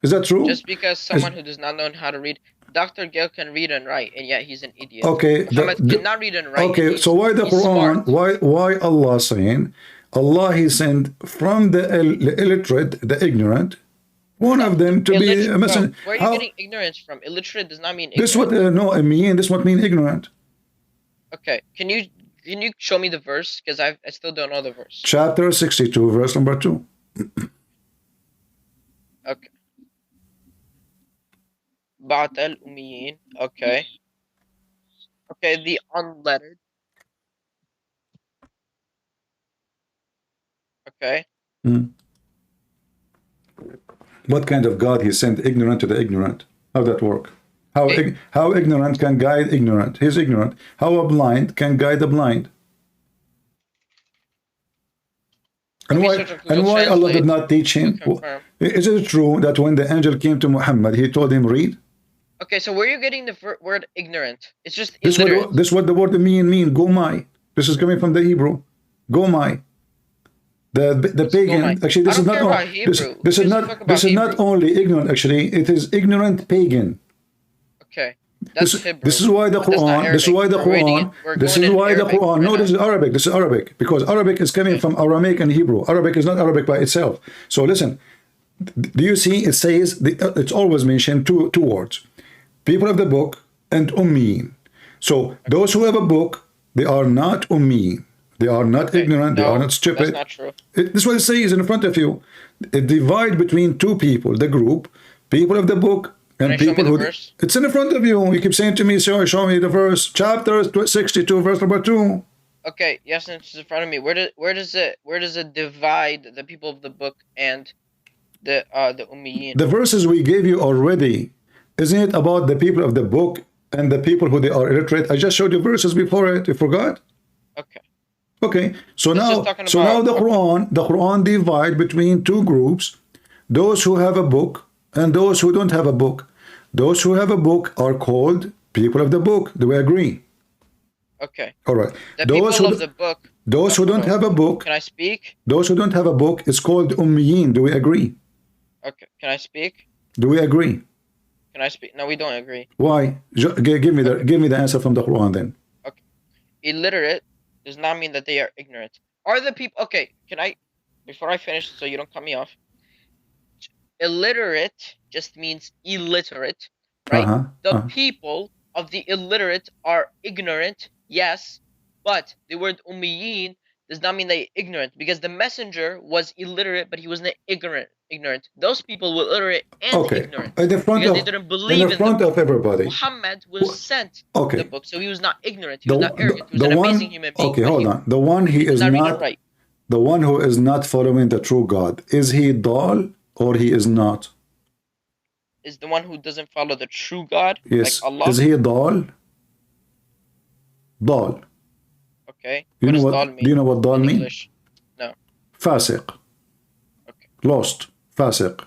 Is that true? Just because someone who does not know how to read, Dr. Gale can read and write, and yet he's an idiot. Okay. Muhammad cannot read and write. Okay, so why the Quran? Why Allah saying Allah He sent from the illiterate, the ignorant, one of them to be a messenger? Where are you getting ignorance from? Illiterate does not mean ignorant. This what no, I mean this what mean ignorant. Okay, can you show me the verse? Because I still don't know the verse. Chapter 62, verse number 2. Okay. Ba'at al-Ummiyin. Okay. Okay, the unlettered. Okay. What kind of God He sent ignorant to the ignorant? How that work? How ignorant can guide ignorant? He's ignorant. How a blind can guide the blind? And why Allah did not teach him? Is it true that when the angel came to Muhammad, he told him read? Okay, so where are you getting the word ignorant? It's just this what the word mean. Gomai. This is coming from the Hebrew. Gomai. The pagan. Actually, this is not. This is not only ignorant. Actually, it is ignorant pagan. Okay. This is why the Quran. This is why the Quran. This is why the Quran. No, this is Arabic. This is Arabic because Arabic is coming from Aramaic and Hebrew. Arabic is not Arabic by itself. So listen. Do you see? It says it's always mentioned two words: people of the book and ummiyin. So those who have a book, they are not ummiyin. They are not ignorant. They are not stupid. That's not true. This is what it says in front of you. It divides between two people. The group, people of the book. And people who it's in front of you. You keep saying to me, show me the verse. Chapter 62, verse number 2. Okay, yes, it's in front of me. Where does it divide the people of the book and the ummiyin? The verses we gave you already, isn't it about the people of the book and the people who they are illiterate? I just showed you verses before it. You forgot? Okay. Okay. So now the Quran divide between two groups, those who have a book and those who don't have a book. Those who have a book are called people of the book. Do we agree? Okay. All right. Those people of the book. Those who don't have a book. Can I speak? Those who don't have a book is called ummiyin. Do we agree? Okay. Can I speak? Do we agree? Can I speak? No, we don't agree. Why? Give me the answer from the Quran then. Okay. Illiterate does not mean that they are ignorant. Are the people? Okay. Can I? Before I finish, so you don't cut me off. Illiterate just means illiterate, right? The people of the illiterate are ignorant, yes, but the word ummiyin does not mean they're ignorant because the messenger was illiterate, but he wasn't ignorant. Those people were illiterate and ignorant because they didn't believe in the book. Everybody. Muhammad was sent the book, so he was not ignorant. He was not arrogant. He was an amazing human being. Okay, hold on. The one he is not. The one who is not following the true God, is he dal or he is not? Is the one who doesn't follow the true God? Yes. Like Allah? Is he dal? Dal. Okay. You What know does what? dal mean? Do you know what dal in mean? English? No. Fasiq. Lost. Fasiq.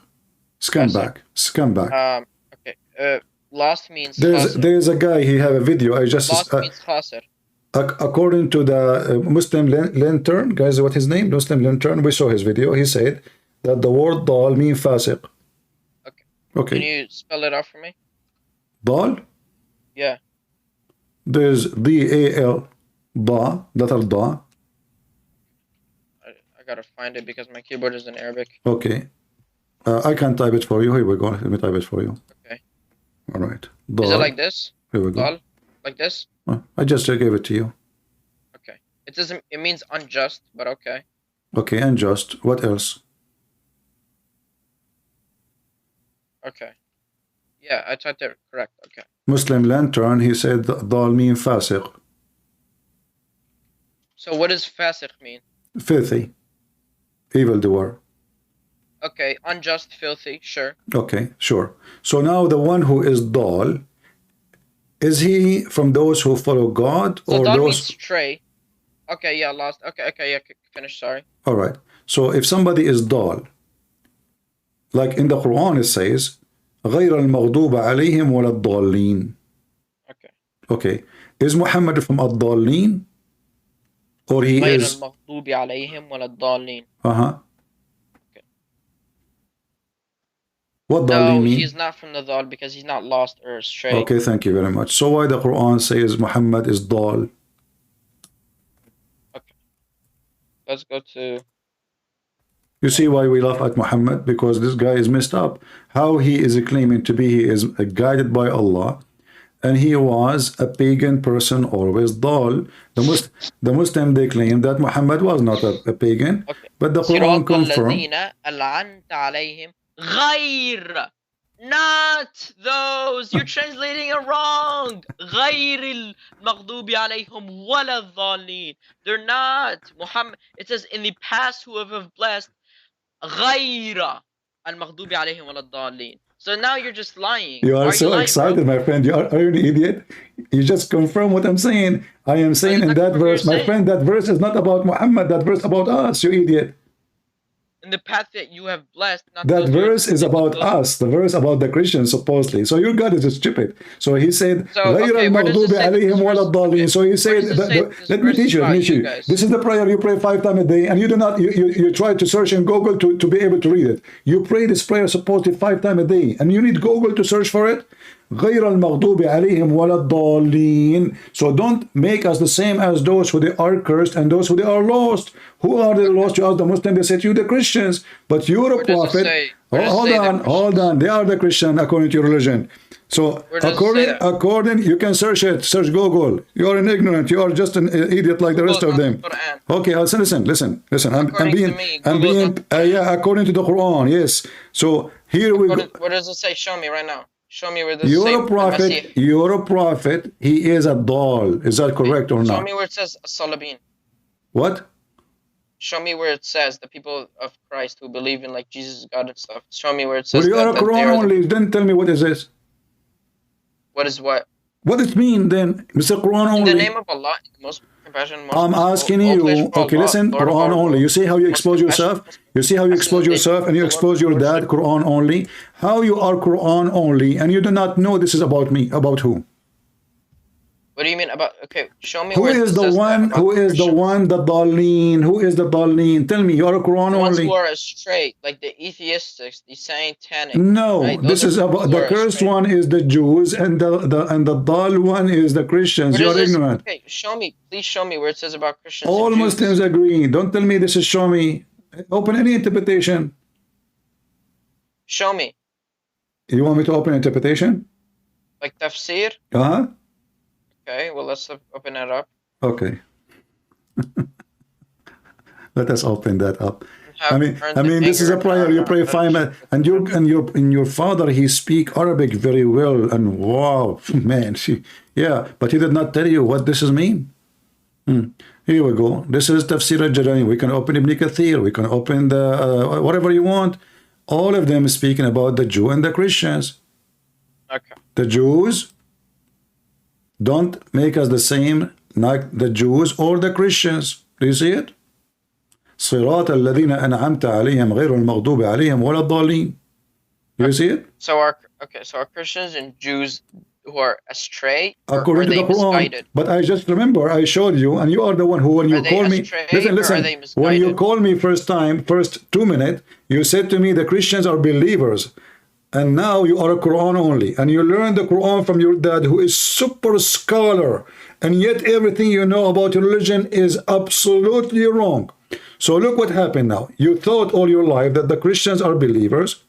Scumbag. Scumbag. Okay. Lost means There's a guy. He have a video. I just lost means khasir. According to the Muslim Lantern, guys, what his name? Muslim Lantern. We saw his video. He said that the word dal means fasiq. Okay. Can you spell it out for me? Dal. Yeah. There's D-A-L. Da. Letter da. I gotta find it because my keyboard is in Arabic. Okay. I can type it for you. Here we go. Let me type it for you. Okay. All right. Is it like this? Here we go. Dal? Like this? I just gave it to you. Okay. It doesn't. It means unjust, but okay. Okay, unjust. What else? Okay. Yeah, I typed it correct. Okay. Muslim Lantern, he said dal mean fasiq. So what does fasiq mean? Filthy. Evildoer. Okay, unjust, filthy, sure. Okay, sure. So now the one who is dal, is he from those who follow God So or dal those? means stray. Okay, yeah, lost. Okay, yeah, finish, sorry. All right. So if somebody is dal, like in the Quran it says, غير المغضوب عليهم ولا الضالين. Okay. Okay. Is Muhammad from الضالين? Or he غير is... المغضوب عليهم ولا الضالين. Uh-huh. What No, ضالين mean? he's not from the dal because he's not lost or stray. Okay, thank you very much. So why the Quran says Muhammad is dal? Let's go to... You see why we laugh at Muhammad? Because this guy is messed up. How he is claiming to be, he is guided by Allah, and he was a pagan person, always dal. The Muslim, they claim that Muhammad was not a pagan, but the Quran confirmed. غير, not those. You're translating it wrong. غير المغضوب عليهم ولا الضالين. They're not. Muhammad. It says in the past who have blessed. غير المغضوب عليهم ولا الضالين. So now you're just lying. You are so lying, excited, bro? my friend. Are you an idiot? You just confirm what I'm saying. I am saying in that verse, my friend, that verse is not about Muhammad. That verse about us, you idiot. In the path that you have blessed. Not That verse is about us. The verse about the Christians, supposedly. So your God is stupid. So he said, غير المغضوب عليهم ولا الضالين. So he said, let me teach you. This is the prayer you pray 5 times a day, and you do not. You try to search in Google to be able to read it. You pray this prayer supposedly 5 times a day, and you need Google to search for it. غير المغضوب عليهم ولا الضالين. So don't make us the same as those who they are cursed and those who they are lost. Who are the lost? You ask the Muslims, they said you the Christians. But you're a prophet. Hold on. They are the Christian according to your religion. So according, you can search it. Search Google. You are an ignorant. You are just an idiot like the rest of them. Okay, listen. I'm being. According to the Quran, yes. So here we go. What does it say? Show me right now. Show me where this You're a prophet. He is a dal. Is that correct or not? Show me where it says Salabin. What? Show me where it says the people of Christ who believe in like Jesus is God and stuff. Show me where it says. Well, you are a Quran only. Then tell me what is this? What is what? What does it mean then? Mr. Quran only. In the name of Allah, most compassion. I'm asking you. Okay, listen. Quran only. You see how you expose yourself? You see how you expose yourself and you expose your dad? Quran only. How you are Quran only and you do not know this is about me? About who? What do you mean about? Okay, show me. Who is the one? Who is the one? The Daleen. Who is the Daleen? Tell me. You are a Quran ones only. Who are straight, like the atheistics, the satanic. No, right? This is about the cursed one is the Jews and the Dal one is the Christians. You are ignorant. Okay, show me. Please show me where it says about Christians. All Muslims agree. Don't tell me this is show me. Open any interpretation. Show me. You want me to open interpretation? Like tafsir? Uh-huh. Okay, well, let's open it up. Okay. Let us open that up. I mean, this is a prayer. You pray 5 minutes, and your father, he speak Arabic very well, and wow, man, but he did not tell you what this is mean. Here we go. This is Tafsir al-Jalalain. We can open Ibn Kathir. We can open the whatever you want. All of them speaking about the Jew and the Christians. Okay. The Jews don't make us the same like the Jews or the Christians. Do you see it? صراط الذين أنعمت عليهم غير المغضوب عليهم ولا الضالين. Do you see it? So are Christians and Jews who are astray, or According are they to the Quran. misguided? But I just remember I showed you, and you are the one who, when you call me, listen, when you call me first 2 minutes, you said to me the Christians are believers, and now you are a Quran only, and you learned the Quran from your dad, who is super scholar, and yet everything you know about religion is absolutely wrong. So look what happened now. You thought all your life that the Christians are believers.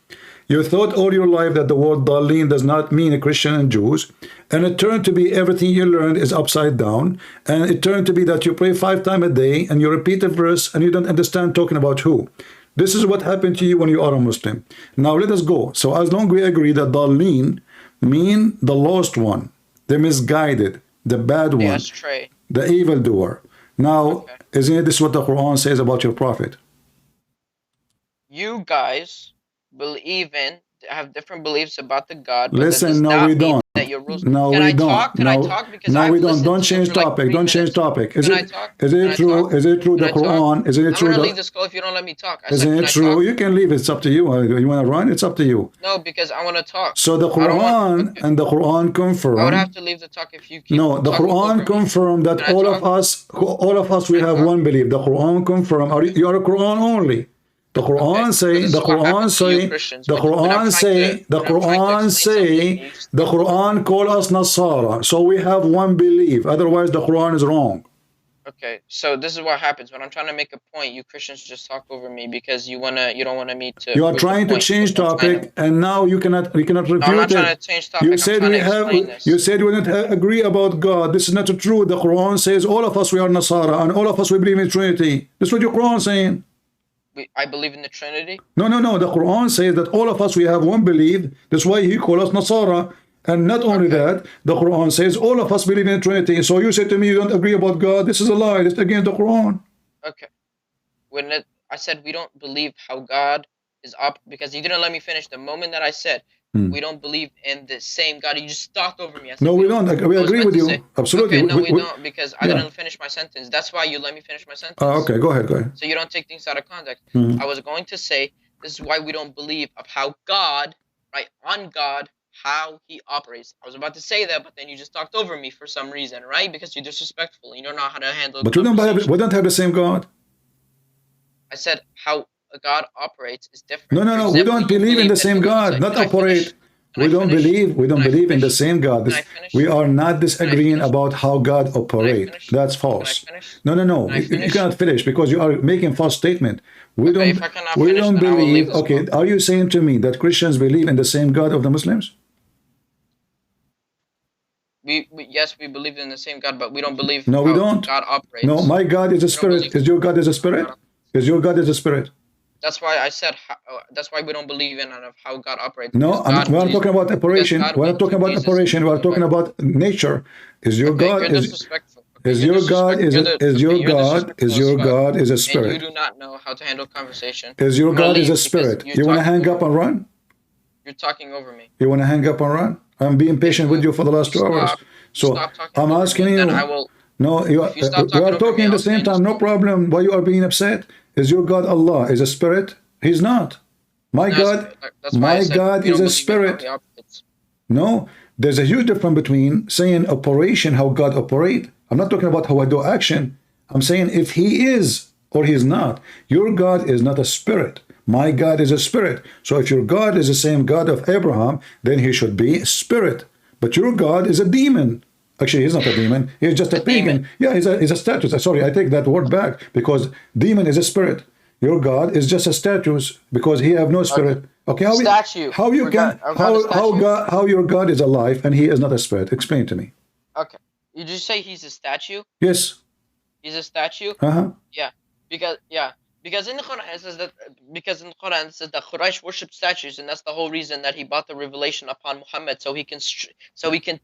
You thought all your life that the word Dalin does not mean Christian and Jews, and it turned to be everything you learned is upside down, and it turned to be that you pray 5 times a day and you repeat a verse and you don't understand talking about who. This is what happened to you when you are a Muslim. Now let us go. So as long as we agree that Dalin mean the lost one, the misguided, the bad one, the evildoer. Now, isn't this what the Quran says about your prophet? You guys believe in, have different beliefs about the God. But Listen, no, we don't. No, we don't. No, we don't. Don't change topic. Don't change topic. Is it true? Is it true the Quran? Is it true? I'm gonna leave this call if you don't let me talk. Isn't it true? You can leave. It's up to you. You want to run? It's up to you. No, because I want to talk. So the Quran and the Quran confirm. I would have to leave the talk if you keep. No, the Quran confirm that all of us, we have one belief. The Quran confirm. You are a Quran only. The Quran the Quran call us Nasara. So we have one belief. Otherwise, the Quran is wrong. Okay, so this is what happens when I'm trying to make a point. You Christians just talk over me because you don't want me to. You are trying to change topic, and now you cannot refute it. I'm not trying to change topic. You said we have. You said we don't agree about God. This is not true. The Quran says all of us we are Nasara, and all of us we believe in Trinity. This is what your Quran saying. I believe in the Trinity. No. The Quran says that all of us we have one belief. That's why he called us Nasara. And not only that, the Quran says all of us believe in the Trinity. So you said to me you don't agree about God. This is a lie. It's against the Quran. Okay. I said we don't believe how God is up because you didn't let me finish. The moment that I said we don't believe in the same God, you just talked over me. I said, no, we don't. We agree with you. Absolutely. Okay, no, we don't because I didn't finish my sentence. That's why you let me finish my sentence. Okay, go ahead. So you don't take things out of context. I was going to say this is why we don't believe of how God, right, on God, how he operates. I was about to say that, but then you just talked over me for some reason, right? Because you're disrespectful. You don't know how to handle. But we don't have the same God. I said how God operates is different. No. We don't believe in the same God. Not operate. We don't believe in the same God. We are not disagreeing about how God operates. That's false. No. You cannot finish because you are making false statement. We don't believe. Okay, are you saying to me that Christians believe in the same God of the Muslims? Yes, we believe in the same God, but we don't believe. No, we don't. God operates. No, my God is a spirit. Is your God is a spirit? Is your God is a spirit? That's why I said. That's why we don't believe in how God operates. No, we're not talking about operation. We're not talking about operation. We're talking about nature. Is your God is your God is a spirit? And you do not know how to handle conversation. Is your God is a spirit? You want to hang up and run? You're talking over me. You want to hang up and run? I'm being patient with you for the last 2 hours. So I'm asking you. No, we are talking at the same time. No problem. Why you are being upset? Is your God Allah? Is a spirit? He's not. My God is a spirit. No, there's a huge difference between saying operation, how God operate. I'm not talking about how I do action. I'm saying if he is or he's not. Your God is not a spirit. My God is a spirit. So if your God is the same God of Abraham, then he should be a spirit. But your God is a demon. Actually, he's not a demon. He's just a pagan. Yeah, he's a status. Sorry, I take that word back because demon is a spirit. Your God is just a status because he have no spirit. Okay, how your God is alive and he is not a spirit? Explain to me. Okay, did you say he's a statue? Yes. He's a statue. Yeah, because in the Quran it says that Quraysh worship statues, and that's the whole reason that he brought the revelation upon Muhammad, so he can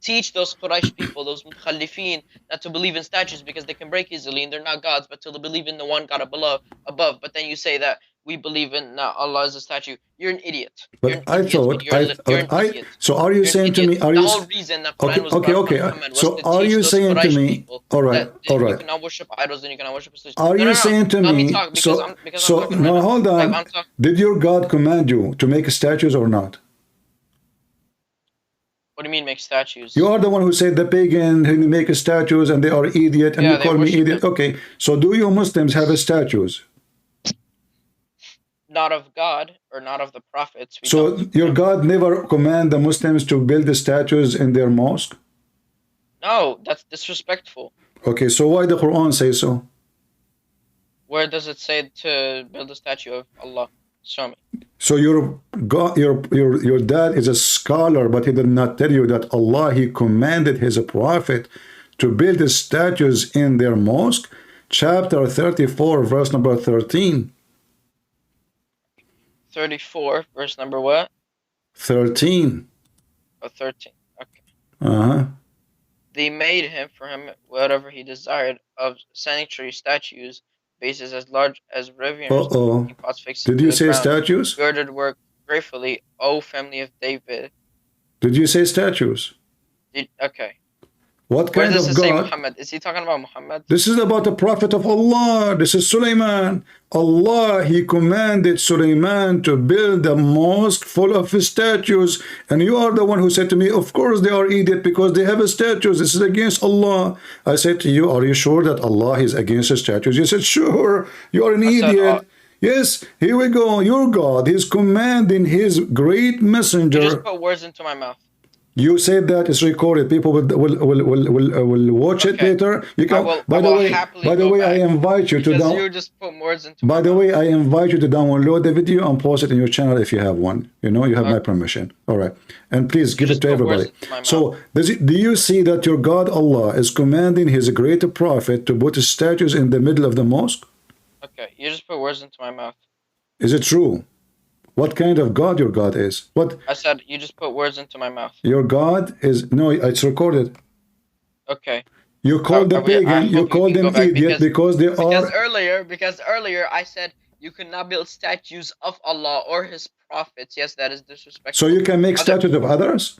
teach those Quraysh people, those mukhalifin, not to believe in statues because they can break easily and they're not gods, but to believe in the one God above. But then you say that we believe in Allah is a statue. You're an idiot. But I thought, so are you saying to me, are the you, whole reason that okay, Quran was okay, brought okay, from Muhammad was so to are teach you those saying to Quraysh me, people all right, that all you right, cannot worship idols and you cannot worship statues. are you saying to Let me me, talk because so, I'm so, talking no, right now. hold on, Like, I'm talking. did your God command you to make statues or not? What do you mean make statues? You are the one who said the pagan who make statues and they are idiot and Yeah, you they call me worship idiot. Okay, so do you Muslims have statues? Not of God or not of the prophets. We So don't. your God never command the Muslims to build the statues in their mosque? No, that's disrespectful. Okay, so why the Quran say so? Where does it say to build a statue of Allah? Show me. So your God, your dad is a scholar, but he did not tell you that Allah, he commanded his prophet to build the statues in their mosque. Chapter 34, verse number 13. 34, verse number what? 13. Oh, 13. Okay. Uh-huh. They made him for him whatever he desired of sanctuary statues, bases as large as riviers, pots fixed Did into you the say ground, statues? girded work gratefully, O family of David. Did you say statues? Okay. What Where kind does of it say God? Muhammad? Is he talking about Muhammad? This is about the prophet of Allah. This is Sulaiman. Allah, he commanded Sulaiman to build a mosque full of statues. And you are the one who said to me, of course they are idiot because they have statues. This is against Allah. I said to you, are you sure that Allah is against the statues? You said, sure. You are an idiot. Yes, here we go. Your God is commanding his great messenger. You just put words into my mouth. You said that it's recorded. People will watch it later. You can. By the way, I invite you to because you just put words into. By the way, I invite you to download the video and post it in your channel if you have one. You know, you have my permission. All right, and please give it to everybody. So, do you see that your God Allah is commanding His great prophet to put statues in the middle of the mosque? Okay, you just put words into my mouth. Is it true? What kind of God your God is? What? I said you just put words into my mouth. Your God is, no, it's recorded. Okay. You called the pagan, you called them idiot because they are... Because earlier I said you could not build statues of Allah or His prophets. Yes, that is disrespectful. So you can make statues of others?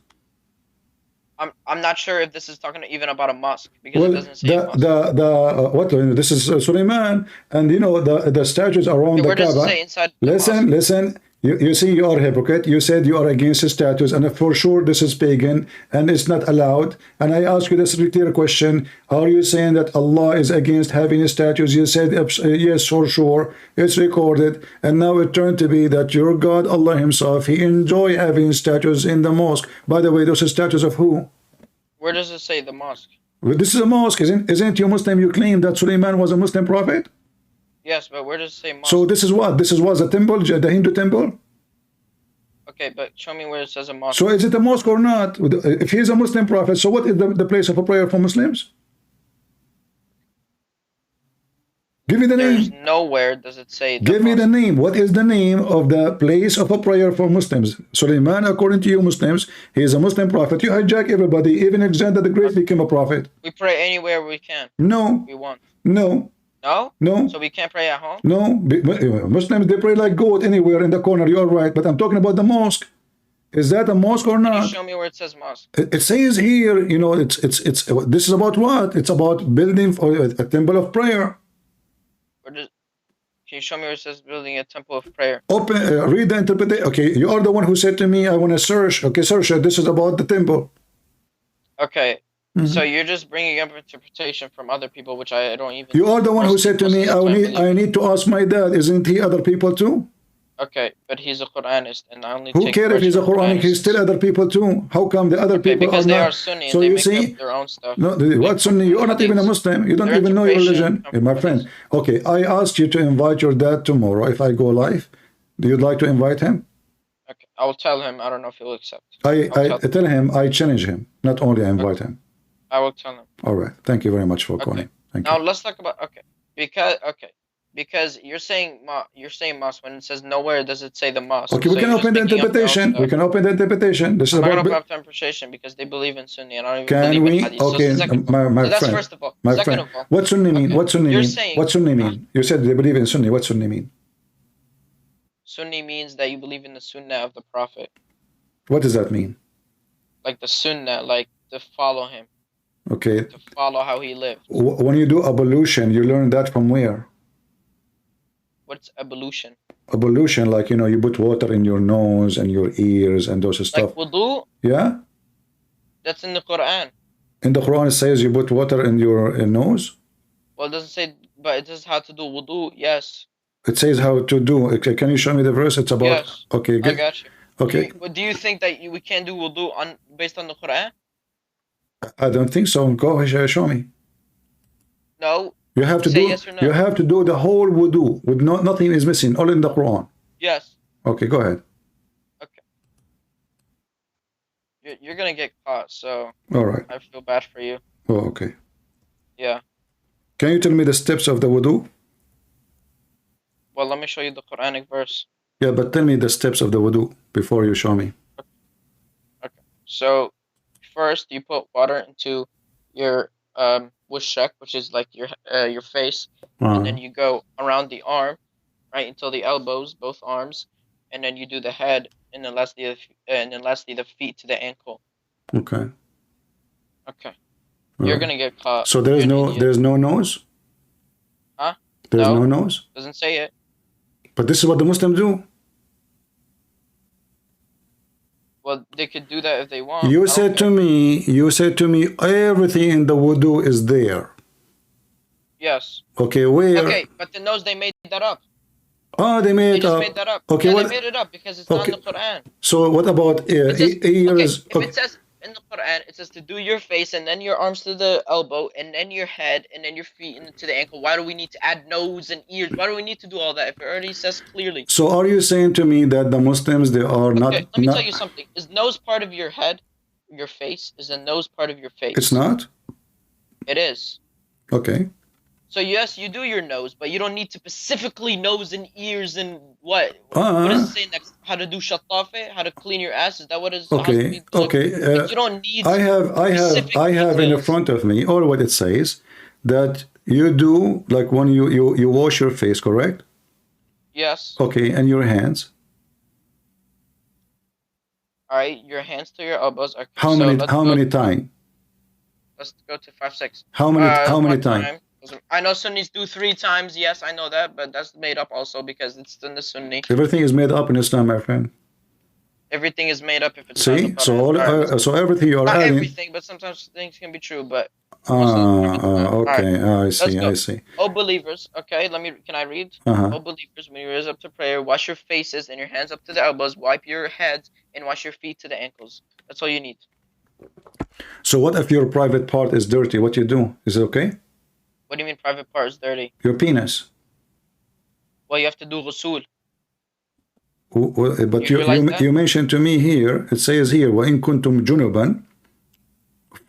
I'm not sure if this is talking even about a mosque because it doesn't say what this is Sulaiman, and you know the statues around the Kaaba. Listen. You see, you are a hypocrite. You said you are against statues, and for sure this is pagan and it's not allowed. And I ask you this clear question: are you saying that Allah is against having statues? You said yes, for sure. It's recorded, and now it turned to be that your God Allah Himself, He enjoy having statues in the mosque. By the way, those are statues of who? Where does it say the mosque? Well, this is a mosque, isn't you Muslim? You claim that Sulaiman was a Muslim prophet? Yes, but where does it say mosque? So this is what? This is what, the temple, the Hindu temple? Okay, but show me where it says a mosque. So is it a mosque or not? If he is a Muslim prophet, so what is the place of a prayer for Muslims? Give me the name. Nowhere does it say the Give me the name. What is the name of the place of a prayer for Muslims? Sulaiman, according to you Muslims, he is a Muslim prophet. You hijack everybody. Even Alexander the Great became a prophet. We pray anywhere we can. No. We want. No. No? No. So we can't pray at home? No. Muslims, they pray like goat anywhere in the corner. You're right. But I'm talking about the mosque. Is that a mosque or not? Can you show me where it says mosque? It says here, you know, it's this is about what? It's about building for a temple of prayer. Can you show me where it says building a temple of prayer? Open, read the interpretation. Okay, you are the one who said to me, I want to search. Okay, search. This is about the temple. Okay. So you're just bringing up interpretation from other people, which I don't even... You are the one who said to me, I need to ask my dad. Isn't he other people too? Okay, but he's a Quranist, and I only Who cares if he's a Quranic? He's still other people too. How come the other people because are they not? are Sunni So and you they see, make up their own stuff. No, what Sunni? You are not even a Muslim. You don't even know your religion, my friend. Okay, I asked you to invite your dad tomorrow. If I go live, do you like to invite him? Okay, I will tell him. I don't know if he'll accept. I tell him. I challenge him. Not only I invite him. I will tell him. All right. Thank you very much for calling. Thank you. Now let's talk about because you're saying mosque when it says nowhere does it say the mosque. Okay, we can open the interpretation. We can open the interpretation. This is I'm not about gonna open interpretation because they believe in Sunni and I don't even can believe we? in Hadith. Okay, So my that's friend. first of all. My Second friend. of all. What Sunni mean? What Sunni You're mean? saying, What Sunni mean? You said they believe in Sunni. What Sunni mean? Sunni means that you believe in the Sunnah of the Prophet. What does that mean? Like the Sunnah, like to follow him, Okay. to follow how he lived. When you do ablution, you learn that from where? What's ablution? Ablution, like, you know, you put water in your nose and your ears and those stuff. Like wudu? Yeah? That's in the Quran. In the Quran, it says you put water in your nose? Well, it doesn't say, but it says how to do wudu, yes. It says how to do. Okay, can you show me the verse? It's about. Yes. Okay, I good. got you. Okay. Do you think that we can't do wudu based on the Quran? I don't think so. Go ahead, show me. No. You have to Say do. yes or no. You have to do the whole wudu with nothing is missing, all in the Quran. Yes. Okay, go ahead. You're gonna get caught, so. All right. I feel bad for you. Oh, okay. Yeah. Can you tell me the steps of the wudu? Well, let me show you the Quranic verse. Yeah, but tell me the steps of the wudu before you show me. Okay. So, first you put water into your wushak, which is like your face, and then you go around the arm, right, until the elbows, both arms, and then you do the head, and then lastly the feet to the ankle. Okay. Okay. You're gonna get caught. So there's no nose? Huh? There's no nose? Doesn't say it. But this is what the Muslims do. Well, they could do that if they want. You said to me, everything in the wudu is there. Yes. Okay, where? Okay, but the nose, they made that up. Oh, they made They it just up. made that up. Okay, Yeah, what? they made it up because it's not in the Quran. So what about ears? If it says in the Quran, it says to do your face and then your arms to the elbow and then your head and then your feet to the ankle. Why do we need to add nose and ears? Why do we need to do all that if it already says clearly? So are you saying to me that the Muslims, they are not... Okay, let me tell you something. Is nose part of your head, your face? Is the nose part of your face? It's not? It is. Okay. So yes, you do your nose, but you don't need to specifically nose and ears and what? What does it say next? How to do shatafe? How to clean your ass? Is that what it is? Okay. Like, you don't need. I have in front of me all what it says that you do like when you wash your face, correct? Yes. Okay, and your hands. All right, your hands to your elbows. Okay, How many times? Let's go to 5, 6. How many times? I know Sunnis do 3 times. Yes, I know that, but that's made up also because it's in the Sunni. Everything is made up in Islam, my friend. Everything is made up if it's See, so everything you are not adding. everything, but sometimes things can be true. But okay, right. I see. Oh, believers. Okay, can I read? Oh, believers, when you raise up to prayer, wash your faces and your hands up to the elbows, wipe your heads, and wash your feet to the ankles. That's all you need. So what if your private part is dirty? What you do? Is it okay? What do you mean private part is dirty? Your penis. Well, you have to do ghusl. But you mentioned to me here, it says here, وَإِن كُنْتُمْ جُنُبًا.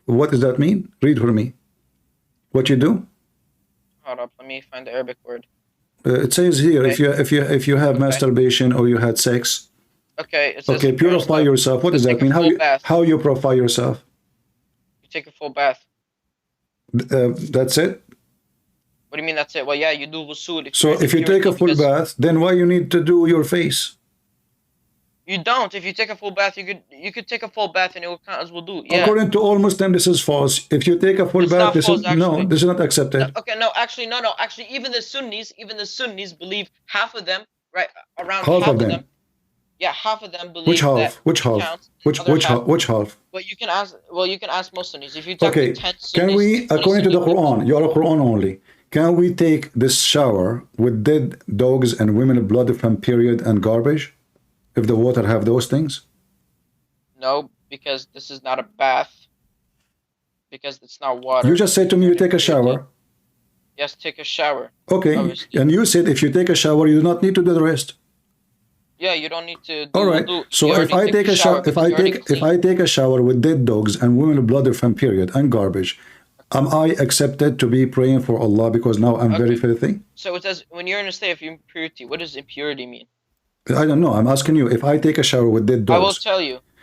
What does that mean? Read for me. What you do? Hold up, let me find the Arabic word. It says here, if you have masturbation or you had sex. Okay. It says purify yourself. What does that mean? How you purify yourself? You take a full bath. That's it? What do you mean that's it? Well, yeah, you do ghusl. So if you take a full bath, then why you need to do your face? You don't. If you take a full bath, you could take a full bath and it will count as wudu. Yeah. According to all Muslims, this is false. If you take a full bath, this is not accepted. Okay, no. Actually, even the Sunnis believe half of them, right? Around half of them. Yeah, half of them believe. Which half? Which half? Well, you can ask most Sunnis. If you talk to 10 Sunnis, can we, according to the Quran, you are a Quran only. Can we take this shower with dead dogs and women blood from period and garbage? If the water have those things? No, because this is not a bath. Because it's not water. You just said to me you take a shower. Yes, take a shower. Okay, obviously. And you said if you take a shower, you do not need to do the rest. Yeah, you don't need to. All right. So if I take a shower, if I take a shower with dead dogs and women blood from period and garbage, am I accepted to be praying for Allah because now I'm very filthy? So it says when you're in a state of impurity, what does impurity mean? I don't know. I'm asking you. If I take a shower with dead dogs, I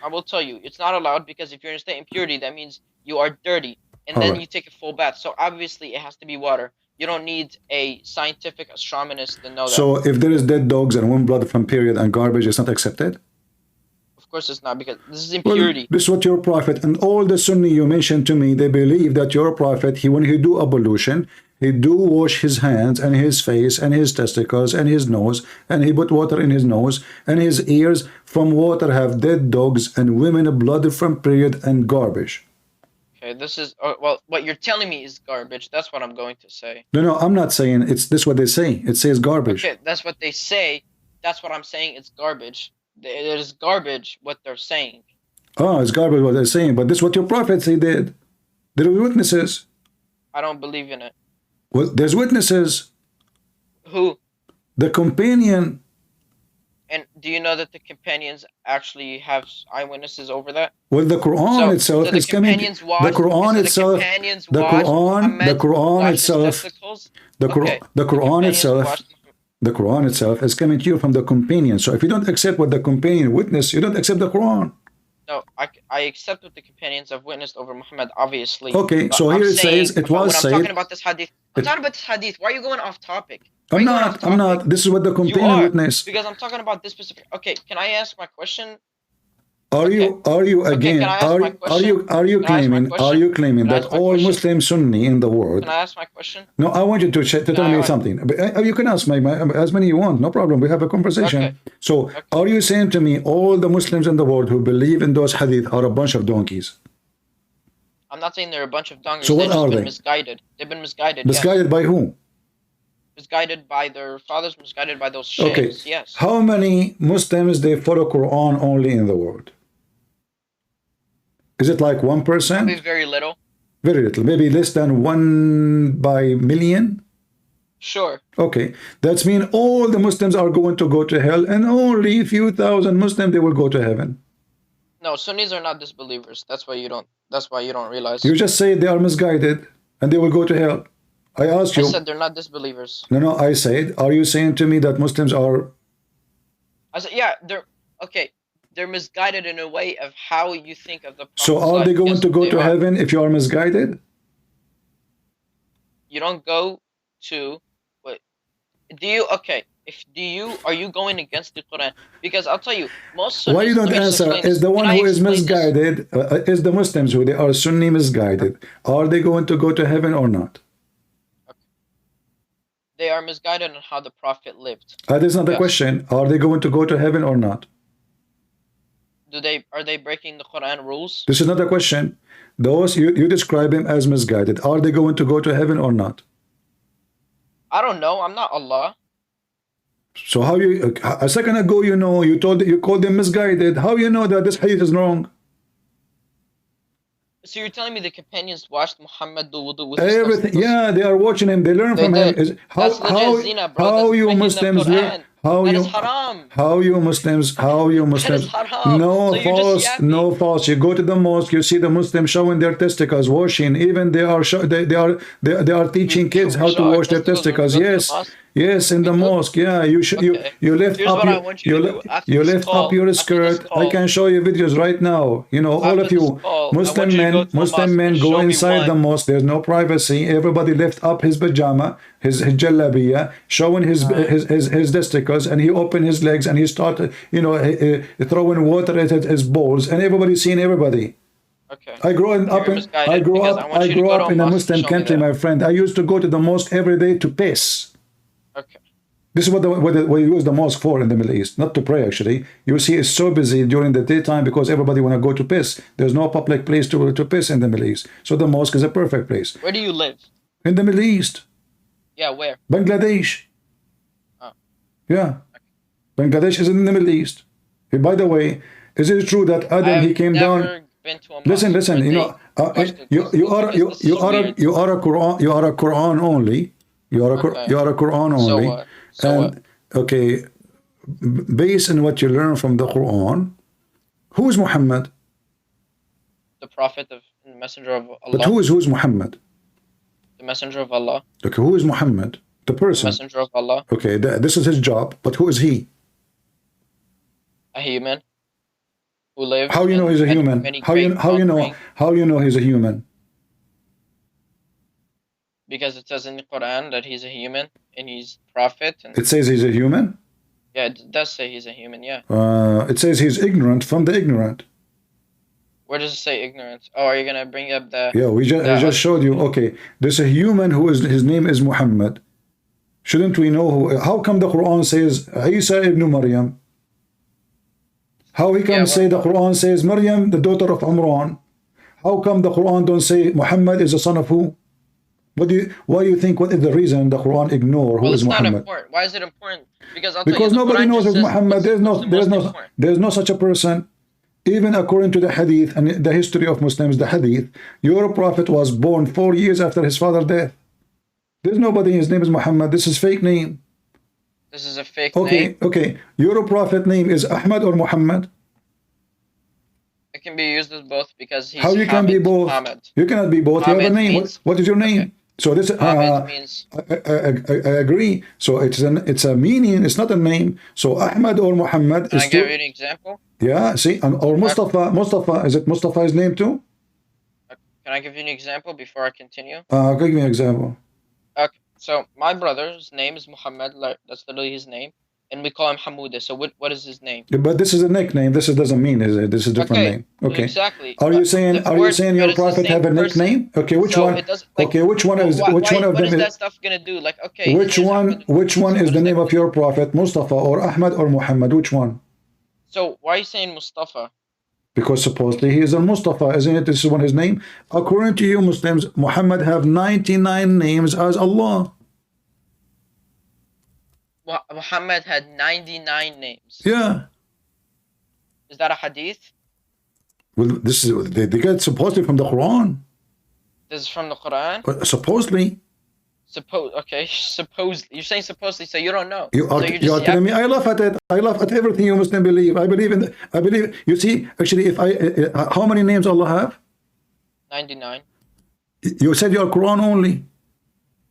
will tell you. It's not allowed because if you're in a state of impurity, that means you are dirty, and then you take a full bath. So obviously it has to be water. You don't need a scientific astronomist to know that. So if there is dead dogs and one blood from period and garbage, it's not accepted? Of course it's not, because this is Well, impurity. this is what your prophet and all the Sunni you mentioned to me, they believe that your prophet, when he do ablution, he do wash his hands and his face and his testicles and his nose, and he put water in his nose and his ears from water have dead dogs and women blood from period and garbage. Okay, this is well, what you're telling me is garbage. That's what I'm going to say. No, I'm not saying it's this what they say. It says garbage. Okay, that's what they say. That's what I'm saying. It's garbage. It is garbage what they're saying. Oh, it's garbage what they're saying, but this is what your prophet say did. There are witnesses. I don't believe in it. Well, there's witnesses. Who? The companion. And do you know that the companions actually have eyewitnesses over that? Well, the Quran itself is coming. The Quran itself. The Quran itself. The Quran itself. The Quran itself is coming to you from the companion. So if you don't accept what the companion witnessed, you don't accept the Quran. No, I accept what the companions have witnessed over Muhammad, obviously. Okay, so here it says it was said. I'm talking about this hadith. I'm talking about this hadith. Why are you going off topic? I'm not. This is what the companion witnessed. Because I'm talking about this specific. Okay, can I ask my question? Are you again? Are you claiming that all Muslim Sunni in the world? Can I ask my question? No, I want you to tell me something. You can ask as many you want. No problem. We have a conversation. Okay. So, are you saying to me all the Muslims in the world who believe in those hadith are a bunch of donkeys? I'm not saying they're a bunch of donkeys. So what are They've they? been misguided. They've been misguided. Misguided yes. by whom? Misguided by their fathers. Misguided by those sheikhs. Okay. Yes. How many Muslims they follow Quran only in the world? Is it like 1%? Probably very little. Very little. Maybe less than 1 by million? Sure. Okay. That's mean all the Muslims are going to go to hell and only a few thousand Muslims they will go to heaven. No, Sunnis are not disbelievers. That's why you don't realize. You just say they are misguided and they will go to hell. I asked you. I said they're not disbelievers. No, I said, are you saying to me that Muslims are... I said, yeah, they're... Okay. They're misguided in a way of how you think of the Prophet. So are they going to go to heaven if you are misguided? You don't go to... Wait. Do you... Okay. Are you going against the Quran? Because I'll tell you, most Sunnis... Why you don't answer? Is the one who is misguided, is the Muslims who they are Sunni misguided, are they going to go to heaven or not? Okay. They are misguided on how the Prophet lived. That is not the question. Are they going to go to heaven or not? Are they breaking the Quran rules? This is not a question. Those you describe him as misguided. Are they going to go to heaven or not? I don't know. I'm not Allah. So how you a second ago you called them misguided. How you know that this hadith is wrong? So you're telling me the companions watched Muhammad do wudu with everything? Yeah, they are watching him. They learn from him. How you Muslims learn? How you Muslims? No false. You go to the mosque, you see the Muslims showing their testicles, washing. Even they are teaching kids how to wash their testicles. Yes, in the mosque. Yeah, you lift up your skirt. I can show you videos right now. All of you Muslim men go inside the mosque. There's no privacy. Everybody lift up his pajama, his jalabiya, showing his testicles, and he opened his legs and he started throwing water at his balls, and everybody seeing everybody. Okay. I grew up in a Muslim country, my friend. I used to go to the mosque every day to piss. Okay. This is what you use the mosque for in the Middle East, not to pray actually. You see, it's so busy during the daytime because everybody want to go to piss. There's no public place to piss in the Middle East. So the mosque is a perfect place. Where do you live? In the Middle East. Yeah, where? Bangladesh. Oh. Yeah. Bangladesh is in the Middle East. Hey, by the way, is it true that Adam he came down? Listen. You are a Quran only. You are a Quran only. Okay, based on what you learn from the Quran, who is Muhammad? The prophet of the messenger of Allah. But who is Muhammad? The messenger of Allah. Okay, who is Muhammad? The person. The messenger of Allah. Okay, this is his job, but who is he? A human who lives. How you know he's a human? How you know he's a human? Because it says in the Quran that he's a human and he's prophet. And It says he's a human? yeah, it does say he's a human, yeah. It says he's ignorant from the ignorant. Where does it say ignorance? Oh, are you going to bring up the... Yeah, I just showed you. Okay, there's a human who is, his name is Muhammad. Shouldn't we know who? How come the Quran says Isa ibn Maryam? How he can say the Quran says Maryam, the daughter of Imran? How come the Quran don't say Muhammad is the son of who? Why do you think, what is the reason the Quran ignore who is Muhammad? Not important. Why is it important? Because Nobody knows who Muhammad. There's no such a person. Even according to the hadith and the history of Muslims, the hadith, your prophet was born 4 years after his father's death. There's nobody, his name is Muhammad. This is fake name. This is a fake name. Okay. Your prophet name is Ahmed or Muhammad? It can be used as both because he's How you can be both? Muhammad. You cannot be both. You have a name. What is your name? Okay. So this means... I agree. So it's a meaning. It's not a name. So Ahmed or Muhammad Can is I give you an example? Yeah. See, or Mustafa. Mustafa, is it Mustafa's name too? Can I give you an example before I continue? Give me an example. Okay. So my brother's name is Mohammed. Like, that's literally his name. And we call him Hamuda. So what is his name? But this is a nickname. This doesn't mean is it? This is a different name. Okay. Exactly. Are you saying your prophet have a nickname? Okay, which one? Okay, which one is which one of them? What is that stuff gonna do? Like, okay. Which one is the name of your prophet? Mustafa or Ahmed or Muhammad? Which one? So why are you saying Mustafa? Because supposedly he is a Mustafa, isn't it? This is one his name. According to you Muslims, Muhammad have 99 names as Allah. Muhammad had 99 names. Yeah. Is that a hadith? Well, this is they get supposedly from the Quran. This is from the Quran? Supposedly. Supposedly. You're saying supposedly, so you don't know. You are telling me. I laugh at it. I laugh at everything you Muslims believe. I believe. You see, actually, if how many names Allah have? 99. You said you are Quran only.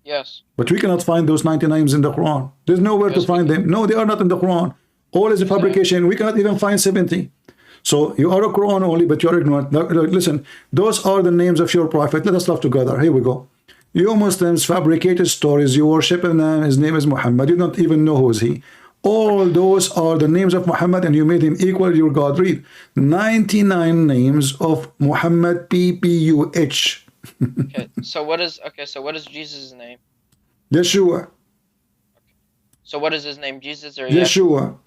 Yes. But we cannot find those 90 names in the Quran. There's nowhere to find them. No, they are not in the Quran. All is a fabrication. We cannot even find 70. So you are a Quran only, but you are ignorant. Now, listen, those are the names of your prophet. Let us laugh together. Here we go. You Muslims fabricated stories. You worship him. His name is Muhammad. You don't even know who is he. All those are the names of Muhammad, and you made him equal to your God. Read 99 names of Muhammad, P-P-U-H. So what is Jesus' name? Yeshua. So what is his name? Jesus or Yeshua?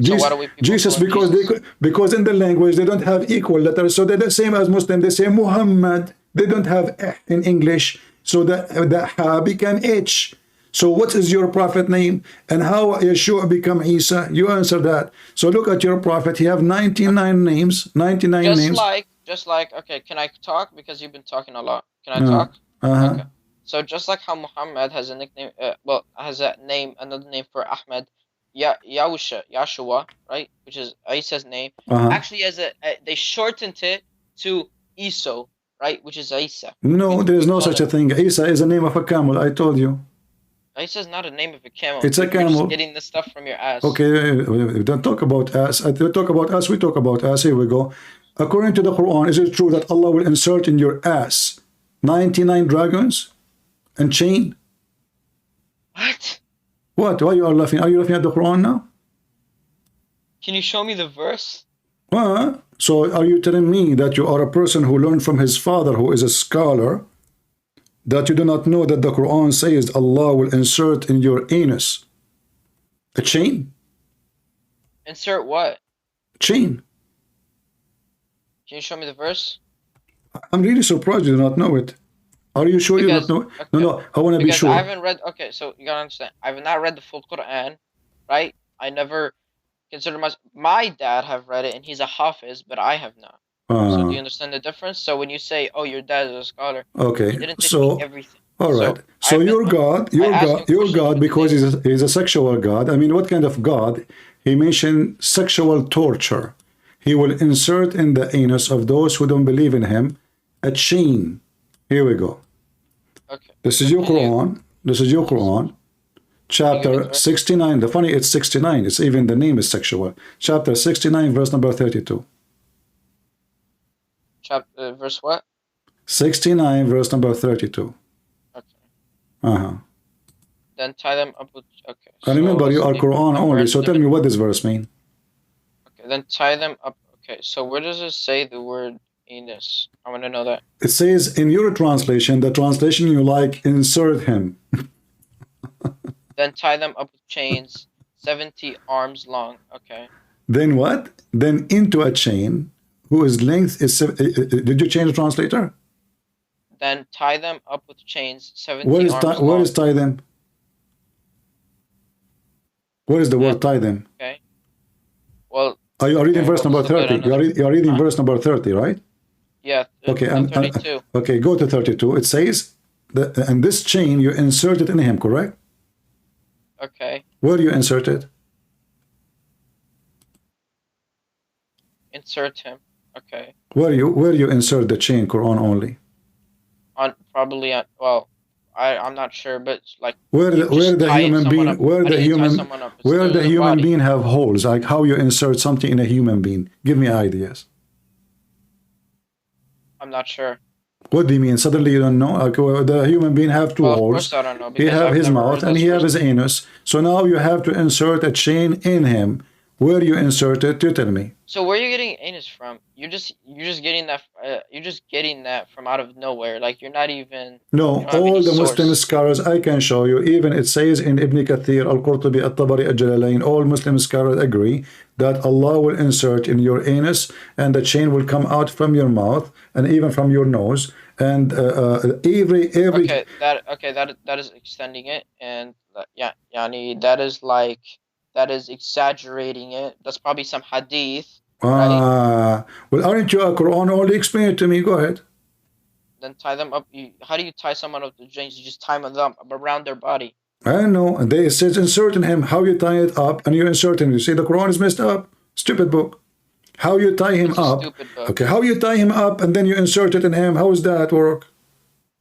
Jesus, because in the language they don't have equal letters, so they're the same as Muslim. They say Muhammad. They don't have in English, so the ha became H. So what is your prophet name, and how Yeshua become Isa? You answer that. So look at your prophet. He have 99 names. 99 names. Just like, okay, can I talk? Because you've been talking a lot. Can I talk? Okay. So just like how Muhammad has a nickname, has a name, another name for Ahmed, Yahshua, right? Which is Isa's name. Actually, they shortened it to Isa, right? Which is Isa. No, there is no such a thing. Isa is the name of a camel. I told you. Isa is not a name of a camel. It's a camel. You're just getting this stuff from your ass. Okay, we don't talk about us. We talk about us. We talk about us. Here we go. According to the Quran, is it true that Allah will insert in your ass 99 dragons and chain? What? What? Why you are laughing? Are you laughing at the Quran now? Can you show me the verse? So are you telling me that you are a person who learned from his father, who is a scholar, that you do not know that the Quran says Allah will insert in your anus a chain? Insert what? Chain. Can you show me the verse? I'm really surprised you do not know it. Are you sure you don't know? Okay. No, I want to be sure. I haven't read. Okay, so you gotta understand. I have not read the full Quran, right? I never consider my dad have read it, and he's a hafiz, but I have not. So do you understand the difference? So when you say, "Oh, your dad is a scholar," okay, he didn't teach me everything. All right. So your God, because he's a sexual God. I mean, what kind of God? He mentioned sexual torture. He will insert in the anus of those who don't believe in him a chain. Here we go. Okay. This is your Quran. This is your Quran. Chapter 69. The funny, it's 69. It's even the name is sexual. Chapter 69, verse number 32. Verse what? 69, verse number 32. Then tie them up with. Okay. And remember, you are Quran only, so tell me what this verse mean. Okay, then tie them up. Okay, so where does it say the word anus? I want to know that. It says in your translation, the translation you like, insert him. Then tie them up with chains, 70 arms long. Okay. Then what? Then into a chain whose length is... did you change the translator? Then tie them up with chains, 70 Where is arms long. where is tie them? Where is the word tie them? Okay. Well... Are you reading verse number 30? You are reading verse number 30, right? Yeah. Okay, and 32. Okay, go to 32. It says, and this chain you insert it in him, correct? Okay. Where you insert it? Insert him. Okay. Where you insert the chain, Quran only? On probably on. Well, I'm not sure, but like where the human being have holes, like how you insert something in a human being. Give me ideas. I'm not sure. What do you mean? Suddenly you don't know? Like, the human being have two holes. Of course I don't know. He have his mouth and he have his anus. So now you have to insert a chain in him. Where you insert it? You tell me. So where are you getting anus from? You're just getting that. You're just getting that from out of nowhere. Like you're not even. No, all the Muslim scholars I can show you. Even it says in Ibn Kathir, Al-Qurtubi, At-Tabari, Al-Jalalain, all Muslim scholars agree that Allah will insert in your anus and the chain will come out from your mouth and even from your nose and every. Okay, that is extending it, and yeah, yani that is like. That is exaggerating it. That's probably some hadith. Right? Well, aren't you a Quran only? Explain it to me. Go ahead. Then tie them up. How do you tie someone up to chains? You just tie them up around their body. I know. And they says insert in him. How you tie it up and you insert him. You see, the Quran is messed up. Stupid book. How you tie him up. Okay, how you tie him up and then you insert it in him. How does that work?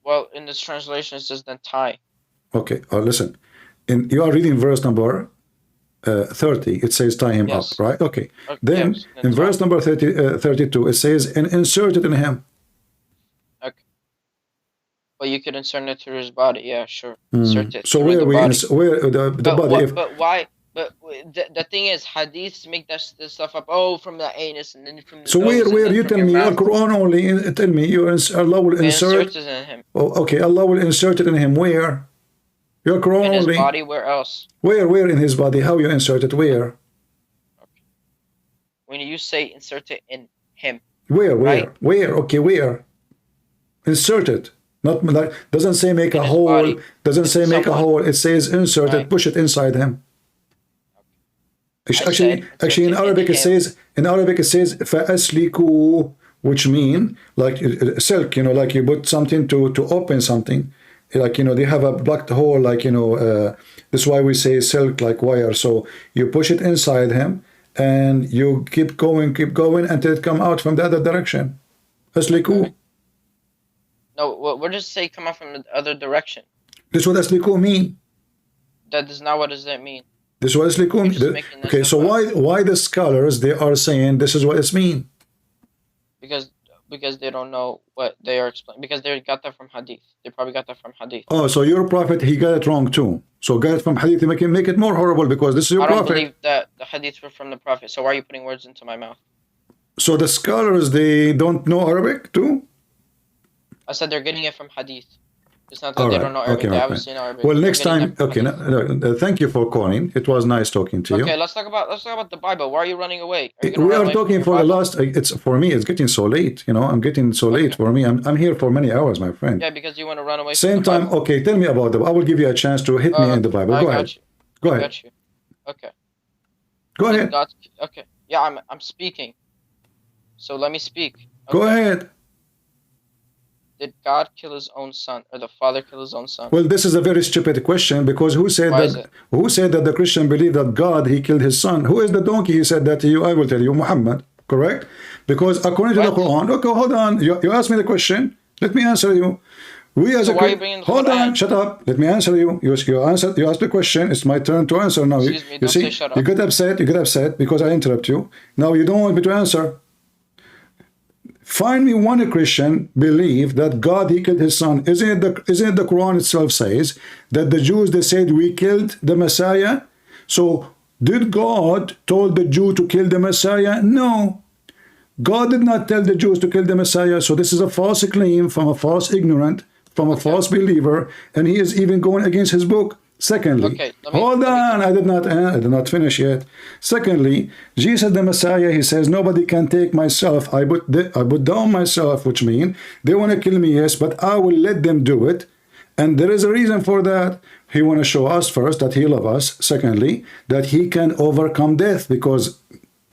Well, in this translation, it says then tie. Okay, listen. You are reading verse number 30, it says tie him up, right? Okay. Then in verse number 32, it says and insert it in him. Okay. Well, you could insert it through his body. Yeah, sure. Insert it. So where the body? But why? But the thing is, hadiths make this stuff up. Oh, from the anus and then from the. So where you tell me your Quran only? Tell me Allah will insert. In him. Oh, okay. Allah will insert it in him. Where? Your Quran in his only. Body, where else? Where in his body? How you insert it? Where? Okay. When you say insert it in him. Where? Right? Where? Okay, where? Insert it. Not like doesn't say make a hole. Body. Doesn't say make a hole. It says insert it. Push it inside him. Okay. Actually, in Arabic it says فَأَسْلِكُوا, which mean like silk. You know, like you put something to open something. Like, you know, they have a blocked hole, like, you know, that's why we say silk, like wire. So you push it inside him and you keep going until it come out from the other direction. Asliku. No, what does it say come out from the other direction? This is what asliku mean. That is not what does that mean. This is what asliku mean. Okay, so why the scholars, they are saying this is what it's mean? Because they don't know what they are explaining. Because they got that from hadith. They probably got that from hadith. Oh, so your prophet, he got it wrong too. So got it from hadith, make it more horrible because this is your prophet. I don't believe that the hadiths were from the prophet. So why are you putting words into my mouth? So the scholars, they don't know Arabic too? I said they're getting it from hadith. It's not that they don't know Arabic. They obviously know Arabic. Well, next time, okay. Thank you for calling. It was nice talking to you. Okay, let's talk about the Bible. Why are you running away? We are talking for the last. It's for me. It's getting so late. You know, I'm getting so late for me. I'm here for many hours, my friend. Yeah, because you want to run away. Same time. Okay, tell me about the. I will give you a chance to hit me in the Bible. Go ahead. Go ahead. Got you. Okay. Go ahead. Okay. Yeah, I'm speaking. So let me speak. Okay. Go ahead. Did God kill his own son, or the father kill his own son? Well, this is a very stupid question because who said that the Christian believe that God, he killed his son? Who is the donkey he said that to you? I will tell you, Mohammed, correct? Because according to the Quran, okay, hold on, you asked me the question, let me answer you. We as hold on, shut up, let me answer you. You asked the question, it's my turn to answer now. Excuse me, don't say shut up. You get upset because I interrupt you. Now you don't want me to answer. Find me one Christian believe that God, he killed his son. Isn't it the Quran itself says that the Jews, they said we killed the Messiah? So did God told the Jew to kill the Messiah? No. God did not tell the Jews to kill the Messiah. So this is a false claim from a false ignorant, from a false believer, and he is even going against his book. Secondly, hold on, I did not finish yet. Secondly, Jesus the Messiah, he says, nobody can take myself. I put down myself, which means they want to kill me, yes, but I will let them do it. And there is a reason for that. He want to show us first that he loves us. Secondly, that he can overcome death, because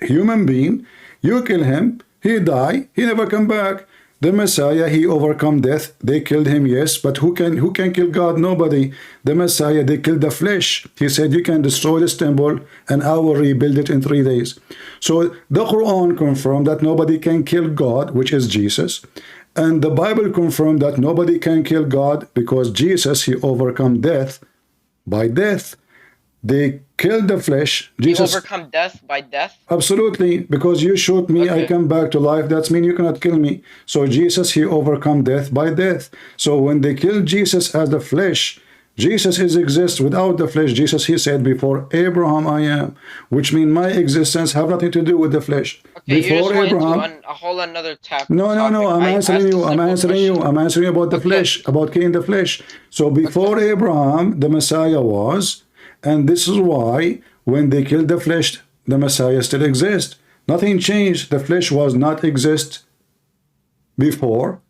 human being, you kill him, he die, he never come back. The Messiah, he overcome death. They killed him, yes, but who can kill God? Nobody. The Messiah, they killed the flesh. He said, you can destroy this temple and I will rebuild it in 3 days. So the Quran confirmed that nobody can kill God, which is Jesus. And the Bible confirmed that nobody can kill God because Jesus, he overcome death by death. They killed the flesh. Jesus, you overcome death by death? Absolutely, because you shoot me, I come back to life. That's mean you cannot kill me. So Jesus, he overcome death by death. So when they killed Jesus as the flesh, Jesus exists without the flesh. Jesus, he said, before Abraham I am, which means my existence have nothing to do with the flesh. Okay, before you just Abraham, went into a whole another topic. no, I'm answering you. I'm answering you about the flesh, about killing the flesh. So before Abraham, the Messiah was. And this is why when they killed the flesh, the Messiah still exists. Nothing changed. The flesh was not exist before.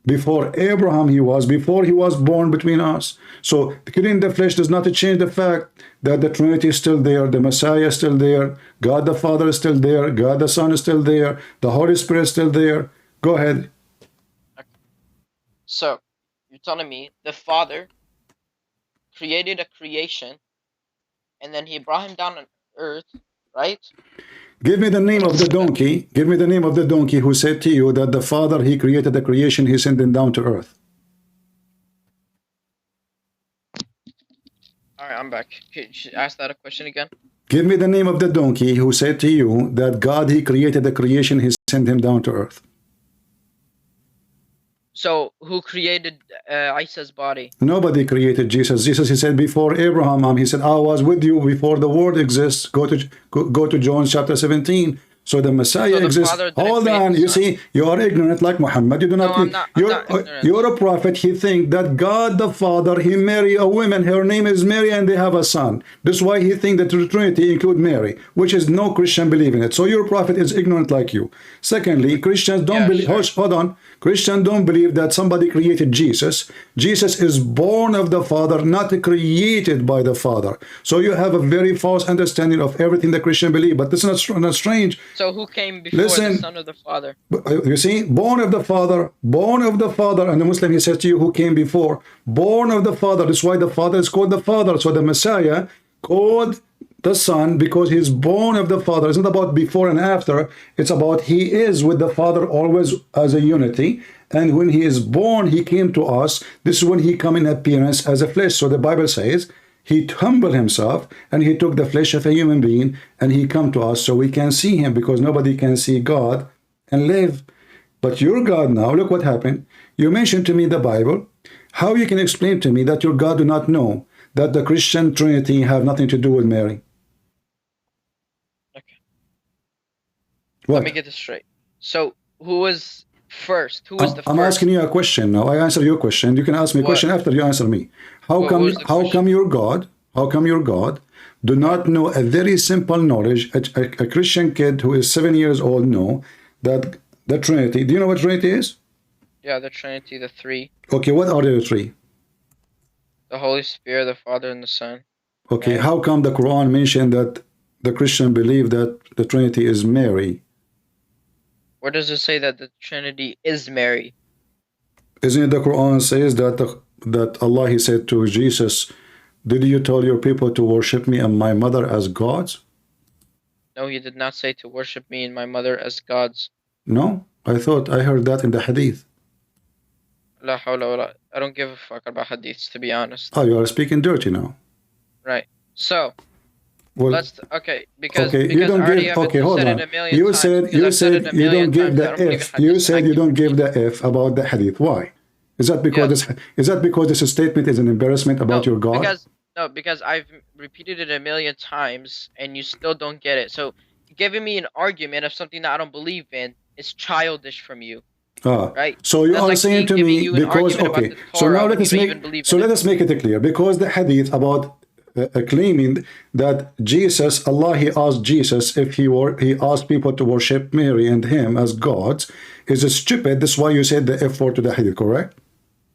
Before Abraham before he was born between us. So killing the flesh does not change the fact that the Trinity is still there, the Messiah is still there, God the Father is still there, God the Son is still there, the Holy Spirit is still there. Go ahead. So, you're telling me the Father created a creation and then he brought him down on earth, right? Give me the name of the donkey. Give me the name of the donkey who said to you that the Father, he created the creation, he sent him down to earth. All right, I'm back. Ask that a question again. Give me the name of the donkey who said to you that God, he created the creation, he sent him down to earth. So, who created Isa's body? Nobody created Jesus. Jesus, he said, before Abraham, he said, I was with you before the world exists. Go to John chapter 17. So the Messiah exists. Hold on, you see, you are ignorant like Muhammad. You do not. You're a prophet. He think that God the Father, he marry a woman. Her name is Mary, and they have a son. That's why he think that the Trinity include Mary, which is no Christian believe in it. So your prophet is ignorant like you. Secondly, Christians don't believe. Hold on. Christians don't believe that somebody created Jesus. Jesus is born of the Father, not created by the Father. So you have a very false understanding of everything the Christian believe. But this is not strange. So who came before the Son of the Father? You see, born of the Father, and the Muslim, he says to you, who came before? Born of the Father. That's why the Father is called the Father. So the Messiah called the Son because he's born of the Father. It's not about before and after. It's about he is with the Father always as a unity. And when he is born, he came to us. This is when he come in appearance as a flesh. So the Bible says, he humbled himself and he took the flesh of a human being and he come to us so we can see him, because nobody can see God and live. But your God now, look what happened. You mentioned to me the Bible. How you can explain to me that your God do not know that the Christian Trinity have nothing to do with Mary? Okay. What? Let me get this straight. So who was first? Who was the first? I'm asking you a question now. I answer your question. You can ask me a question after you answer me. How come your God do not know a very simple knowledge? A Christian kid who is 7 years old know that the Trinity. Do you know what Trinity is? Yeah, the Trinity, the three. Okay, what are the three? The Holy Spirit, the Father, and the Son. Okay, how come the Quran mentioned that the Christian believe that the Trinity is Mary? Where does it say that the Trinity is Mary? Isn't it the Quran says that Allah, he said to Jesus, did you tell your people to worship me and my mother as gods? No, he did not say to worship me and my mother as gods. No, I thought I heard that in the hadith. La hawla wala. I don't give a fuck about hadiths, to be honest. Oh, you are speaking dirty now. Right. So, Well, Okay, because okay, you don't I already give. have Okay, it hold said on. it a million You times. said Because I've said it a you million don't give times. I the don't believe in F. You hadith. said you don't give the F about the hadith. Why? Is that because this statement is an embarrassment about your God? Because I've repeated it a million times and you still don't get it. So giving me an argument of something that I don't believe in is childish from you. Right? So you That's are like saying to giving me you an because argument about okay. the So Torah now when let you us don't make even believe in it. let us make it clear because the hadith about claiming that Jesus, Allah, he asked Jesus if he asked people to worship Mary and him as gods is stupid. That's why you said the F word to the hadith, correct?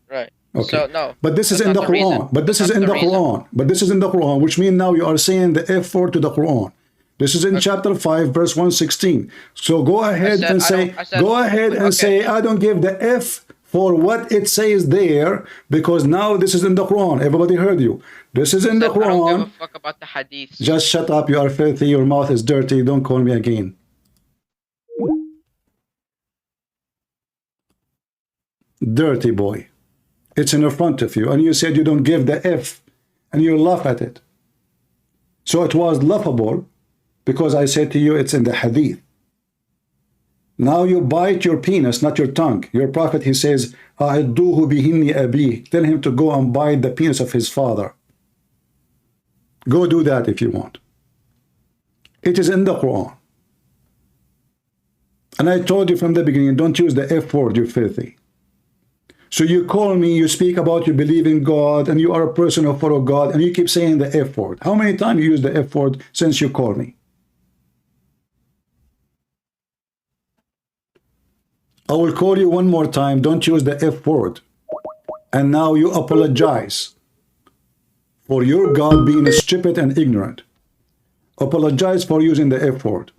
Right. Okay. So no. But this is in the Quran. But this is in the Quran. But this is in the Quran, which means now you are saying the F word to the Quran. This is in chapter 5, verse 116. So go ahead and say, I don't give the F for what it says there, because now this is in the Quran. Everybody heard you. This is in the Quran. I don't give a fuck about the hadiths. Just shut up. You are filthy. Your mouth is dirty. Don't call me again. Dirty boy. It's in front of you. And you said you don't give the F. And you laugh at it. So it was laughable because I said to you it's in the hadith. Now you bite your penis, not your tongue. Your prophet, he says, "A'idduhu bihinni abi." Tell him to go and bite the penis of his father. Go do that if you want. It is in the Quran. And I told you from the beginning, don't use the F word, you filthy. So you call me, you speak about you believe in God, and you are a person who follow God, and you keep saying the F word. How many times you use the F word since you called me? I will call you one more time. Don't use the F word. And now you apologize for your God being stupid and ignorant. Apologize for using the F word.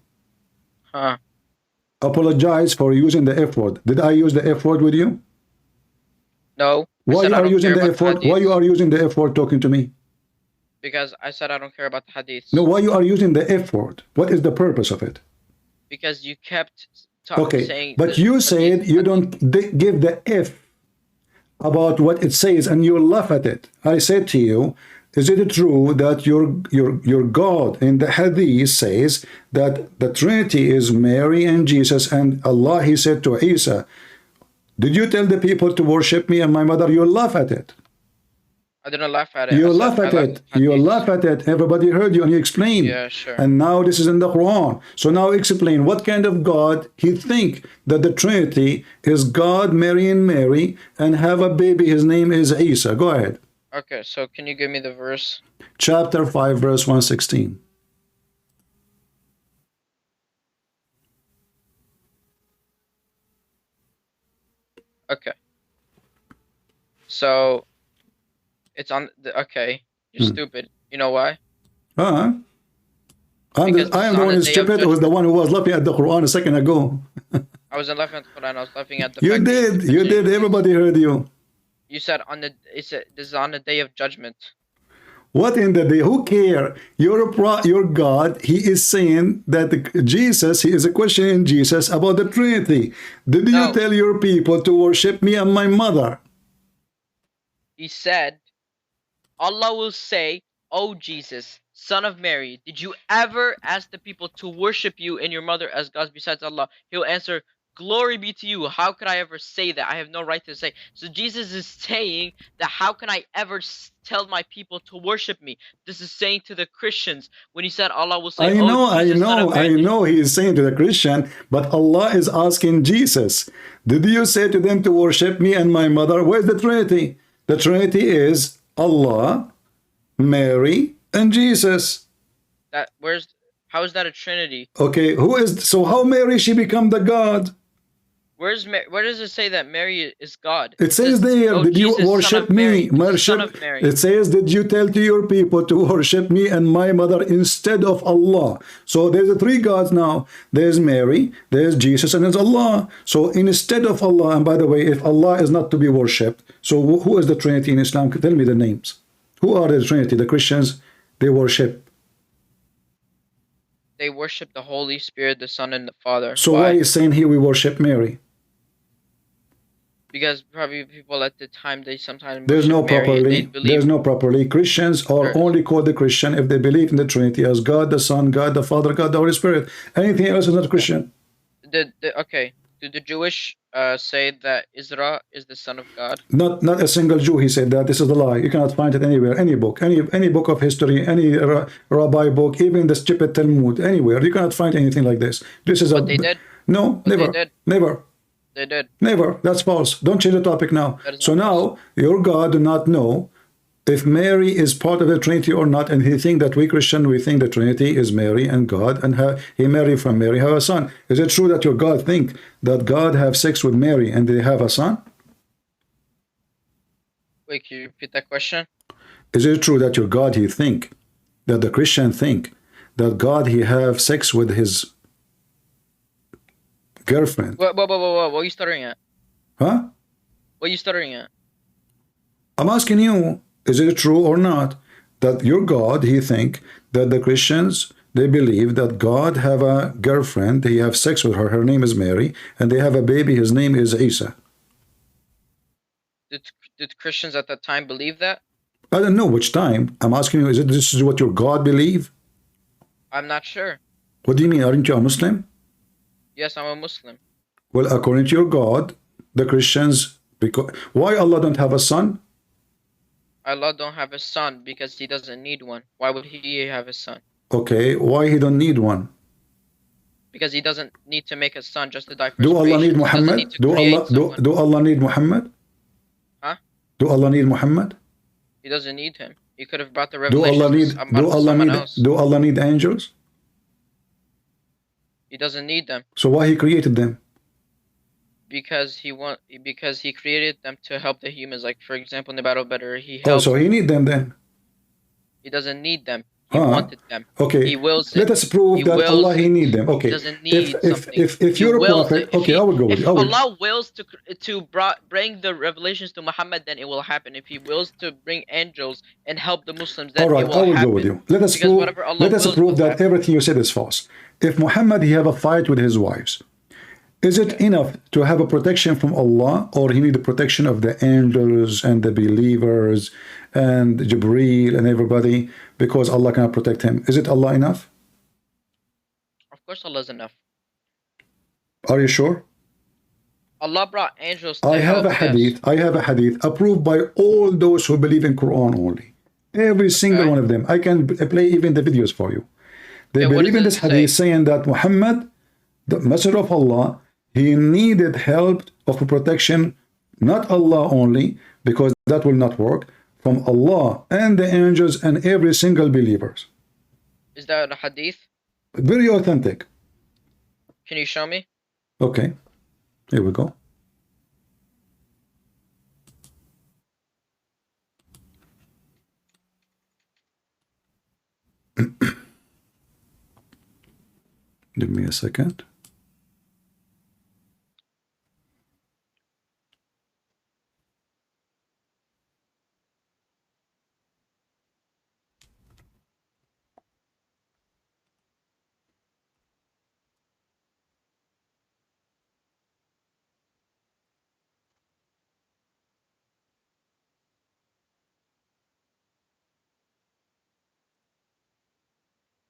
Apologize for using the F word. Did I use the F word with you? No. Why you are using the F word? Why you are using the F word talking to me? Because I said I don't care about the hadiths. No, why you are using the F word? What is the purpose of it? Because you kept saying. But you said you don't give the F about what it says, and you laugh at it. I said to you, is it true that your God in the hadith says that the Trinity is Mary and Jesus, and Allah, he said to Isa, did you tell the people to worship me and my mother? You laugh at it. I didn't laugh at it. You laugh at it. You laugh at it. Everybody heard you and you explained. Yeah, sure. And now this is in the Quran. So now explain what kind of God he think that the Trinity is God, Mary and Mary, and have a baby. His name is Isa. Go ahead. Okay, so can you give me the verse? Chapter 5, verse 116. Okay. So it's on the okay. You're stupid. You know why? I am the one who's stupid. Who was the one who was laughing at the Quran a second ago. I wasn't laughing at the Quran. I was laughing at the. You did. Everybody heard you. You said this is on the day of judgment. What in the day? Who care? Your God, he is saying that Jesus, he is questioning Jesus about the Trinity. Did you tell your people to worship me and my mother? He said, Allah will say, "Oh Jesus, son of Mary, did you ever ask the people to worship you and your mother as gods besides Allah?" He'll answer, "Glory be to you. How could I ever say that? I have no right to say." So Jesus is saying that how can I ever tell my people to worship me? This is saying to the Christians when he said Allah will say, I know he is saying to the Christian, but Allah is asking Jesus, did you say to them to worship me and my mother? Where's the Trinity? The Trinity is Allah, Mary, and Jesus. How is that a Trinity? Okay, so how Mary she become the God? Where does it say that Mary is God? It says there, did you worship me? It says, did you tell to your people to worship me and my mother instead of Allah? So there's three gods now. There's Mary, there's Jesus, and there's Allah. So instead of Allah, and by the way, if Allah is not to be worshipped, so who is the Trinity in Islam? Tell me the names. Who are the Trinity? The Christians, they worship. They worship the Holy Spirit, the Son, and the Father. So why is saying here we worship Mary? Because probably people at the time, they sometimes There's no worship Mary and properly. they believe. There's no properly. Christians are only called the Christian if they believe in the Trinity as God the Son, God the Father, God the Holy Spirit. Anything else is not Christian. Okay. Do the Jewish say that Isra is the son of God? Not a single Jew. He said that. This is a lie. You cannot find it anywhere. Any book, any book of history, any rabbi book, even the stupid Talmud, anywhere. You cannot find anything like this. This is But they did. No, But never, they did. never. They did. Never. That's false. Don't change the topic now. That is So now your God do not know if Mary is part of the Trinity or not, and he think that we Christian, we think the Trinity is Mary and God, and he married from Mary, have a son. Is it true that your God think that God have sex with Mary and they have a son? Wait, can you repeat that question? Is it true that your God he think that the Christian think that God he have sex with his girlfriend? What are you stuttering at? Huh? What are you stuttering at? I'm asking you, is it true or not that your God, he think that the Christians, they believe that God have a girlfriend, he have sex with her, her name is Mary, and they have a baby, his name is Isa. Did Christians at that time believe that? I don't know which time. I'm asking you, this is what your God believe? I'm not sure. What do you mean? Aren't you a Muslim? Yes, I'm a Muslim. Well, according to your God, the Christians, because why Allah don't have a son? Allah don't have a son because he doesn't need one. Why would he have a son? Okay, why he don't need one? Because he doesn't need to make a son just to die for Do Allah need creation. He doesn't Muhammad? need to Do Allah need Muhammad? Huh? Do Allah need Muhammad? He doesn't need him. He could have brought the Do revelation Allah need to someone else. do Allah need angels? He doesn't need them So why he created them? because he created them to help the humans. Like for example, in the Battle of Badr, he Oh, helped. so he need them then. He doesn't need them. He Huh? wanted them. Okay. He wills Let it. us prove He that wills Allah he it. need them. He Okay. doesn't need something. If He you're a wills prophet, it. okay, I will go with If you. I will. Allah wills to bring the revelations to Muhammad, then it will happen. If He wills to bring angels and help the Muslims, then All right, it I will will happen. go with you. Let us Because prove. whatever Allah Let us wills prove will that happen. everything you said is false. If Muhammad he have a fight with his wives, is it enough to have a protection from Allah, or he need the protection of the angels and the believers and Jibreel and everybody because Allah cannot protect him? Is it Allah enough? Of course, Allah is enough. Are you sure? Allah brought angels to I have help. a hadith. I have a hadith approved by all those who believe in Quran only. Every single one of them. I can play even the videos for you. They what believe does in it this hadith saying that Muhammad, the messenger of Allah, he needed help of protection, not Allah only, because that will not work, from Allah and the angels and every single believers. Is that a hadith? Very authentic. Can you show me? Okay, here we go. Give me a second.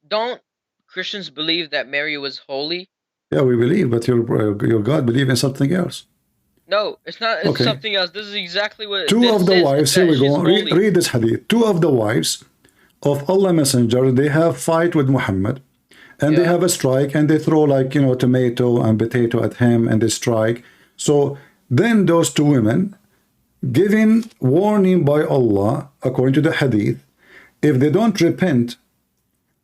Don't Christians believe that Mary was holy? Yeah, we believe, but your God believe in something else. No, it's not. It's Okay. something else. This is exactly what Two this of the says, wives, is here that we go. she's holy. Read this hadith. Two of the wives of Allah Messenger, they have fight with Muhammad, and they have a strike, and they throw like tomato and potato at him, and they strike. So then those two women, given warning by Allah, according to the hadith, if they don't repent,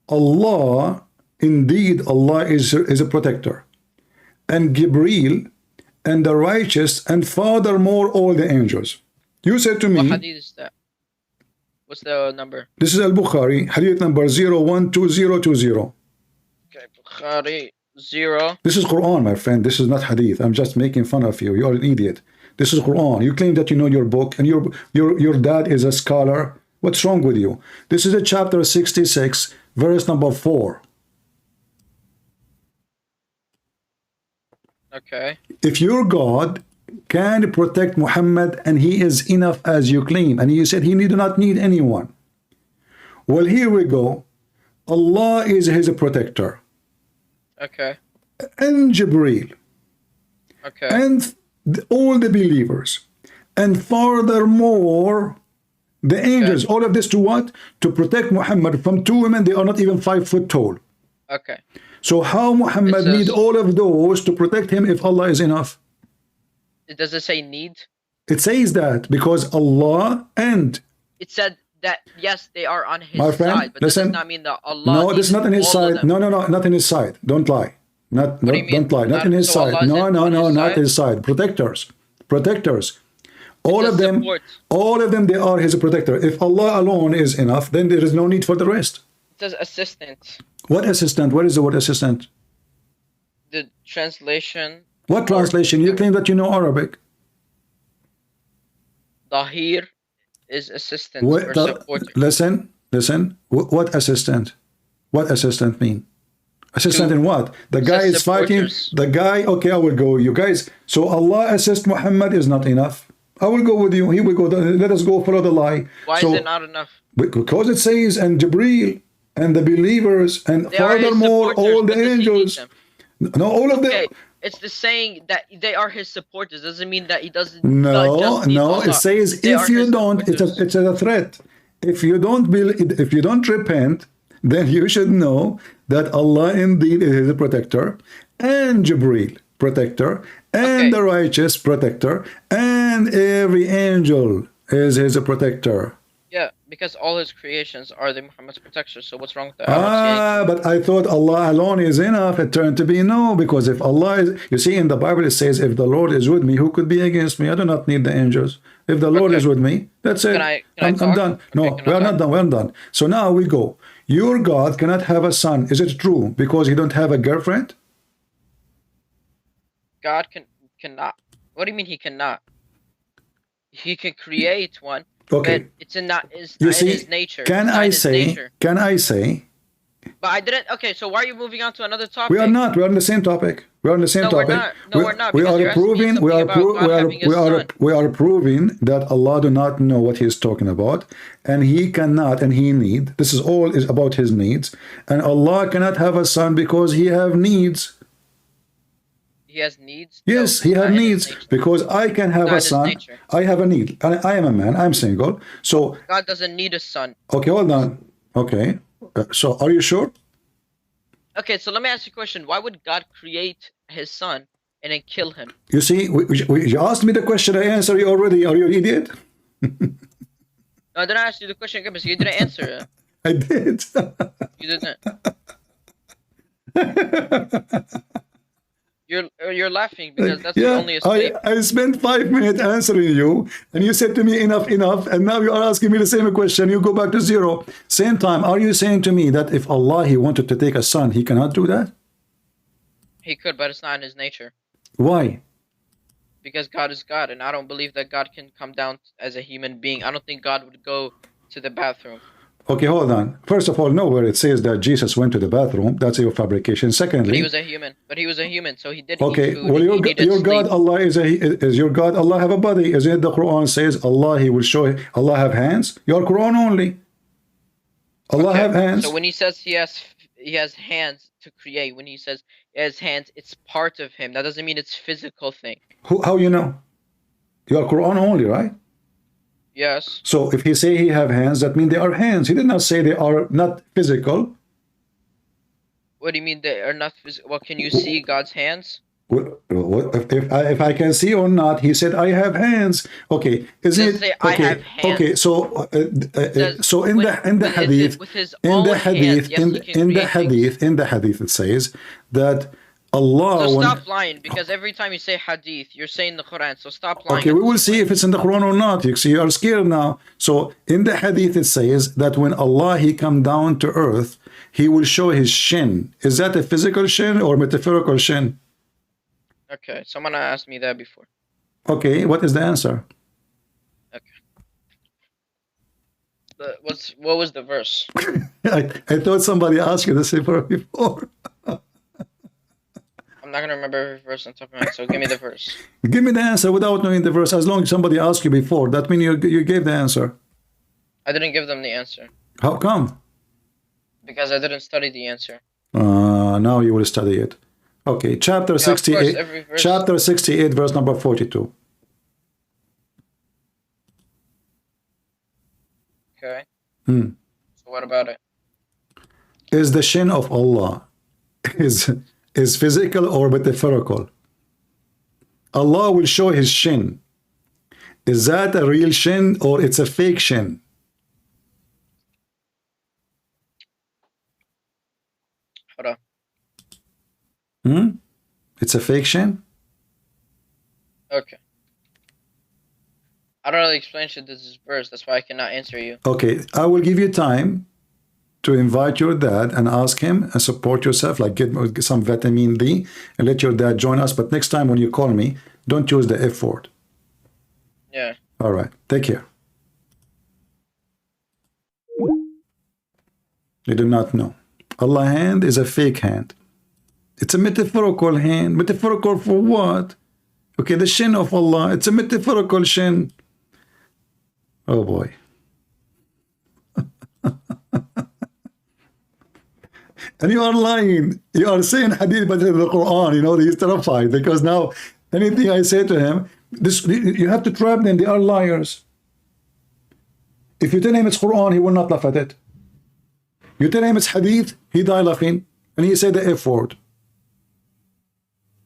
Allah, indeed Allah is a protector, and Gabriel and the righteous, and furthermore all the angels. You said to me, What hadith is that? What's the number? this is Al-Bukhari, hadith number 012020. Okay, Bukhari 0. This is Quran, my friend. This is not hadith. I'm just making fun of you. You're an idiot. This is Quran. You claim that you know your book, and your dad is a scholar. What's wrong with you? This is a chapter 66, verse number 4. Okay. If your God can protect Muhammad and he is enough as you claim. And you said he do not need anyone. Well, here we go. Allah is his protector. Okay. And Jibreel. Okay. And all the believers. And furthermore, the angels. All of this to what? To protect Muhammad from two women. They are not even 5 foot tall. Okay. So how Muhammad need all of those to protect him if Allah is enough? Does it say need? It says that because Allah and It said that yes, they are on his my friend, side, but listen. that does not mean that Allah. No, this is not in his all of side. them. No, not in his side. Don't lie. Not don't lie. Not in his So side. Allah No, isn't on his not side? his side. Protectors. All of them. support. All of them. They are his protector. If Allah alone is enough, then there is no need for the rest. It says assistant. What assistant? What is the word assistant? The translation. What translation? You claim that you know Arabic. Dahir is assistant What, or supporter. listen. What assistant? What assistant mean? Assistant in what? The guy is fighting. The guy. Okay, I will go. You guys. So Allah assist Muhammad is not enough. I will go with you. Here we go. Let us go follow the lie. Why is it not enough? Because it says, and Jibreel and the believers and They are his furthermore supporters, all the but does he need angels. them? No, all of them. Okay, it's the saying that they are his supporters. Doesn't mean that he doesn't. No, just need no. Allah. It says They if are you his don't, it's a threat. If you don't repent, then you should know that Allah indeed is a protector, and Jibreel protector, and the righteous protector, and every angel is his protector. Yeah, because all his creations are the Muhammad's protectors. So what's wrong with that? I don't see anything. But I thought Allah alone is enough. It turned to be no, because if Allah is, you see in the Bible it says, if the Lord is with me, who could be against me? I do not need the angels. If the Lord is with me, that's it. I'm done. No, we are not done. We're not done. So now we go. Your God cannot have a son. Is it true? Because he don't have a girlfriend? God cannot. What do you mean he cannot? He can create one. Okay. But it's in not his, You in see, his nature. can It's not I in his say, nature. But I didn't. Okay, so why are you moving on to another topic? we are not. We are on the same topic. We are on the same No, we're topic. not. No, we're not, We because are you're asking me proving. We are. something about God having a son. We are proving that Allah do not know what He is talking about, and He cannot, and He need. This is all is about His needs, and Allah cannot have a son because He have needs. He has needs. Yes, He have needs because I can have Not a his son. nature. I have a need. I am a man. I'm single. So God doesn't need a son. okay, hold on. Okay, so are you sure? Okay, so let me ask you a question. Why would God create his son and then kill him? You see, you asked me the question. I answered you already. Are you an idiot? No, I didn't ask you the question again, but you didn't answer it. I did. You didn't. You're laughing because that's only a statement. I spent 5 minutes answering you, and you said to me enough, and now you are asking me the same question. You go back to zero. Same time, are you saying to me that if Allah He wanted to take a son, He cannot do that? He could, but it's not in his nature. Why? Because God is God, and I don't believe that God can come down as a human being. I don't think God would go to the bathroom. Okay, hold on. First of all, nowhere it says that Jesus went to the bathroom. That's your fabrication. But Secondly, he was a human. So he didn't okay, eat food. well, He your needed God sleep. Allah is your God Allah have a body? Isn't it the Quran says Allah He will show Allah have hands? Your Quran only. Allah have hands. So when he says he has hands to create, when he says he has hands, it's part of him. That doesn't mean it's physical thing. How you know? Your Quran only, right? Yes. So if he say he have hands, that means they are hands. He did not say they are not physical. What do you mean they are not physical? Well, can you see God's hands? If I can see or not, he said I have hands. Okay, isn't it? Say, I Okay, have hands. okay. So in the hadith, in the hadith, it says that Allah. So stop lying, because every time you say hadith, you're saying the Quran. So stop lying. Okay, we will see if it's in the Quran or not. You see, you are scared now. So in the hadith, it says that when Allah He come down to earth, He will show His shin. Is that a physical shin or metaphorical shin? Okay, someone asked me that before. Okay, what is the answer? What was the verse? I thought somebody asked you this before. I'm I'm not gonna remember every verse on top of my head, so give me the verse. Give me the answer without knowing the verse. As long as somebody asked you before, that means you gave the answer. I didn't give them the answer. How come? Because I didn't study the answer. Now you will study it. Okay, chapter 68. Chapter 68, verse number 42. Okay. So what about it? Is the shin of Allah is physical or metaphorical? Allah will show his shin. Is that a real shin or it's a fake shin? Hold on. It's a fake shin? Okay. I don't really explain shit this verse, that's why I cannot answer you. Okay, I will give you time to invite your dad and ask him and support yourself, like get some vitamin D and let your dad join us. But next time when you call me, don't use the F word. Yeah. All right, take care. You do not know. Allah's hand is a fake hand. It's a metaphorical hand. Metaphorical for what? Okay, the shin of Allah, it's a metaphorical shin. Oh boy. And you are lying. You are saying hadith, but in the Quran, you know, he's terrified because now anything I say to him, you have to trap them. They are liars. If you tell him it's Quran, he will not laugh at it. You tell him it's hadith, he die laughing, and he say the F word.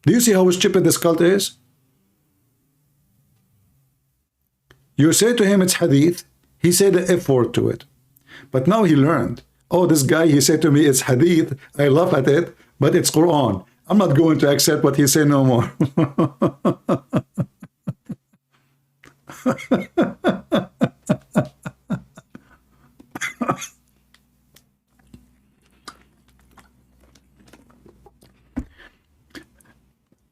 Do you see how stupid this cult is? You say to him it's hadith, he said the F word to it. But now he learned. Oh, this guy, he said to me, it's hadith. I laugh at it, but it's Quran. I'm not going to accept what he said no more.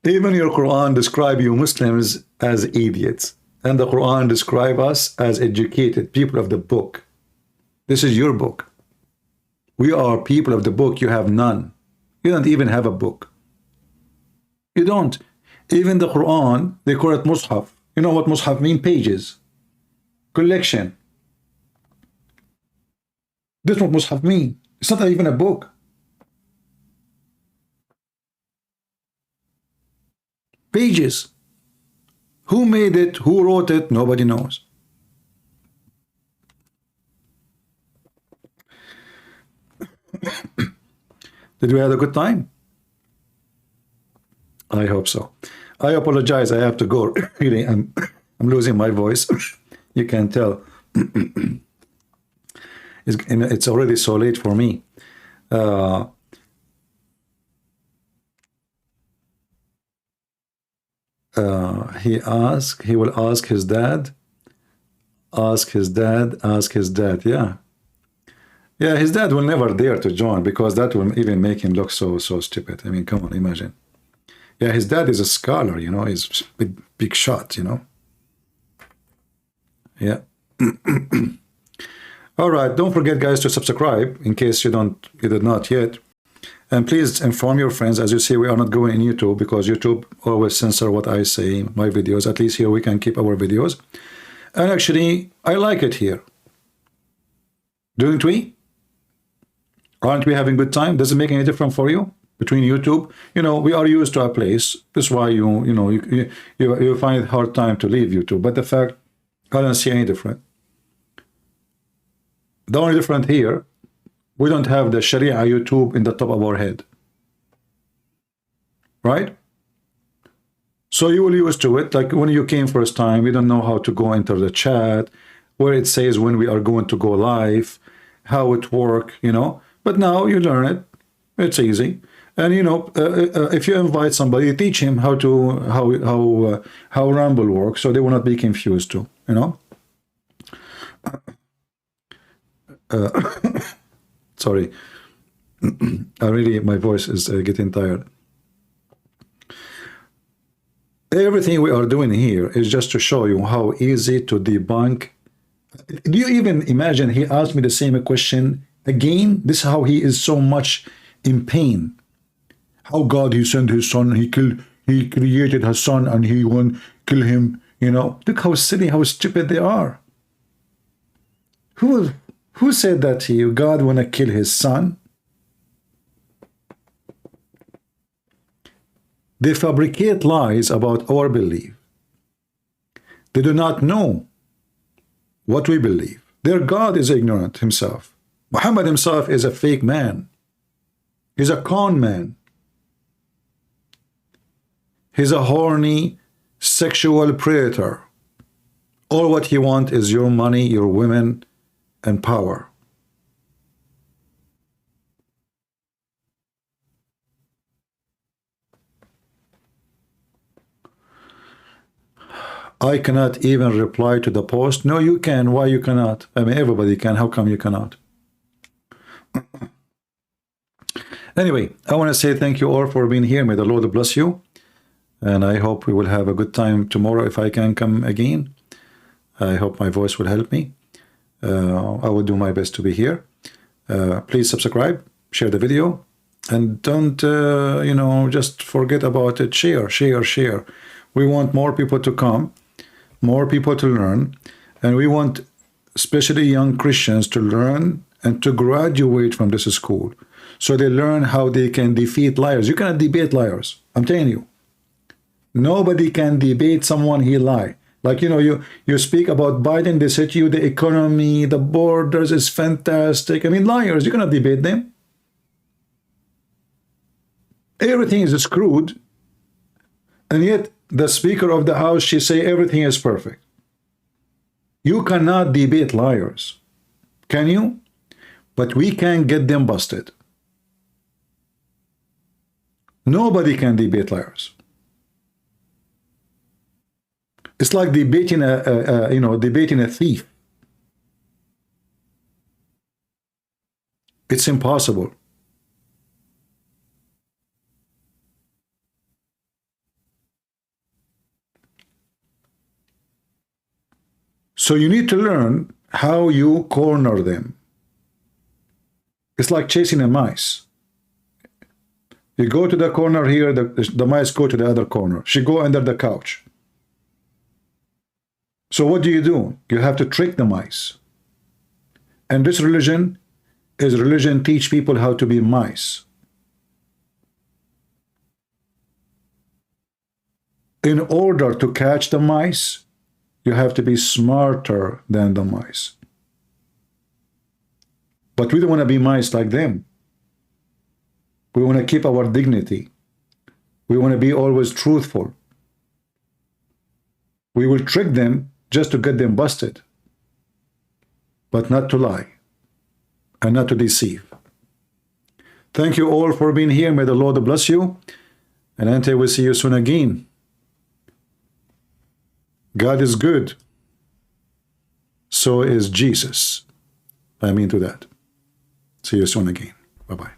Even your Quran describe you Muslims as idiots. And the Quran describe us as educated people of the book. This is your book. We are people of the book. You have none. You don't even have a book. You don't. Even the Quran, they call it Mus'haf. You know what Mus'haf means? Pages. Collection. This is what Mus'haf means. It's not even a book. Pages. Who made it? Who wrote it? Nobody knows. Did we have a good time? I hope so. I apologize. I have to go. Really, I'm losing my voice. You can tell. It's already so late for me. He will ask his dad. Ask his dad. Yeah, his dad will never dare to join because that will even make him look so stupid. I mean, come on, imagine. Yeah, his dad is a scholar, you know, he's a big shot, you know. Yeah. All right, don't forget, guys, to subscribe in case you did not yet. And please inform your friends. As you see, we are not going in YouTube because YouTube always censor what I say, my videos. At least here we can keep our videos. And actually, I like it here. Don't we? Aren't we having good time? Does it make any difference for you between YouTube? You know, we are used to a place. That's why you find it hard time to leave YouTube. But the fact, I don't see any different. The only difference here, we don't have the Sharia YouTube in the top of our head. Right? So you will use to it. Like when you came first time, you don't know how to go enter the chat, where it says when we are going to go live, how it work, you know. But now you learn it. It's easy. And you know, if you invite somebody, teach him how Rumble works, so they will not be confused too, you know. Sorry, my voice is getting tired. Everything we are doing here is just to show you how easy to debunk. Do you even imagine he asked me the same question again? This is how he is so much in pain. how God, he sent his son, he created his son and he won't kill him. You know, look how silly, how stupid they are. Who said that to you? God want to kill his son? They fabricate lies about our belief. They do not know what we believe. Their God is ignorant himself. Muhammad himself is a fake man. He's a con man. He's a horny sexual predator. All what he wants is your money, your women, and power. I cannot even reply to the post. No, you can. Why you cannot? I mean, everybody can. How come you cannot? Anyway, I want to say thank you all for being here. May the Lord bless you. And I hope we will have a good time tomorrow if I can come again. I hope my voice will help me. I will do my best to be here. Please subscribe, share the video, and don't, you know, just forget about it. Share, share, share. We want more people to come, more people to learn, and we want especially young Christians to learn and to graduate from this school so they learn how they can defeat liars. You cannot debate liars. I'm telling you. Nobody can debate someone he lie. Like, you know, you speak about Biden, they say to you the economy, the borders is fantastic. I mean, liars, you cannot debate them. Everything is screwed. And yet the Speaker of the House, she say everything is perfect. You cannot debate liars. Can you? But we can get them busted. Nobody can debate liars. It's like debating debating a thief. It's impossible. So you need to learn how you corner them. It's like chasing a mice. You go to the corner here, the mice go to the other corner. She go under the couch. So what do? You have to trick the mice. And this religion teach people how to be mice. In order to catch the mice, you have to be smarter than the mice. But we don't want to be mice like them. We want to keep our dignity. We want to be always truthful. We will trick them just to get them busted, but not to lie and not to deceive. Thank you all for being here. May the Lord bless you. And until we see you soon again, God is good. So is Jesus. I mean to that. See you soon again. Bye-bye.